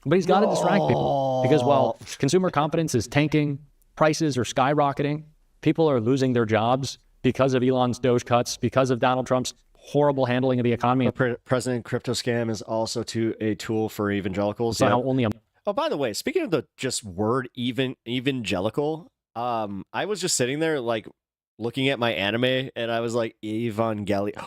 But he's got to distract people because while consumer confidence is tanking, prices are skyrocketing, people are losing their jobs because of Elon's Doge cuts, because of Donald Trump's horrible handling of the economy. President crypto scam is also a tool for evangelicals. So only Oh, by the way, speaking of the just word evangelical, I was just sitting there like looking at my anime and I was like, Evangelion.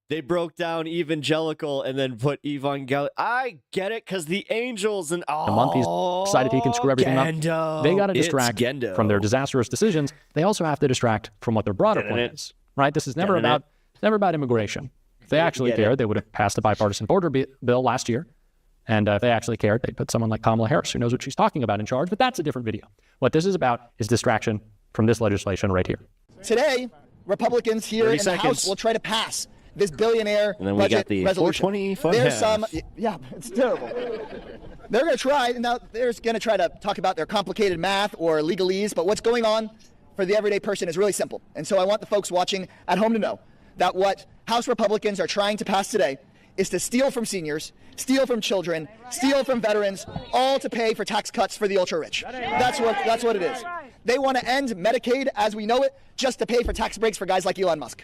They broke down evangelical and then put evangelion. I get it because the angels and a month he's decided he can screw everything up. They got to distract from their disastrous decisions. They also have to distract from what their broader plan is. Right? This is never about immigration. they actually cared, they would have passed a bipartisan border bill last year. And if they actually cared, they'd put someone like Kamala Harris, who knows what she's talking about, in charge. But that's a different video. What this is about is distraction from this legislation right here. Today, Republicans here in the House will try to pass this billionaire And then we got the resolution. 420 fun There's half. yeah, it's terrible. They're going to try, now they're going to try to talk about their complicated math or legalese, but what's going on for the everyday person is really simple. And so I want the folks watching at home to know that what House Republicans are trying to pass today is to steal from seniors, steal from children, steal from veterans, all to pay for tax cuts for the ultra-rich. That's what it is. They want to end Medicaid as we know it just to pay for tax breaks for guys like Elon Musk.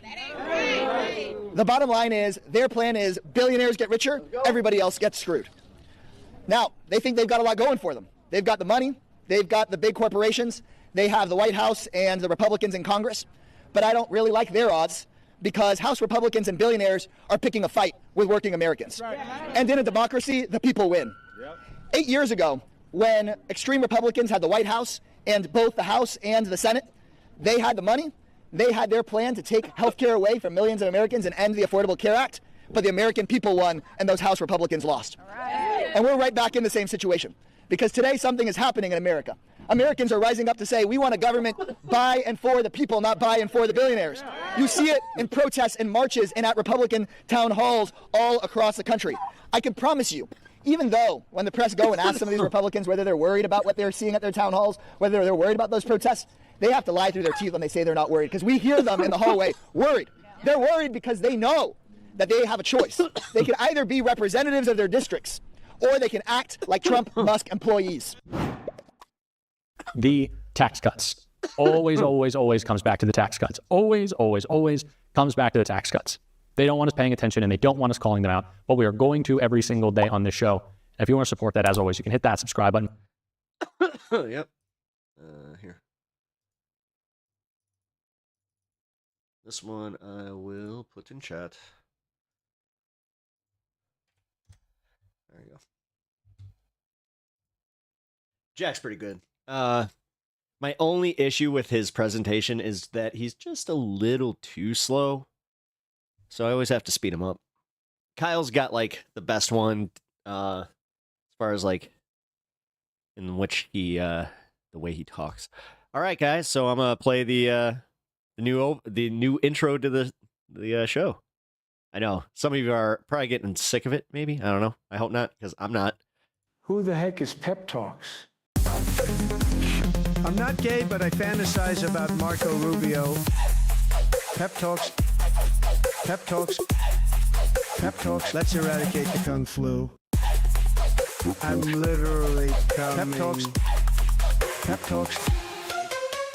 The bottom line is their plan is billionaires get richer, everybody else gets screwed. Now, they think they've got a lot going for them. They've got the money, they've got the big corporations, they have the White House and the Republicans in Congress, but I don't really like their odds because House Republicans and billionaires are picking a fight with working Americans. And in a democracy, the people win. 8 years ago, when extreme Republicans had the White House and both the House and the Senate, they had the money, they had their plan to take health care away from millions of Americans and end the Affordable Care Act, but the American people won and those House Republicans lost. And we're right back in the same situation because today something is happening in America. Americans are rising up to say we want a government by and for the people, not by and for the billionaires. You see it in protests and marches and at Republican town halls all across the country. I can promise you, even though when the press go and ask some of these Republicans whether they're worried about what they're seeing at their town halls, whether they're worried about those protests, they have to lie through their teeth when they say they're not worried because we hear them in the hallway worried. They're worried because they know that they have a choice. They can either be representatives of their districts or they can act like Trump Musk employees. The tax cuts. Always, always, always comes back to the tax cuts. Always, always, always comes back to the tax cuts. They don't want us paying attention and they don't want us calling them out, but we are going to every single day on this show. And if you want to support that, as always, you can hit that subscribe button. Yep. Here. This one I will put in chat. There you go. Jack's pretty good. My only issue with his presentation is that he's just a little too slow. So I always have to speed him up. Kyle's got like the best one as far as like in which he the way he talks. All right, guys, so I'm gonna play the new intro to the show. I know some of you are probably getting sick of it. Maybe, I don't know. I hope not, because I'm not. Who the heck is Pep Talks? I'm not gay, but I fantasize about Marco Rubio. Pep talks. Pep talks. Pep talks. Let's eradicate the Kung flu. I'm literally coming. Pep talks. Pep talks.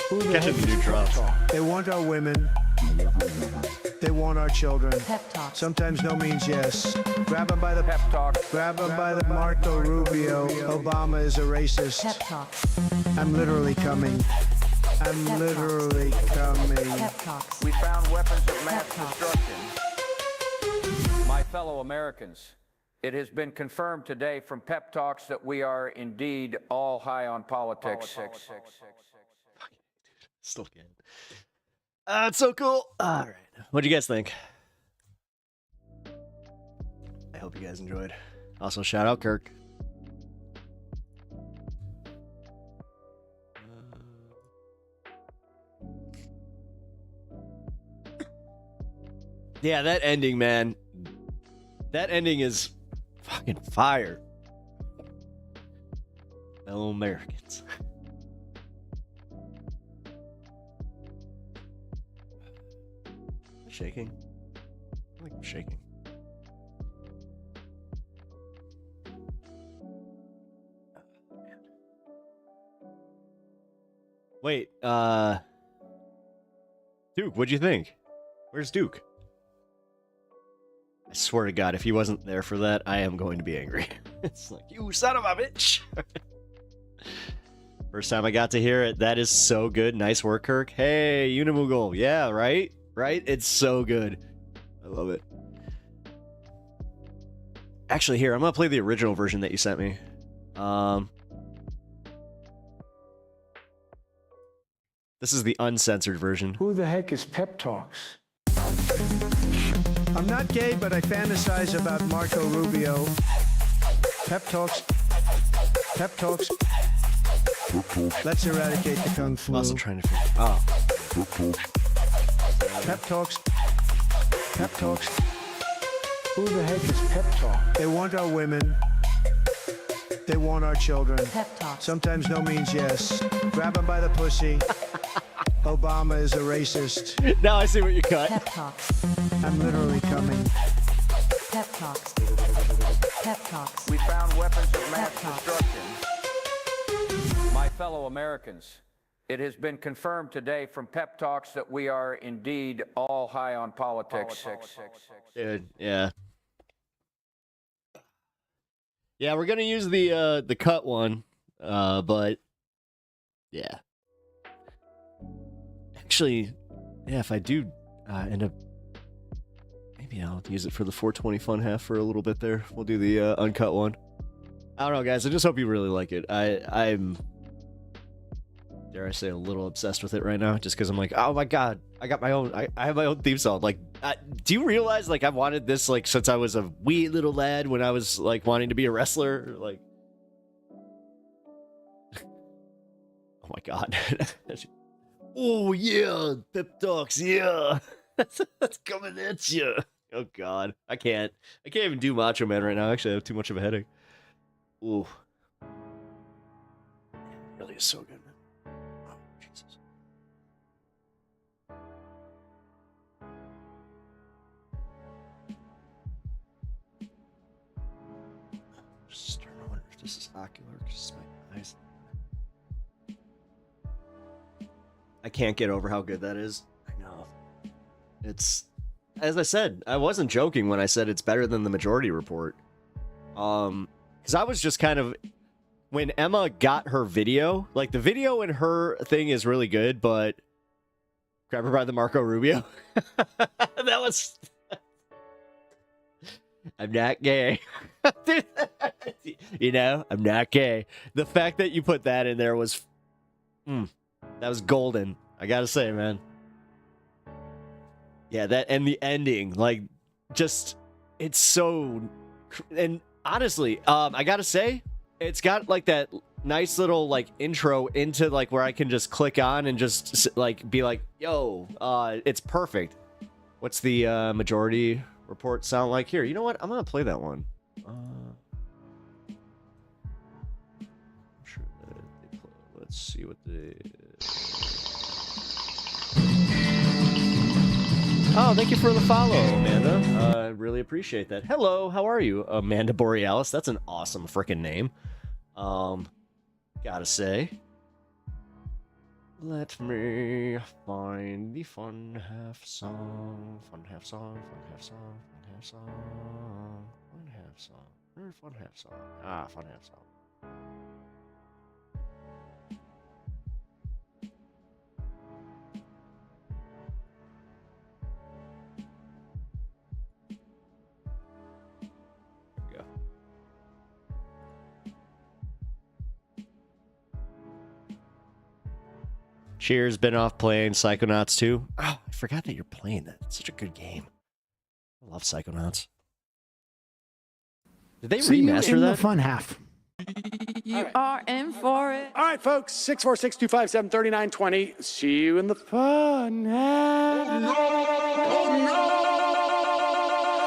Who the heck is Pep Talk? They want our women. They want our children. Pep talks. Sometimes no means yes. Grab them by the Pep talk. Grab them by the Marco Rubio. Obama is a racist. Pep talks. I'm literally coming. I'm Pep literally coming. Pep talks. We found weapons of mass Pep talks. destruction. My fellow Americans, it has been confirmed today from Pep Talks that we are indeed all high on politics. Still good. It's so cool. All right. What do you guys think? I hope you guys enjoyed. Also, shout out Kirk. Yeah, that ending, man. That ending is fucking fire. Fellow Americans. Shaking? I think I'm shaking. Wait, Duke, what'd you think? Where's Duke? I swear to God, if he wasn't there for that, I am going to be angry. It's like, you son of a bitch! First time I got to hear it. That is so good. Nice work, Kirk. Hey, Unimoogle. Yeah, right? Right? It's so good. I love it. Actually, here, I'm going to play the original version that you sent me. This is the uncensored version. Who the heck is Pep Talks? I'm not gay, but I fantasize about Marco Rubio. Pep talks. Pep talks. Let's eradicate the Kung Flu. I wasn't trying to figure. Oh. Pep talks. Pep talks. Who the heck is Pep Talk? They want our women. They want our children. Pep talks. Sometimes no means yes. Grab them by the pussy. Obama is a racist. Now I see what you cut. Pep talks. I'm literally coming. Pep talks. Pep talks. We found weapons of mass Pep talks. destruction. My fellow Americans, it has been confirmed today from Pep Talks that we are indeed all high on politics. Dude, yeah. Yeah, we're gonna use the cut one, but yeah. Actually, yeah, if I do end up, maybe I'll use it for the 420 fun half for a little bit there. We'll do the uncut one. I don't know, guys. I just hope you really like it. I'm, dare I say, a little obsessed with it right now, just because I'm like, oh my god, I got my own. I have my own theme song. Like, do you realize like I've wanted this like since I was a wee little lad when I was like wanting to be a wrestler? Like, oh my god. Oh yeah, Pep Talks, yeah. That's coming at you. Oh god, I can't even do Macho Man right now. Actually, I have too much of a headache. Ooh, it really is so good, man. Oh, Jesus. Just starting to wonder if this is ocular because my eyes. I can't get over how good that is. I know. It's, as I said, I wasn't joking when I said it's better than the Majority Report. Because I was just kind of, when Emma got her video, like the video in her thing is really good, but grab her by the Marco Rubio. That was, I'm not gay. You know, I'm not gay. The fact that you put that in there was, that was golden. I gotta say, man. Yeah, that and the ending, like, just, it's so, and honestly, I gotta say, it's got like that nice little like intro into like where I can just click on and just like be like, yo, it's perfect. What's the Majority Report sound like here? You know what? I'm gonna play that one. I'm sure that they play. Let's see what the. Oh, thank you for the follow, Amanda. I really appreciate that. Hello, how are you, Amanda Borealis? That's an awesome freaking name. Gotta say. Let me find the fun half song. Fun half song, fun half song, fun half song, fun half song. Where's fun half song? Ah, fun half song. Cheers, been off playing Psychonauts 2. Oh, I forgot that you're playing that. It's such a good game. I love Psychonauts. Did they remaster you in that? the fun half. You are in for it. All right, folks, 646-257-3920. See you in the fun half.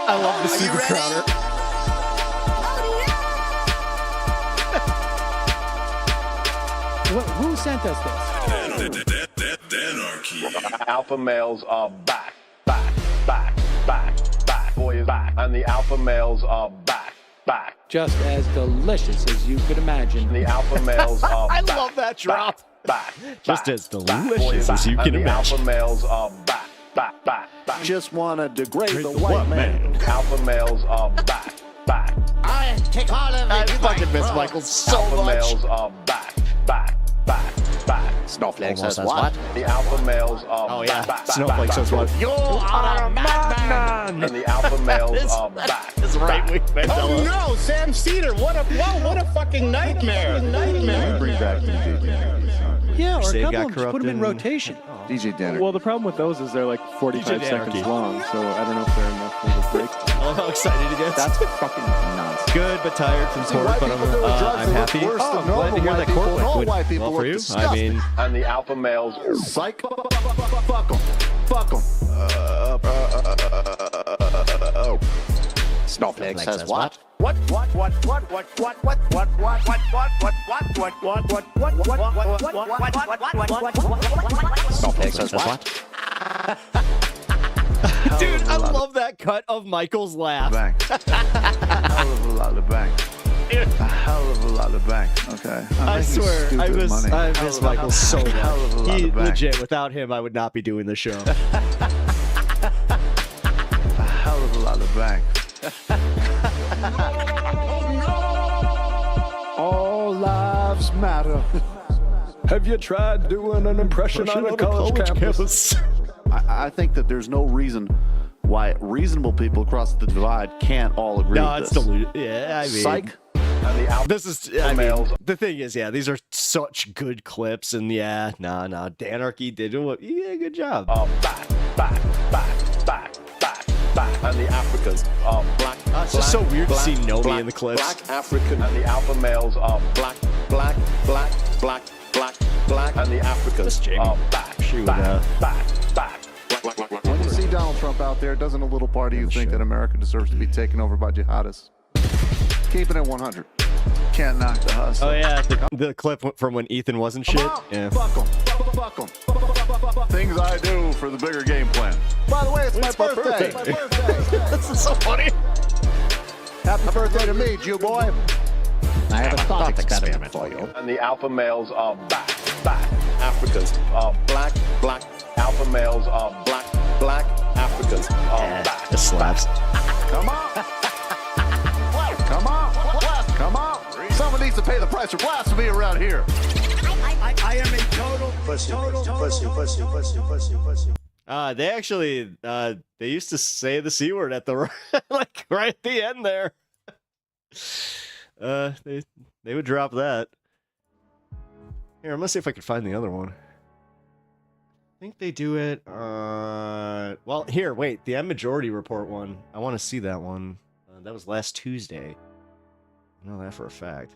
I love the Super Crowder. Who sent us this? Alpha males are back. Boys back. And the alpha males are back. Just as delicious as you could imagine. The alpha males are I back. love that drop. Back. Just as delicious as you can and the imagine. alpha males are back. Just want to degrade the white man. Alpha males are back. I take all of I it. fucking miss Michael so Alpha much. males are back. Snowflake Almost says as what? The alpha males are Oh yeah, back. Snowflake says what? You are a madman. And the alpha males are back. That's right wing Mandela. Oh no, Sam Cedar! What a fucking nightmare! Bring back DJ. Yeah, or a Crusade couple got of them, just put them in corrupted. rotation. DJ Danner. Well, the problem with those is they're like 45 DJ seconds Anarchy. long, so I don't know if they're enough for the break. I love how excited he gets. That's fucking nonsense. Good, but tired from court, but I'm happy. Oh, I'm glad to hear that court went well for you. I mean, And the alpha males. Psych. Fuck them. Fuck them. Snowflake says what? What? Snowflake says what? dude, I love that cut of Michael's laugh. Bank. A hell of a lot of bank. A hell of a lot of bank. Okay. I swear, I miss Michael so much. He bank. legit, without him, I would not be doing the show. A hell of a lot of bank. All lives matter. Have you tried doing an impression on a college campus? I think that there's no reason why reasonable people across the divide can't all agree No, with it's this. deluded. Yeah, I mean, Psych. And the alpha this is. I mean, the thing is, yeah, these are such good clips, and yeah, nah, Danarchy did it. Yeah, good job. back. And the Africans are black. It's just so weird to see Nomi in the clips. Black African. And the alpha males are black. And the Africans are back. Back. When you see Donald Trump out there, doesn't a little part of you think that America deserves to be taken over by jihadists? Keeping it 100. Can't knock the hustle. Oh yeah, the clip from when Ethan wasn't shit. Yeah. Fuck them. Things I do for the bigger game plan. By the way, it's my birthday. This is so funny. Happy birthday to me, Jew boy. I have a thought experiment for you. And the alpha males are back. Africans are black. Alpha males are black. Africans are back. This slaps. Come on. Someone needs to pay the price for blasphemy around here. I am a total pussy. They actually, they used to say the C word at the like right at the end there. They would drop that. Here, I'm gonna see if I can find the other one. I think they do it. Well, here, wait, the M Majority Report one. I want to see that one. That was last Tuesday. I know that for a fact.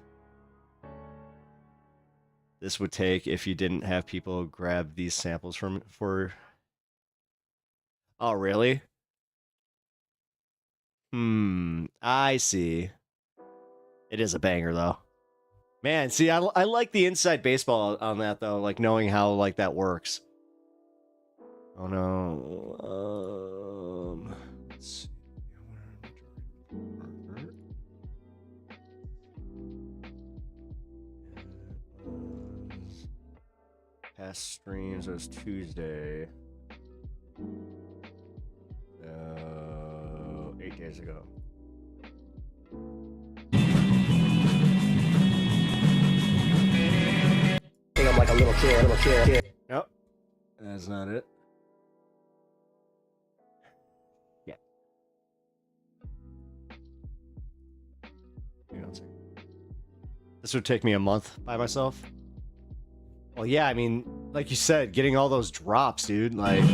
This would take if you didn't have people grab these samples for. Oh, really? I see. It is a banger, though. Man, see, I like the inside baseball on that, though, like knowing how like that works. Oh no. Let's see. Past streams was Tuesday. 8 days ago. I'm like a little kid. Nope. That's not it. Yeah. Hang on a second. This would take me a month by myself. Well, yeah, I mean, like you said, getting all those drops, dude, like...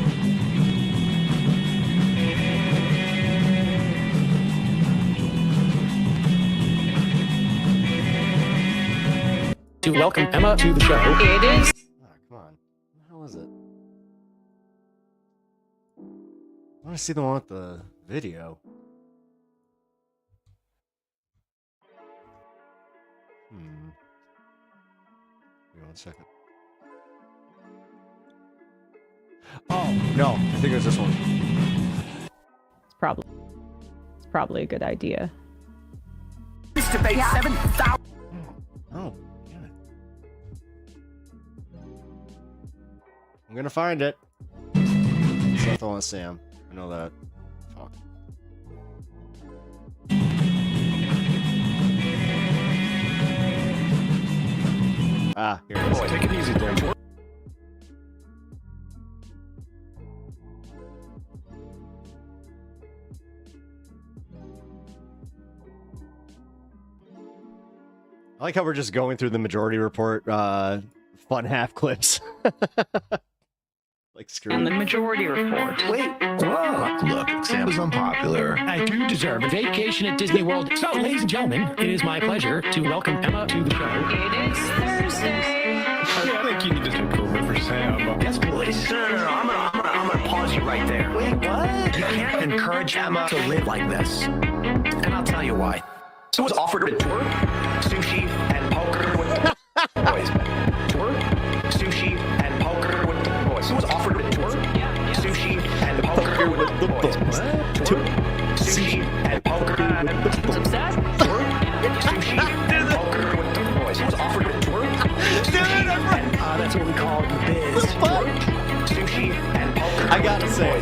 To welcome Emma to the show. It is. Oh, come on. What the hell is it? I want to see the one with the video. Give me 1 second. Oh, no. I think it was this one. It's probably a good idea. Used to pay 7,000. Oh, damn it. I'm gonna find it. It's not the one with Sam. I know that. Fuck. Ah, here it is. Take it easy, George. I like how we're just going through the Majority Report fun half clips. Like screw. And the majority report. Wait. Look, Sam is unpopular. I do deserve a vacation at Disney World. So, ladies and gentlemen, it is my pleasure to welcome Emma to the show. It is Thursday. I think you need to take over for Sam. Yes, please. No. I'm gonna pause you right there. Wait, what? You can't encourage Emma to live like this. And I'll tell you why. So was offered a tour, sushi, and poker with the boys. Tour, sushi, and poker with the boys. So was offered a tour, sushi, and poker with the boys. Tour, sushi, and poker with the boys. Obsessed? Tour, sushi, and poker with the boys. So was offered a tour, sushi, and that's what we call the biz. Tour, sushi, and poker. I gotta say,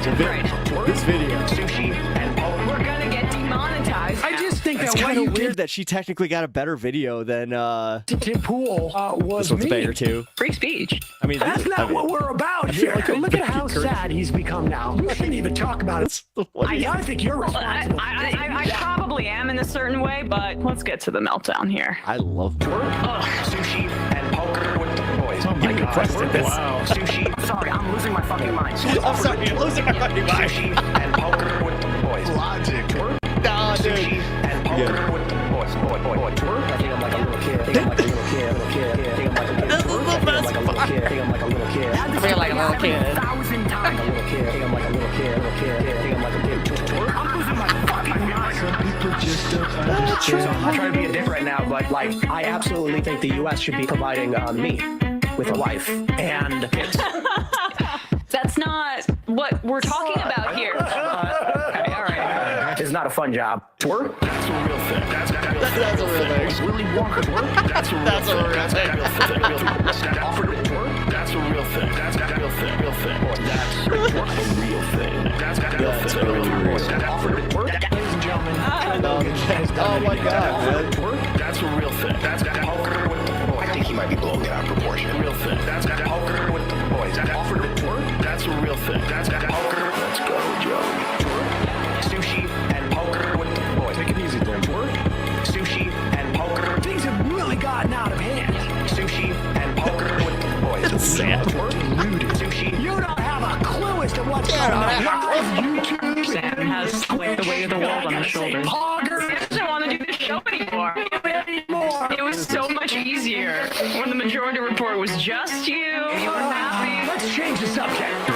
this video. Sushi, and poker. We're gonna get demonetized. I just think It's that kind what you of weird did that she technically got a better video than to Pool was this one's me. banger too. Free speech. I mean, That's not what we're about here. Look at how sad he's become now. We shouldn't even talk about it. I think you're responsible. I probably am in a certain way, but let's get to the meltdown here. I love Sushi and poker with the boys. Oh my god. Wow. Sushi. Sorry, I'm losing my fucking mind. I'm sorry, I'm losing my fucking mind. Sushi and poker with the boys. Logic. Nah, dude. Sushi and poker with the boys. Boy. I think I'm like a little kid. I think I'm like a little kid. I think I'm like a little kid. This is the best part. I think I'm like a little kid. I feel like a little kid. 1,000 times. A little kid. I think I'm like a little kid. I think I'm like a kid. I'm losing my fucking mind. Some people just don't understand. I'm trying to be a dick right now, but like, I absolutely think the U.S. should be providing me with a wife and kids. That's not what we're talking about here. Okay, all right. It's not a fun job. Twerk? That's a real thing. That's a real thing. Willy Wonka twerk? That's a real thing. That's a real thing. Offered to twerk? That's a real thing. That's a real thing. Real thing. That's a real thing. That's a real thing. Offered to twerk? Ladies and gentlemen, oh my god, man. That's a real thing. That's poker with the boys. I think he might be blowing it out of proportion. Real thing. That's poker with the boys. Offered to twerk? That's a real thing. That's poker. Let's go, Joe. Twerk, sushi, and poker with the boys. Take it easy, Dan. Twerk, sushi, and poker. Things have really gotten out of hand. Sushi and poker with the boys. It's sad. Twerk, sushi. You don't have a clue as to what's going on. YouTube. Sam has like the weight of the world on his shoulders. Sam doesn't want to do the show anymore. It was so much easier when the majority report was just you. You were happy. Let's change the subject.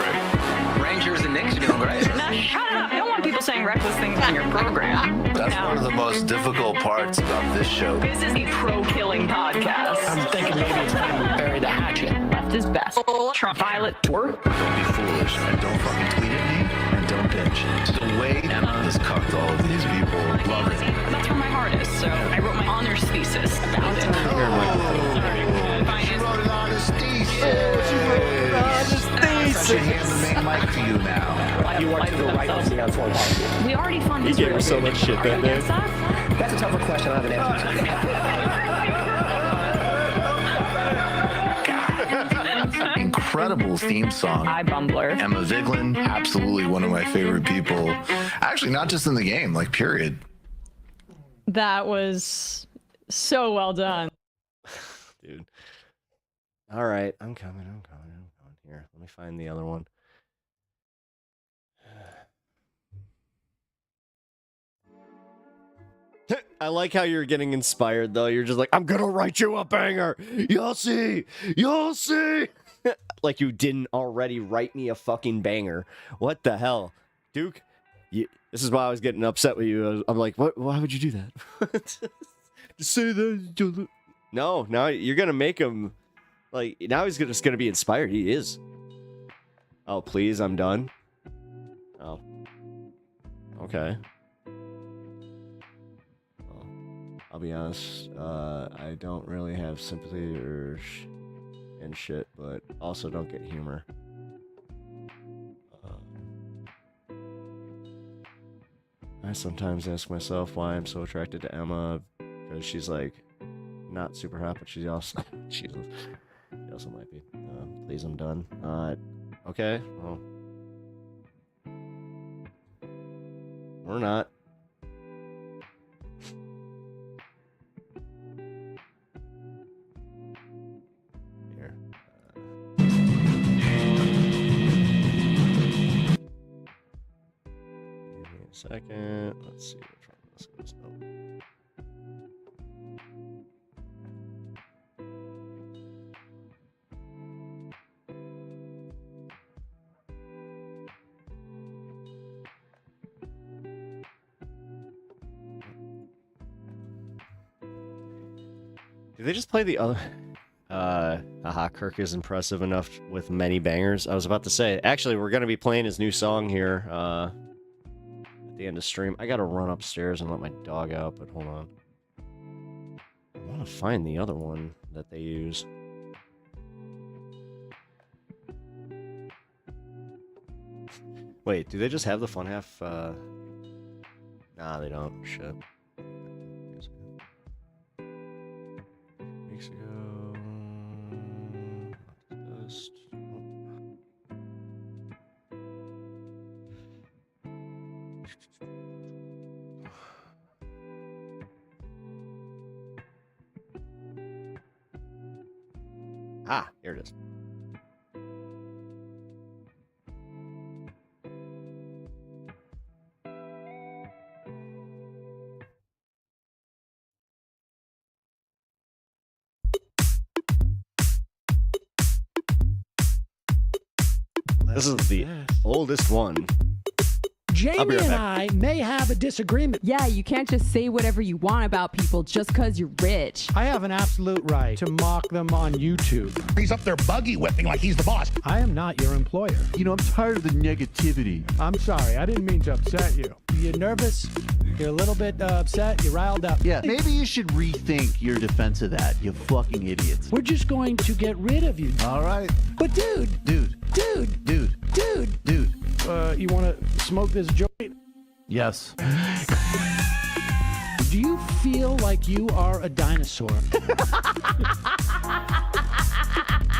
Rangers and Knicks are doing great. Now shut up. I don't want people saying reckless things on your program. That's No. one of the most difficult parts about this show. This is a pro-killing podcast. I'm thinking maybe it's time we bury the hatchet. Left is best. Trump Violet Twerk. Don't be foolish and don't fucking tweet at me and don't bitch. The way Emma has cucked all of these people, love it. That's where my heart is, so I wrote my honors thesis about it. She wrote an honest thesis. I should hand the main mic to you now. You want to go right on the on policy. We already funded. He gave her so much shit that day. That's a tougher question I have an answer. Incredible theme song. Hi, Bumbler. Emma Vigeland, absolutely one of my favorite people. Actually, not just in the game, like period. That was so well done. Dude. All right, I'm coming. Here, let me find the other one. I like how you're getting inspired, though. You're just like, I'm gonna write you a banger. You'll see. You'll see. Like you didn't already write me a fucking banger. What the hell? Duke, this is why I was getting upset with you. I'm like, what? Why would you do that? Just say that. No, now you're gonna make him, like, now he's just gonna be inspired. He is. Oh, please, I'm done. Oh. Okay. I'll be honest, I don't really have sympathy and shit, but also don't get humor. I sometimes ask myself why I'm so attracted to Emma, because she's like not super hot, but she also might be. Please, I'm done. Okay, well, we're not. second. Let's see which one this is. Oh. Did they just play the other? Haha, Kirk is impressive enough with many bangers. I was about to say, actually, we're going to be playing his new song here at the end of stream. I got to run upstairs and let my dog out, but hold on. I want to find the other one that they use. Wait, do they just have the fun half? Nah, they don't. Shit. Weeks ago. Just... Ah, here it is. This is the oldest one. Jamie and I may have a disagreement. Yeah, you can't just say whatever you want about people just because you're rich. I have an absolute right to mock them on YouTube. He's up there buggy whipping like he's the boss. I am not your employer. You know, I'm tired of the negativity. I'm sorry, I didn't mean to upset you. You're nervous, you're a little bit upset, you're riled up. Yeah, maybe you should rethink your defense of that, you fucking idiots. We're just going to get rid of you. All right. But dude, you want to smoke this joint? Yes. Do you feel like you are a dinosaur?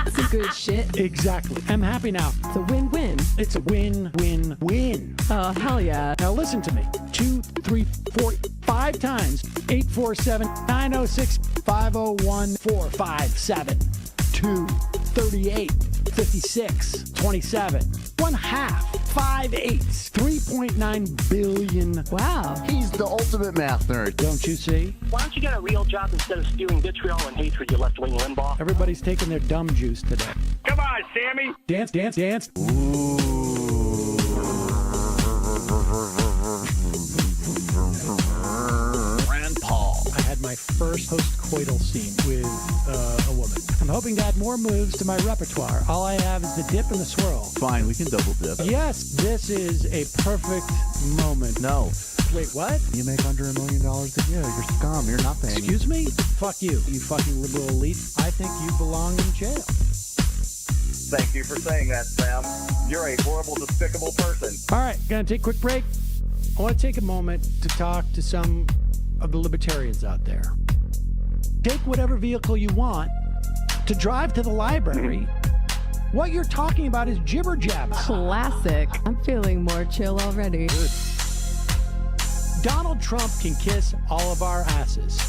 That's a good shit. Exactly. I'm happy now. It's a win-win. It's a win-win-win. Oh, hell yeah. Now listen to me. 2, 3, 4, 5 times. 847-906-501-457. 2, 38, 56, 27. 1 half. 5 eighths. 3.9 billion. Wow. He's the ultimate math nerd. Don't you see? Why don't you get a real job instead of spewing vitriol and hatred, you left-wing Limbaugh? Everybody's taking their dumb juice today. Come on, Sammy! Dance, dance, dance. I had my first post-coital scene with a woman. I'm hoping to add more moves to my repertoire. All I have is the dip and the swirl. Fine, we can double dip. Yes, this is a perfect moment. No. Wait, what? You make under $1 million a year. You're scum. You're nothing. Excuse me? Fuck you, you fucking liberal elite. I think you belong in jail. Thank you for saying that, Sam. You're a horrible, despicable person. All right, gonna take a quick break. I want to take a moment to talk to some of the libertarians out there. Take whatever vehicle you want to drive to the library. What you're talking about is jibber jabber. Classic. I'm feeling more chill already. Good. Donald Trump can kiss all of our asses.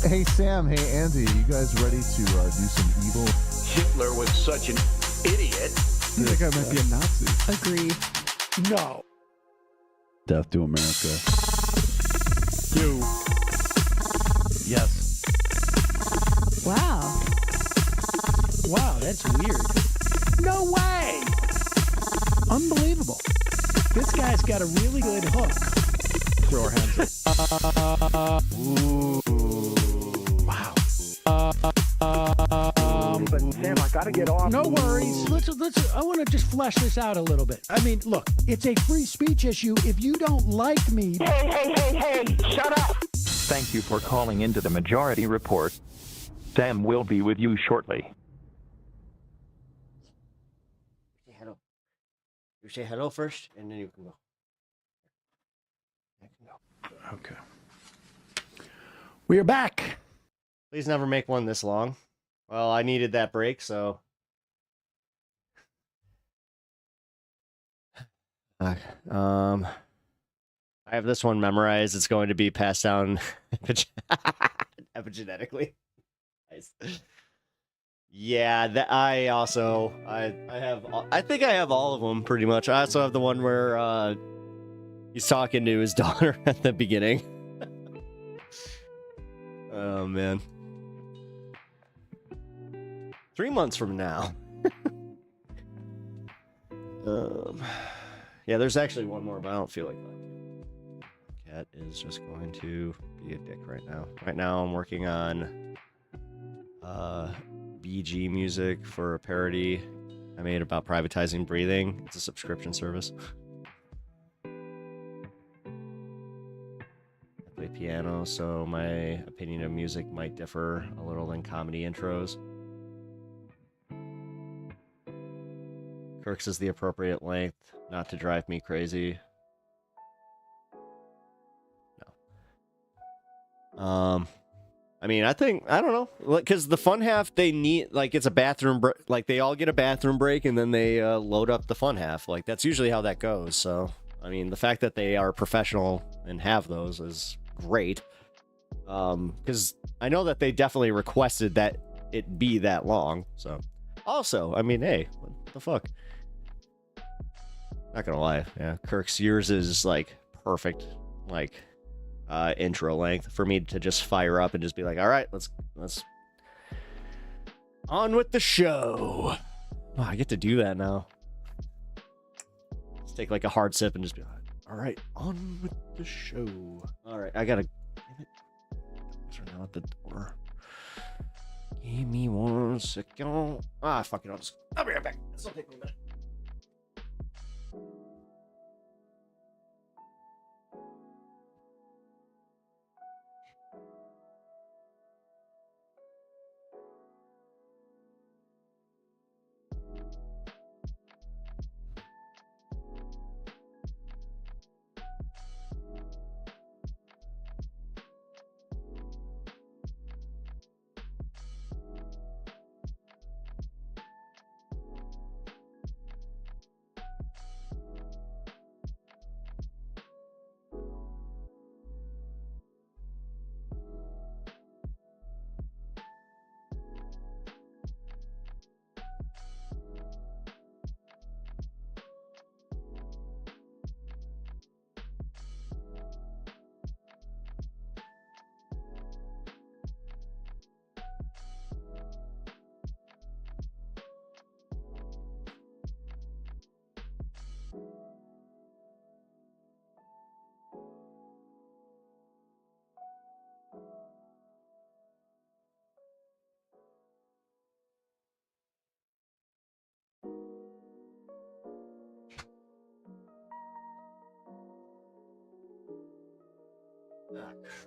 Hey, Sam. Hey, Andy. You guys ready to do some evil? Hitler was such an idiot. That guy might be a Nazi. Agree. No. Death to America. You. Yes. Wow. Wow, that's weird. No way! Unbelievable. This guy's got a really good hook. Throw our hands up. Ooh. Wow. But Sam, I gotta get off. No worries. Let's. I want to just flesh this out a little bit. I mean, look, it's a free speech issue. If you don't like me... Hey, shut up! Thank you for calling into the Majority Report. Sam will be with you shortly. Say hello. You say hello first, and then you can go. Okay. We are back. Please never make one this long. Well, I needed that break, so... I have this one memorized. It's going to be passed down epigenetically. Nice. Yeah, that I also I think I have all of them pretty much. I also have the one where he's talking to his daughter at the beginning. Oh man. 3 months from now. Yeah, there's actually one more, but I don't feel like that. Cat is just going to be a dick right now. Right now I'm working on BG music for a parody I made about privatizing breathing. It's a subscription service. I play piano, so my opinion of music might differ a little than comedy intros. Kirk's is the appropriate length, not to drive me crazy. No. I mean, I don't know, because the fun half, they need, like, it's a bathroom break, like, they all get a bathroom break, and then they load up the fun half. Like, that's usually how that goes, so, I mean, the fact that they are professional and have those is great. Because I know that they definitely requested that it be that long, so. Also, I mean, hey, what the fuck? Not gonna lie, yeah, Kirk's, yours is, like, perfect, like, intro length for me to just fire up and just be like, all right, let's on with the show. Oh, I get to do that now. Let's take like a hard sip and just be like, all right, on with the show. All right, I gotta, damn it, turn out the door. Give me 1 second. Fuck it, I'll be right back. This will take me a minute.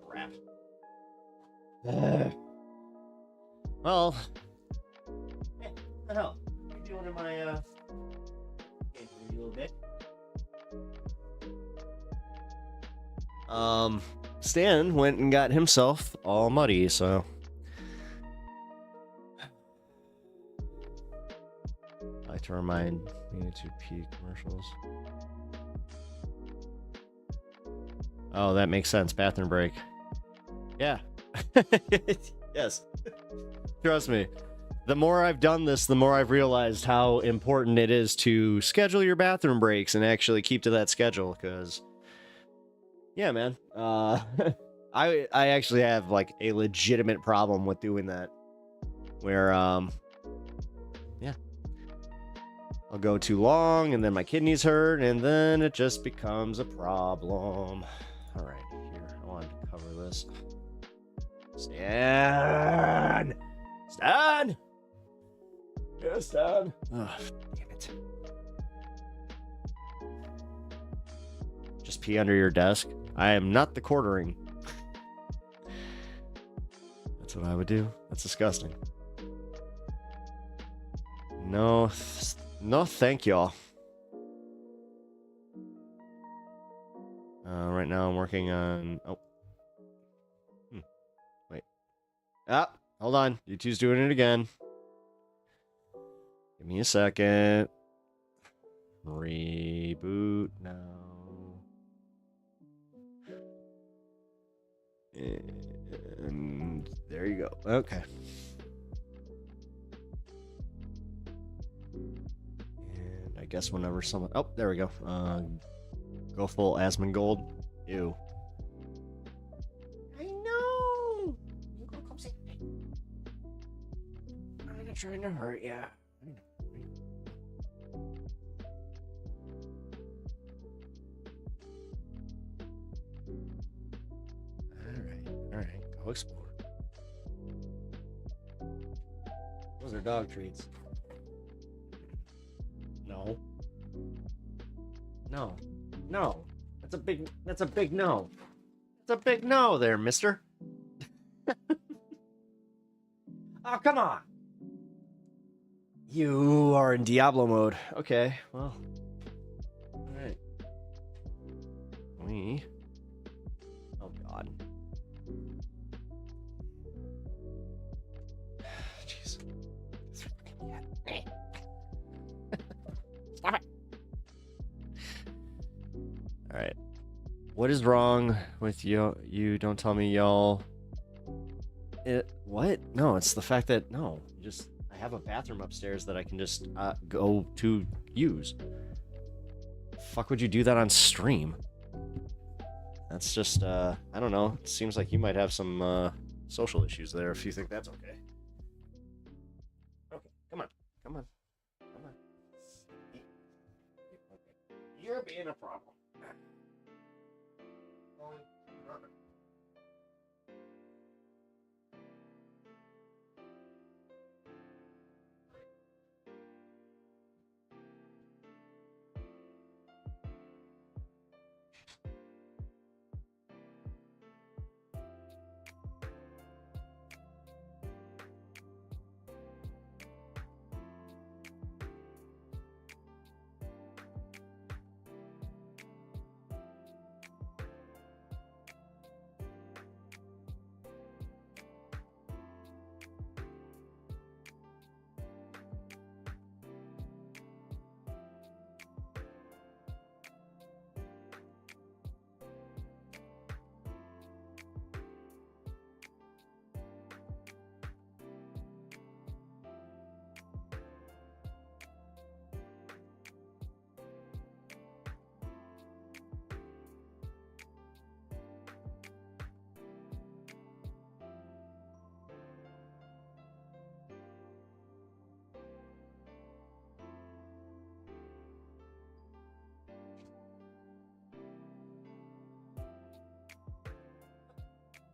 Crap. Well, hey, what the hell? What are you doing in my game for you a little bit? Stan went and got himself all muddy, so I like to remind me to pee commercials. Oh, that makes sense. Bathroom break. Yeah. Yes. Trust me. The more I've done this, the more I've realized how important it is to schedule your bathroom breaks and actually keep to that schedule, because yeah, man. I actually have like a legitimate problem with doing that. Where yeah. I'll go too long and then my kidneys hurt and then it just becomes a problem. All right, here, I wanted to cover this. Stan! Stan! Yes, Stan. Oh, damn it. Just pee under your desk. I am not the quartering. That's what I would do. That's disgusting. No, thank y'all. Right now I'm working on... Oh. Wait. Ah, hold on. YouTube's doing it again. Give me a second. Reboot now. And there you go. Okay. guess whenever someone... Oh, there we go. Go full Asmongold. Ew. I know! I'm not trying to hurt ya. Alright, go explore. Those are dog treats. No. No. No. That's a big no. That's a big no there, mister. Oh, come on. You are in Diablo mode. Okay, well. Alright. Oh, God. Jeez. Stop it. Alright. What is wrong with you? Don't tell me y'all. What? No, it's the fact that, no. I have a bathroom upstairs that I can just go to use. Fuck would you do that on stream? That's just, I don't know. It seems like you might have some social issues there if you think that's okay. Okay, come on. Come on. Come on. You're being a problem.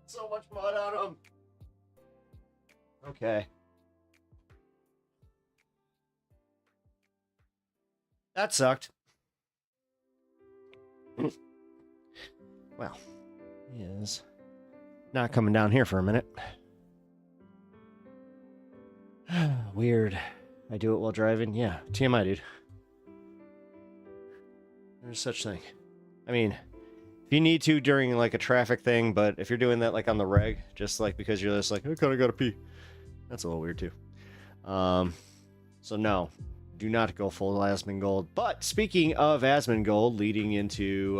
So much mud on them. Okay. That sucked. Well, he is not coming down here for a minute. Weird. I do it while driving? Yeah, TMI, dude. There's such thing. I mean... If you need to during like a traffic thing, but if you're doing that like on the reg, just like because you're just like, I kind of gotta pee, that's a little weird too. So no, do not go full Asmongold. But speaking of Asmongold, leading into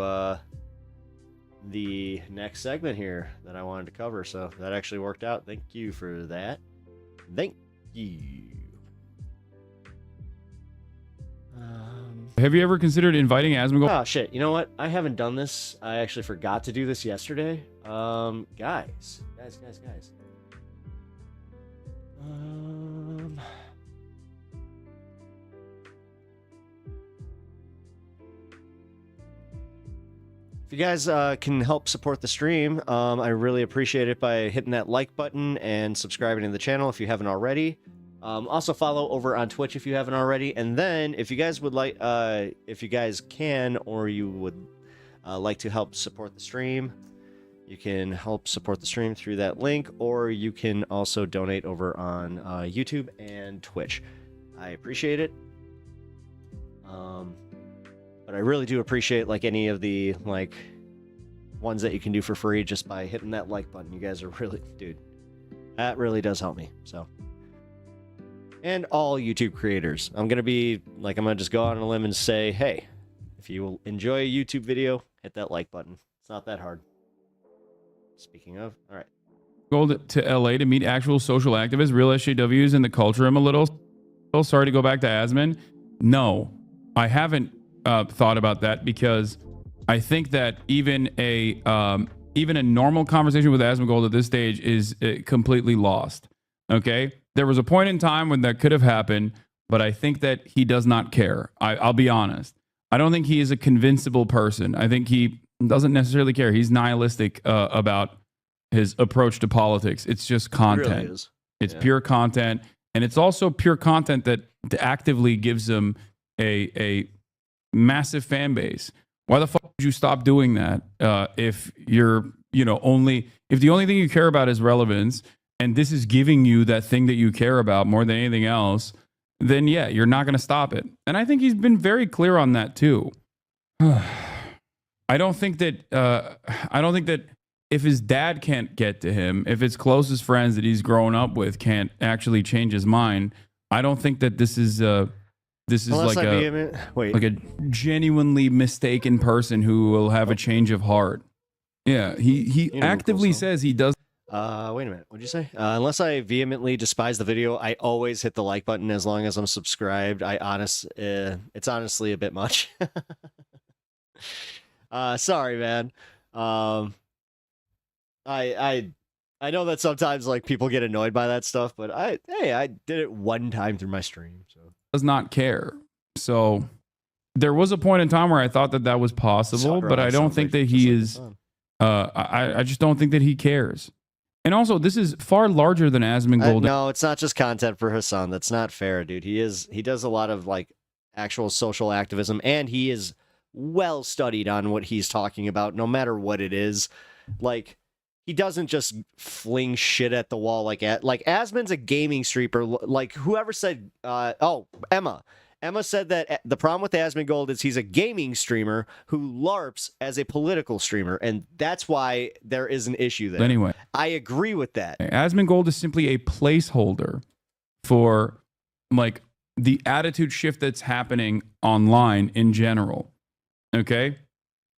the next segment here that I wanted to cover, so that actually worked out. Thank you for that. Thank you. Have you ever considered inviting Asmongold? Oh shit! You know what? I haven't done this. I actually forgot to do this yesterday. Guys. If you guys can help support the stream, I really appreciate it by hitting that like button and subscribing to the channel if you haven't already. Also follow over on Twitch if you haven't already. And then if you guys would like, if you guys can, or you would like to help support the stream, you can help support the stream through that link, or you can also donate over on YouTube and Twitch. I appreciate it. But I really do appreciate like any of the like ones that you can do for free just by hitting that like button. You guys are really, dude, that really does help me. So. And all YouTube creators. I'm going to just go out on a limb and say, hey, if you enjoy a YouTube video, hit that like button. It's not that hard. Speaking of, all right. Go to LA to meet actual social activists, real SJWs, and the culture I'm a little sorry to go back to Asmon. No. I haven't thought about that because I think that even a normal conversation with Asmongold at this stage is completely lost. Okay, there was a point in time when that could have happened, but I think that he does not care. I'll be honest. I don't think he is a convincible person. I think he doesn't necessarily care. He's nihilistic about his approach to politics. It's just content. It really is. It's pure content, and it's also pure content that actively gives him a massive fan base. Why the fuck would you stop doing that if you're, if the only thing you care about is relevance, and this is giving you that thing that you care about more than anything else, then yeah, you're not going to stop it. And I think he's been very clear on that too. I don't think that if his dad can't get to him, if his closest friends that he's grown up with can't actually change his mind, I don't think that this is like a genuinely mistaken person who will have a change of heart. Yeah, he actively says he does. Wait a minute. What'd you say? Unless I vehemently despise the video, I always hit the like button as long as I'm subscribed. It's honestly a bit much. Sorry, man. I know that sometimes like people get annoyed by that stuff, but I did it one time through my stream, so does not care. So there was a point in time where I thought that was possible, but I don't think that he is. I just don't think that he cares. And also, this is far larger than Asmongold. No, it's not just content for his son. That's not fair, dude. He does a lot of like actual social activism, and he is well studied on what he's talking about, no matter what it is. Like, he doesn't just fling shit at the wall like Asmon's a gaming streamer. Like whoever said, Emma said that the problem with Asmongold is he's a gaming streamer who LARPs as a political streamer, and that's why there is an issue there. Anyway, I agree with that. Asmongold is simply a placeholder for like the attitude shift that's happening online in general. Okay?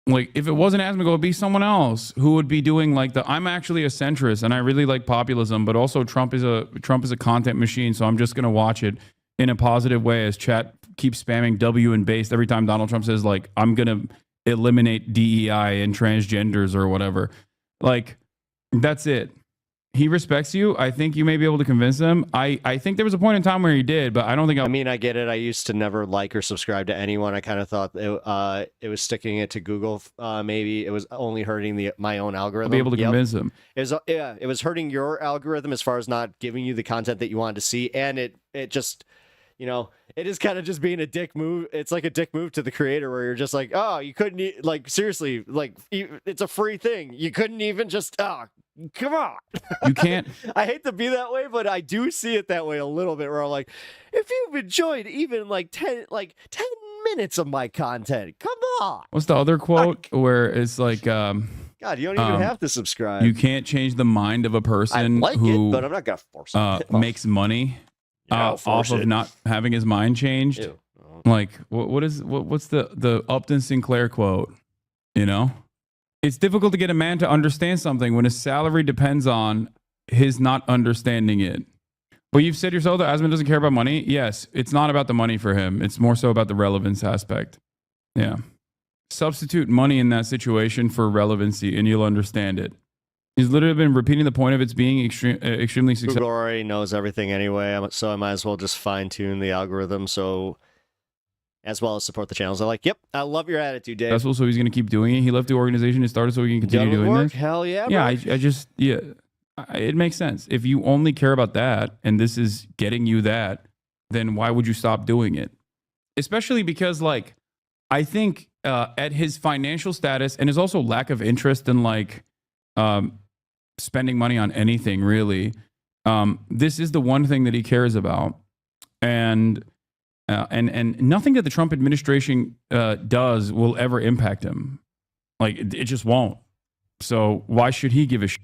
Like, if it wasn't Asmongold, it'd be someone else who would be doing like I'm actually a centrist and I really like populism, but also Trump is a content machine, so I'm just gonna watch it in a positive way as chat keeps spamming W and based every time Donald Trump says like I'm gonna eliminate DEI and transgenders or whatever. Like, that's it. He respects you. I think you may be able to convince him. I think there was a point in time where he did, but I don't think. I mean, I get it. I used to never like or subscribe to anyone. I kind of thought it was sticking it to Google. Maybe it was only hurting my own algorithm. Be able to convince him. It was hurting your algorithm as far as not giving you the content that you wanted to see, and it just. It is kind of just being a dick move. It's like a dick move to the creator where you're just like, oh, you couldn't, like, seriously, like, it's a free thing. You couldn't even just, come on. You can't. I hate to be that way, but I do see it that way a little bit where I'm like, if you've enjoyed even like 10 minutes of my content, come on. What's the other quote where it's like, God, you don't even have to subscribe. You can't change the mind of a person who but I'm not going to force it. Makes money. Off of not having his mind changed. Ew. Like what's the Upton Sinclair quote? It's difficult to get a man to understand something when his salary depends on his not understanding it. But you've said yourself that Asmon doesn't care about money. Yes, it's not about the money for him. It's more so about the relevance aspect. Yeah. Substitute money in that situation for relevancy and you'll understand it. He's literally been repeating the point of its being extremely successful. Google already knows everything anyway, so I might as well just fine-tune the algorithm as well as support the channels. I'm like, yep, I love your attitude, Dave. So he's going to keep doing it. He left the organization he started so he can continue doing this. Hell yeah, bro. It makes sense. If you only care about that and this is getting you that, then why would you stop doing it? Especially because, like, I think at his financial status and his also lack of interest in, like, spending money on anything really. This is the one thing that he cares about, and nothing that the Trump administration does will ever impact him. Like it just won't. So why should he give a shit?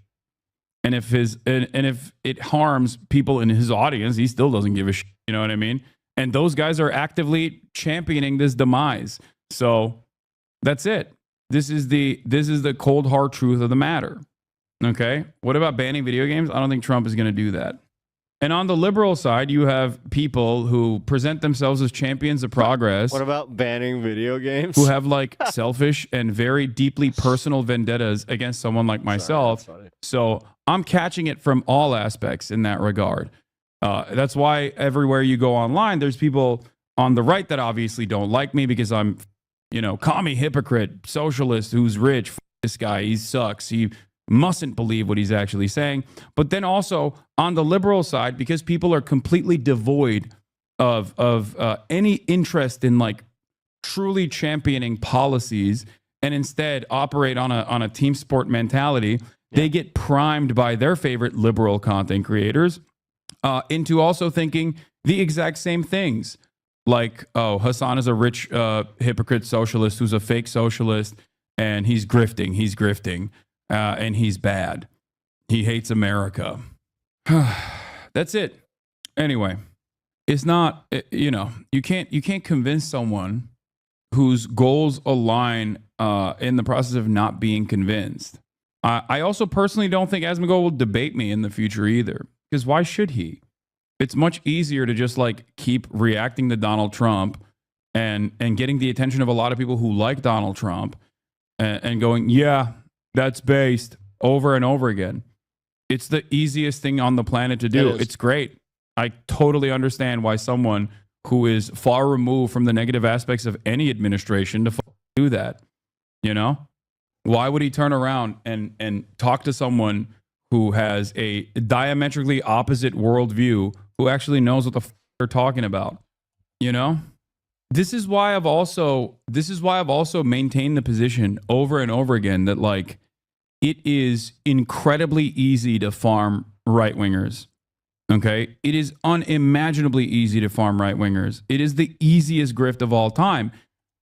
And if if it harms people in his audience, he still doesn't give a shit. You know what I mean? And those guys are actively championing this demise. So that's it. This is the cold hard truth of the matter. Okay. What about banning video games? I don't think Trump is going to do that. And on the liberal side, you have people who present themselves as champions of progress. What about banning video games? Who have like selfish and very deeply personal vendettas against someone like myself. So I'm catching it from all aspects in that regard. That's why everywhere you go online, there's people on the right that obviously don't like me because I'm, commie hypocrite, socialist who's rich. This guy, he sucks. He mustn't believe what he's actually saying. But then also on the liberal side, because people are completely devoid of any interest in like truly championing policies and instead operate on a team sport mentality, they get primed by their favorite liberal content creators into also thinking the exact same things. Like, oh, Hassan is a rich hypocrite socialist who's a fake socialist and he's grifting. And he's bad. He hates America. That's it. Anyway, it's not, you can't convince someone whose goals align in the process of not being convinced. I also personally don't think Asmongold will debate me in the future either, because why should he? It's much easier to just like keep reacting to Donald Trump and getting the attention of a lot of people who like Donald Trump and going, yeah, that's based over and over again. It's the easiest thing on the planet to do. It's great. I totally understand why someone who is far removed from the negative aspects of any administration to do that. Why would he turn around and talk to someone who has a diametrically opposite worldview, who actually knows what the they're talking about? This is why I've also maintained the position over and over again that like it is incredibly easy to farm right-wingers. Okay? It is unimaginably easy to farm right-wingers. It is the easiest grift of all time.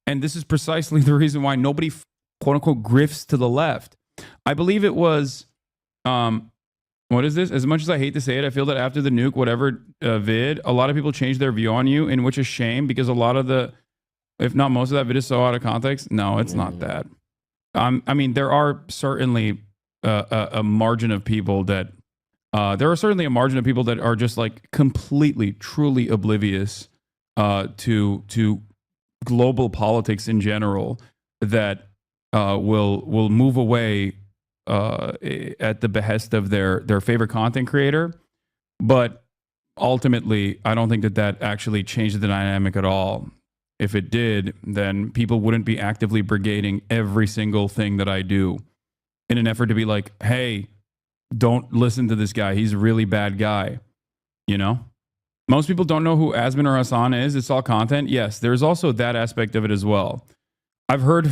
And this is precisely the reason why nobody quote unquote grifts to the left. I believe it was what is this? As much as I hate to say it, I feel that after the nuke, whatever vid, a lot of people changed their view on you, in which is shame because a lot of the, if not most of that vid is so out of context. No, it's not that. I mean, there are certainly a margin of people that, are just like completely, truly oblivious to global politics in general that will move away at the behest of their favorite content creator. But ultimately, I don't think that actually changed the dynamic at all. If it did, then people wouldn't be actively brigading every single thing that I do in an effort to be like, hey, don't listen to this guy. He's a really bad guy. Most people don't know who Asmin or Hassan is. It's all content. Yes, there's also that aspect of it as well. I've heard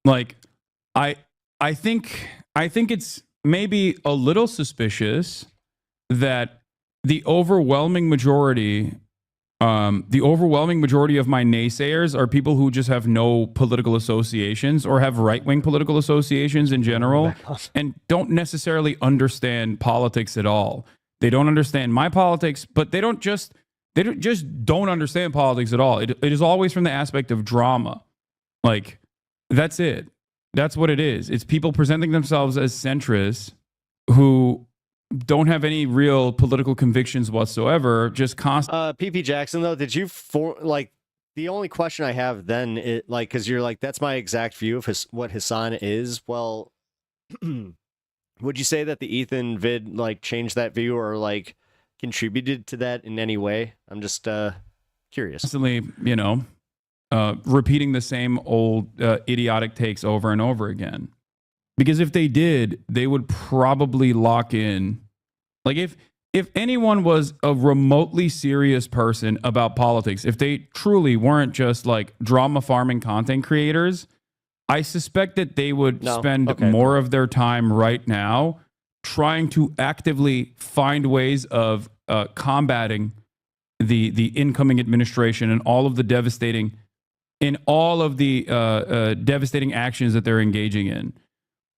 like I think it's maybe a little suspicious that the overwhelming majority of my naysayers are people who just have no political associations or have right-wing political associations in general and don't necessarily understand politics at all. They don't understand my politics, but they don't understand politics at all. It is always from the aspect of drama. Like, that's it. That's what it is. It's people presenting themselves as centrists who don't have any real political convictions whatsoever, just constant. PP Jackson, though, did you the only question I have then, because you're like, that's my exact view of what Hassan is. Well, would you say that the Ethan vid changed that view or contributed to that in any way? I'm just curious. Constantly, repeating the same old idiotic takes over and over again. Because if they did, they would probably lock in. Like if anyone was a remotely serious person about politics, if they truly weren't just drama farming content creators, I suspect that they would spend more of their time right now trying to actively find ways of combating the incoming administration and all of the devastating actions that they're engaging in.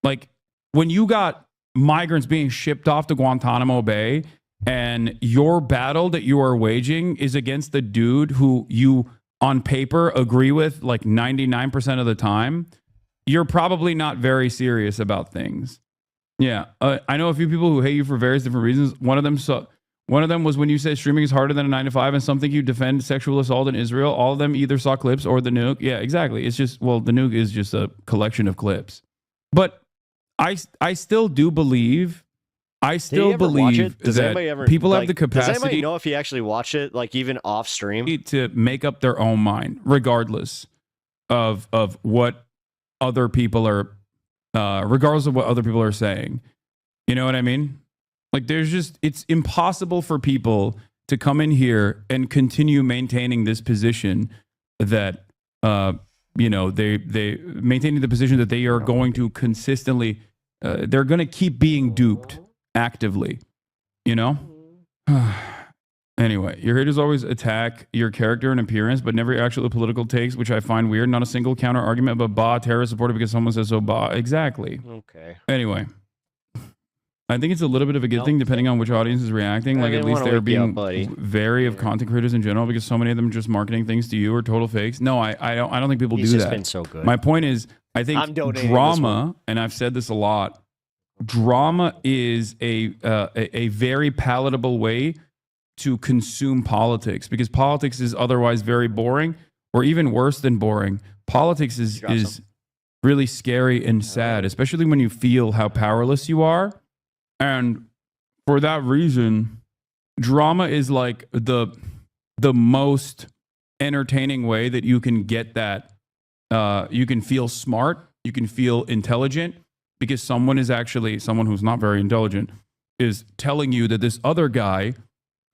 Like when you got migrants being shipped off to Guantanamo Bay and your battle that you are waging is against the dude who you on paper agree with 99% of the time, you're probably not very serious about things. Yeah, I know a few people who hate you for various different reasons. One of them was when you said streaming is harder than a 9 to 5 and something you defend sexual assault in Israel. All of them either saw clips or the nuke. Yeah, exactly. It's just, well, the nuke is just a collection of clips. But I still do believe. I still believe that people have the capacity. Does anybody know if he actually watched it, like even off stream, to make up their own mind, regardless of what other people are, regardless of what other people are saying? You know what I mean? Like, it's impossible for people to come in here and continue maintaining this position that, they maintaining the position that they are going to consistently, they're going to keep being duped actively, Anyway, your haters always attack your character and appearance, but never actual political takes, which I find weird. Not a single counter argument, but bah, terrorist supporter because someone says so, bah. Exactly. Okay. Anyway, I think it's a little bit of a good thing depending on which audience is reacting. Like, at least they're being wary of content creators in general, because so many of them are just marketing things to you or total fakes. No, I don't think people do that. He's just been so good. My point is, I think drama, and I've said this a lot, drama is a very palatable way to consume politics, because politics is otherwise very boring, or even worse than boring. Politics is really scary and sad, especially when you feel how powerless you are. And for that reason, drama is like the most entertaining way that you can get that. You can feel smart, you can feel intelligent, because someone who's not very intelligent is telling you that this other guy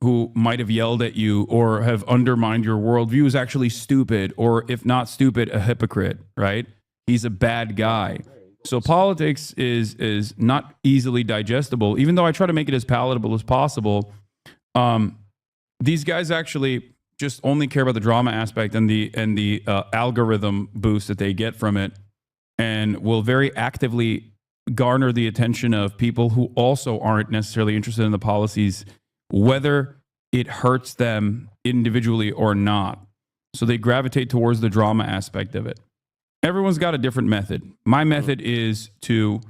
who might have yelled at you or have undermined your worldview is actually stupid, or if not stupid, a hypocrite, right? He's a bad guy. So politics is not easily digestible, even though I try to make it as palatable as possible. These guys actually just only care about the drama aspect and the algorithm boost that they get from it, and will very actively garner the attention of people who also aren't necessarily interested in the policies, whether it hurts them individually or not. So they gravitate towards the drama aspect of it. Everyone's got a different method. My method is to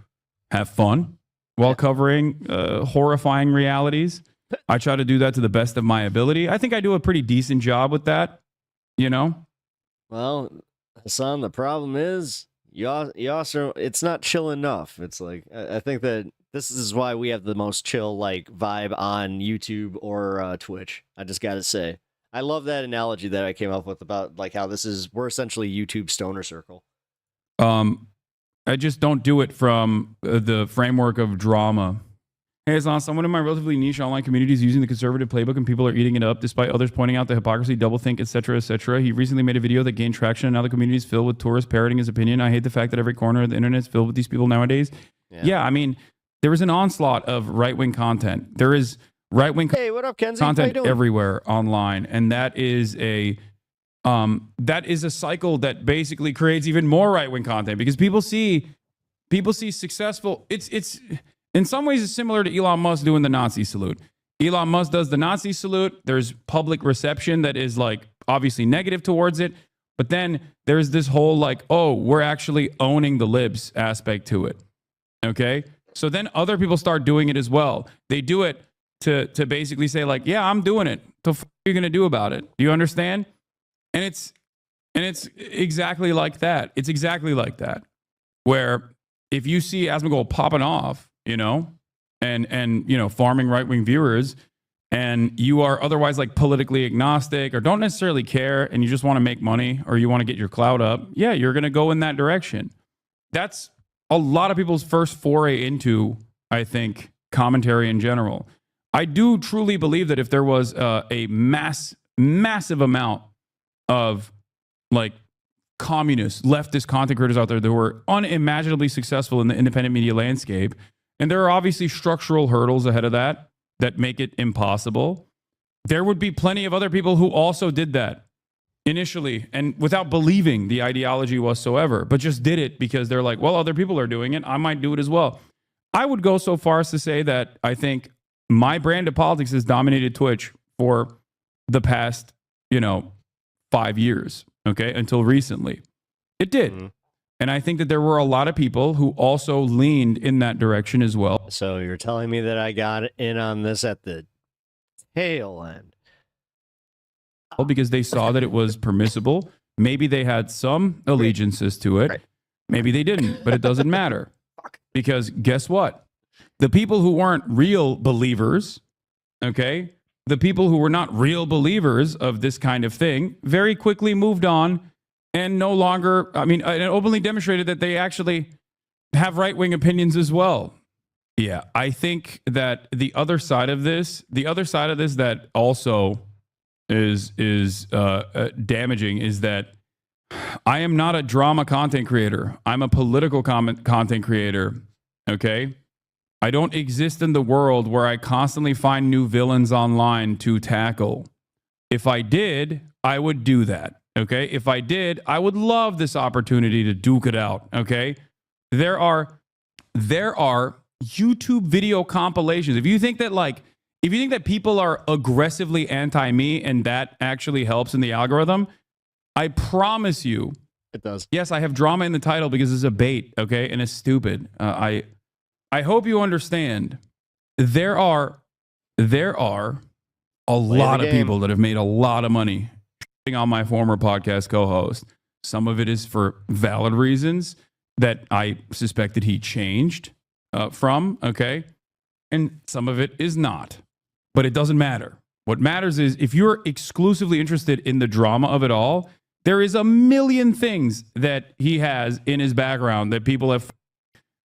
have fun while covering horrifying realities. I try to do that to the best of my ability. I think I do a pretty decent job with that, Well, Hassan, the problem is you also, it's not chill enough. It's like, I think that this is why we have the most chill vibe on YouTube or Twitch. I just got to say. I love that analogy that I came up with about how we're essentially YouTube stoner circle. I just don't do it from the framework of drama. Hey, Hassan, someone in my relatively niche online community is using the conservative playbook and people are eating it up despite others pointing out the hypocrisy, doublethink, etc., etc. He recently made a video that gained traction and now the community is filled with tourists parroting his opinion. I hate the fact that every corner of the internet is filled with these people nowadays. Yeah, I mean, there is an onslaught of right-wing content. There is right-wing what up, Kenzie? content everywhere online, and that is a cycle that basically creates even more right-wing content, because people see successful. It's in some ways it's similar to Elon Musk doing the Nazi salute. Elon Musk does the Nazi salute. There's public reception that is obviously negative towards it, but then there's this whole we're actually owning the libs aspect to it. Okay, so then other people start doing it as well. They do it to basically say yeah, I'm doing it. So what are you gonna do about it? Do you understand? And it's exactly like that. It's exactly like that, where if you see Asmongold popping off, and farming right-wing viewers, and you are otherwise politically agnostic or don't necessarily care, and you just want to make money or you want to get your clout up, yeah, you're going to go in that direction. That's a lot of people's first foray into, I think, commentary in general. I do truly believe that if there was a massive amount of communist, leftist content creators out there that were unimaginably successful in the independent media landscape, and there are obviously structural hurdles ahead of that make it impossible, there would be plenty of other people who also did that initially and without believing the ideology whatsoever, but just did it because they're well, other people are doing it, I might do it as well. I would go so far as to say that I think my brand of politics has dominated Twitch for the past, 5 years, okay, until recently. It did. And I think that there were a lot of people who also leaned in that direction as well. So you're telling me that I got in on this at the tail end? Because they saw that it was permissible. Maybe they had some allegiances to it. Maybe they didn't, but it doesn't matter. Because guess what? The people who weren't real believers, okay, the people who were not real believers of this kind of thing very quickly moved on and no longer, and openly demonstrated that they actually have right-wing opinions as well. Yeah, I think that the other side of this that also is damaging is that I am not a drama content creator. I'm a political content creator, okay? I don't exist in the world where I constantly find new villains online to tackle. If I did, I would do that. Okay. If I did, I would love this opportunity to duke it out. Okay. There are YouTube video compilations. If you think that people are aggressively anti me and that actually helps in the algorithm, I promise you it does. Yes, I have drama in the title because it's a bait. Okay. And it's stupid. I hope you understand. There are a lot of people that have made a lot of money on my former podcast co-host. Some of it is for valid reasons that I suspected he changed from, okay? And some of it is not. But it doesn't matter. What matters is if you're exclusively interested in the drama of it all, there is a million things that he has in his background that people have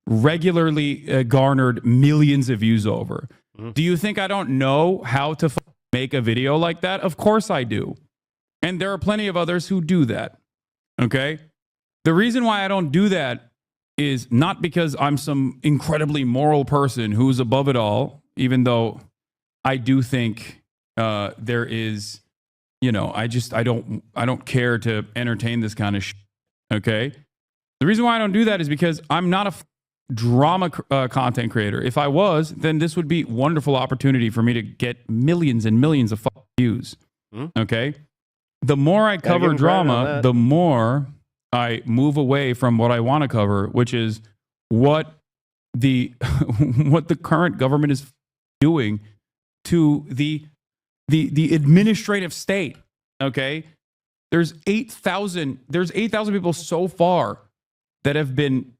regularly garnered millions of views over. Do you think I don't know how to make a video like that? Of course I do. And there are plenty of others who do that. Okay? The reason why I don't do that is not because I'm some incredibly moral person who's above it all, even though I do think there is, I don't care to entertain this kind of shit. Okay? The reason why I don't do that is because I'm not a drama content creator. If I was, then this would be a wonderful opportunity for me to get millions and millions of views. Okay? The more I cover drama, the more I move away from what I want to cover, which is what the current government is doing to the administrative state. Okay, there's 8,000 people so far that have been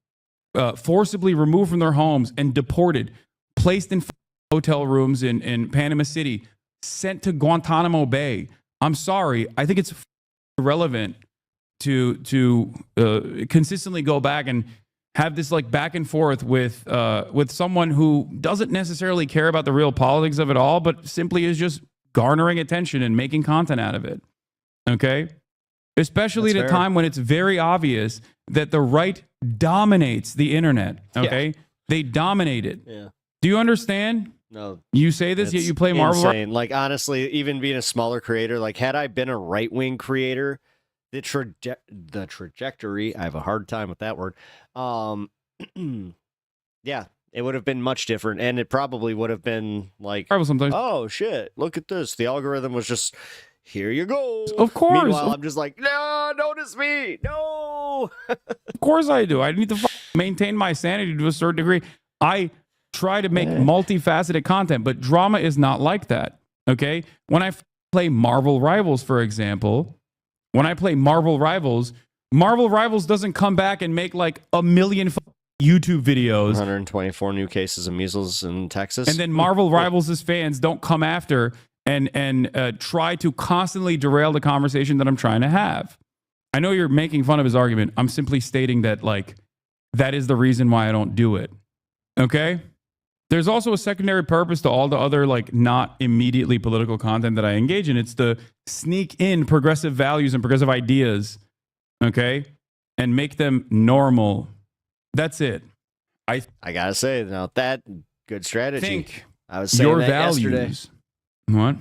forcibly removed from their homes and deported, placed in hotel rooms in Panama City, sent to Guantanamo Bay. I'm sorry. I think it's irrelevant to consistently go back and have this back and forth with someone who doesn't necessarily care about the real politics of it all, but simply is just garnering attention and making content out of it. Okay? Especially at a time when it's very obvious that the right dominates the internet. Okay? Yeah. They dominate it. Yeah. Do you understand? No. You say this, yet you play Marvel. Insane. Honestly, even being a smaller creator, had I been a right-wing creator, the trajectory, I have a hard time with that word. Yeah, it would have been much different, and it probably would have been oh shit, look at this. The algorithm was just, here you go. Of course. Meanwhile, I'm just no, notice me. No. Of course I do. I need to maintain my sanity to a certain degree. I try to make multifaceted content, but drama is not like that. Okay? When I play Marvel Rivals, for example, Marvel Rivals doesn't come back and make a million YouTube videos. 124 new cases of measles in Texas. And then Marvel Rivals' fans don't come after and try to constantly derail the conversation that I'm trying to have. I know you're making fun of his argument. I'm simply stating that that is the reason why I don't do it. Okay? There's also a secondary purpose to all the other not immediately political content that I engage in. It's to sneak in progressive values and progressive ideas, okay, and make them normal. That's it. I gotta say, now that good strategy. Think I was saying your that values. Yesterday. What?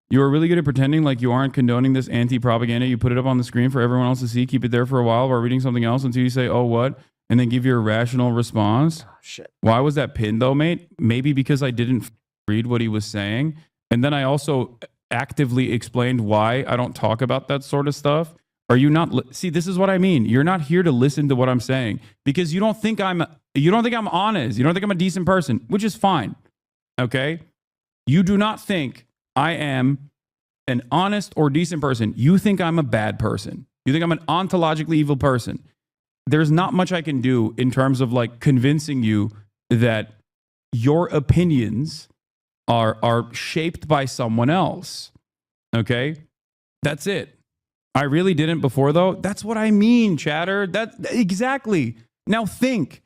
You are really good at pretending like you aren't condoning this anti-propaganda. You put it up on the screen for everyone else to see. Keep it there for a while while reading something else until you say, "Oh, what?" and then give your rational response. Oh, shit. Why was that pinned though, mate? Maybe because I didn't read what he was saying. And then I also actively explained why I don't talk about that sort of stuff. Are you not see, this is what I mean. You're not here to listen to what I'm saying because you don't think I'm honest. You don't think I'm a decent person, which is fine. Okay? You do not think I am an honest or decent person. You think I'm a bad person. You think I'm an ontologically evil person. There's not much I can do in terms of like convincing you that your opinions are shaped by someone else. Okay? That's it. I really didn't before though. That's what I mean, chatter. That exactly. Now think,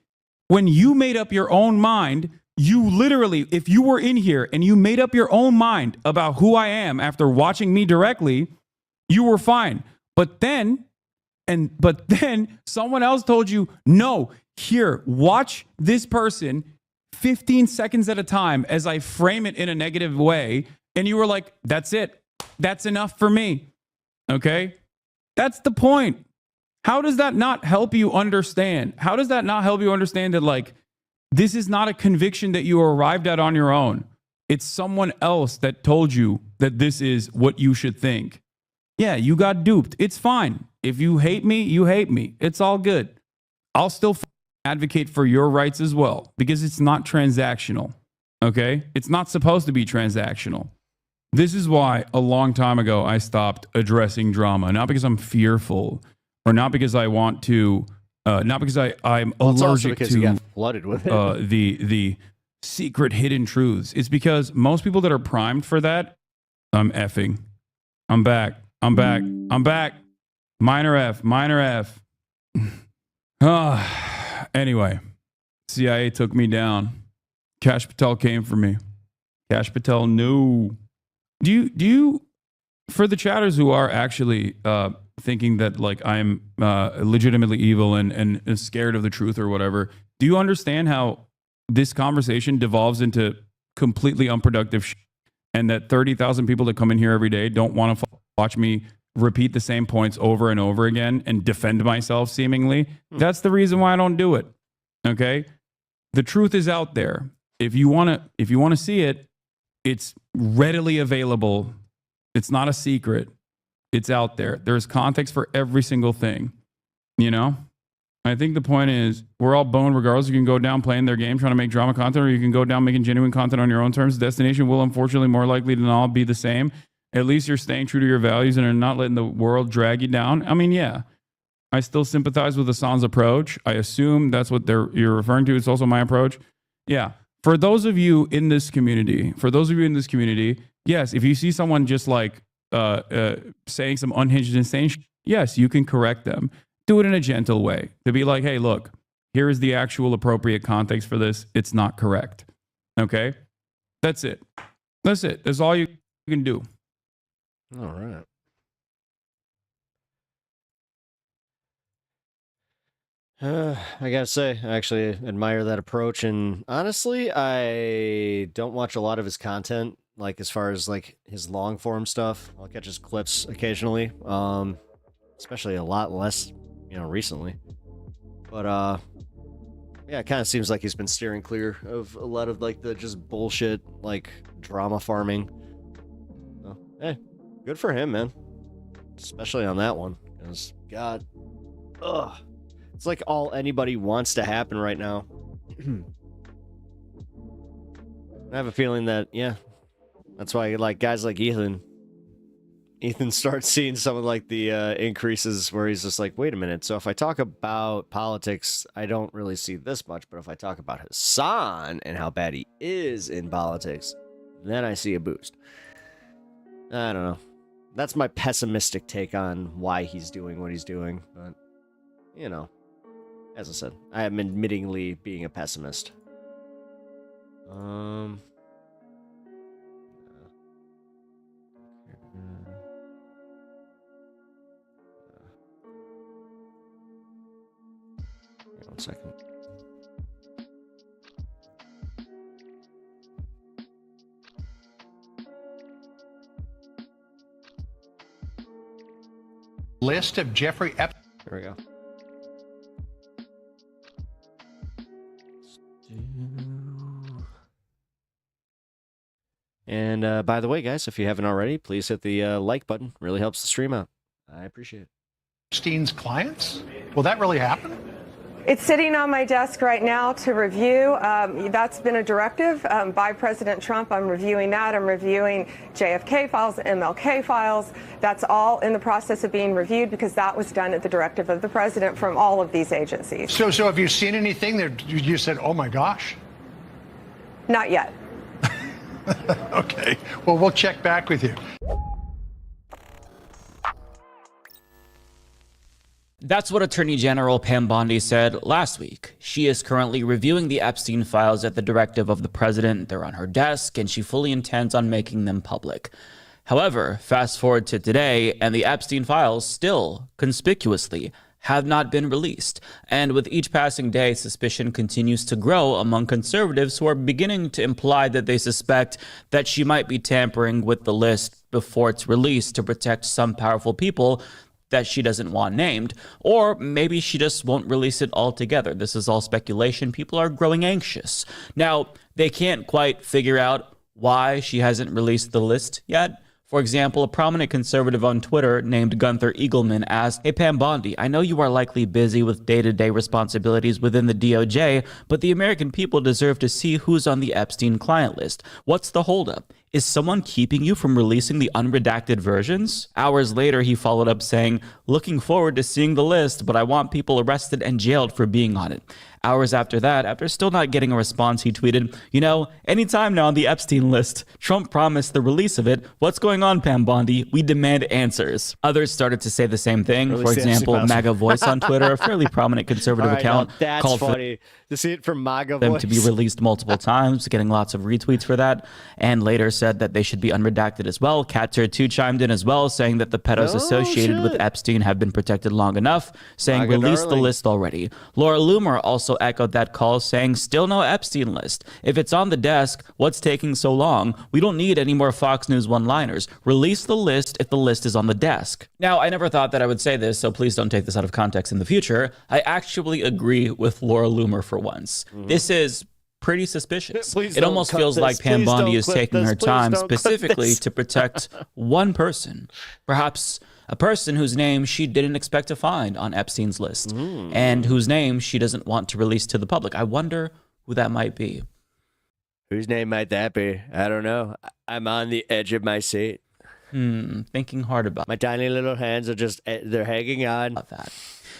when you made up your own mind, you literally, if you were in here and you made up your own mind about who I am after watching me directly, you were fine. But then someone else told you, no, here, watch this person 15 seconds at a time as I frame it in a negative way. And you were like, that's it. That's enough for me. Okay? That's the point. How does that not help you understand? How does that not help you understand that, like, this is not a conviction that you arrived at on your own? It's someone else that told you that this is what you should think. Yeah, you got duped. It's fine. If you hate me, you hate me. It's all good. I'll still advocate for your rights as well because it's not transactional. Okay? It's not supposed to be transactional. This is why a long time ago I stopped addressing drama, not because I'm fearful or not because I want to, not because I'm allergic to you got flooded with it. the secret hidden truths. It's because most people that are primed for that, I'm effing. I'm back. Minor F. Anyway, CIA took me down. Kash Patel came for me. Kash Patel knew. Do you, for the chatters who are actually thinking that like I'm legitimately evil and scared of the truth or whatever, do you understand how this conversation devolves into completely unproductive shit, and that 30,000 people that come in here every day don't want to watch me repeat the same points over and over again and defend myself seemingly? That's the reason why I don't do it. Okay? The truth is out there. If you want to see it, it's readily available. It's not a secret. It's out there. There's context for every single thing. You know? I think the point is we're all boned regardless. You can go down playing their game, trying to make drama content, or you can go down making genuine content on your own terms. The destination will unfortunately more likely than all be the same. At least you're staying true to your values and are not letting the world drag you down. I mean, yeah. I still sympathize with Hassan's approach. I assume that's what you're referring to. It's also my approach. Yeah. For those of you in this community, yes, if you see someone just like saying some unhinged, insane shit, yes, you can correct them. Do it in a gentle way. To be like, hey, look, here is the actual appropriate context for this. It's not correct. Okay? That's it. That's all you can do. All right. I gotta say, I actually admire that approach, and honestly, I don't watch a lot of his content, like as far as like his long form stuff. I'll catch his clips occasionally, especially a lot less, recently. But yeah, it kind of seems like he's been steering clear of a lot of like the just bullshit like drama farming. So, hey, good for him, man. Especially on that one, because God, ugh. It's like all anybody wants to happen right now. I have a feeling that, yeah, that's why like guys like Ethan starts seeing some of like the increases where he's just like, wait a minute. So if I talk about politics, I don't really see this much. But if I talk about Hassan and how bad he is in politics, then I see a boost. I don't know. That's my pessimistic take on why he's doing what he's doing. But, as I said, I am admittingly being a pessimist. One second. List of Jeffrey Epstein. There we go. And by the way, guys, if you haven't already, please hit the like button. Really helps the stream out. I appreciate it. Epstein's clients? Will that really happen? It's sitting on my desk right now to review. That's been a directive by President Trump. I'm reviewing that. I'm reviewing JFK files, MLK files. That's all in the process of being reviewed because that was done at the directive of the president from all of these agencies. So have you seen anything that you said, oh my gosh? Not yet. Okay. Well, we'll check back with you. That's what Attorney General Pam Bondi said last week. She is currently reviewing the Epstein files at the directive of the president. They're on her desk, and she fully intends on making them public. However, fast forward to today, and the Epstein files still, conspicuously, have not been released. And with each passing day, suspicion continues to grow among conservatives who are beginning to imply that they suspect that she might be tampering with the list before it's released to protect some powerful people that she doesn't want named, or maybe she just won't release it altogether. This is all speculation. People are growing anxious. Now, they can't quite figure out why she hasn't released the list yet. For example, a prominent conservative on Twitter named Gunther Eagleman asked, "Hey Pam Bondi, I know you are likely busy with day-to-day responsibilities within the DOJ, but the American people deserve to see who's on the Epstein client list. What's the holdup? Is someone keeping you from releasing the unredacted versions?" Hours later, he followed up saying, "Looking forward to seeing the list, but I want people arrested and jailed for being on it." Hours after that, after still not getting a response, he tweeted, "You know, anytime now on the Epstein list. Trump promised the release of it. What's going on, Pam Bondi? We demand answers." Others started to say the same thing. For example, MAGA Voice on Twitter, a fairly prominent conservative account, called funny to see it from MAGA them Voice to be released multiple times, getting lots of retweets for that, and later said that they should be unredacted as well. Catcher 2 chimed in as well, saying that the pedos associated with Epstein have been protected long enough, saying MAGA release the darling. list already. Laura Loomer also echoed that call, saying still no Epstein list. If it's on the desk, what's taking so long? We don't need any more Fox News one-liners. Release the list if the list is on the desk. Now, I never thought that I would say this, so please don't take this out of context in the future. I actually agree with Laura Loomer for once. This is pretty suspicious. Please It don't almost cut feels this. like Pam Please Bondi don't is clip taking this. her Please time don't clip specifically this. to protect one person, perhaps a person whose name she didn't expect to find on Epstein's list, and whose name she doesn't want to release to the public. I wonder who that might be. Whose name might that be? I don't know. I'm on the edge of my seat. Thinking hard about my tiny little hands are just, they're hanging on. that.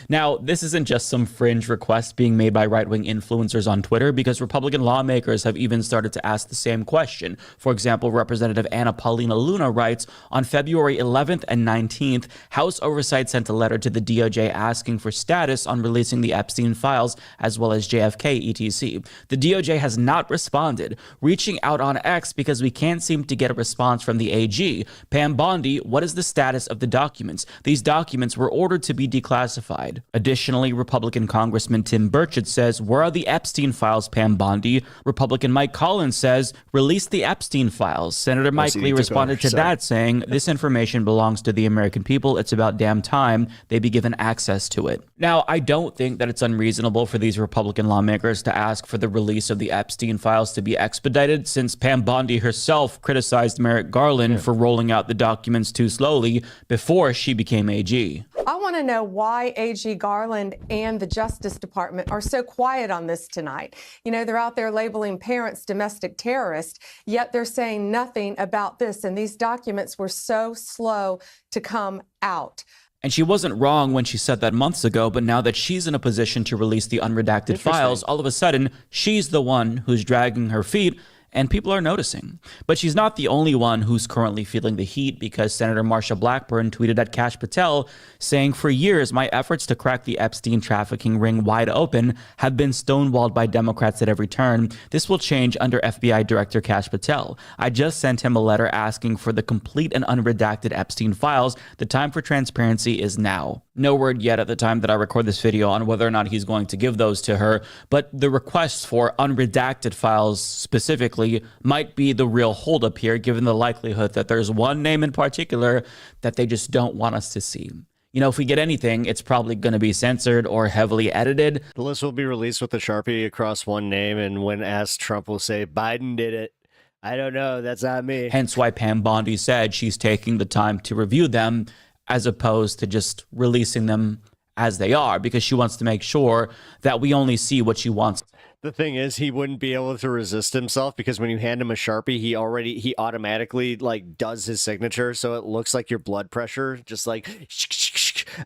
Now, this isn't just some fringe request being made by right-wing influencers on Twitter, because Republican lawmakers have even started to ask the same question. For example, Representative Anna Paulina Luna writes, on February 11th and 19th, House Oversight sent a letter to the DOJ asking for status on releasing the Epstein files, as well as JFK etc. The DOJ has not responded, reaching out on X because we can't seem to get a response from the AG. Pam Bondi, what is the status of the documents? These documents were ordered to be declassified. Additionally, Republican Congressman Tim Burchett says, where are the Epstein files, Pam Bondi? Republican Mike Collins says, release the Epstein files. Senator Mike Lee responded to that saying, this information belongs to the American people. It's about damn time they be given access to it. Now, I don't think that it's unreasonable for these Republican lawmakers to ask for the release of the Epstein files to be expedited, since Pam Bondi herself criticized Merrick Garland for rolling out the documents too slowly before she became AG. I want to know why AG Garland and the Justice Department are so quiet on this tonight. You know, they're out there labeling parents domestic terrorists, yet they're saying nothing about this. And these documents were so slow to come out. And she wasn't wrong when she said that months ago, but now that she's in a position to release the unredacted files, all of a sudden, she's the one who's dragging her feet, and people are noticing. But she's not the only one who's currently feeling the heat, because Senator Marsha Blackburn tweeted at Kash Patel saying, for years, my efforts to crack the Epstein trafficking ring wide open have been stonewalled by Democrats at every turn. This will change under FBI Director Kash Patel. I just sent him a letter asking for the complete and unredacted Epstein files. The time for transparency is now. No word yet at the time that I record this video on whether or not he's going to give those to her, but the request for unredacted files specifically might be the real holdup here, given the likelihood that there's one name in particular that they just don't want us to see. You know, if we get anything, it's probably going to be censored or heavily edited. The list will be released with a Sharpie across one name, and when asked, Trump will say, Biden did it. I don't know. That's not me. Hence why Pam Bondi said she's taking the time to review them as opposed to just releasing them as they are, because she wants to make sure that we only see what she wants. The thing is, he wouldn't be able to resist himself, because when you hand him a Sharpie, he automatically like does his signature, so it looks like your blood pressure, just like,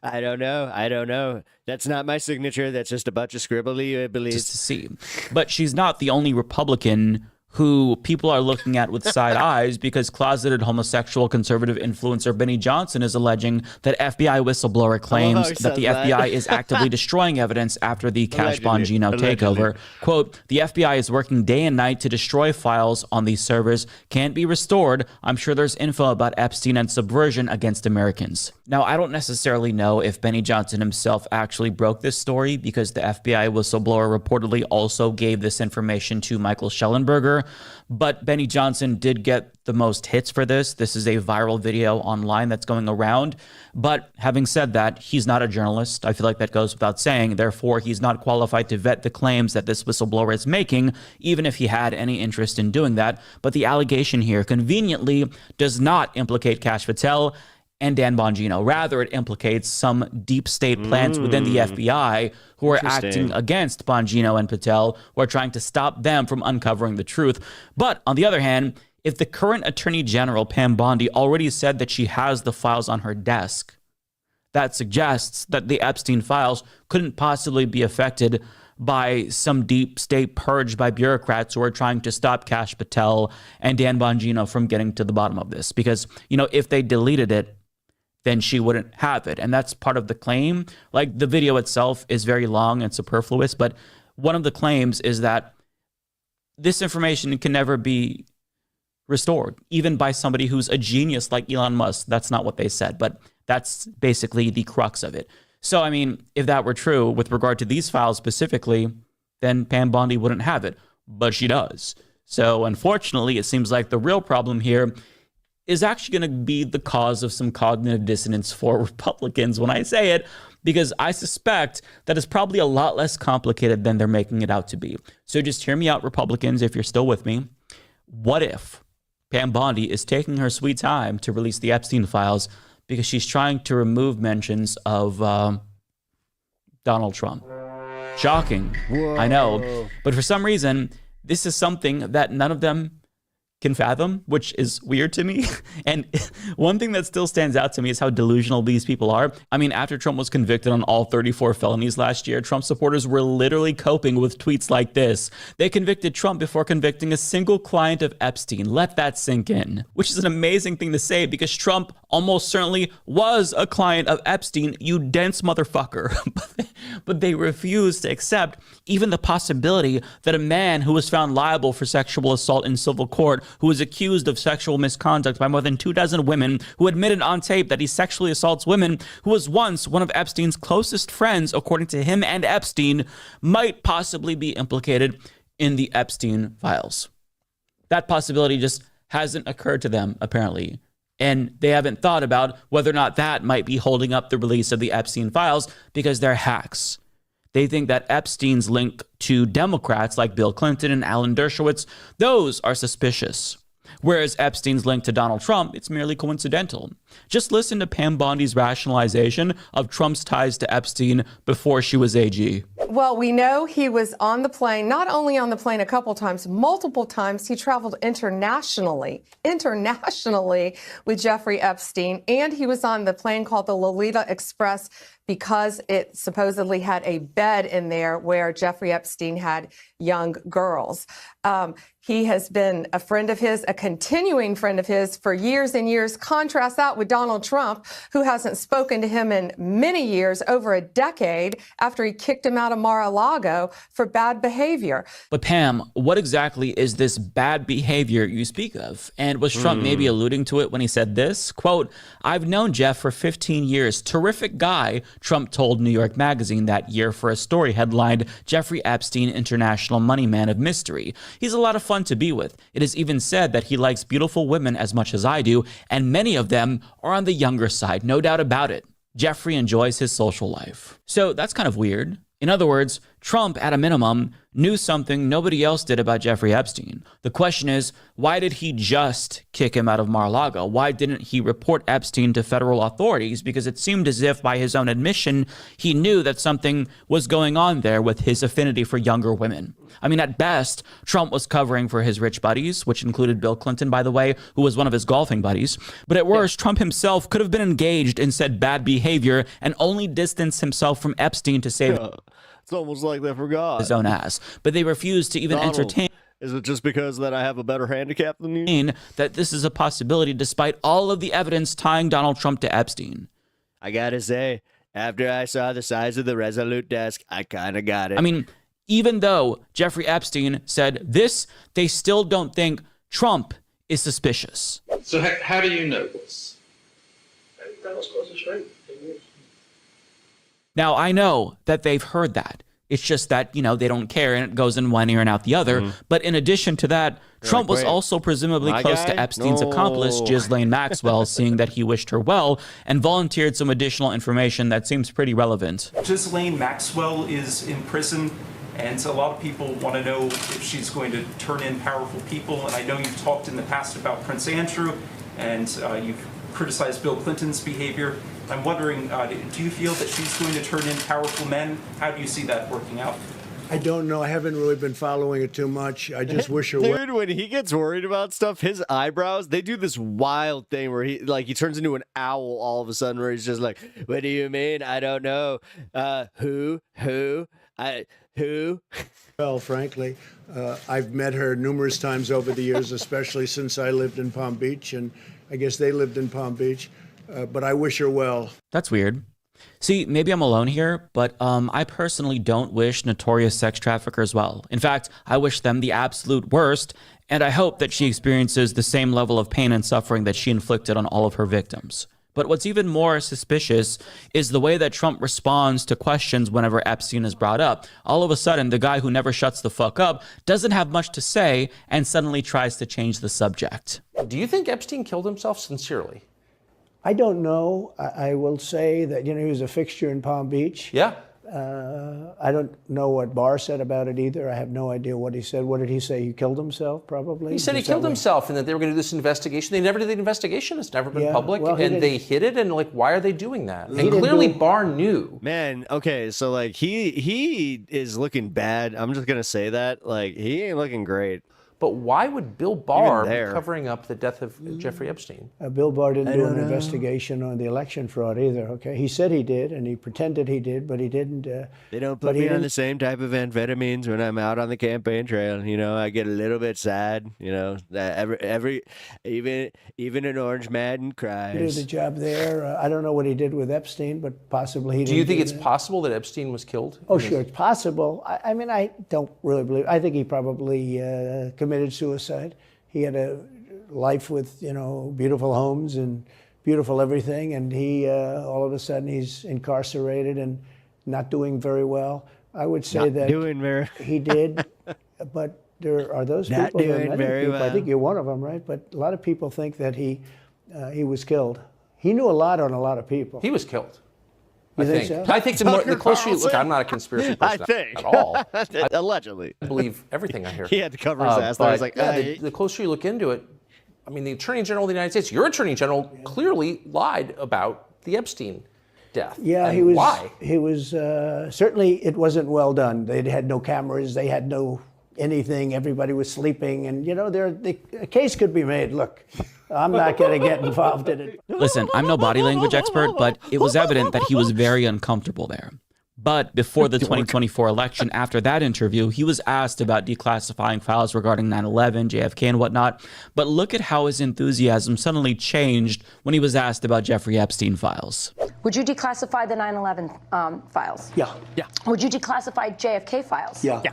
I don't know. That's not my signature. That's just a bunch of scribbly. Just to see. But she's not the only Republican who people are looking at with side eyes, because closeted homosexual conservative influencer Benny Johnson is alleging that FBI whistleblower claims that the FBI is actively destroying evidence after the Cash Bongino takeover. Quote, the FBI is working day and night to destroy files on these servers. Can't be restored. I'm sure there's info about Epstein and subversion against Americans. Now, I don't necessarily know if Benny Johnson himself actually broke this story, because the FBI whistleblower reportedly also gave this information to Michael Schellenberger. But Benny Johnson did get the most hits for this. This is a viral video online that's going around. But having said that, he's not a journalist. I feel like that goes without saying. Therefore, he's not qualified to vet the claims that this whistleblower is making, even if he had any interest in doing that. But the allegation here conveniently does not implicate Kash Patel and Dan Bongino. Rather, it implicates some deep state plans within the FBI who are acting against Bongino and Patel, who are trying to stop them from uncovering the truth. But on the other hand, if the current Attorney General, Pam Bondi, already said that she has the files on her desk, that suggests that the Epstein files couldn't possibly be affected by some deep state purge by bureaucrats who are trying to stop Kash Patel and Dan Bongino from getting to the bottom of this. Because, if they deleted it, then she wouldn't have it. And that's part of the claim. Like, the video itself is very long and superfluous, but one of the claims is that this information can never be restored, even by somebody who's a genius like Elon Musk. That's not what they said, but that's basically the crux of it. So, I mean, if that were true with regard to these files specifically, then Pam Bondi wouldn't have it, but she does. So, unfortunately, it seems like the real problem here is actually going to be the cause of some cognitive dissonance for Republicans when I say it, because I suspect that it's probably a lot less complicated than they're making it out to be. So just hear me out, Republicans, if you're still with me. What if Pam Bondi is taking her sweet time to release the Epstein files because she's trying to remove mentions of Donald Trump? Shocking. Whoa. I know. But for some reason, this is something that none of them can fathom, which is weird to me. And one thing that still stands out to me is how delusional these people are. I mean, after Trump was convicted on all 34 felonies last year, Trump supporters were literally coping with tweets like this. They convicted Trump before convicting a single client of Epstein. Let that sink in. Which is an amazing thing to say, because Trump almost certainly was a client of Epstein, you dense motherfucker. But they refused to accept even the possibility that a man who was found liable for sexual assault in civil court, who was accused of sexual misconduct by more than 24 women, who admitted on tape that he sexually assaults women, who was once one of Epstein's closest friends, according to him and Epstein, might possibly be implicated in the Epstein files. That possibility just hasn't occurred to them, apparently. And they haven't thought about whether or not that might be holding up the release of the Epstein files, because they're hacks. They think that Epstein's link to Democrats like Bill Clinton and Alan Dershowitz, those are suspicious. Whereas Epstein's link to Donald Trump, it's merely coincidental. Just listen to Pam Bondi's rationalization of Trump's ties to Epstein before she was AG. Well, we know he was on the plane, not only on the plane a couple times, multiple times. He traveled internationally with Jeffrey Epstein. And he was on the plane called the Lolita Express because it supposedly had a bed in there where Jeffrey Epstein had young girls. He has been a friend of his, a continuing friend of his for years and years. Contrast that with Donald Trump, who hasn't spoken to him in many years, over a decade, after he kicked him out of Mar-a-Lago for bad behavior. But Pam, what exactly is this bad behavior you speak of? And was Trump maybe alluding to it when he said this? Quote, I've known Jeff for 15 years. Terrific guy, Trump told New York Magazine that year for a story headlined, Jeffrey Epstein, International Money Man of Mystery. He's a lot of fun to be with. It is even said that he likes beautiful women as much as I do, and many of them are on the younger side, no doubt about it. Jeffrey enjoys his social life. So that's kind of weird. In other words, Trump, at a minimum, knew something nobody else did about Jeffrey Epstein. The question is, why did he just kick him out of Mar-a-Lago? Why didn't he report Epstein to federal authorities? Because it seemed as if, by his own admission, he knew that something was going on there with his affinity for younger women. I mean, at best, Trump was covering for his rich buddies, which included Bill Clinton, by the way, who was one of his golfing buddies. But at worst, Trump himself could have been engaged in said bad behavior and only distanced himself from Epstein to save It's almost like they forgot his own ass. But they refused to even entertain. Is it just because that I have a better handicap than you? That this is a possibility despite all of the evidence tying Donald Trump to Epstein. I gotta say, after I saw the size of the Resolute desk, I kind of got it. I mean, even though Jeffrey Epstein said this, they still don't think Trump is suspicious. So how do you know this? That was close to straight. Now, I know that they've heard that. It's just that, you know, they don't care and it goes in one ear and out the other. But in addition to that, Trump was also presumably close to Epstein's accomplice, Ghislaine Maxwell, seeing that he wished her well and volunteered some additional information that seems pretty relevant. Ghislaine Maxwell is in prison, and so a lot of people want to know if she's going to turn in powerful people. And I know you've talked in the past about Prince Andrew, and you've criticized Bill Clinton's behavior. I'm wondering, do you feel that she's going to turn in powerful men? How do you see that working out? I don't know. I haven't really been following it too much. I just wish her well. Dude, when he gets worried about stuff, his eyebrows, they do this wild thing where he turns into an owl all of a sudden, where he's just like, what do you mean? I don't know. Who? Well, frankly, I've met her numerous times over the years, especially since I lived in Palm Beach, and I guess they lived in Palm Beach. But I wish her well. That's weird. See, maybe I'm alone here, but I personally don't wish notorious sex traffickers well. In fact, I wish them the absolute worst, and I hope that she experiences the same level of pain and suffering that she inflicted on all of her victims. But what's even more suspicious is the way that Trump responds to questions whenever Epstein is brought up. All of a sudden, the guy who never shuts the fuck up doesn't have much to say and suddenly tries to change the subject. Do you think Epstein killed himself sincerely? I don't know. I will say that, he was a fixture in Palm Beach. Yeah. I don't know what Barr said about it either. I have no idea what he said. What did he say? He killed himself, probably? He said he killed himself and that they were going to do this investigation. They never did the investigation. It's never been public. Well, and they hid it. And why are they doing that? And clearly Barr knew. Man, okay, so he is looking bad. I'm just going to say that. He ain't looking great. But why would Bill Barr be covering up the death of Jeffrey Epstein? Bill Barr didn't do an investigation on the election fraud either, okay? He said he did, and he pretended he did, but he didn't. They don't put me on the same type of amphetamines when I'm out on the campaign trail. I get a little bit sad. Even an orange Madden cries. He did a job there. I don't know what he did with Epstein, but possibly he did. Do you think it's possible that Epstein was killed? Oh, sure, it's possible. I mean, I don't really believe. I think he probably committed suicide. He had a life with, beautiful homes and beautiful everything, and he all of a sudden he's incarcerated and not doing very well. I would say he did, but there are those not people. Doing very well. I think you're one of them, right? But a lot of people think that he was killed. He knew a lot on a lot of people. He was killed. You think so? I think the closer you look, I'm not a conspiracy person at all. Allegedly. I believe everything I hear. He had to cover his ass. I was like, the closer you look into it, I mean, the Attorney General of the United States, your Attorney General, clearly lied about the Epstein death. Yeah, and he was. Why? He was certainly. It wasn't well done. They had no cameras. They had no anything. Everybody was sleeping, and a case could be made. Look, I'm not going to get involved in it. Listen, I'm no body language expert, but it was evident that he was very uncomfortable there. But before the 2024 election, after that interview, he was asked about declassifying files regarding 9/11, JFK, and whatnot. But look at how his enthusiasm suddenly changed when he was asked about Jeffrey Epstein files. Would you declassify the 9/11 files? Yeah. Would you declassify JFK files? Yeah.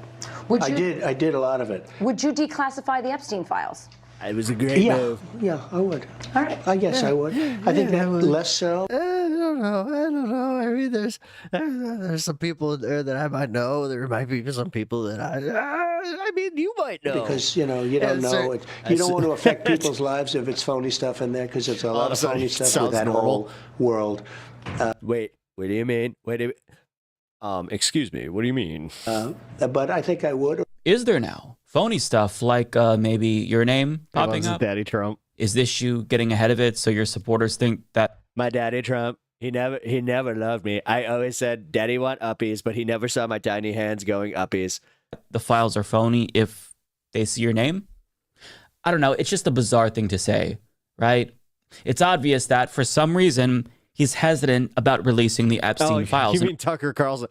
Would you? I did a lot of it. Would you declassify the Epstein files? It was a great move. Yeah, I would. All right. I guess I would. I think that less so. I don't know. I mean, there's some people there that I might know. There might be some people that I mean, you might know. Because, you don't know. You don't want to affect people's lives if it's phony stuff in there, because it's a lot of phony stuff with that whole world. Wait, what do you mean? Excuse me, what do you mean? But I think I would. Is there now phony stuff like maybe your name popping up? Daddy Trump. Is this you getting ahead of it so your supporters think that My daddy Trump, he never loved me. I always said, Daddy want uppies, but he never saw my tiny hands going uppies. the files are phony if they see your name? I don't know. It's just a bizarre thing to say, right? It's obvious that for some reason he's hesitant about releasing the Epstein files. You mean Tucker Carlson?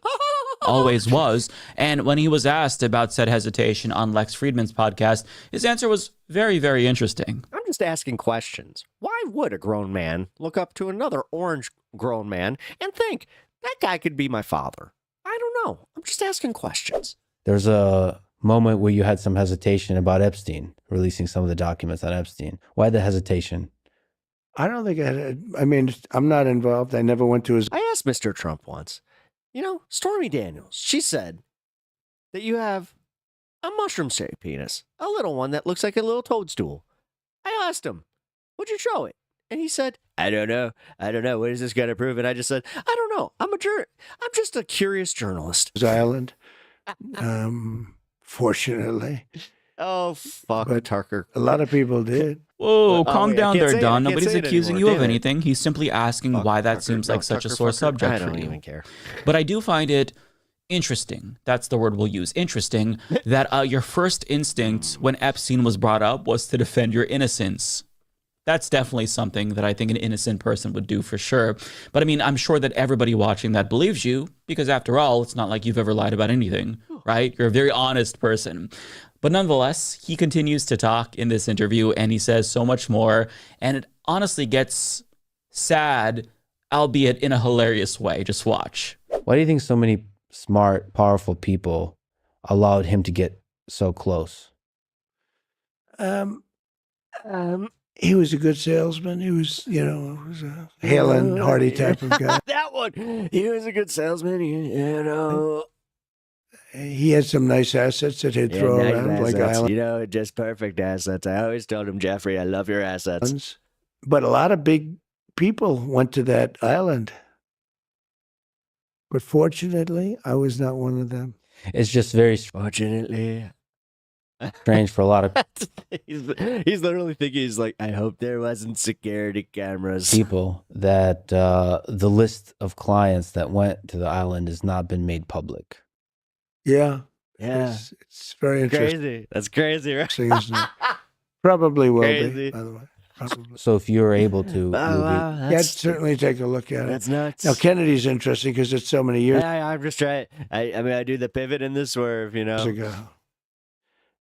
Always was. And when he was asked about said hesitation on Lex Friedman's podcast, his answer was very, very interesting. I'm just asking questions. Why would a grown man look up to another orange grown man and think that guy could be my father? I don't know. I'm just asking questions. There's a moment where you had some hesitation about Epstein, releasing some of the documents on Epstein. Why the hesitation? I don't think I mean, I'm not involved. I never went to his. I asked Mr. Trump once, Stormy Daniels, she said that you have a mushroom-shaped penis, a little one that looks like a little toadstool. I asked him, would you show it? And he said, I don't know. What is this going to prove? And I just said, I don't know. I'm just a curious journalist. Island. Fortunately. Oh, fuck, but Tucker. A lot of people did. Whoa, calm down there, Don. Nobody's accusing you of anything. He's simply asking why that Tucker, seems like such a sore Tucker. subject for you. I don't even care. But I do find it interesting. That's the word we'll use. Interesting that your first instinct when Epstein was brought up was to defend your innocence. That's definitely something that I think an innocent person would do for sure. But I mean, I'm sure that everybody watching that believes you because after all, it's not like you've ever lied about anything, right? You're a very honest person. But nonetheless, he continues to talk in this interview and he says so much more. And it honestly gets sad, albeit in a hilarious way. Just watch. Why do you think so many smart, powerful people allowed him to get so close? He was a good salesman. He was, was a hale and hearty type of guy. That one. He was a good salesman. He had some nice assets that he'd throw around like island. Just perfect assets. I always told him, Jeffrey, I love your assets. But a lot of big people went to that island. But fortunately, I was not one of them. It's just very fortunately strange for a lot of he's literally thinking, he's like, I hope there wasn't security cameras. people that the list of clients that went to the island has not been made public. Yeah. It's very interesting. Crazy. That's crazy, right? Isn't it? Probably will Crazy. be, by the way. Probably. So if you were able to, Yeah, I'd certainly take a look at it. That's nuts. Now, Kennedy's interesting because it's so many years I'm just trying. I do the pivot and the swerve, ago.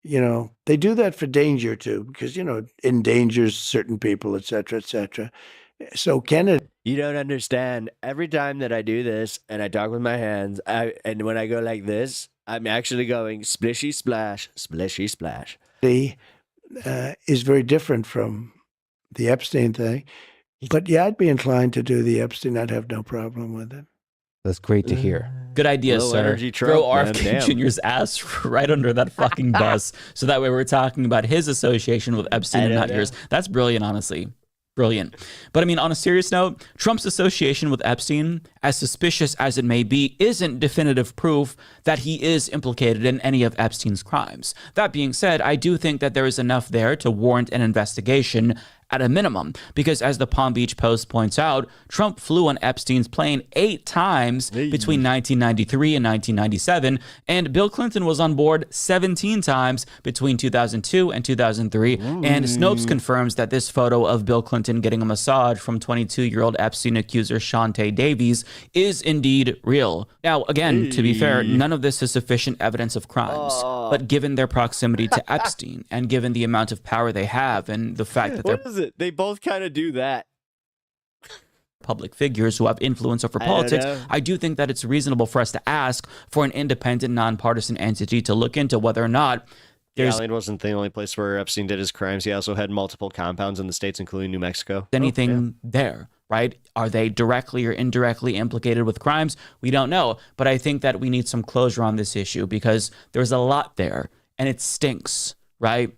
They do that for danger too, because, endangers certain people, et cetera, et cetera. So Kennedy. You don't understand. Every time that I do this and I talk with my hands, and when I go like this, I'm actually going splishy splash, splishy splash. Is very different from the Epstein thing. But yeah, I'd be inclined to do the Epstein. I'd have no problem with it. That's great to hear. Good idea, Low sir. energy Trump, Throw man. RFK Damn. Jr.'s ass right under that fucking bus. So that way we're talking about his association with Epstein and not yours. That's brilliant, honestly. Brilliant. But I mean, on a serious note, Trump's association with Epstein, as suspicious as it may be, isn't definitive proof that he is implicated in any of Epstein's crimes. That being said, I do think that there is enough there to warrant an investigation at a minimum, because as the Palm Beach Post points out, Trump flew on Epstein's plane 8 times between 1993 and 1997, and Bill Clinton was on board 17 times between 2002 and 2003, and Snopes confirms that this photo of Bill Clinton getting a massage from 22-year-old Epstein accuser Shantae Davies is indeed real. Now, again, to be fair, none of this is sufficient evidence of crimes, but given their proximity to Epstein, and given the amount of power they have, and the fact that they're They both kind of do that. public figures who have influence over politics, I do think that it's reasonable for us to ask for an independent, nonpartisan entity to look into whether or not there's The island wasn't the only place where Epstein did his crimes. He also had multiple compounds in the States, including New Mexico. anything there, right? Are they directly or indirectly implicated with crimes? We don't know. But I think that we need some closure on this issue because there's a lot there and it stinks, right?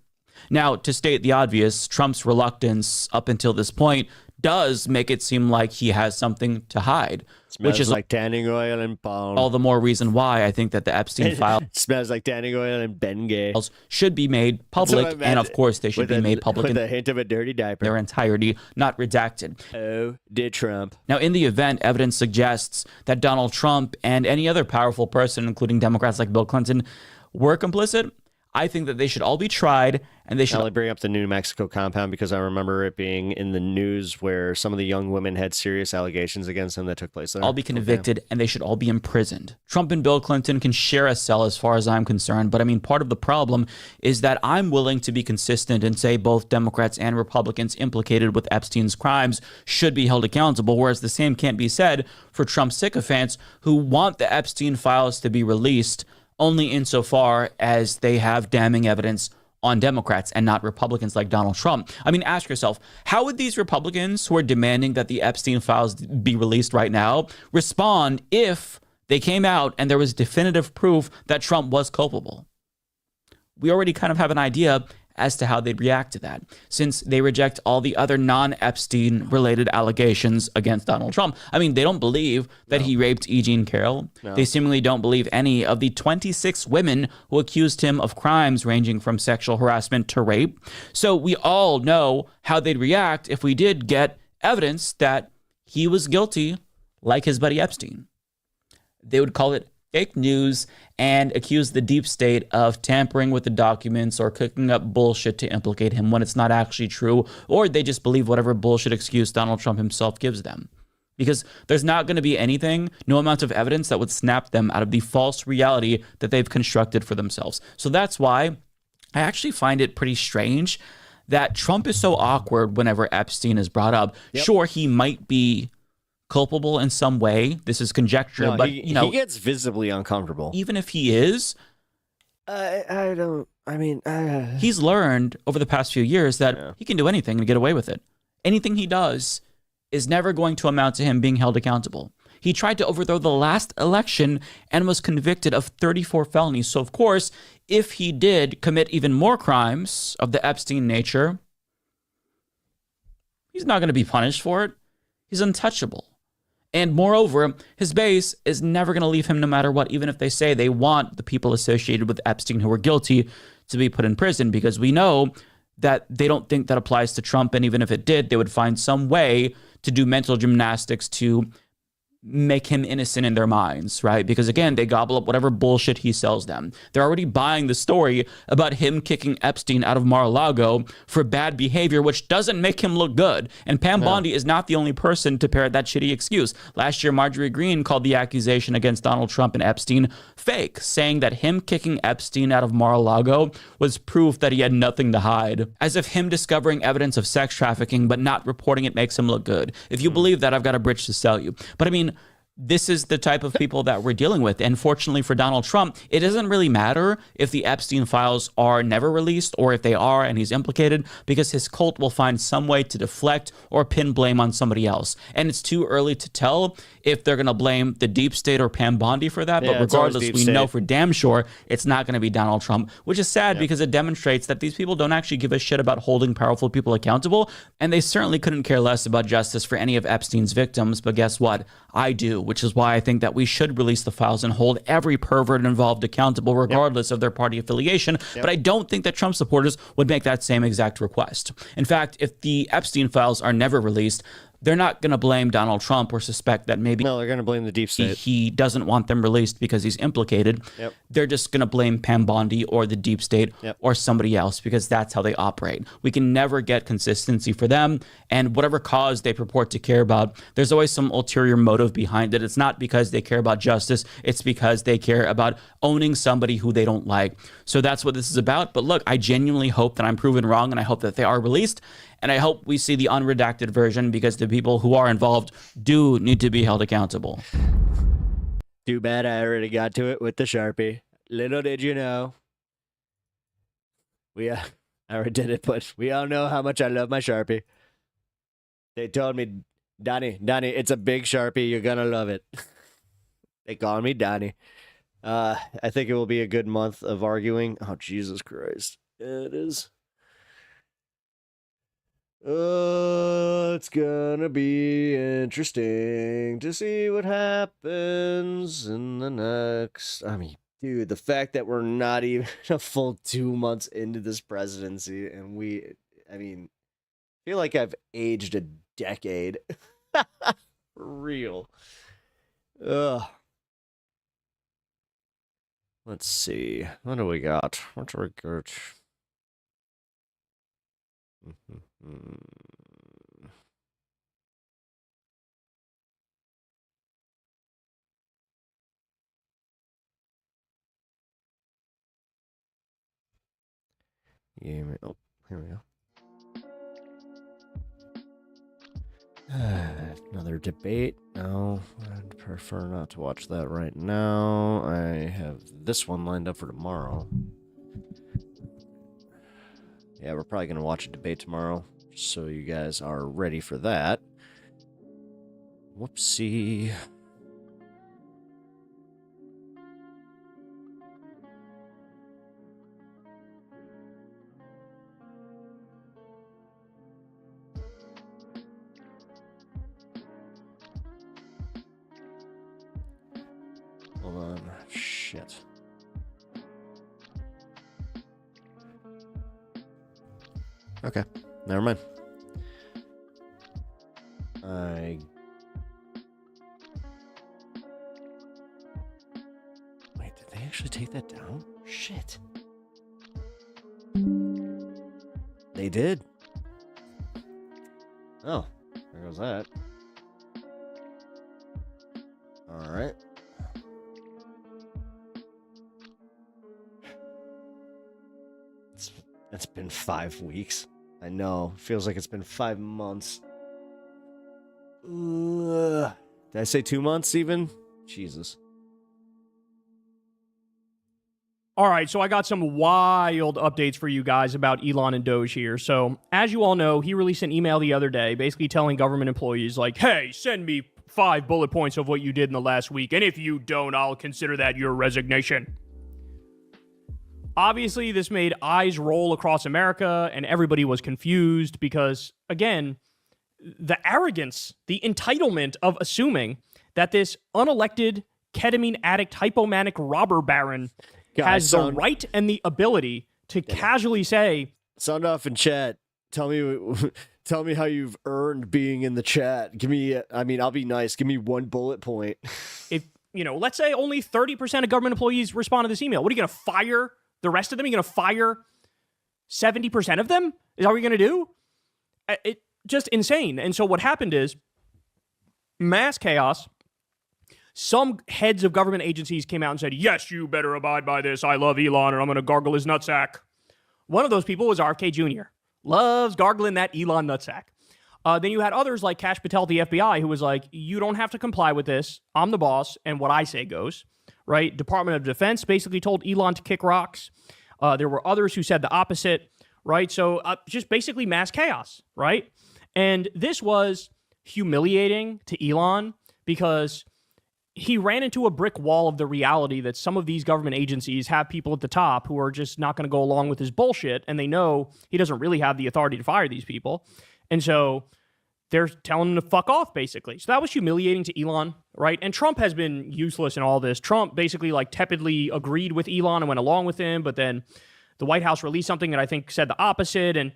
Now, to state the obvious, Trump's reluctance up until this point does make it seem like he has something to hide. Smells which is like tanning oil and palm. all the more reason why I think that the Epstein files Smells like tanning oil and Bengay. should be made public, and of course they should be made public with in a hint of a dirty diaper. their entirety, not redacted. Oh, did Trump. Now, in the event, evidence suggests that Donald Trump and any other powerful person, including Democrats like Bill Clinton, were complicit. I think that they should all be tried, and they should I'll bring up the New Mexico compound because I remember it being in the news where some of the young women had serious allegations against them that took place there. all be convicted, and they should all be imprisoned. Trump and Bill Clinton can share a cell as far as I'm concerned, but I mean, part of the problem is that I'm willing to be consistent and say both Democrats and Republicans implicated with Epstein's crimes should be held accountable, whereas the same can't be said for Trump sycophants who want the Epstein files to be released only insofar as they have damning evidence on Democrats and not Republicans like Donald Trump. I mean, ask yourself, how would these Republicans who are demanding that the Epstein files be released right now respond if they came out and there was definitive proof that Trump was culpable? We already kind of have an idea as to how they'd react to that, since they reject all the other non-Epstein related allegations against Donald Trump. I mean, they don't believe that he raped E. Jean Carroll. No. They seemingly don't believe any of the 26 women who accused him of crimes ranging from sexual harassment to rape. So we all know how they'd react if we did get evidence that he was guilty, like his buddy Epstein. They would call it fake news and accuse the deep state of tampering with the documents or cooking up bullshit to implicate him when it's not actually true, or they just believe whatever bullshit excuse Donald Trump himself gives them. Because there's not going to be anything, no amount of evidence that would snap them out of the false reality that they've constructed for themselves. So that's why I actually find it pretty strange that Trump is so awkward whenever Epstein is brought up. Yep. Sure, he might be culpable in some way. This is conjecture, No, but he gets visibly uncomfortable. even if he is, he's learned over the past few years that he can do anything and get away with it. Anything he does is never going to amount to him being held accountable. He tried to overthrow the last election and was convicted of 34 felonies. So, of course, if he did commit even more crimes of the Epstein nature, he's not going to be punished for it. He's untouchable. And moreover, his base is never going to leave him no matter what, even if they say they want the people associated with Epstein who were guilty to be put in prison, because we know that they don't think that applies to Trump. And even if it did, they would find some way to do mental gymnastics to make him innocent in their minds, right? Because again, they gobble up whatever bullshit he sells them. They're already buying the story about him kicking Epstein out of Mar-a-Lago for bad behavior, which doesn't make him look good. And Pam Bondi is not the only person to parrot that shitty excuse. Last year, Marjorie Greene called the accusation against Donald Trump and Epstein fake, saying that him kicking Epstein out of Mar-a-Lago was proof that he had nothing to hide, as if him discovering evidence of sex trafficking but not reporting it makes him look good. If you believe that, I've got a bridge to sell you. But I mean, this is the type of people that we're dealing with. And fortunately for Donald Trump, it doesn't really matter if the Epstein files are never released or if they are and he's implicated, because his cult will find some way to deflect or pin blame on somebody else. And it's too early to tell if they're going to blame the deep state or Pam Bondi for that. Yeah, but regardless, we state. know for damn sure it's not going to be Donald Trump, which is sad because it demonstrates that these people don't actually give a shit about holding powerful people accountable. And they certainly couldn't care less about justice for any of Epstein's victims. But guess what? I do, which is why I think that we should release the files and hold every pervert involved accountable, regardless of their party affiliation. But I don't think that Trump supporters would make that same exact request. In fact, if the Epstein files are never released, they're not going to blame Donald Trump or suspect that maybe they're going to blame the deep state. He doesn't want them released because he's implicated. They're just going to blame Pam Bondi or the deep state or somebody else, because that's how they operate. We can never get consistency for them, and whatever cause they purport to care about, there's always some ulterior motive behind it. It's not because they care about justice. It's because they care about owning somebody who they don't like. So that's what this is about. But look, I genuinely hope that I'm proven wrong, and I hope that they are released. And I hope we see the unredacted version, because the people who are involved do need to be held accountable. Too bad I already got to it with the Sharpie. Little did you know. I already did it, but we all know how much I love my Sharpie. They told me, Donnie, it's a big Sharpie. You're going to love it. They call me Donnie. I think it will be a good month of arguing. Oh, Jesus Christ. It is. It's gonna be interesting to see what happens in the next. I mean, dude, the fact that we're not even a full 2 months into this presidency, and I feel like I've aged a decade. For real. Ugh. Let's see. What do we got? What do we got? Yeah, oh, here we go. Another debate. No, I'd prefer not to watch that right now. I have this one lined up for tomorrow. Yeah, we're probably going to watch a debate tomorrow, so you guys are ready for that. Whoopsie. Hold on. Shit. Okay, never mind. Wait, did they actually take that down? Shit. They did. Oh, there goes that. All right. It's been 5 weeks. I know. Feels like it's been 5 months. Did I say 2 months even? Jesus. All right, so I got some wild updates for you guys about Elon and Doge here. So, as you all know, he released an email the other day basically telling government employees, like, hey, send me 5 bullet points of what you did in the last week, and if you don't, I'll consider that your resignation. Obviously, this made eyes roll across America, and everybody was confused because, again, the arrogance, the entitlement of assuming that this unelected ketamine addict hypomanic robber baron has the right and the ability to casually say, "Sound off in chat. Tell me how you've earned being in the chat. Give me, I'll be nice. Give me 1 bullet point." If, let's say only 30% of government employees respond to this email. What are you going to fire the rest of them? Are you going to fire 70% of them? Is that what you're going to do? It just insane. And so what happened is mass chaos. Some heads of government agencies came out and said, yes, you better abide by this. I love Elon and I'm going to gargle his nutsack. One of those people was RFK Jr. Loves gargling that Elon nutsack. Then you had others like Kash Patel at the FBI who was like, you don't have to comply with this. I'm the boss and what I say goes. Right? Department of Defense basically told Elon to kick rocks. There were others who said the opposite. Right? So just basically mass chaos. Right? And this was humiliating to Elon because he ran into a brick wall of the reality that some of these government agencies have people at the top who are just not going to go along with his bullshit, and they know he doesn't really have the authority to fire these people. And so they're telling him to fuck off, basically. So that was humiliating to Elon, right? And Trump has been useless in all this. Trump basically tepidly agreed with Elon and went along with him, but then the White House released something that I think said the opposite, and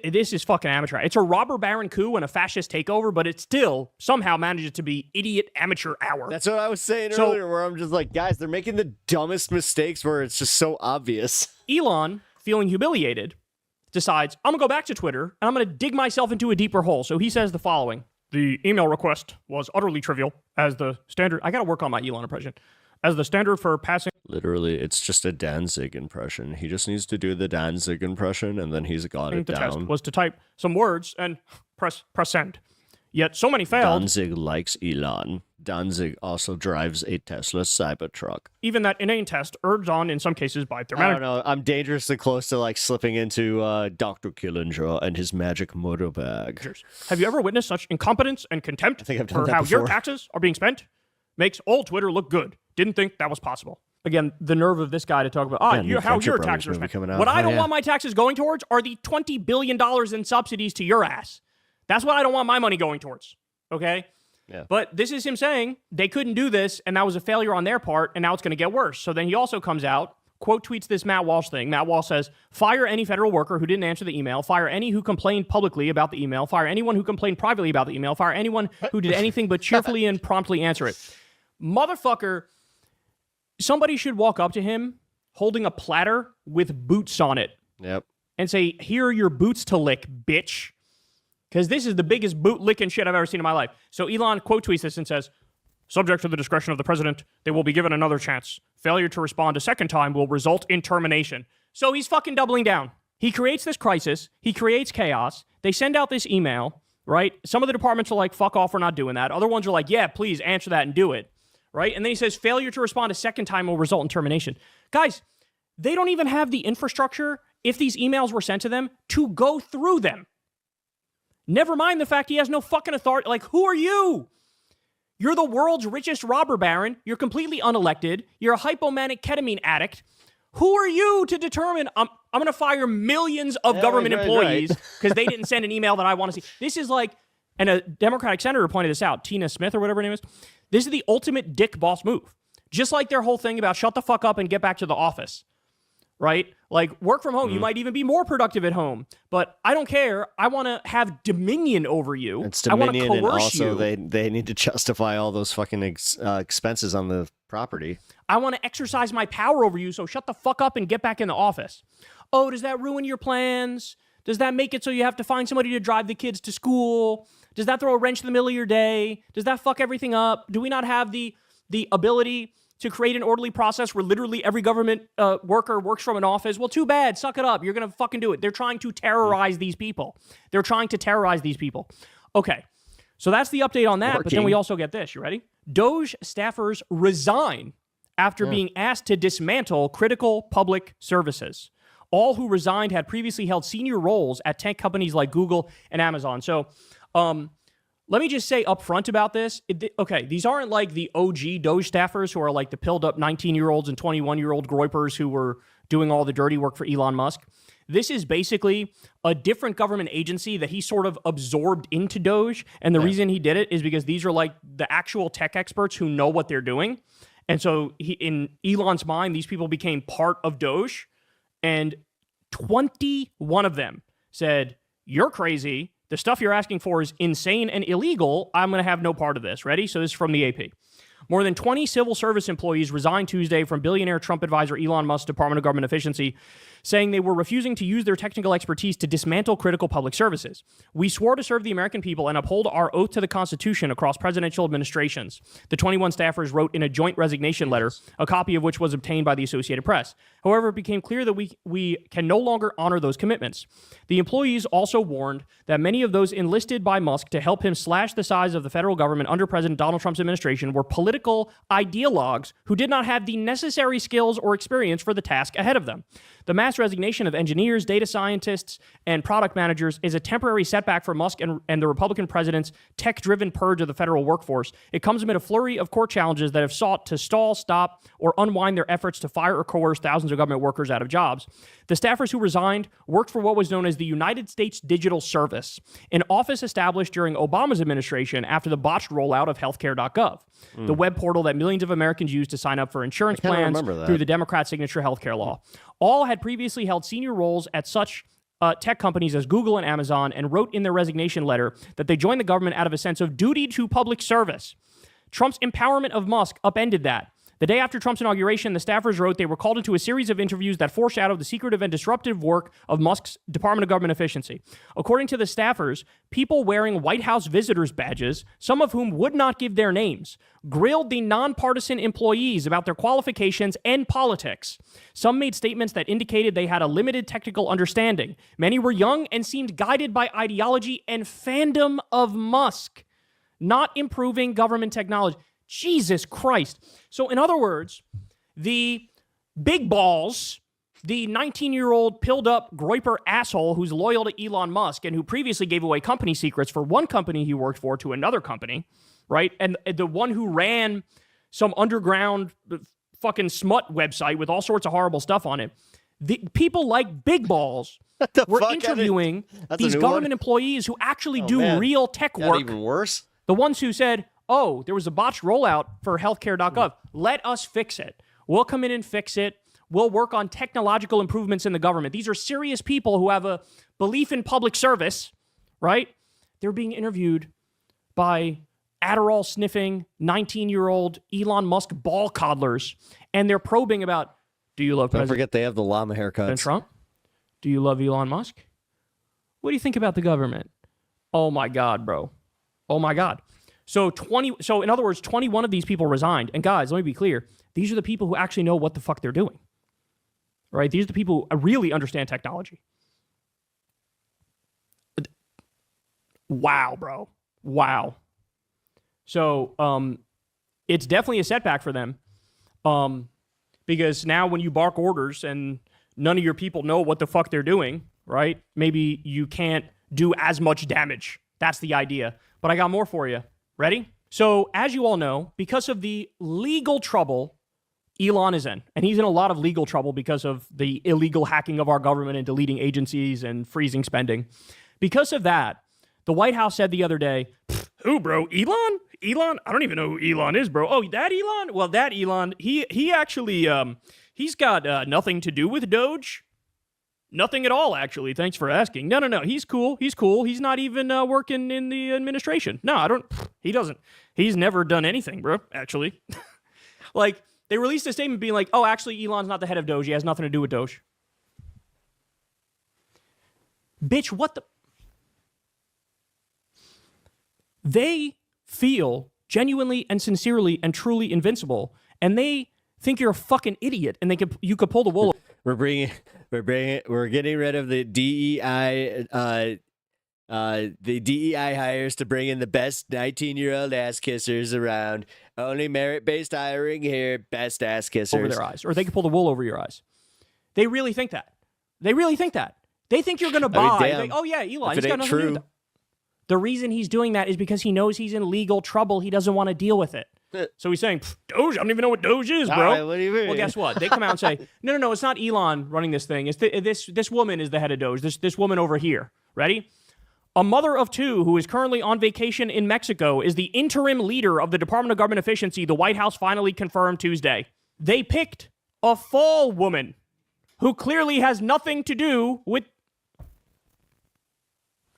this is fucking amateur. It's a robber baron coup and a fascist takeover, but it still somehow manages to be idiot amateur hour. That's what I was saying earlier, where I'm just like, guys, they're making the dumbest mistakes where it's just so obvious. Elon, feeling humiliated, decides, I'm going to go back to Twitter, and I'm going to dig myself into a deeper hole. So he says the following. The email request was utterly trivial as the standard. I got to work on my Elon impression. As the standard for passing. Literally, it's just a Danzig impression. He just needs to do the Danzig impression, and then he's got it the down. Test was to type some words and press send. Yet so many failed. Danzig likes Elon. Danzig also drives a Tesla Cybertruck. Even that inane test urged on in some cases by thermometer. I don't know. I'm dangerously close to slipping into Dr. Killinger and his magic motor bag. Have you ever witnessed such incompetence and contempt I think I've done for that how before. your taxes are being spent? Makes old Twitter look good. Didn't think that was possible. again, the nerve of this guy to talk about, how your taxes are spent. What I don't want my taxes going towards are the $20 billion in subsidies to your ass. That's what I don't want my money going towards. Okay? Yeah. But this is him saying they couldn't do this, and that was a failure on their part, and now it's going to get worse. So then he also comes out, quote tweets this Matt Walsh thing. Matt Walsh says, fire any federal worker who didn't answer the email, fire any who complained publicly about the email, fire anyone who complained privately about the email, fire anyone who did anything but cheerfully and promptly answer it. Motherfucker, somebody should walk up to him holding a platter with boots on it. Yep. And say, here are your boots to lick, bitch. Because this is the biggest boot licking shit I've ever seen in my life. So Elon quote tweets this and says, subject to the discretion of the president, they will be given another chance. Failure to respond a second time will result in termination. So he's fucking doubling down. He creates this crisis. He creates chaos. They send out this email, right? Some of the departments are like, fuck off, we're not doing that. Other ones are like, yeah, please answer that and do it, right? And then he says, failure to respond a second time will result in termination. Guys, they don't even have the infrastructure, if these emails were sent to them, to go through them. Never mind the fact he has no fucking authority. Like, who are you? You're the world's richest robber baron. You're completely unelected. You're a hypomanic ketamine addict. Who are you to determine I'm going to fire millions of government employees because they didn't send an email that I want to see? This is like, and a Democratic senator pointed this out, Tina Smith or whatever her name is. This is the ultimate dick boss move. Just like their whole thing about shut the fuck up and get back to the office. Right? Like, work from home. You might even be more productive at home. But I don't care. I want to have dominion over you. It's dominion, I want to coerce and also you. they need to justify all those fucking expenses on the property. I want to exercise my power over you, so shut the fuck up and get back in the office. Oh, does that ruin your plans? Does that make it so you have to find somebody to drive the kids to school? Does that throw a wrench in the middle of your day? Does that fuck everything up? Do we not have the ability to create an orderly process where literally every government worker works from an office? Well, too bad. Suck it up. You're going to fucking do it. They're trying to terrorize these people. Okay. So that's the update on that. But then we also get this. You ready? Doge staffers resign after being asked to dismantle critical public services. All who resigned had previously held senior roles at tech companies like Google and Amazon. So, let me just say up front about this. These aren't like the OG Doge staffers who are like the pilled up 19-year-olds and 21-year-old groypers who were doing all the dirty work for Elon Musk. This is basically a different government agency that he sort of absorbed into Doge. And the reason he did it is because these are like the actual tech experts who know what they're doing. And so in Elon's mind, these people became part of Doge. And 21 of them said, you're crazy. The stuff you're asking for is insane and illegal. I'm going to have no part of this. Ready? So this is from the AP. More than 20 civil service employees resigned Tuesday from billionaire Trump advisor Elon Musk's Department of Government Efficiency, saying they were refusing to use their technical expertise to dismantle critical public services. We swore to serve the American people and uphold our oath to the Constitution across presidential administrations, the 21 staffers wrote in a joint resignation letter, a copy of which was obtained by the Associated Press. However, it became clear that we can no longer honor those commitments. The employees also warned that many of those enlisted by Musk to help him slash the size of the federal government under President Donald Trump's administration were political ideologues who did not have the necessary skills or experience for the task ahead of them. The mass resignation of engineers, data scientists, and product managers is a temporary setback for Musk and the Republican president's tech-driven purge of the federal workforce. It comes amid a flurry of court challenges that have sought to stall, stop, or unwind their efforts to fire or coerce thousands of government workers out of jobs. The staffers who resigned worked for what was known as the United States Digital Service, an office established during Obama's administration after the botched rollout of healthcare.gov, the web portal that millions of Americans use to sign up for insurance plans through the Democrat signature healthcare law. All had previously held senior roles at such tech companies as Google and Amazon and wrote in their resignation letter that they joined the government out of a sense of duty to public service. Trump's empowerment of Musk upended that. The day after Trump's inauguration, the staffers wrote they were called into a series of interviews that foreshadowed the secretive and disruptive work of Musk's Department of Government Efficiency. According to the staffers, people wearing White House visitors badges, some of whom would not give their names, grilled the nonpartisan employees about their qualifications and politics. Some made statements that indicated they had a limited technical understanding. Many were young and seemed guided by ideology and fandom of Musk, not improving government technology. Jesus Christ. So in other words, the big balls, the 19-year-old pilled up groyper asshole who's loyal to Elon Musk and who previously gave away company secrets for one company he worked for to another company, right? And the one who ran some underground fucking smut website with all sorts of horrible stuff on it. The people like Big Balls were interviewing these government employees who actually do real tech work. Even worse. The ones who said, oh, there was a botched rollout for healthcare.gov. Let us fix it. We'll come in and fix it. We'll work on technological improvements in the government. These are serious people who have a belief in public service, right? They're being interviewed by Adderall sniffing 19-year-old Elon Musk ball coddlers, and they're probing about, do you love Don't forget they have the llama haircuts. President Trump? Do you love Elon Musk? What do you think about the government? Oh my God, bro. Oh my God. So in other words, 21 of these people resigned. And guys, let me be clear. These are the people who actually know what the fuck they're doing. Right? These are the people who really understand technology. Wow, bro. Wow. So it's definitely a setback for them. Because now when you bark orders and none of your people know what the fuck they're doing, right? Maybe you can't do as much damage. That's the idea. But I got more for you. Ready? So as you all know, because of the legal trouble Elon is in, and he's in a lot of legal trouble because of the illegal hacking of our government and deleting agencies and freezing spending. Because of that, the White House said the other day, who, bro? Elon? Elon? I don't even know who Elon is, bro. Oh, that Elon? Well, that Elon, he actually, he's got nothing to do with Doge. Nothing at all, actually. Thanks for asking. No. He's cool. He's cool. He's not even working in the administration. No, he doesn't. He's never done anything, bro, actually. Like, they released a statement being like, oh, actually, Elon's not the head of Doge. He has nothing to do with Doge. Bitch, what the... They feel genuinely and sincerely and truly invincible, and they think you're a fucking idiot, and you could pull the wool. We're getting rid of the DEI, hires to bring in the best 19-year-old ass kissers around. Only merit-based hiring here, best ass kissers. Over their eyes, or they could pull the wool over your eyes. They really think that. They think you're going to buy. Oh yeah, Elon. He's got nothing to do with that. The reason he's doing that is because he knows he's in legal trouble. He doesn't want to deal with it. So he's saying, Doge, I don't even know what Doge is, bro. Right, what do you mean? Well, guess what? They come out and say, no, it's not Elon running this thing. It's this woman is the head of Doge. This woman over here. Ready? A mother of two who is currently on vacation in Mexico is the interim leader of the Department of Government Efficiency, the White House finally confirmed Tuesday. They picked a fall woman who clearly has nothing to do with...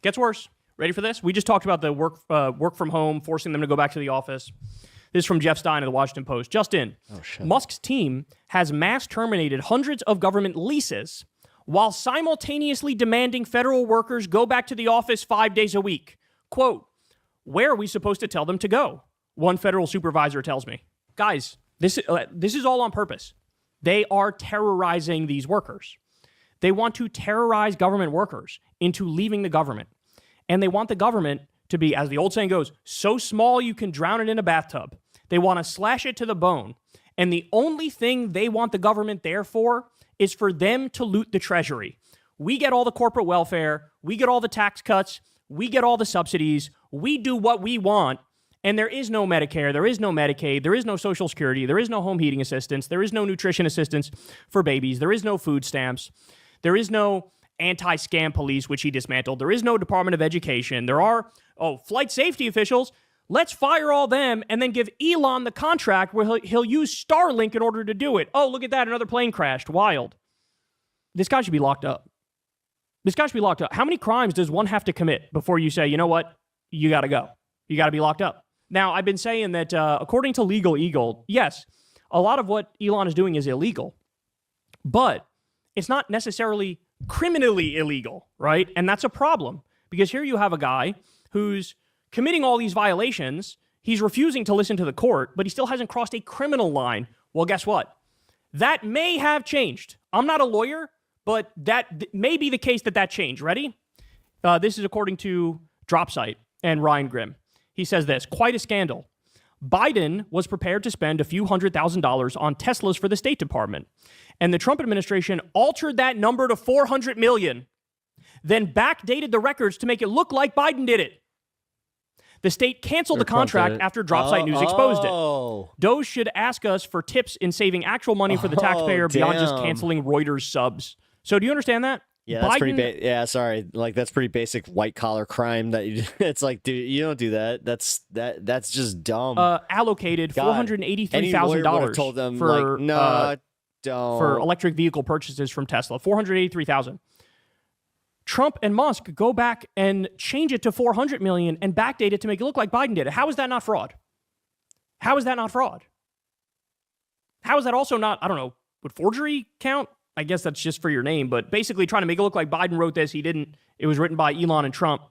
Gets worse. Ready for this? We just talked about the work from home, forcing them to go back to the office. This is from Jeff Stein of the Washington Post. Just in, Musk's team has mass terminated hundreds of government leases while simultaneously demanding federal workers go back to the office 5 days a week. Quote, where are we supposed to tell them to go? One federal supervisor tells me. Guys, this is all on purpose. They are terrorizing these workers. They want to terrorize government workers into leaving the government. And they want the government to be, as the old saying goes, so small you can drown it in a bathtub. They want to slash it to the bone. And the only thing they want the government there for is for them to loot the treasury. We get all the corporate welfare. We get all the tax cuts. We get all the subsidies. We do what we want. And there is no Medicare. There is no Medicaid. There is no Social Security. There is no home heating assistance. There is no nutrition assistance for babies. There is no food stamps. There is no anti-scam police, which he dismantled. There is no Department of Education. There are, flight safety officials. Let's fire all them and then give Elon the contract where he'll use Starlink in order to do it. Oh, look at that. Another plane crashed. Wild. This guy should be locked up. How many crimes does one have to commit before you say, you know what? You got to go. You got to be locked up. Now, I've been saying that according to Legal Eagle, yes, a lot of what Elon is doing is illegal, but it's not necessarily criminally illegal, right? And that's a problem because here you have a guy who's committing all these violations. He's refusing to listen to the court, but he still hasn't crossed a criminal line. Well, guess what? That may have changed. I'm not a lawyer, but that may be the case that changed. Ready? This is according to DropSite and Ryan Grimm. He says this, quite a scandal. Biden was prepared to spend a few $100,000 on Teslas for the State Department. And the Trump administration altered that number to $400 million, then backdated the records to make it look like Biden did it. The state canceled the contract after DropSite News exposed it. Doge should ask us for tips in saving actual money for the taxpayer beyond just canceling Reuters subs. So do you understand that? Yeah, that's pretty. Yeah, sorry. Like that's pretty basic white collar crime. That you, it's like, dude, you don't do that. That's just dumb. Allocated $483,000 for like, no, don't. for electric vehicle purchases from Tesla. $483,000. Trump and Musk go back and change it to $400 million and backdate it to make it look like Biden did it. How is that not fraud? How is that not fraud? How is that also not? I don't know. Would forgery count? I guess that's just for your name, but basically trying to make it look like Biden wrote this. He didn't. It was written by Elon and Trump.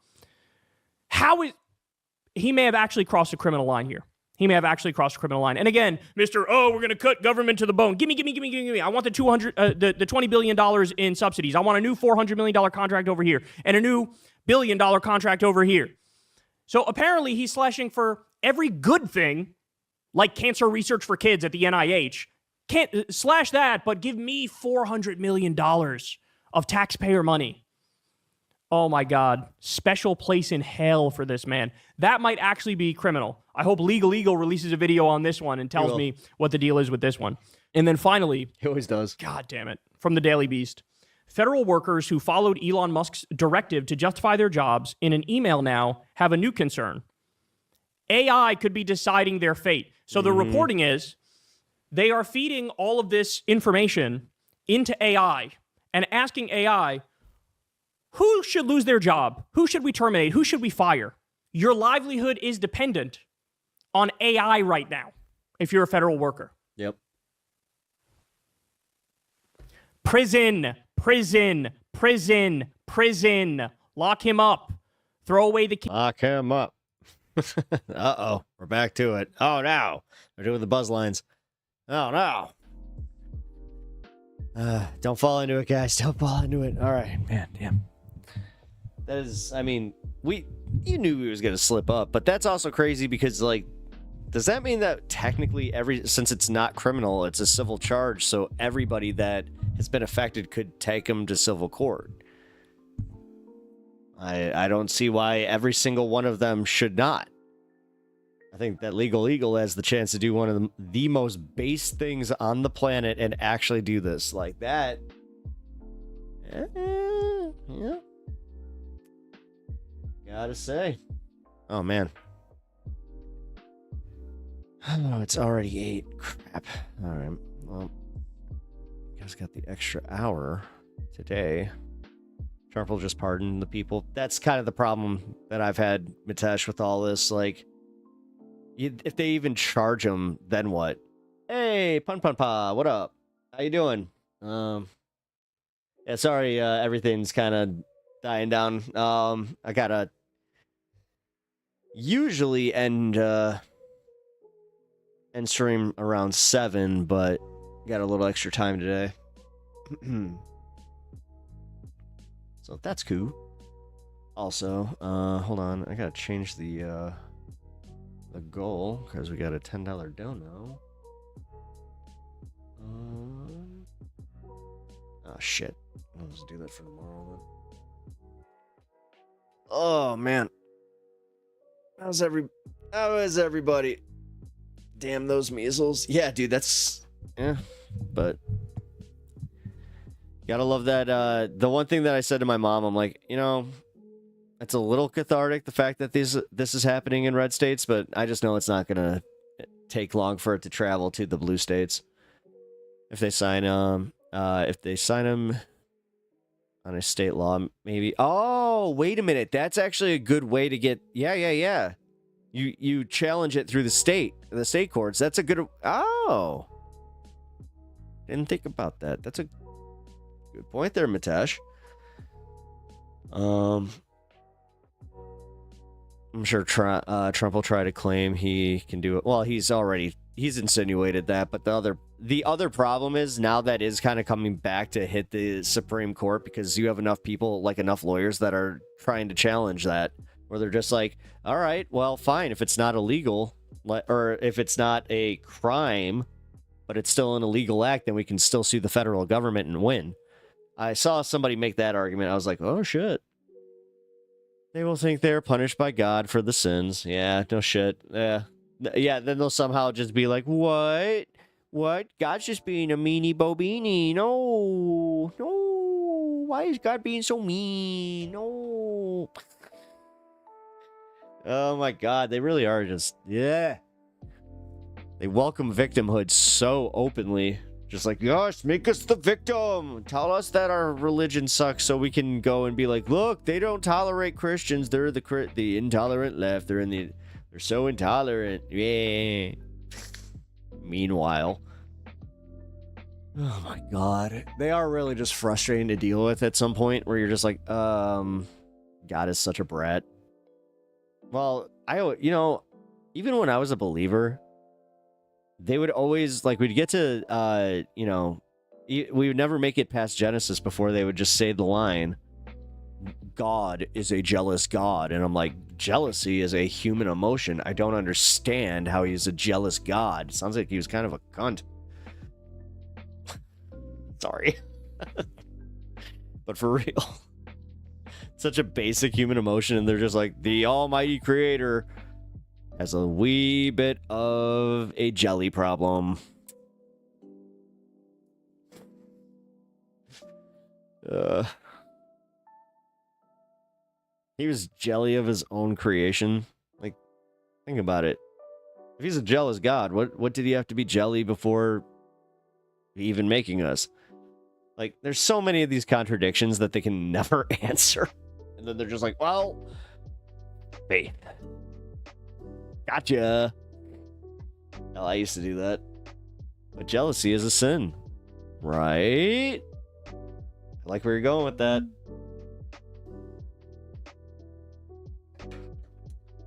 He may have actually crossed a criminal line here. He may have actually crossed a criminal line. And again, we're going to cut government to the bone. Give me. I want the $20 billion in subsidies. I want a new $400 million contract over here and a new $1 billion contract over here. So apparently he's slashing for every good thing, like cancer research for kids at the NIH. Can't slash that, but give me $400 million of taxpayer money. Oh my God. Special place in hell for this man. That might actually be criminal. I hope Legal Eagle releases a video on this one and tells me what the deal is with this one. And then finally, he always does. God damn it. From the Daily Beast. Federal workers who followed Elon Musk's directive to justify their jobs in an email now have a new concern. AI could be deciding their fate. So the reporting is they are feeding all of this information into AI and asking AI, who should lose their job? Who should we terminate? Who should we fire? Your livelihood is dependent on AI right now if you're a federal worker. Yep. Prison. Lock him up. Throw away the key. Lock him up. Uh-oh. We're back to it. Oh, no. They're doing the buzz lines. Oh, no. Don't fall into it, guys. Don't fall into it. All right. Man, damn. That is, I mean, you knew he was going to slip up, but that's also crazy because, like, does that mean that technically since it's not criminal, it's a civil charge, so everybody that has been affected could take him to civil court? I don't see why every single one of them should not. I think that Legal Eagle has the chance to do one of the most base things on the planet and actually do this. Like that. Yeah. Gotta say. Oh, man. Oh, it's already 8. Crap. All right. Well, you guys got the extra hour today. Trump will just pardon the people. That's kind of the problem that I've had, Mitesh, with all this. Like, if they even charge him, then what? Hey, Pun Pa, what up? How you doing? Yeah, sorry, everything's kind of dying down. I gotta usually end stream around 7, but got a little extra time today. So that's cool. Also, hold on, I gotta change the goal because we got a $10 dono. Oh shit! I'll just do that for tomorrow then. Oh man, how is everybody? Damn those measles! Yeah, dude, but gotta love that. The one thing that I said to my mom, I'm like, it's a little cathartic, the fact that this is happening in red states, but I just know it's not gonna take long for it to travel to the blue states. If they sign them on a state law, maybe. Oh, wait a minute. That's actually a good way to get. Yeah. You challenge it through the state courts. That's a good. Oh, didn't think about that. That's a good point there, Mitesh. I'm sure Trump will try to claim he can do it. Well, he's insinuated that, but the other problem is now that is kind of coming back to hit the Supreme Court because you have enough people, like enough lawyers that are trying to challenge that, where they're just like, all right, well, fine, if it's not illegal or if it's not a crime, but it's still an illegal act, then we can still sue the federal government and win. I saw somebody make that argument. I was like, oh shit. They will think they're punished by God for the sins. Yeah, no shit. Yeah. Yeah, then they'll somehow just be like, what? What? God's just being a meanie bobini. No. No. Why is God being so mean? No. Oh my God, they really are just, yeah. They welcome victimhood so openly. Just like, gosh, make us the victim. Tell us that our religion sucks so we can go and be like, look, they don't tolerate Christians. They're the intolerant left. They're so intolerant. Yeah. Meanwhile, oh my God, they are really just frustrating to deal with at some point where you're just like, God is such a brat. Well, even when I was a believer, they would always, like, we'd get to, we would never make it past Genesis before they would just say the line, God is a jealous God. And I'm like, jealousy is a human emotion. I don't understand how he's a jealous God. Sounds like he was kind of a cunt. Sorry. But for real. Such a basic human emotion, and they're just like, the almighty creator has a wee bit of a jelly problem. He was jelly of his own creation. Like, think about it. If he's a jealous God, what did he have to be jelly before even making us? Like, there's so many of these contradictions that they can never answer. And then they're just like, well, faith. Gotcha. Hell, I used to do that. But jealousy is a sin. Right? I like where you're going with that.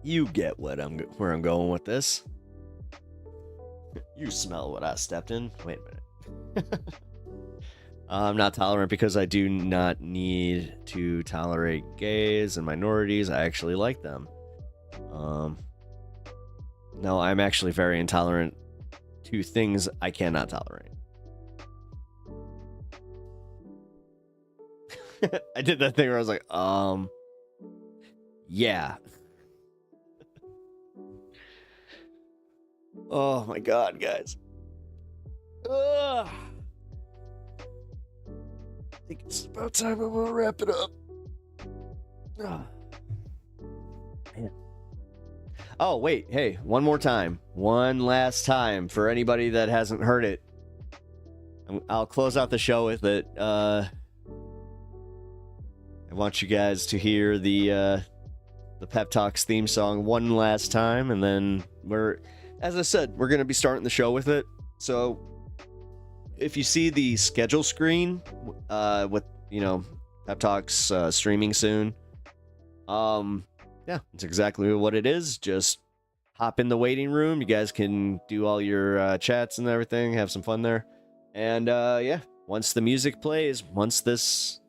You get where I'm going with this. You smell what I stepped in. Wait a minute. I'm not tolerant because I do not need to tolerate gays and minorities. I actually like them. No, I'm actually very intolerant to things I cannot tolerate. I did that thing where I was like, yeah. Oh my God, guys. Ugh. I think it's about time I'm gonna wrap it up. Man. Oh, wait. Hey, one more time. One last time for anybody that hasn't heard it. I'll close out the show with it. I want you guys to hear the Pep Talks theme song one last time, and then as I said, we're gonna be starting the show with it. So if you see the schedule screen with Pep Talks streaming soon, yeah, it's exactly what it is. Just hop in the waiting room. You guys can do all your chats and everything, have some fun there. And yeah, once the music plays, once this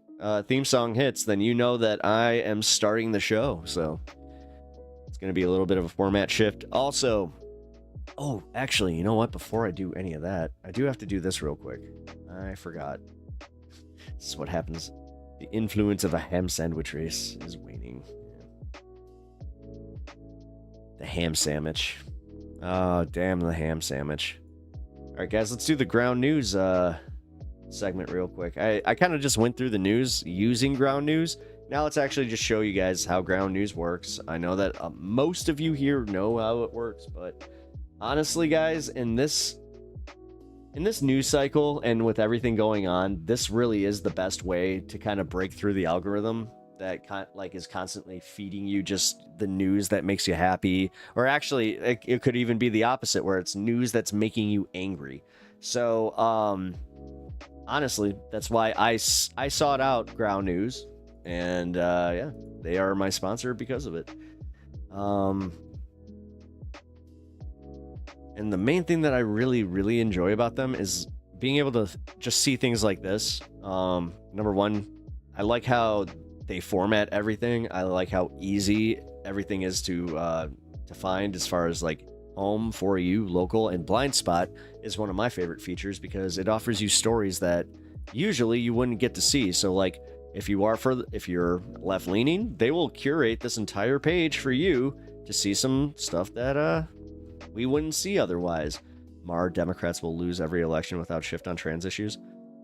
theme song hits, then you know that I am starting the show. So it's going to be a little bit of a format shift. Also, oh, actually, you know what? Before I do any of that, I do have to do this real quick. I forgot. This is what happens. The influence of a ham sandwich race is waning. The ham sandwich. Oh, damn the ham sandwich. All right, guys, let's do the ground news segment real quick. I kind of just went through the news using ground news. Now let's actually just show you guys how ground news works. I know that most of you here know how it works, but honestly, guys, in this news cycle and with everything going on, this really is the best way to kind of break through the algorithm that is constantly feeding you just the news that makes you happy, or actually it could even be the opposite, where it's news that's making you angry. So honestly, that's why I sought out ground news, and yeah, they are my sponsor because of it. And the main thing that I really, really enjoy about them is being able to just see things like this. Number one, I like how they format everything. I like how easy everything is to find as far as like home, for you, local, and blind spot is one of my favorite features because it offers you stories that usually you wouldn't get to see. So like if you're left leaning, they will curate this entire page for you to see some stuff that we wouldn't see otherwise. Democrats will lose every election without shift on trans issues.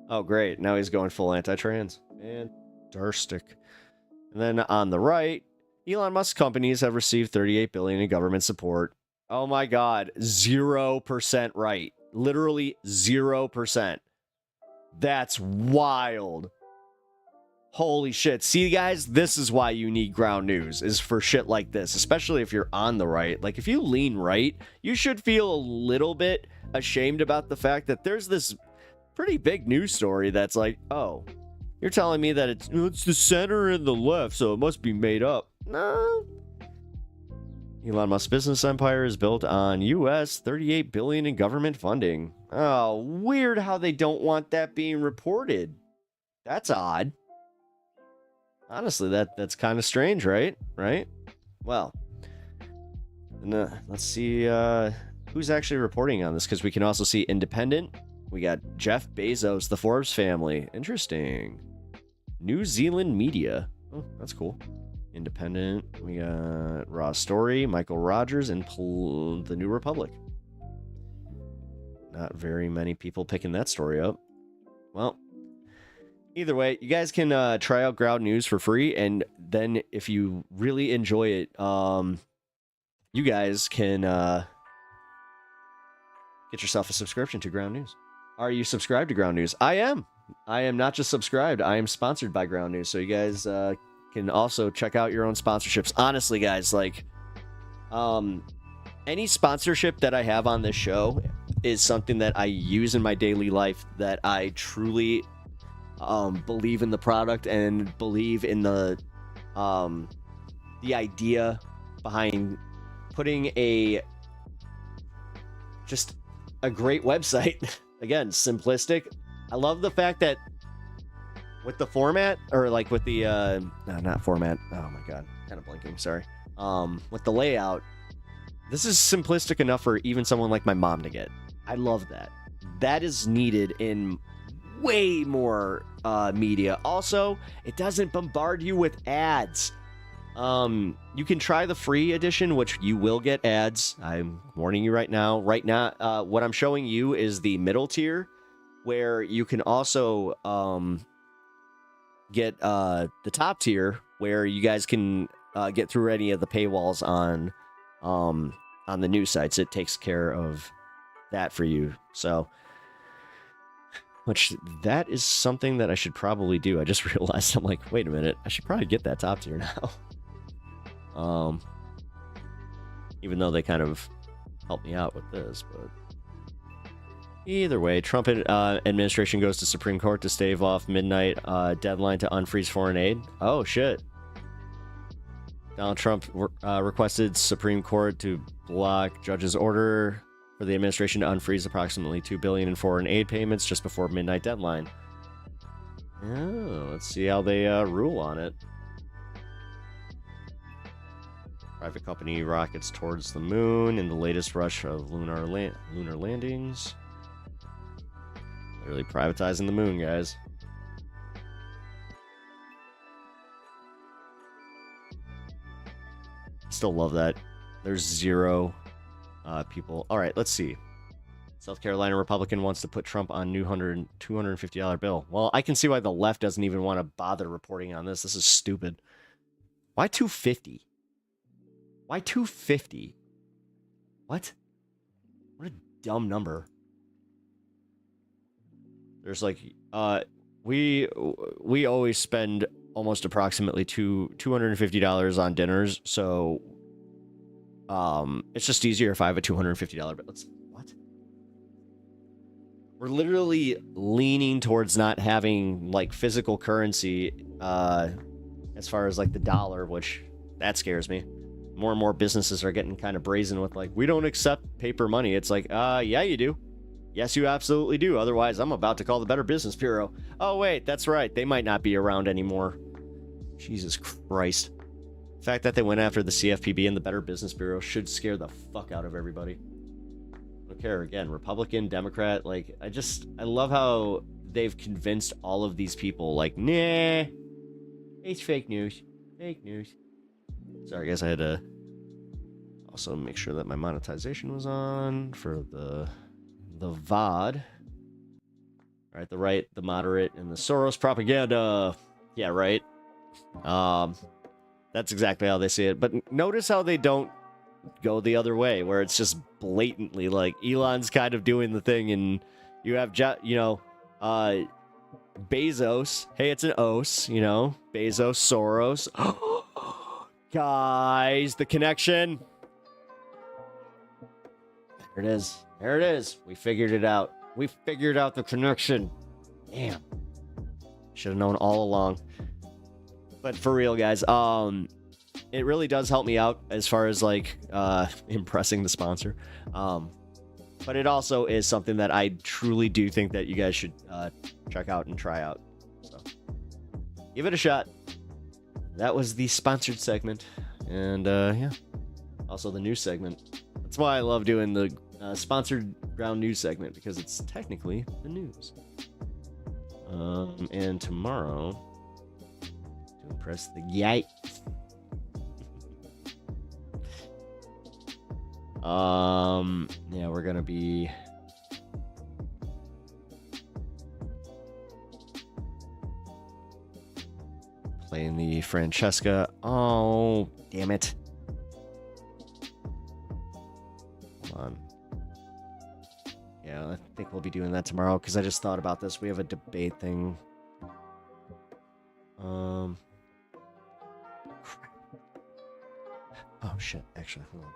Oh, great. Now he's going full anti-trans. Fantastic. And then on the right, Elon Musk companies have received $38 billion in government support. Oh my God. 0% right. Literally 0%. That's wild. Holy shit. See, guys, this is why you need ground news, is for shit like this, especially if you're on the right. Like, if you lean right, you should feel a little bit ashamed about the fact that there's this pretty big news story that's like, oh, you're telling me that it's the center and the left, so it must be made up. No. Elon Musk's business empire is built on US $38 billion in government funding. Oh, weird how they don't want that being reported. That's odd. Honestly, that's kind of strange, right? Well, let's see who's actually reporting on this, because we can also see Independent. We got Jeff Bezos, the Forbes family. Interesting. New Zealand Media. Oh, that's cool. Independent. We got Raw Story, Michael Rogers, and The New Republic. Not very many people picking that story up. Well, either way, you guys can try out Ground News for free, and then if you really enjoy it, you guys can get yourself a subscription to Ground News. Are you subscribed to Ground News? I am. I am not just subscribed. I am sponsored by Ground News, so you guys can also check out your own sponsorships. Honestly, guys, like, any sponsorship that I have on this show is something that I use in my daily life, that I truly believe in the product and believe in the idea behind putting just a great website. Again, simplistic. I love the fact that with the format, or like with the no, not format. Oh my god, kind of blinking. Sorry. With the layout, this is simplistic enough for even someone like my mom to get. I love that. That is needed in way more media. Also, it doesn't bombard you with ads. You can try the free edition, which you will get ads. I'm warning you right now. Right now, what I'm showing you is the middle tier, where you can also get the top tier, where you guys can get through any of the paywalls on the news sites. It takes care of that for you. So, which that is something that I should probably do. I just realized, I'm like, wait a minute, I should probably get that top tier now. Even though they kind of helped me out with this, but either way, Trump administration goes to Supreme Court to stave off midnight deadline to unfreeze foreign aid. Oh shit. Donald Trump requested Supreme Court to block judge's order for the administration to unfreeze approximately $2 billion in foreign aid payments just before midnight deadline. Oh, let's see how they rule on it. Private company rockets towards the moon in the latest rush of lunar landings. Literally privatizing the moon, guys. Still love that. There's zero people. All right, let's see. South Carolina Republican wants to put Trump on new $250 bill. Well, I can see why the left doesn't even want to bother reporting on this. This is stupid. Why 250? Why 250? What? What a dumb number. There's like, we always spend almost approximately $250 on dinners, so it's just easier if I have a $250 bill. What? We're literally leaning towards not having like physical currency as far as like the dollar, which that scares me. More and more businesses are getting kind of brazen with like, we don't accept paper money. It's like, yeah, you do. Yes, you absolutely do. Otherwise, I'm about to call the Better Business Bureau. Oh, wait, that's right. They might not be around anymore. Jesus Christ. The fact that they went after the CFPB and the Better Business Bureau should scare the fuck out of everybody. I don't care. Again, Republican, Democrat, like, I love how they've convinced all of these people, like, nah, It's fake news. Fake news. Sorry, guys. I had to also make sure that my monetization was on for the VOD. All right, the right, the moderate, and the Soros propaganda. Yeah, right. That's exactly how they see it. But notice how they don't go the other way, where it's just blatantly like Elon's kind of doing the thing, and you have Bezos. Hey, it's an os, Bezos, Soros. Guys, the connection. There it is. There it is. We figured it out. We figured out the connection. Damn. Should have known all along. But for real, guys, it really does help me out as far as like impressing the sponsor. But it also is something that I truly do think that you guys should check out and try out. So give it a shot. That was the sponsored segment. And yeah, also the news segment. That's why I love doing the sponsored ground news segment, because it's technically the news. And tomorrow, to impress the yay. Yeah, we're gonna be playing the Francesca. Oh, damn it. Hold on. Yeah, I think we'll be doing that tomorrow, because I just thought about this. We have a debate thing. Oh shit, actually, hold on.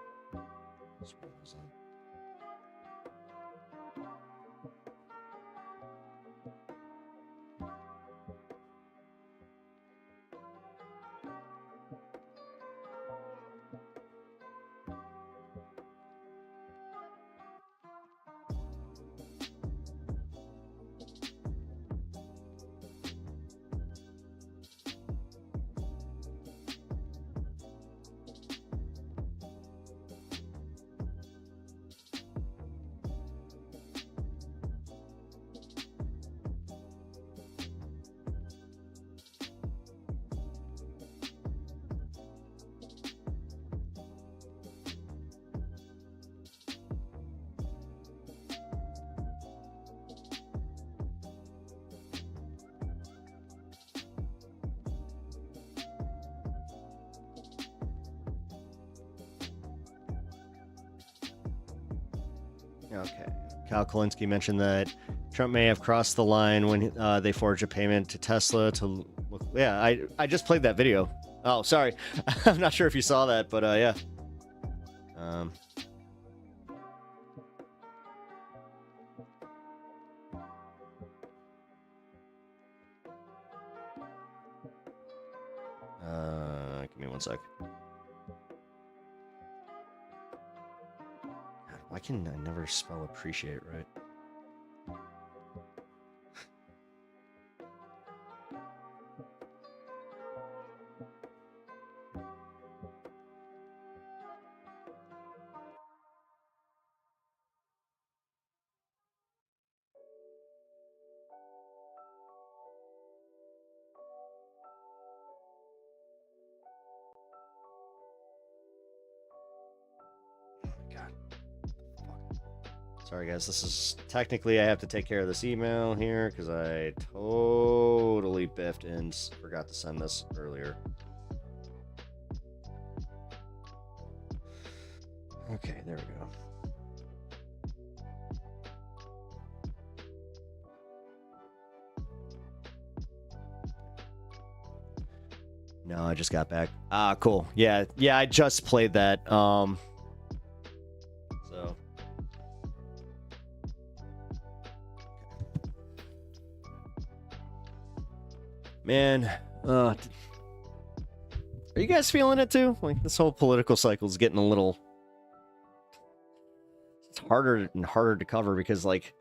Okay. Kyle Kalinske mentioned that Trump may have crossed the line when they forged a payment to Tesla to look. Yeah, I just played that video. Oh, sorry. I'm not sure if you saw that, but yeah. Give me 1 sec. Why can I never spell appreciate right? Sorry, guys. This is technically I have to take care of this email here because I totally biffed and forgot to send this earlier. Okay, there we go. No, I just got back. Ah, cool. Yeah, I just played that. So. Man, are you guys feeling it too? Like, this whole political cycle is getting a little... It's harder and harder to cover because, like,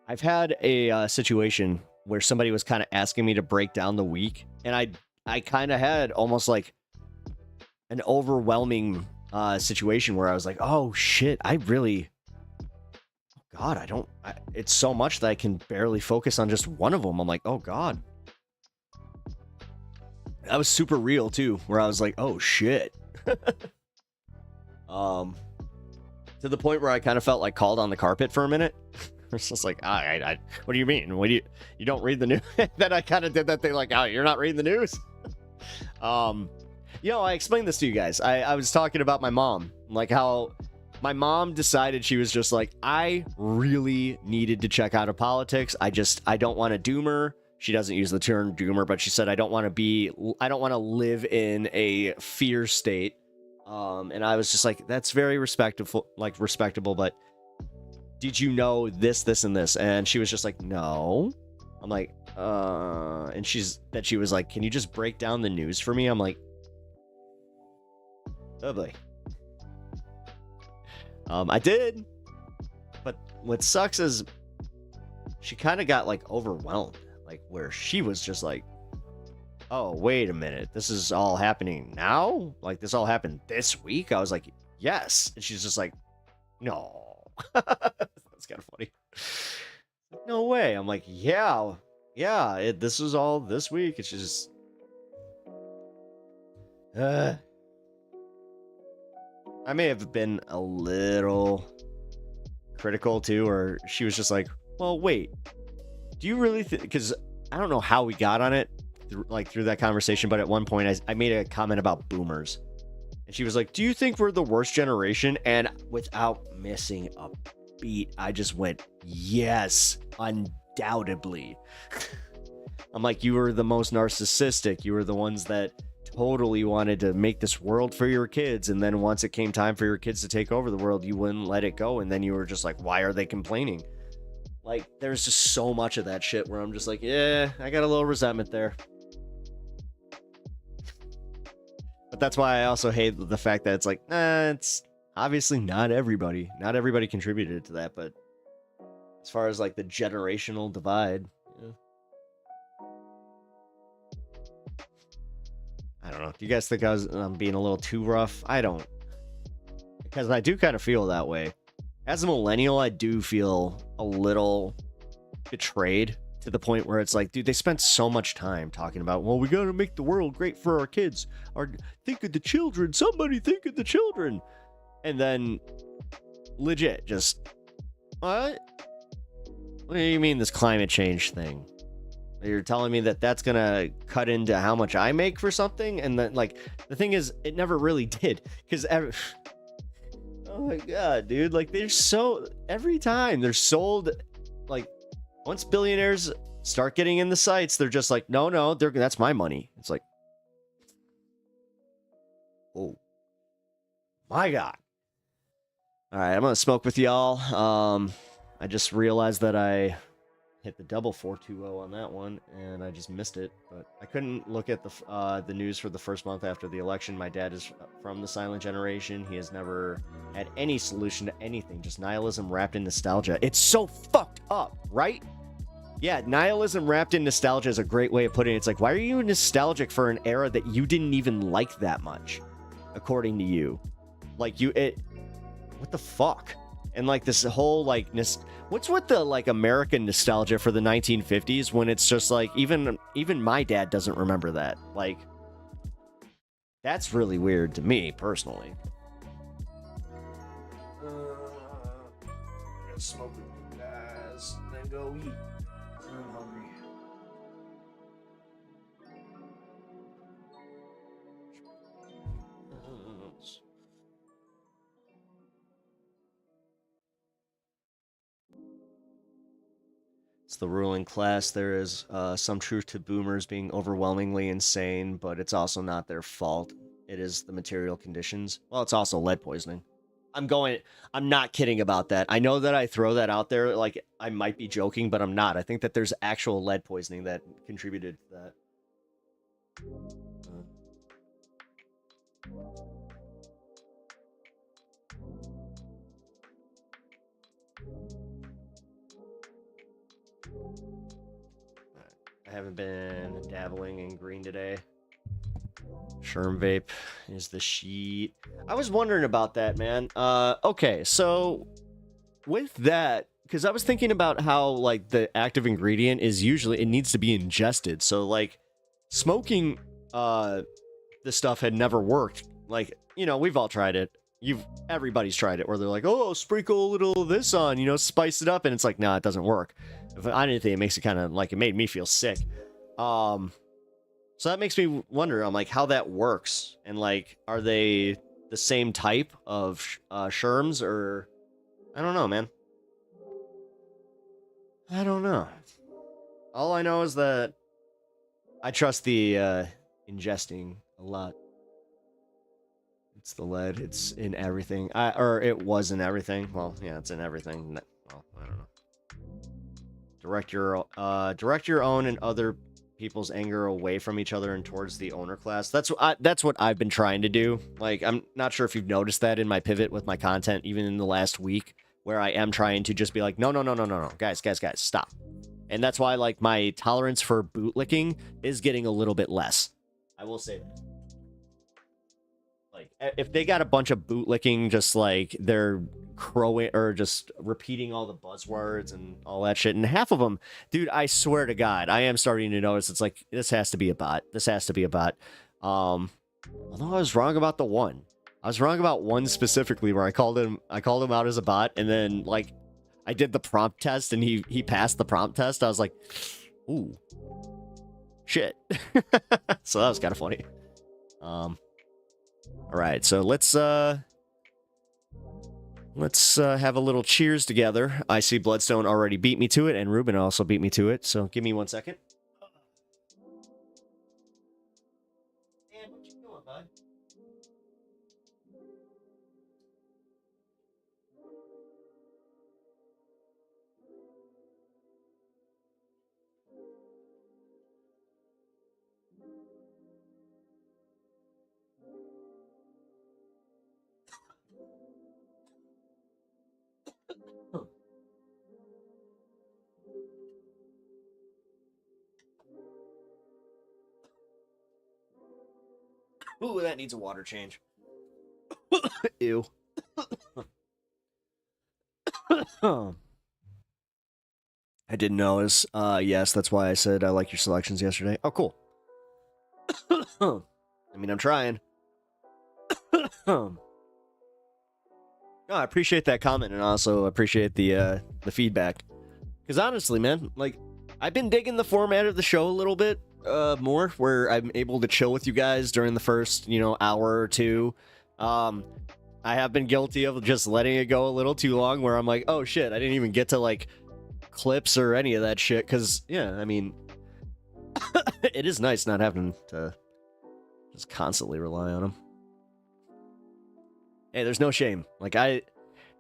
I've had a situation where somebody was kind of asking me to break down the week, and I kind of had almost like an overwhelming situation where I was like, oh shit, I really... God, it's so much that I can barely focus on just one of them. I'm like, oh God. That was super real too, where I was like, oh shit. To the point where I kind of felt like called on the carpet for a minute. It's just like, what do you mean? What do you don't read the news? Then I kind of did that thing like, oh, you're not reading the news? I explained this to you guys. I was talking about my mom, like how my mom decided she was just like, I really needed to check out of politics. I don't want to doomer. She doesn't use the term doomer, but she said, I don't want to live in a fear state. And I was just like, that's very respectable, but did you know this, this, and this? And she was just like, no. I'm like, and she was like, can you just break down the news for me? I'm like, oh boy. I did, but what sucks is she kind of got like overwhelmed, like where she was just like, oh, wait a minute, this is all happening now? Like this all happened this week? I was like, yes. And she's just like, no. That's kind of funny. No way. I'm like, yeah, this is all this week. It's just I may have been a little critical too, or she was just like, well, wait, do you really think, because I don't know how we got on it through that conversation, but at one point I made a comment about boomers, and she was like, do you think we're the worst generation? And without missing a beat, I just went, yes, undoubtedly. I'm like, you were the most narcissistic. You were the ones that totally wanted to make this world for your kids, and then once it came time for your kids to take over the world, you wouldn't let it go, and then you were just like, why are they complaining? Like, there's just so much of that shit where I'm just like, yeah, I got a little resentment there. But that's why I also hate the fact that it's like, it's obviously not everybody contributed to that, but as far as like the generational divide, yeah. I don't know. Do you guys think I'm being a little too rough? I don't. Because I do kind of feel that way. As a millennial, I do feel a little betrayed to the point where it's like, dude, they spent so much time talking about, well, we got to make the world great for our kids. Or think of the children. Somebody think of the children. And then legit just, what? What do you mean this climate change thing? You're telling me that that's gonna cut into how much I make for something? And then, like, the thing is, it never really did. Because oh my god, dude, like, every time they're sold, like, once billionaires start getting in the sites, they're just like, no, that's my money. It's like, oh my god. All right, I'm gonna smoke with y'all. I just realized that I hit the double 420 on that one, and I just missed it. But I couldn't look at the news for the first month after the election. My dad is from the silent generation. He has never had any solution to anything, just nihilism wrapped in nostalgia. It's so fucked up, right? Yeah, nihilism wrapped in nostalgia is a great way of putting it. It's like, why are you nostalgic for an era that you didn't even like that much, according to you? Like, what the fuck? And like this whole like what's with the like American nostalgia for the 1950s when it's just like even my dad doesn't remember that. Like, that's really weird to me personally. I'm gonna smoke with you guys and then go eat. I'm hungry. It's the ruling class. There is some truth to boomers being overwhelmingly insane, but it's also not their fault. It is the material conditions. Well, it's also lead poisoning. I'm not kidding about that. I know that I throw that out there like I might be joking, but I'm not. I think that there's actual lead poisoning that contributed to that. I haven't been dabbling in green today. Sherm vape is the sheet. I was wondering about that, man. Okay, so with that, because I was thinking about how like the active ingredient is usually it needs to be ingested. So like smoking this stuff had never worked. Like, you know, we've all tried it. Everybody's tried it, where they're like, oh, sprinkle a little of this on, you know, spice it up, and it's like, nah, it doesn't work. If anything, it makes it kind of like, it made me feel sick. So that makes me wonder, I'm like, how that works, and like, are they the same type of sherms, or I don't know, man. I don't know. All I know is that I trust the ingesting a lot. It's the lead. It's in everything. Or it was in everything. Well, yeah, it's in everything. Well, I don't know. Direct your own and other people's anger away from each other and towards the owner class. That's what I've been trying to do. Like, I'm not sure if you've noticed that in my pivot with my content, even in the last week, where I am trying to just be like, no, guys, stop. And that's why, like, my tolerance for bootlicking is getting a little bit less. I will say that. Like, if they got a bunch of bootlicking, just like they're crowing or just repeating all the buzzwords and all that shit, and half of them, dude, I swear to God, I am starting to notice it's like, this has to be a bot. Although I was wrong about the one. I was wrong about one specifically where I called him out as a bot, and then like I did the prompt test and he passed the prompt test. I was like, ooh, shit. So that was kind of funny. All right, so let's have a little cheers together. I see Bloodstone already beat me to it, and Ruben also beat me to it. So give me 1 second. Dan, what you doing, bud? Ooh, that needs a water change. Ew. I didn't notice. Yes, that's why I said I like your selections yesterday. Oh, cool. I mean, I'm trying. No, I appreciate that comment, and also appreciate the feedback. Because honestly, man, like, I've been digging the format of the show a little bit more, where I'm able to chill with you guys during the first, hour or two. I have been guilty of just letting it go a little too long, where I'm like, oh shit, I didn't even get to like clips or any of that shit. Because yeah, I mean, it is nice not having to just constantly rely on them. Hey, there's no shame. Like,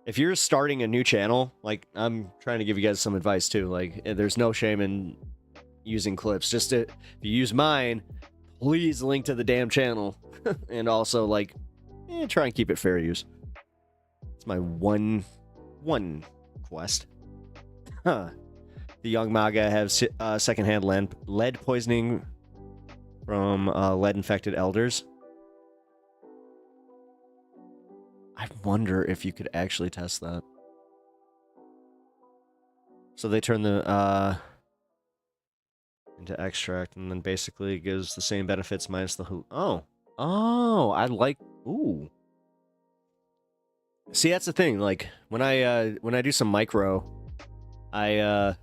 if you're starting a new channel, like, I'm trying to give you guys some advice too. Like, there's no shame in using clips. Just if you use mine, please link to the damn channel. And also, like, try and keep it fair use. It's my one quest. Huh. The young MAGA have secondhand lead poisoning from lead-infected elders. I wonder if you could actually test that. So they turn the into extract, and then basically it gives the same benefits minus the oh, I like. Ooh. See, that's the thing. Like, when I do some micro, that's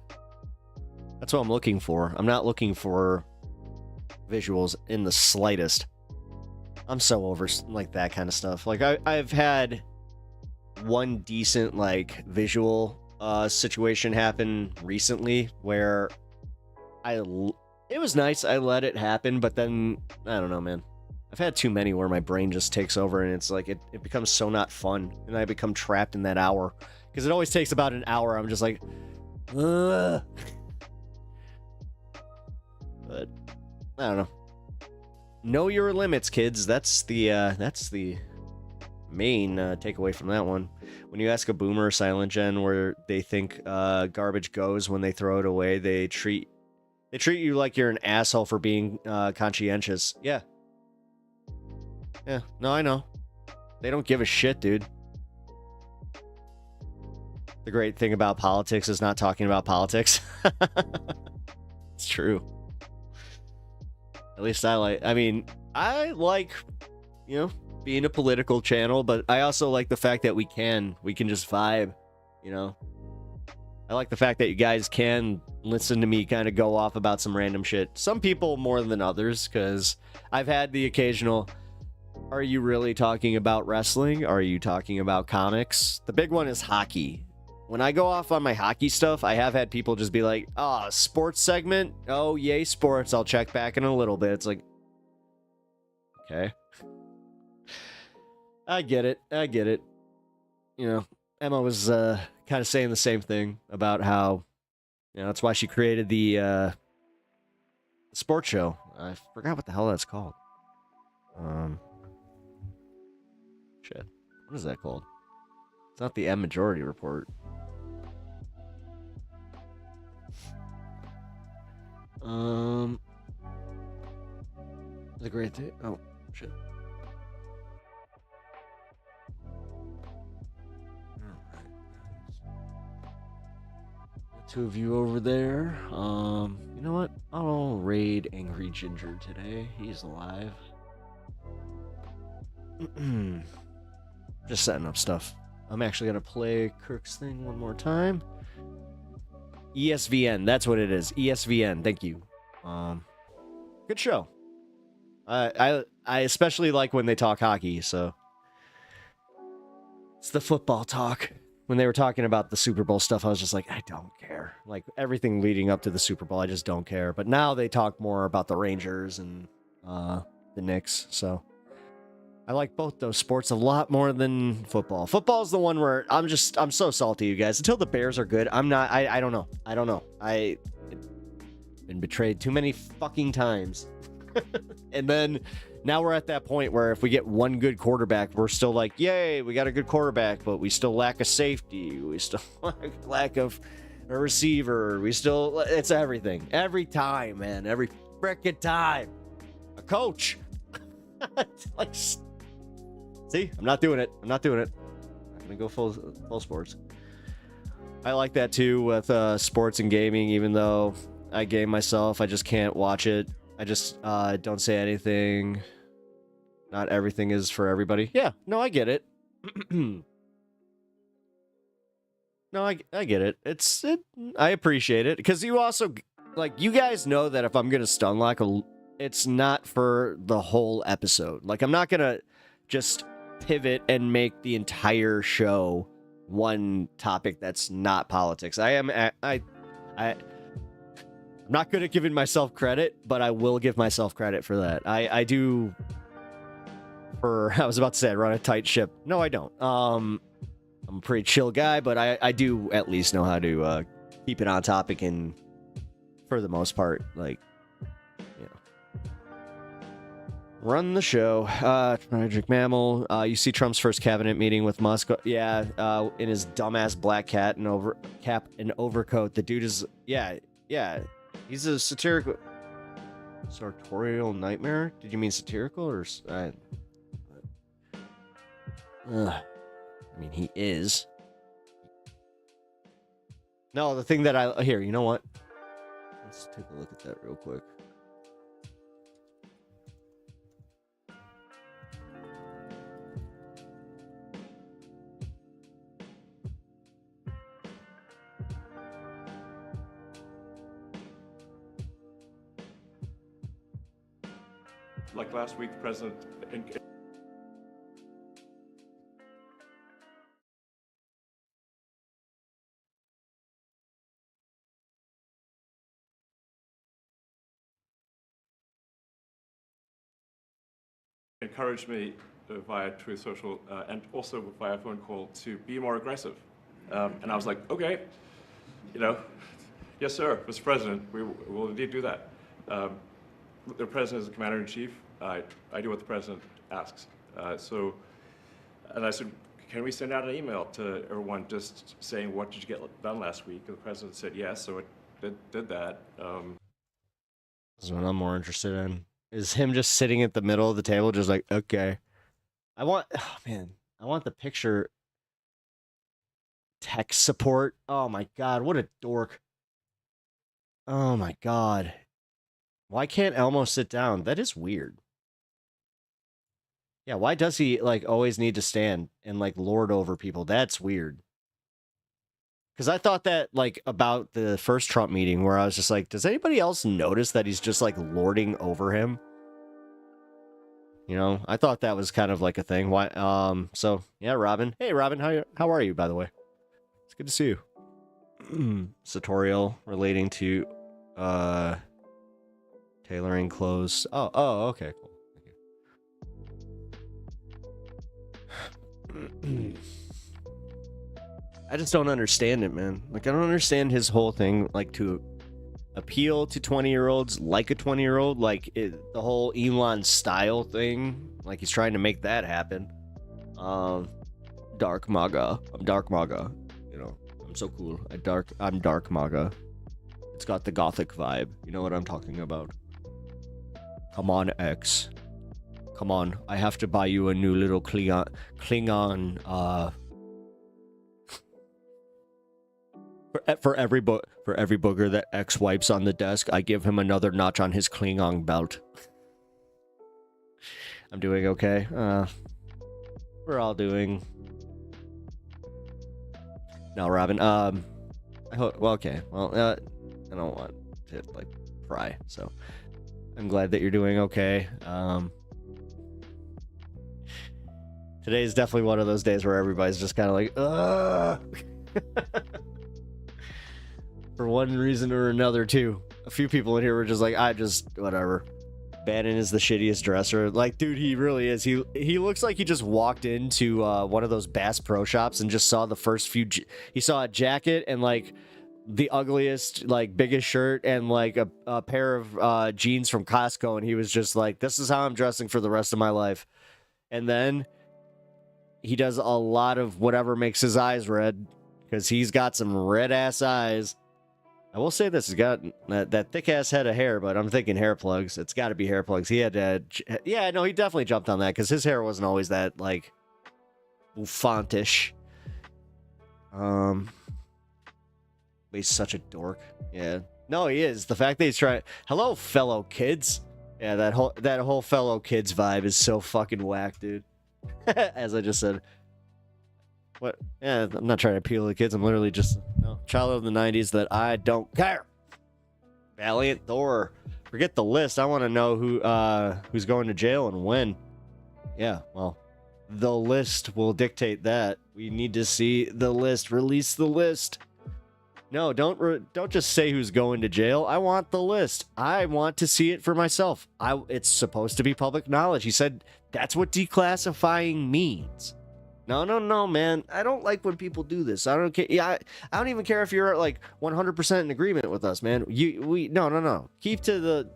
what I'm looking for. I'm not looking for visuals in the slightest. I'm so over like that kind of stuff. Like, I've had one decent like visual situation happen recently where it was nice. I let it happen, but then I don't know, man. I've had too many where my brain just takes over, and it's like it becomes so not fun, and I become trapped in that hour, because it always takes about an hour. I'm just like, ugh. But I don't know. Know your limits, kids. That's the main takeaway from that one. When you ask a boomer or silent gen where they think garbage goes when they throw it away, they treat you like you're an asshole for being conscientious. Yeah. Yeah, no, I know. They don't give a shit, dude. The great thing about politics is not talking about politics. It's true. At least I like. I mean, I like, being a political channel, but I also like the fact that we can just vibe. I like the fact that you guys can listen to me kind of go off about some random shit. Some people more than others, because I've had the occasional, are you really talking about wrestling? Are you talking about comics? The big one is hockey. When I go off on my hockey stuff, I have had people just be like, sports segment? Oh, yay, sports. I'll check back in a little bit. It's like, okay. I get it. Emma was kind of saying the same thing about how, that's why she created the sports show. I forgot what the hell that's called. Shit. What is that called? It's not the M Majority Report. The great day. Oh, shit. Two of you over there. You know what? I'll raid Angry Ginger today. He's alive. Just setting up stuff. I'm actually gonna play Kirk's thing one more time. ESVN, that's what it is. ESVN, thank you. Good show. I especially like when they talk hockey, so it's the football talk. When they were talking about the Super Bowl stuff, I was just like, I don't care. Like, everything leading up to the Super Bowl, I just don't care. But now they talk more about the Rangers and the Knicks, so I like both those sports a lot more than football. Football's the one where I'm so salty, you guys. Until the Bears are good, I don't know. I've been betrayed too many fucking times. And then now we're at that point where if we get one good quarterback, we're still like, yay, we got a good quarterback, but we still lack a safety. We still lack of a receiver. It's everything. Every time, man. Every frickin' time. A coach. Like, see, I'm not doing it. I'm not going to go full sports. I like that too with sports and gaming, even though I game myself. I just can't watch it. I just don't say anything. Not everything is for everybody. Yeah, no, I get it. No, I get it. I appreciate it. Because you also, you guys know that if I'm going to stun lock, it's not for the whole episode. Like, I'm not going to just pivot and make the entire show one topic that's not politics. I'm not good at giving myself credit, but I will give myself credit for that. I do. I was about to say I run a tight ship. No, I don't. I'm a pretty chill guy, but I do at least know how to keep it on topic and, for the most part, run the show. Tragic Mammal. You see Trump's first cabinet meeting with Musk. Yeah, in his dumbass black cap and overcoat. The dude is yeah. He's a sartorial nightmare. Did you mean satirical or? I mean, he is. No, the thing that here. You know what? Let's take a look at that real quick. Like last week, the president. Encouraged me via Truth Social and also via phone call to be more aggressive. And I was like, okay, yes, sir, Mr. President, we will indeed do that. The president is the commander-in-chief. I do what the president asks. And I said, can we send out an email to everyone just saying, what did you get done last week? And the president said yes, so it did that. This is what I'm more interested in. Is him just sitting at the middle of the table, just like, okay. I want the picture. Tech support. Oh my God, what a dork. Oh my God. Why can't Elmo sit down? That is weird. Yeah, why does he, like, always need to stand and, like, lord over people? That's weird. Because I thought that, like, about the first Trump meeting where I was just like, does anybody else notice that he's just, like, lording over him? You know, I thought that was kind of like a thing. Why? So, yeah, Robin. Hey, Robin, how are you, by the way? It's good to see you. Tutorial relating to, tailoring clothes. Oh, okay, cool. I just don't understand it, man. Like, I don't understand his whole thing, like, to appeal to 20-year-olds like a 20-year-old, like, the whole Elon style thing, like, he's trying to make that happen. Dark MAGA. I'm Dark MAGA. You know, I'm so cool. I'm Dark MAGA. It's got the gothic vibe. You know what I'm talking about. Come on, X. Come on, I have to buy you a new little Klingon, for every booger that X wipes on the desk, I give him another notch on his Klingon belt. I'm doing okay. We're all doing. No, Robin. I hope. Well, okay. Well, I don't want to, like, pry. So I'm glad that you're doing okay. Today is definitely one of those days where everybody's just kind of like, for one reason or another, too. A few people in here were just like, whatever. Bannon is the shittiest dresser. Like, dude, he really is. He looks like he just walked into one of those Bass Pro Shops and just saw the first few. He saw a jacket and, like, the ugliest, like, biggest shirt and, like, a pair of jeans from Costco, and he was just like, this is how I'm dressing for the rest of my life. And then he does a lot of whatever makes his eyes red, because he's got some red-ass eyes. I will say this, he's got that thick-ass head of hair, but I'm thinking hair plugs. It's got to be hair plugs. He had to... Yeah, no, he definitely jumped on that, because his hair wasn't always that, like, bouffantish. But he's such a dork. Yeah. No, he is. The fact that he's trying... Hello, fellow kids. Yeah, that whole fellow kids vibe is so fucking whack, dude. As I just said. What? Yeah, I'm not trying to appeal to the kids. I'm literally just child of the 90s that I don't care. Valiant Thor. Forget the list. I want to know who's going to jail and when. Yeah, well, the list will dictate that. We need to see the list. Release the list. No, don't just say who's going to jail. I want the list. I want to see it for myself. It's supposed to be public knowledge. He said that's what declassifying means. No, man. I don't like when people do this. I don't care. Yeah, I don't even care if you're, like, 100% in agreement with us, man. No. Keep to the...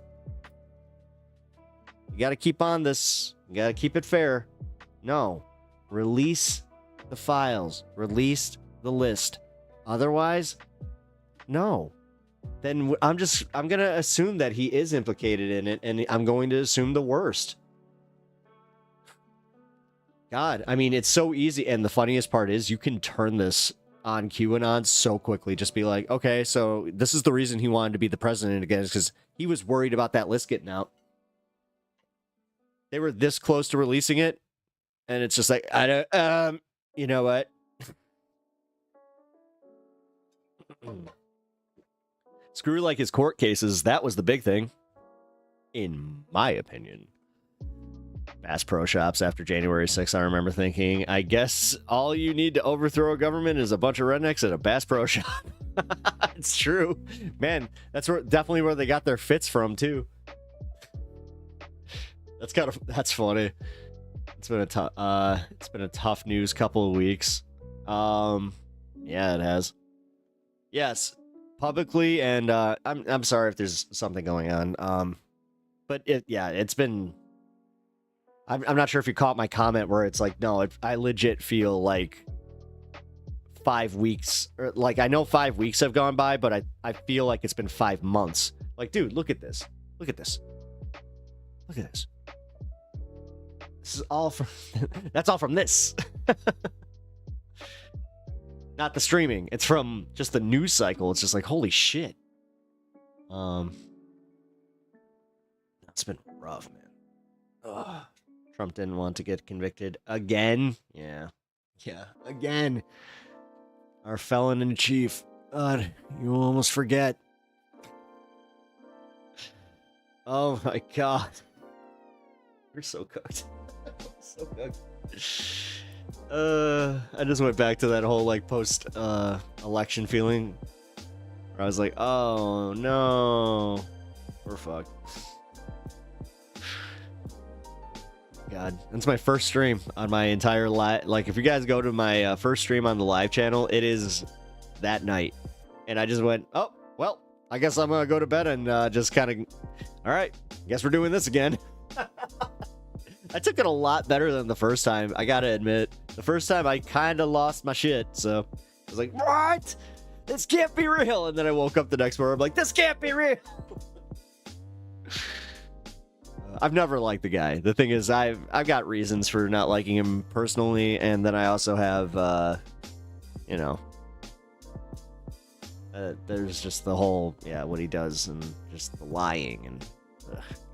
You gotta keep on this. You gotta keep it fair. No. Release the files. Release the list. Otherwise, no. Then I'm gonna assume that he is implicated in it, and I'm going to assume the worst. God, I mean, it's so easy, and the funniest part is you can turn this on QAnon so quickly. Just be like, okay, so this is the reason he wanted to be the president again, is because he was worried about that list getting out. They were this close to releasing it, and it's just like, you know what? Screw, like, his court cases, that was the big thing, in my opinion. Bass Pro Shops after January 6th, I remember thinking, I guess all you need to overthrow a government is a bunch of rednecks at a Bass Pro Shop. It's true. Man, that's definitely where they got their fits from, too. That's funny. It's been a tough news couple of weeks. Yeah, it has. Yes, publicly, and I'm sorry if there's something going on. But it's been. I'm not sure if you caught my comment where it's like, no, I legit feel like 5 weeks, or like, I know 5 weeks have gone by, but I feel like it's been 5 months. Like, dude, look at this. Look at this. Look at this. This is all from, that's all from this. Not the streaming. It's from just the news cycle. It's just like, holy shit. It's been rough, man. Ugh. Trump didn't want to get convicted again. Yeah, again. Our felon in chief. God, you almost forget. Oh my God. You're so cooked. So cooked. I just went back to that whole like post election feeling where I was like, oh no, we're fucked. God, that's my first stream on my entire live. Like, if you guys go to my first stream on the live channel, it is that night, and I just went, oh well, I guess I'm gonna go to bed and just kind of, all right, guess we're doing this again. I took it a lot better than the first time. I gotta admit, the first time I kind of lost my shit. So I was like, what? This can't be real. And then I woke up the next morning. I'm like, this can't be real. I've never liked the guy. The thing is, I've got reasons for not liking him personally, and then I also have, you know, there's just the whole, what he does, and just the lying, and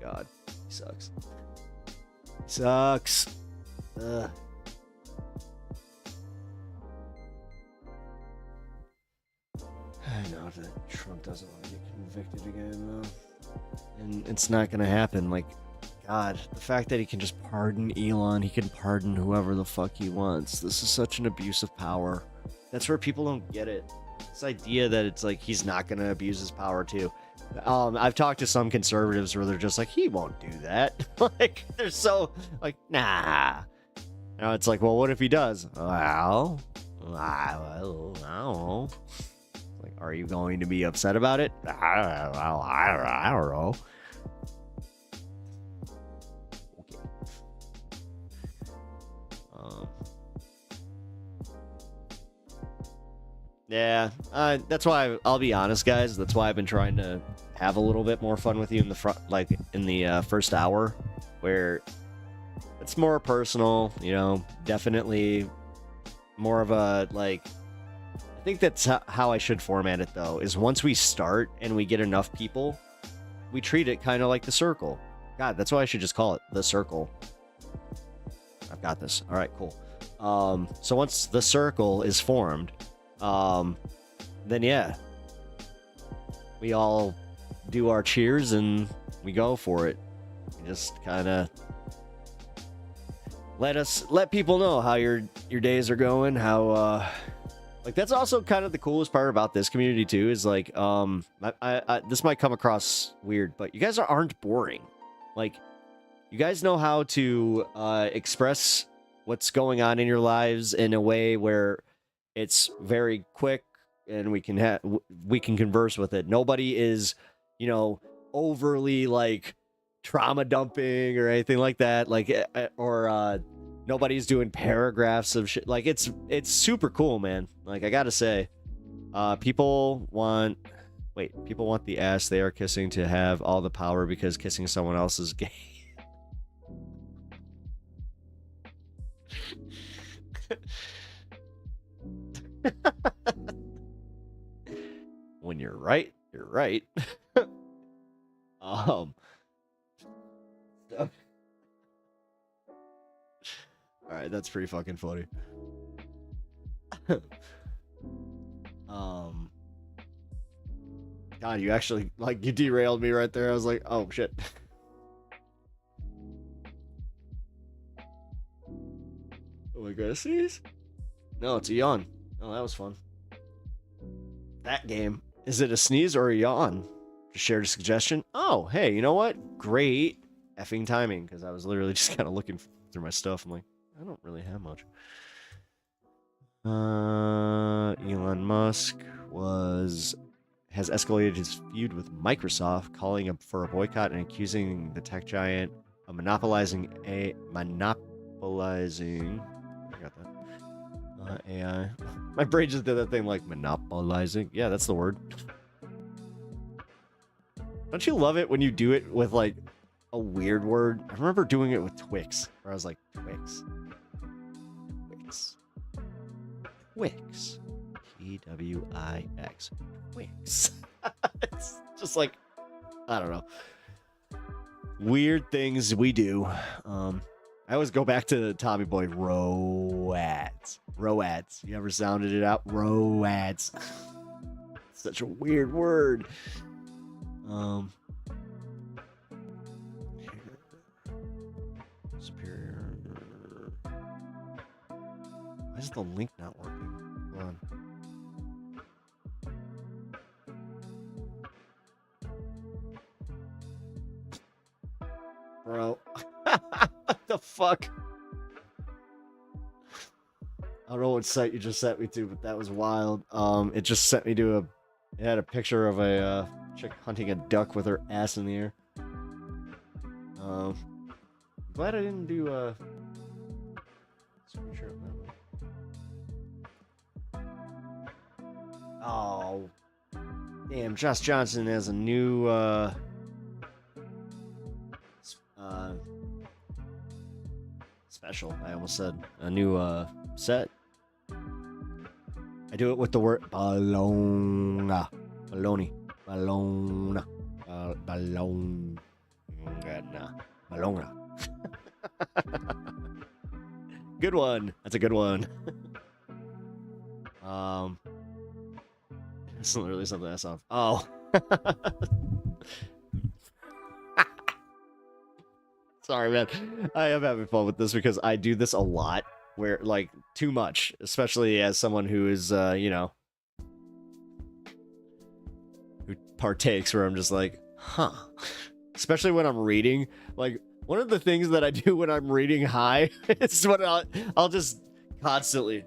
God, he sucks. Sucks. Ugh. I know that Trump doesn't want to get convicted again, though. And it's not going to happen. Like, God, the fact that he can just pardon Elon, he can pardon whoever the fuck he wants. This is such an abuse of power. That's where people don't get it. This idea that it's like he's not going to abuse his power, too. I've talked to some conservatives where they're just like, he won't do that. Like, they're so, like, nah. Now it's like, well, what if he does? Well, I don't know. Like, are you going to be upset about it? I don't know. Okay. Yeah, that's why I'll be honest, guys. That's why I've been trying to have a little bit more fun with you in the front, like in the first hour, where it's more personal. You know, definitely more of a like. I think that's how I should format it, though. Is once we start and we get enough people, we treat it kind of like the circle. God, that's why I should just call it the circle. I've got this. All right, cool. So once the circle is formed. Then yeah, we all do our cheers and we go for it. We just kind of let people know how your days are going, how like that's also kind of the coolest part about this community too, is like I this might come across weird, but you guys aren't boring. Like, you guys know how to express what's going on in your lives in a way where it's very quick and we can converse with it. Nobody is, you know, overly like trauma dumping or anything like that. Like, or nobody's doing paragraphs of shit. Like, it's super cool, man. Like, I gotta say, people want the ass they are kissing to have all the power because kissing someone else is gay. When you're right, you're right. All right, that's pretty fucking funny. God, you actually, like, you derailed me right there. I was like, oh shit. Oh my god, sneeze? No, it's a yawn. Oh, that was fun. That game. Is it a sneeze or a yawn? Just shared a suggestion. Oh, hey, you know what? Great effing timing, because I was literally just kind of looking through my stuff. I'm like, I don't really have much. Elon Musk has escalated his feud with Microsoft, calling up for a boycott and accusing the tech giant of monopolizing. I got that. AI. My brain just did that thing like monopolizing. Yeah, that's the word. Don't you love it when you do it with like a weird word? I remember doing it with Twix, where I was like, Twix. Twix. Twix. It's just like, I don't know. weird things we do. I always go back to Tommy Boy, ROADS. ROADS. You ever sounded it out? ROADS. Such a weird word. Superior. Why is the link not working? Hold on. Bro. What the fuck? I don't know what site you just sent me to, but that was wild. It just sent me to it had a picture of a chick hunting a duck with her ass in the air. Glad I didn't do screenshot that one. Oh, damn! Josh Johnson has a new special. I almost said a new set. I do it with the word balonga. Baloney. Balona. Balona. Balona. Good one. That's a good one. It's literally something I saw. Oh. Sorry, man. I am having fun with this because I do this a lot. Where, like, too much. Especially as someone who is, who partakes, where I'm just like, huh. Especially when I'm reading. Like, one of the things that I do when I'm reading high is when I'll just constantly,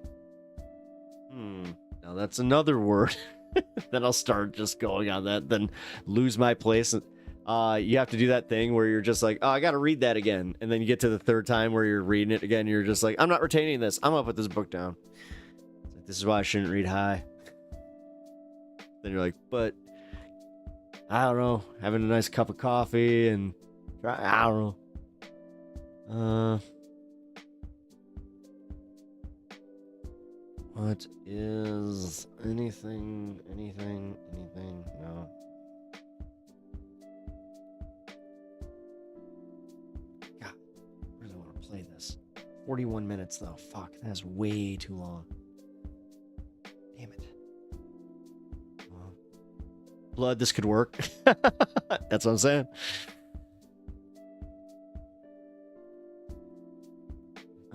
now that's another word. Then I'll start just going on that, then lose my place. You have to do that thing where you're just like, oh, I gotta read that again. And then you get to the third time where you're reading it again, you're just like, I'm not retaining this. I'm gonna put this book down. This is why I shouldn't read high. Then you're like, but I don't know, having a nice cup of coffee and I don't know. What is anything? No. God, I really want to play this. 41 minutes though. Fuck, that's way too long. Damn it. Blood, this could work. That's what I'm saying.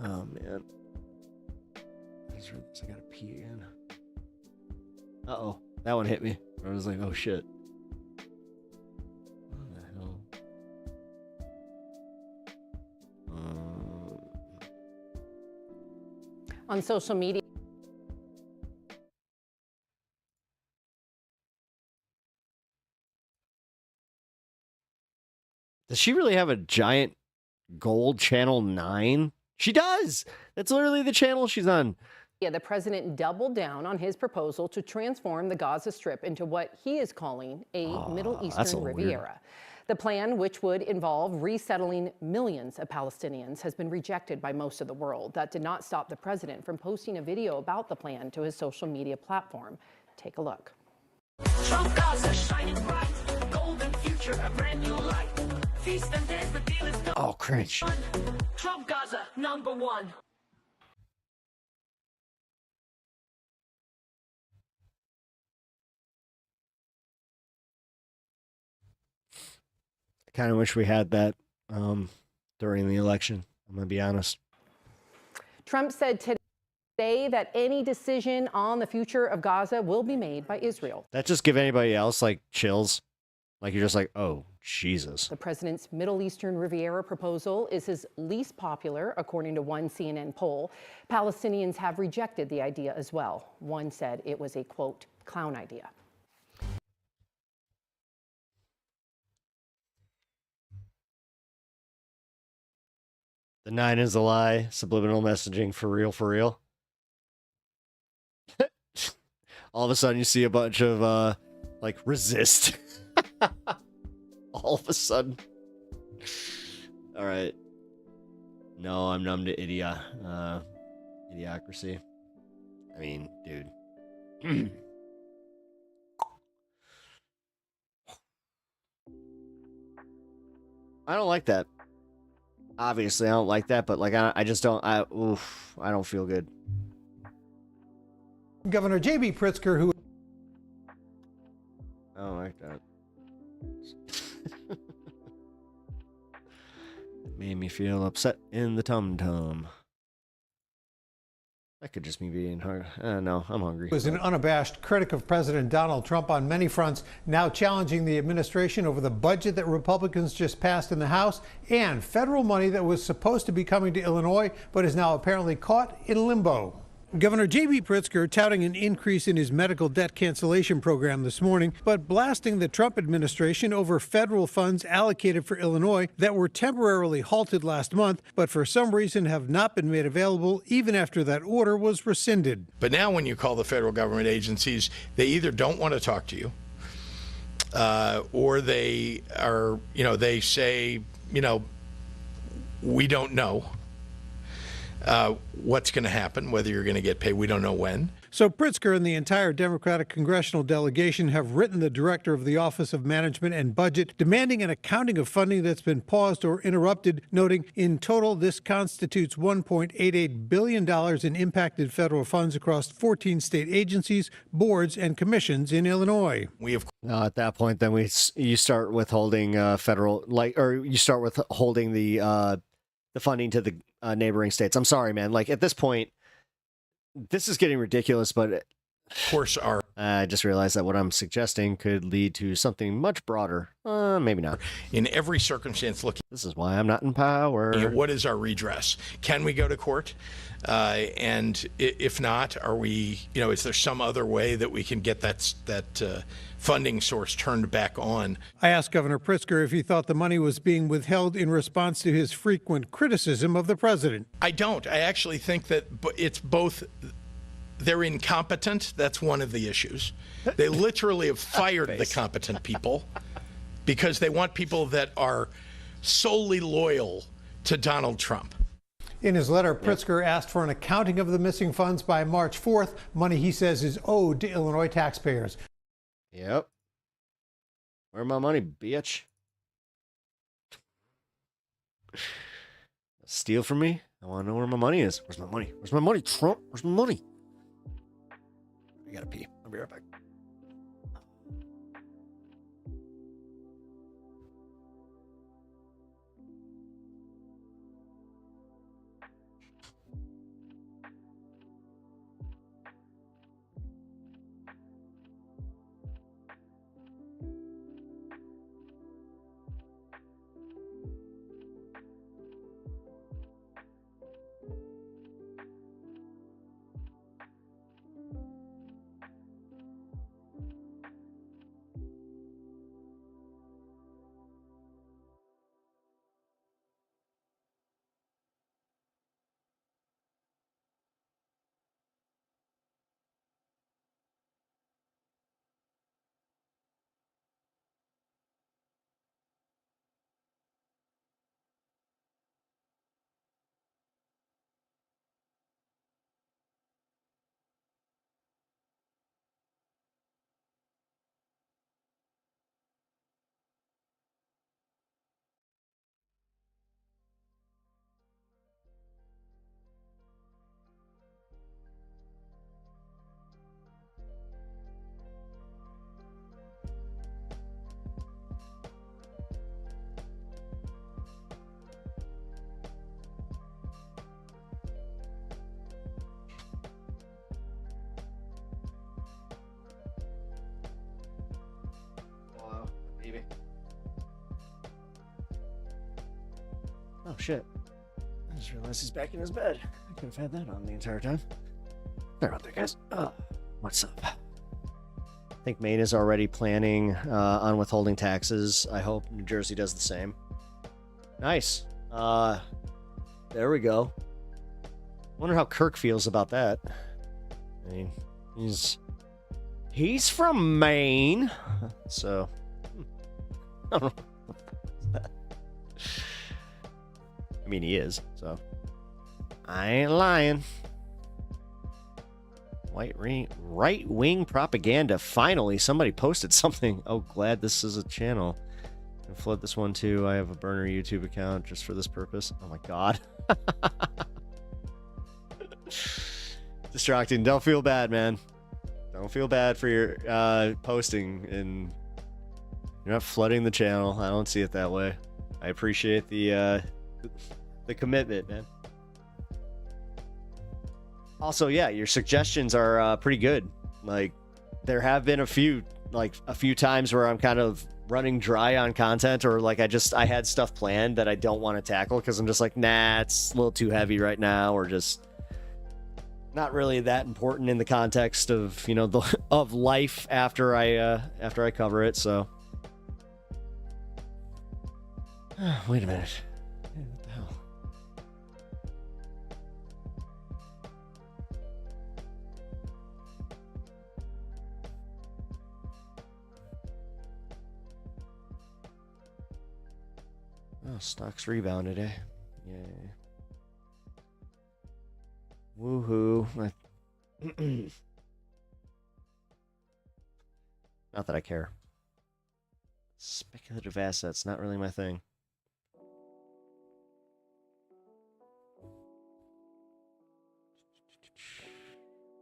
Oh man. I gotta pee again. Uh-oh. That one hit me. I was like, oh shit. What the hell? On social media. Does she really have a giant gold channel 9? She does! That's literally the channel she's on. Yeah, the president doubled down on his proposal to transform the Gaza Strip into what he is calling a Middle Eastern Riviera. The plan, which would involve resettling millions of Palestinians, has been rejected by most of the world. That did not stop the president from posting a video about the plan to his social media platform. Take a look. Trump Gaza shining bright, golden future, a brand new light. Feast and dance, the deal is done. Oh, cringe. Trump Gaza, #1. I kind of wish we had that during the election. I'm going to be honest. Trump said today that any decision on the future of Gaza will be made by Israel. That just give anybody else like chills. Like you're just like, oh, Jesus. The president's Middle Eastern Riviera proposal is his least popular, according to one CNN poll. Palestinians have rejected the idea as well. One said it was a, quote, clown idea. The 9 is a lie. Subliminal messaging for real, for real. All of a sudden you see a bunch of like resist. All of a sudden. All right. No, I'm numb to idiocracy. I mean, dude. I don't like that. Obviously, I don't like that, but like I just don't. I don't feel good. Governor J.B. Pritzker, who I don't like that. It made me feel upset in the tum-tum. That could just me being hungry. No, I'm hungry. was an unabashed critic of President Donald Trump on many fronts, now challenging the administration over the budget that Republicans just passed in the House and federal money that was supposed to be coming to Illinois, but is now apparently caught in limbo. Governor J.B. Pritzker touting an increase in his medical debt cancellation program this morning, but blasting the Trump administration over federal funds allocated for Illinois that were temporarily halted last month, but for some reason have not been made available even after that order was rescinded. But now when you call the federal government agencies, they either don't want to talk to you, or they are, they say, we don't know what's going to happen, whether you're going to get paid. We don't know when. So Pritzker and the entire Democratic congressional delegation have written the director of the Office of Management and Budget demanding an accounting of funding that's been paused or interrupted, noting in total this constitutes $1.88 billion in impacted federal funds across 14 state agencies, boards, and commissions in Illinois. At that point, then you start withholding you start withholding the funding to the neighboring states. I'm sorry, man. Like at this point, this is getting ridiculous, but of course I just realized that what I'm suggesting could lead to something much broader. Maybe not. In every circumstance, look. This is why I'm not in power. What is our redress? Can we go to court? And if not, are we? Is there some other way that we can get that funding source turned back on? I asked Governor Pritzker if he thought the money was being withheld in response to his frequent criticism of the president. I don't. I actually think that it's both. They're incompetent. That's one of the issues. They literally have fired the competent people because they want people that are solely loyal to Donald Trump. In his letter, Pritzker asked for an accounting of the missing funds by March 4th, money he says is owed to Illinois taxpayers. Yep. Where my money, bitch? Steal from me? I want to know where my money is. Where's my money? Where's my money, Trump? Where's my money? I gotta pee. I'll be right back. Oh shit. I just realized he's back in his bed. I could have had that on the entire time. Sorry about that, guys. What's up? I think Maine is already planning on withholding taxes. I hope New Jersey does the same. Nice. There we go. Wonder how Kirk feels about that. I mean, he's from Maine, so I don't know. I mean, he is, so I ain't lying. Right-wing propaganda. Finally, somebody posted something. Oh, glad this is a channel. And flood this one too. I have a burner YouTube account just for this purpose. Oh my god. Distracting. Don't feel bad, man. Don't feel bad for your posting, and you're not flooding the channel. I don't see it that way. I appreciate the commitment, man. Also, yeah, your suggestions are pretty good. Like, there have been a few times where I'm kind of running dry on content, or like I had stuff planned that I don't want to tackle because I'm just like, nah, it's a little too heavy right now, or just not really that important in the context of, you know, of life after I cover it. So wait a minute. What the hell? Oh, stocks rebounded, eh? Yay. Woohoo. Not that I care. Speculative assets, not really my thing.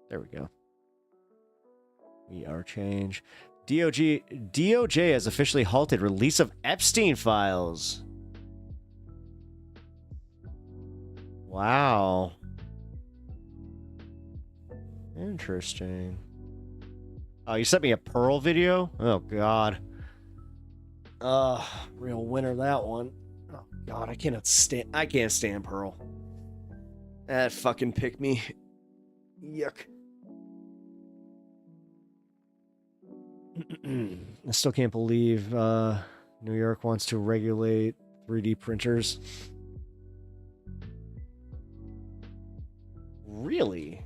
There we go. We are change. DOJ has officially halted release of Epstein files. Wow. Interesting. Oh, you sent me a Pearl video? Oh, God. Real winner, that one. Oh, God, I can't stand Pearl. That fucking picked me. Yuck. I still can't believe New York wants to regulate 3D printers. Really?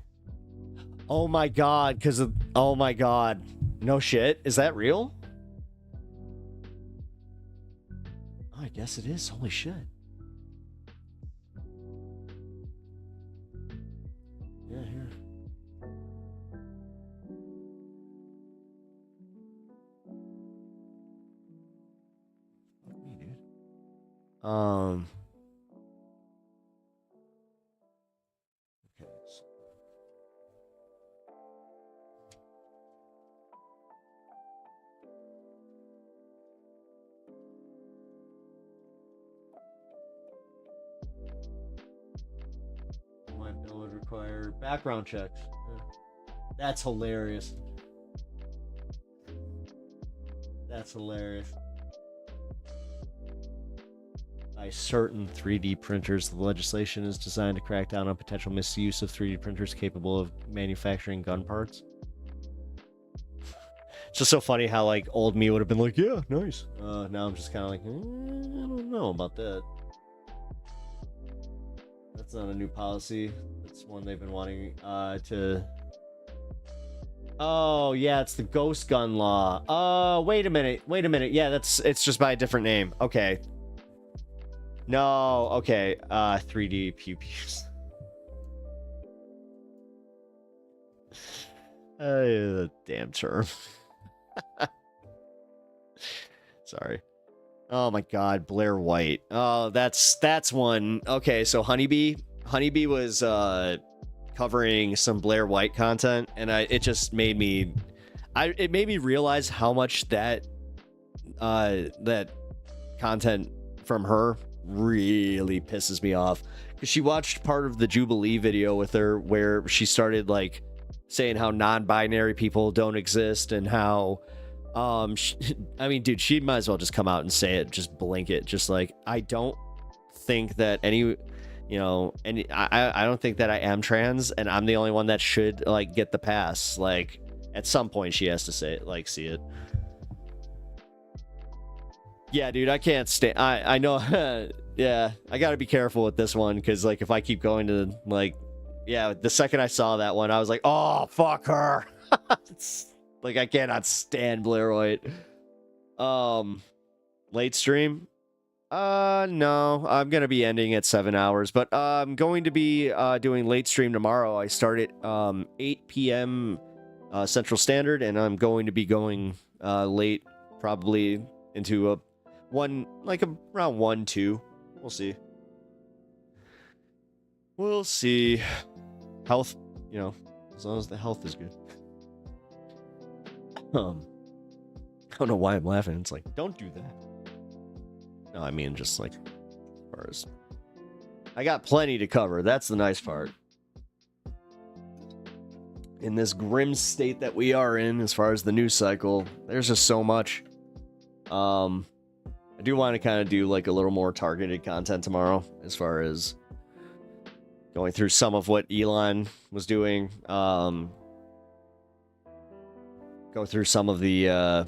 Oh my god, oh my god. No shit. Is that real? Oh, I guess it is. Holy shit. Yeah, here. Fuck me, dude. My bill would require background checks. That's hilarious. That's hilarious. By certain 3D printers, the legislation is designed to crack down on potential misuse of 3D printers capable of manufacturing gun parts. It's just so funny how, like, old me would have been like, yeah, nice. Now I'm just kind of like, I don't know about that. That's not a new policy. That's one they've been wanting to... Oh, yeah, it's the ghost gun law. Oh, wait a minute. Yeah, it's just by a different name. Okay. No, okay. 3D pew-pews. The damn term. Sorry. Oh my god, Blair White. Oh, that's one. Okay, so Honeybee was covering some Blair White content, and it just made me realize how much that content from her really pisses me off, because she watched part of the Jubilee video with her where she started like saying how non-binary people don't exist, and how I mean, dude, she might as well just come out and say it, just blink it, just like, I don't think that I don't think that I am trans, and I'm the only one that should like get the pass. Like, at some point she has to say it, like, see it. Yeah, dude, I can't stand. I know. Yeah, I gotta be careful with this one, because like, if I keep going to like, yeah, the second I saw that one, I was like, oh, fuck her. Like, I cannot stand Blair White. Late stream? No, I'm gonna be ending at 7 hours, but I'm going to be doing late stream tomorrow. I start at 8 p.m. Central Standard, and I'm going to be going late, probably into around 1-2. We'll see. We'll see. Health, as long as the health is good. I don't know why I'm laughing. It's like, don't do that. No, I mean, just like, as far as I got plenty to cover. That's the nice part. In this grim state that we are in, as far as the news cycle, there's just so much. I do want to kind of do like a little more targeted content tomorrow, as far as going through some of what Elon was doing. Go through some of the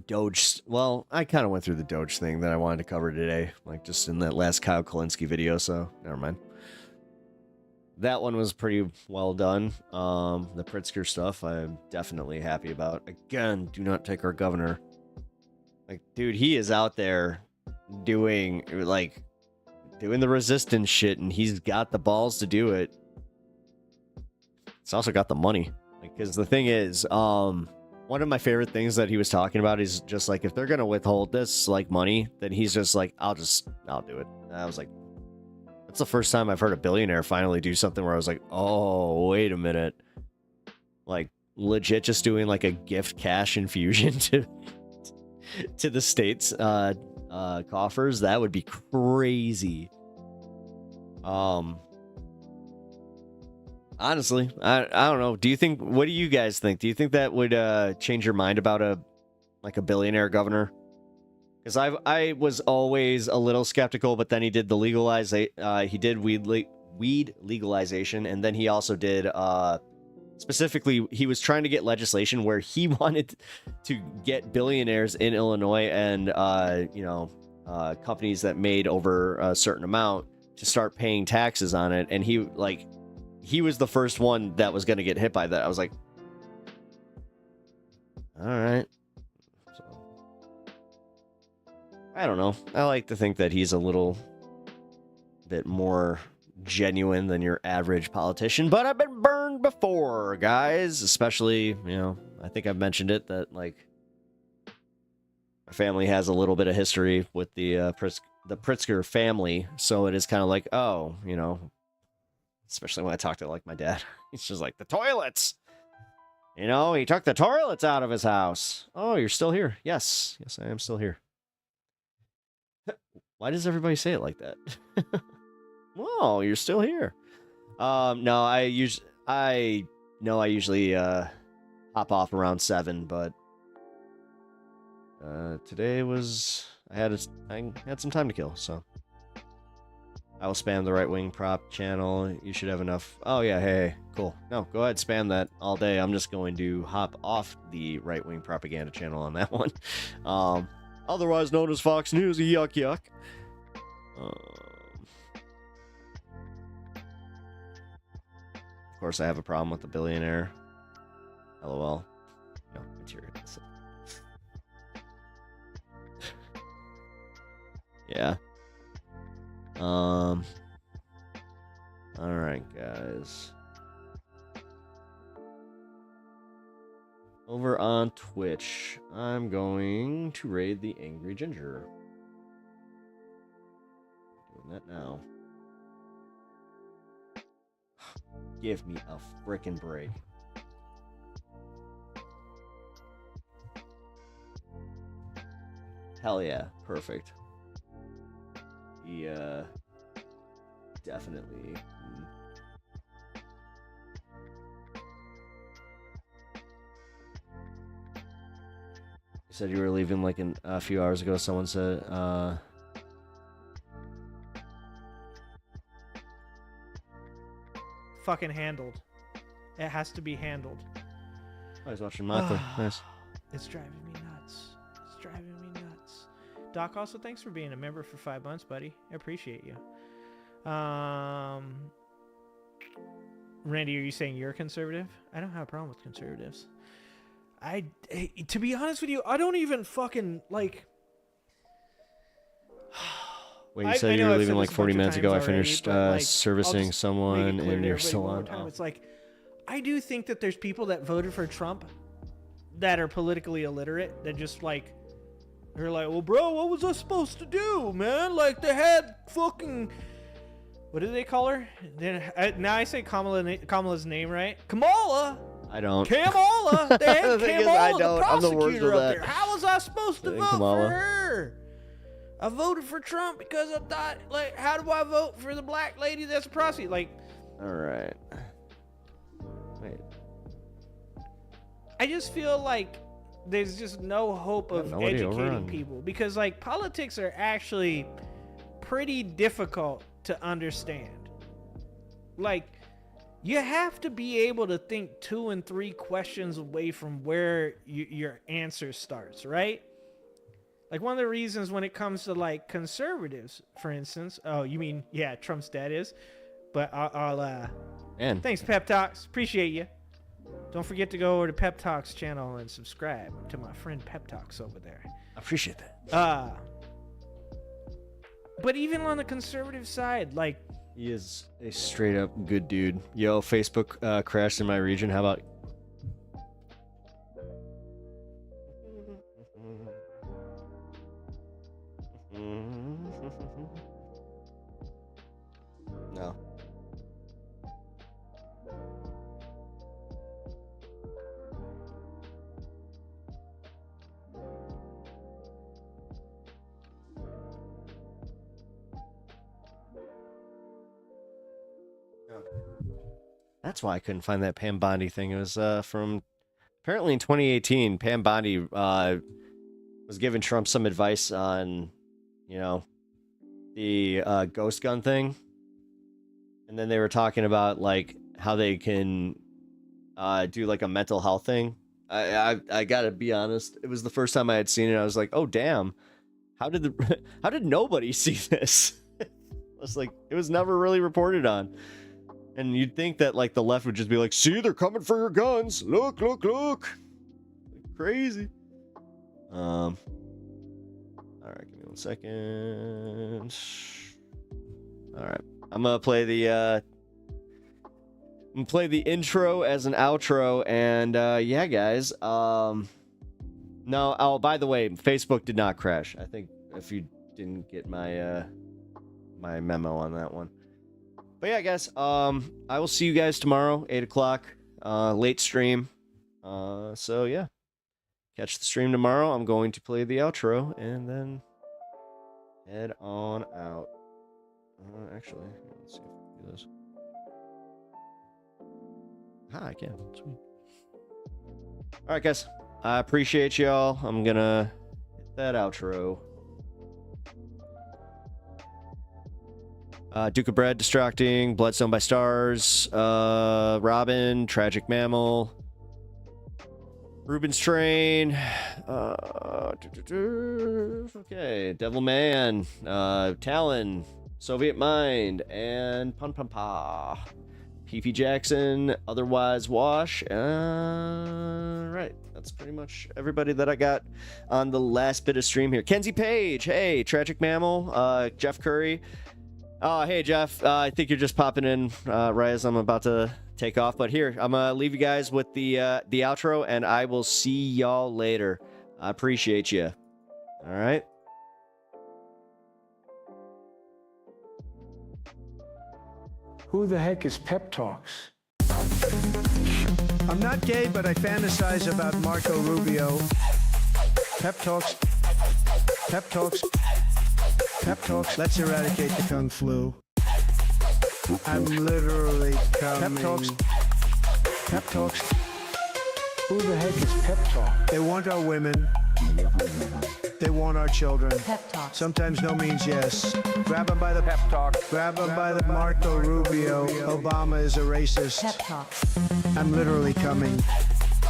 Doge. Well, I kind of went through the Doge thing that I wanted to cover today, like just in that last Kyle Kalinske video, so never mind. That one was pretty well done. The Pritzker stuff, I'm definitely happy about. Again, do not take our governor. Like, dude, he is out there doing the resistance shit, and he's got the balls to do it. He's also got the money. Because the thing is, one of my favorite things that he was talking about is just like, if they're gonna withhold this like money, then he's just like, I'll do it. And I was like, that's the first time I've heard a billionaire finally do something where I was like, oh, wait a minute. Like, legit just doing like a gift cash infusion to the state's coffers. That would be crazy. Honestly, I don't know. What do you guys think? Do you think that would change your mind about a billionaire governor? Because I was always a little skeptical, but then he did the weed legalization, and then he also did specifically, he was trying to get legislation where he wanted to get billionaires in Illinois and companies that made over a certain amount to start paying taxes on it, and he was the first one that was going to get hit by that. I was like, all right. So, I don't know. I like to think that he's a little bit more genuine than your average politician, but I've been burned before, guys. Especially, I think I've mentioned it, that like my family has a little bit of history with the Pritzker family, so it is kind of like, oh, especially when I talk to like my dad. He's just like, the toilets. He took the toilets out of his house. Oh, you're still here? Yes, I am still here. Why does everybody say it like that? Whoa, you're still here. No, I usually hop off around 7, but today I had some time to kill, so I will spam the right-wing prop channel. You should have enough. Oh yeah, hey, cool. No, go ahead, spam that all day. I'm just going to hop off the right-wing propaganda channel on that one. Otherwise known as Fox News. Yuck, yuck. Of course, I have a problem with the billionaire. LOL. No, material. Yeah. All right, guys. Over on Twitch, I'm going to raid the Angry Ginger. Doing that now. Give me a frickin' break. Hell yeah, perfect. Yeah, definitely. You said you were leaving like a few hours ago. Someone said, fucking handled. It has to be handled. I was watching Martha. Nice. It's driving me nuts. It's driving me nuts. Doc, also thanks for being a member for 5 months, buddy. I appreciate you. Randy, are you saying you're conservative? I don't have a problem with conservatives. To be honest with you, I don't even fucking like. Wait, you said you were leaving like 40 minutes ago. I finished like, servicing someone and you're still on. It's like, I do think that there's people that voted for Trump that are politically illiterate that just like They're like, well, bro, what was I supposed to do, man? Like, they had fucking, what did they call her? Then now I say Kamala's name right. Kamala. I don't. Kamala. They had The thing is, Kamala, I the don't. I'm the worst prosecutor with up that. there. How was I supposed to vote Kamala. for her? I voted for Trump because I thought, like, how do I vote for the black lady that's a prosecutor? Like, All right. Wait. I just feel like there's just no hope of nobody over educating on- people because, like, politics are actually pretty difficult to understand. Like, you have to be able to think 2 and 3 questions away from where your answer starts, right? Like, one of the reasons when it comes to, like, conservatives, for instance. Oh, you mean, yeah, Trump's dad is. But Man. Thanks, Pep Talks. Appreciate you. Don't forget to go over to Pep Talks channel and subscribe to my friend Pep Talks over there. I appreciate that. But even on the conservative side, like, He is a straight up good dude. Yo, Facebook crashed in my region. How about? No. That's why I couldn't find that Pam Bondi thing. It was from apparently in 2018. Pam Bondi was giving Trump some advice on, the ghost gun thing, and then they were talking about like how they can do like a mental health thing. I gotta be honest. It was the first time I had seen it. I was like, oh damn, how did nobody see this? It's like it was never really reported on. And you'd think that like the left would just be like, see, they're coming for your guns. Look. Crazy. All right, give me 1 second. All right. I'm gonna play the intro as an outro, and yeah, guys. No, oh, by the way, Facebook did not crash. I think if you didn't get my my memo on that one. But yeah, guys, I will see you guys tomorrow, 8 o'clock, late stream. So yeah, catch the stream tomorrow. I'm going to play the outro and then head on out. Actually, let's see if I can do this. I can. Sweet. All right, guys, I appreciate y'all. I'm gonna hit that outro. Duke of Bread, Distracting, Bloodstone by Stars, Robin, Tragic Mammal, Ruben's Train, okay, Devil Man, Talon, Soviet Mind, and Pun Pun Pa, PP Jackson, Otherwise Wash, right, that's pretty much everybody that I got on the last bit of stream here. Kenzie Page, hey, Tragic Mammal, Jeff Curry. Oh, hey, Jeff. I think you're just popping in right as I'm about to take off. But here, I'm going to leave you guys with the outro, and I will see y'all later. I appreciate you. All right? Who the heck is Pep Talks? I'm not gay, but I fantasize about Marco Rubio. Pep Talks. Pep Talks. Pep Talks. Let's eradicate the Kung Flu. I'm literally coming. Pep Talks. Pep Talks. Who the heck is Pep Talk? They want our women. They want our children. Pep Talk. Sometimes no means yes. Grab them by the Pep Talk. Grab them by the Marco Rubio. Obama is a racist. Pep Talk. I'm literally coming.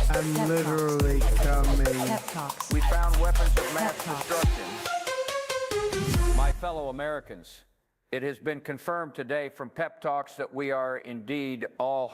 I'm literally coming. Pep Talks. We found weapons of mass destruction. My fellow Americans, it has been confirmed today from Pep Talks that we are indeed all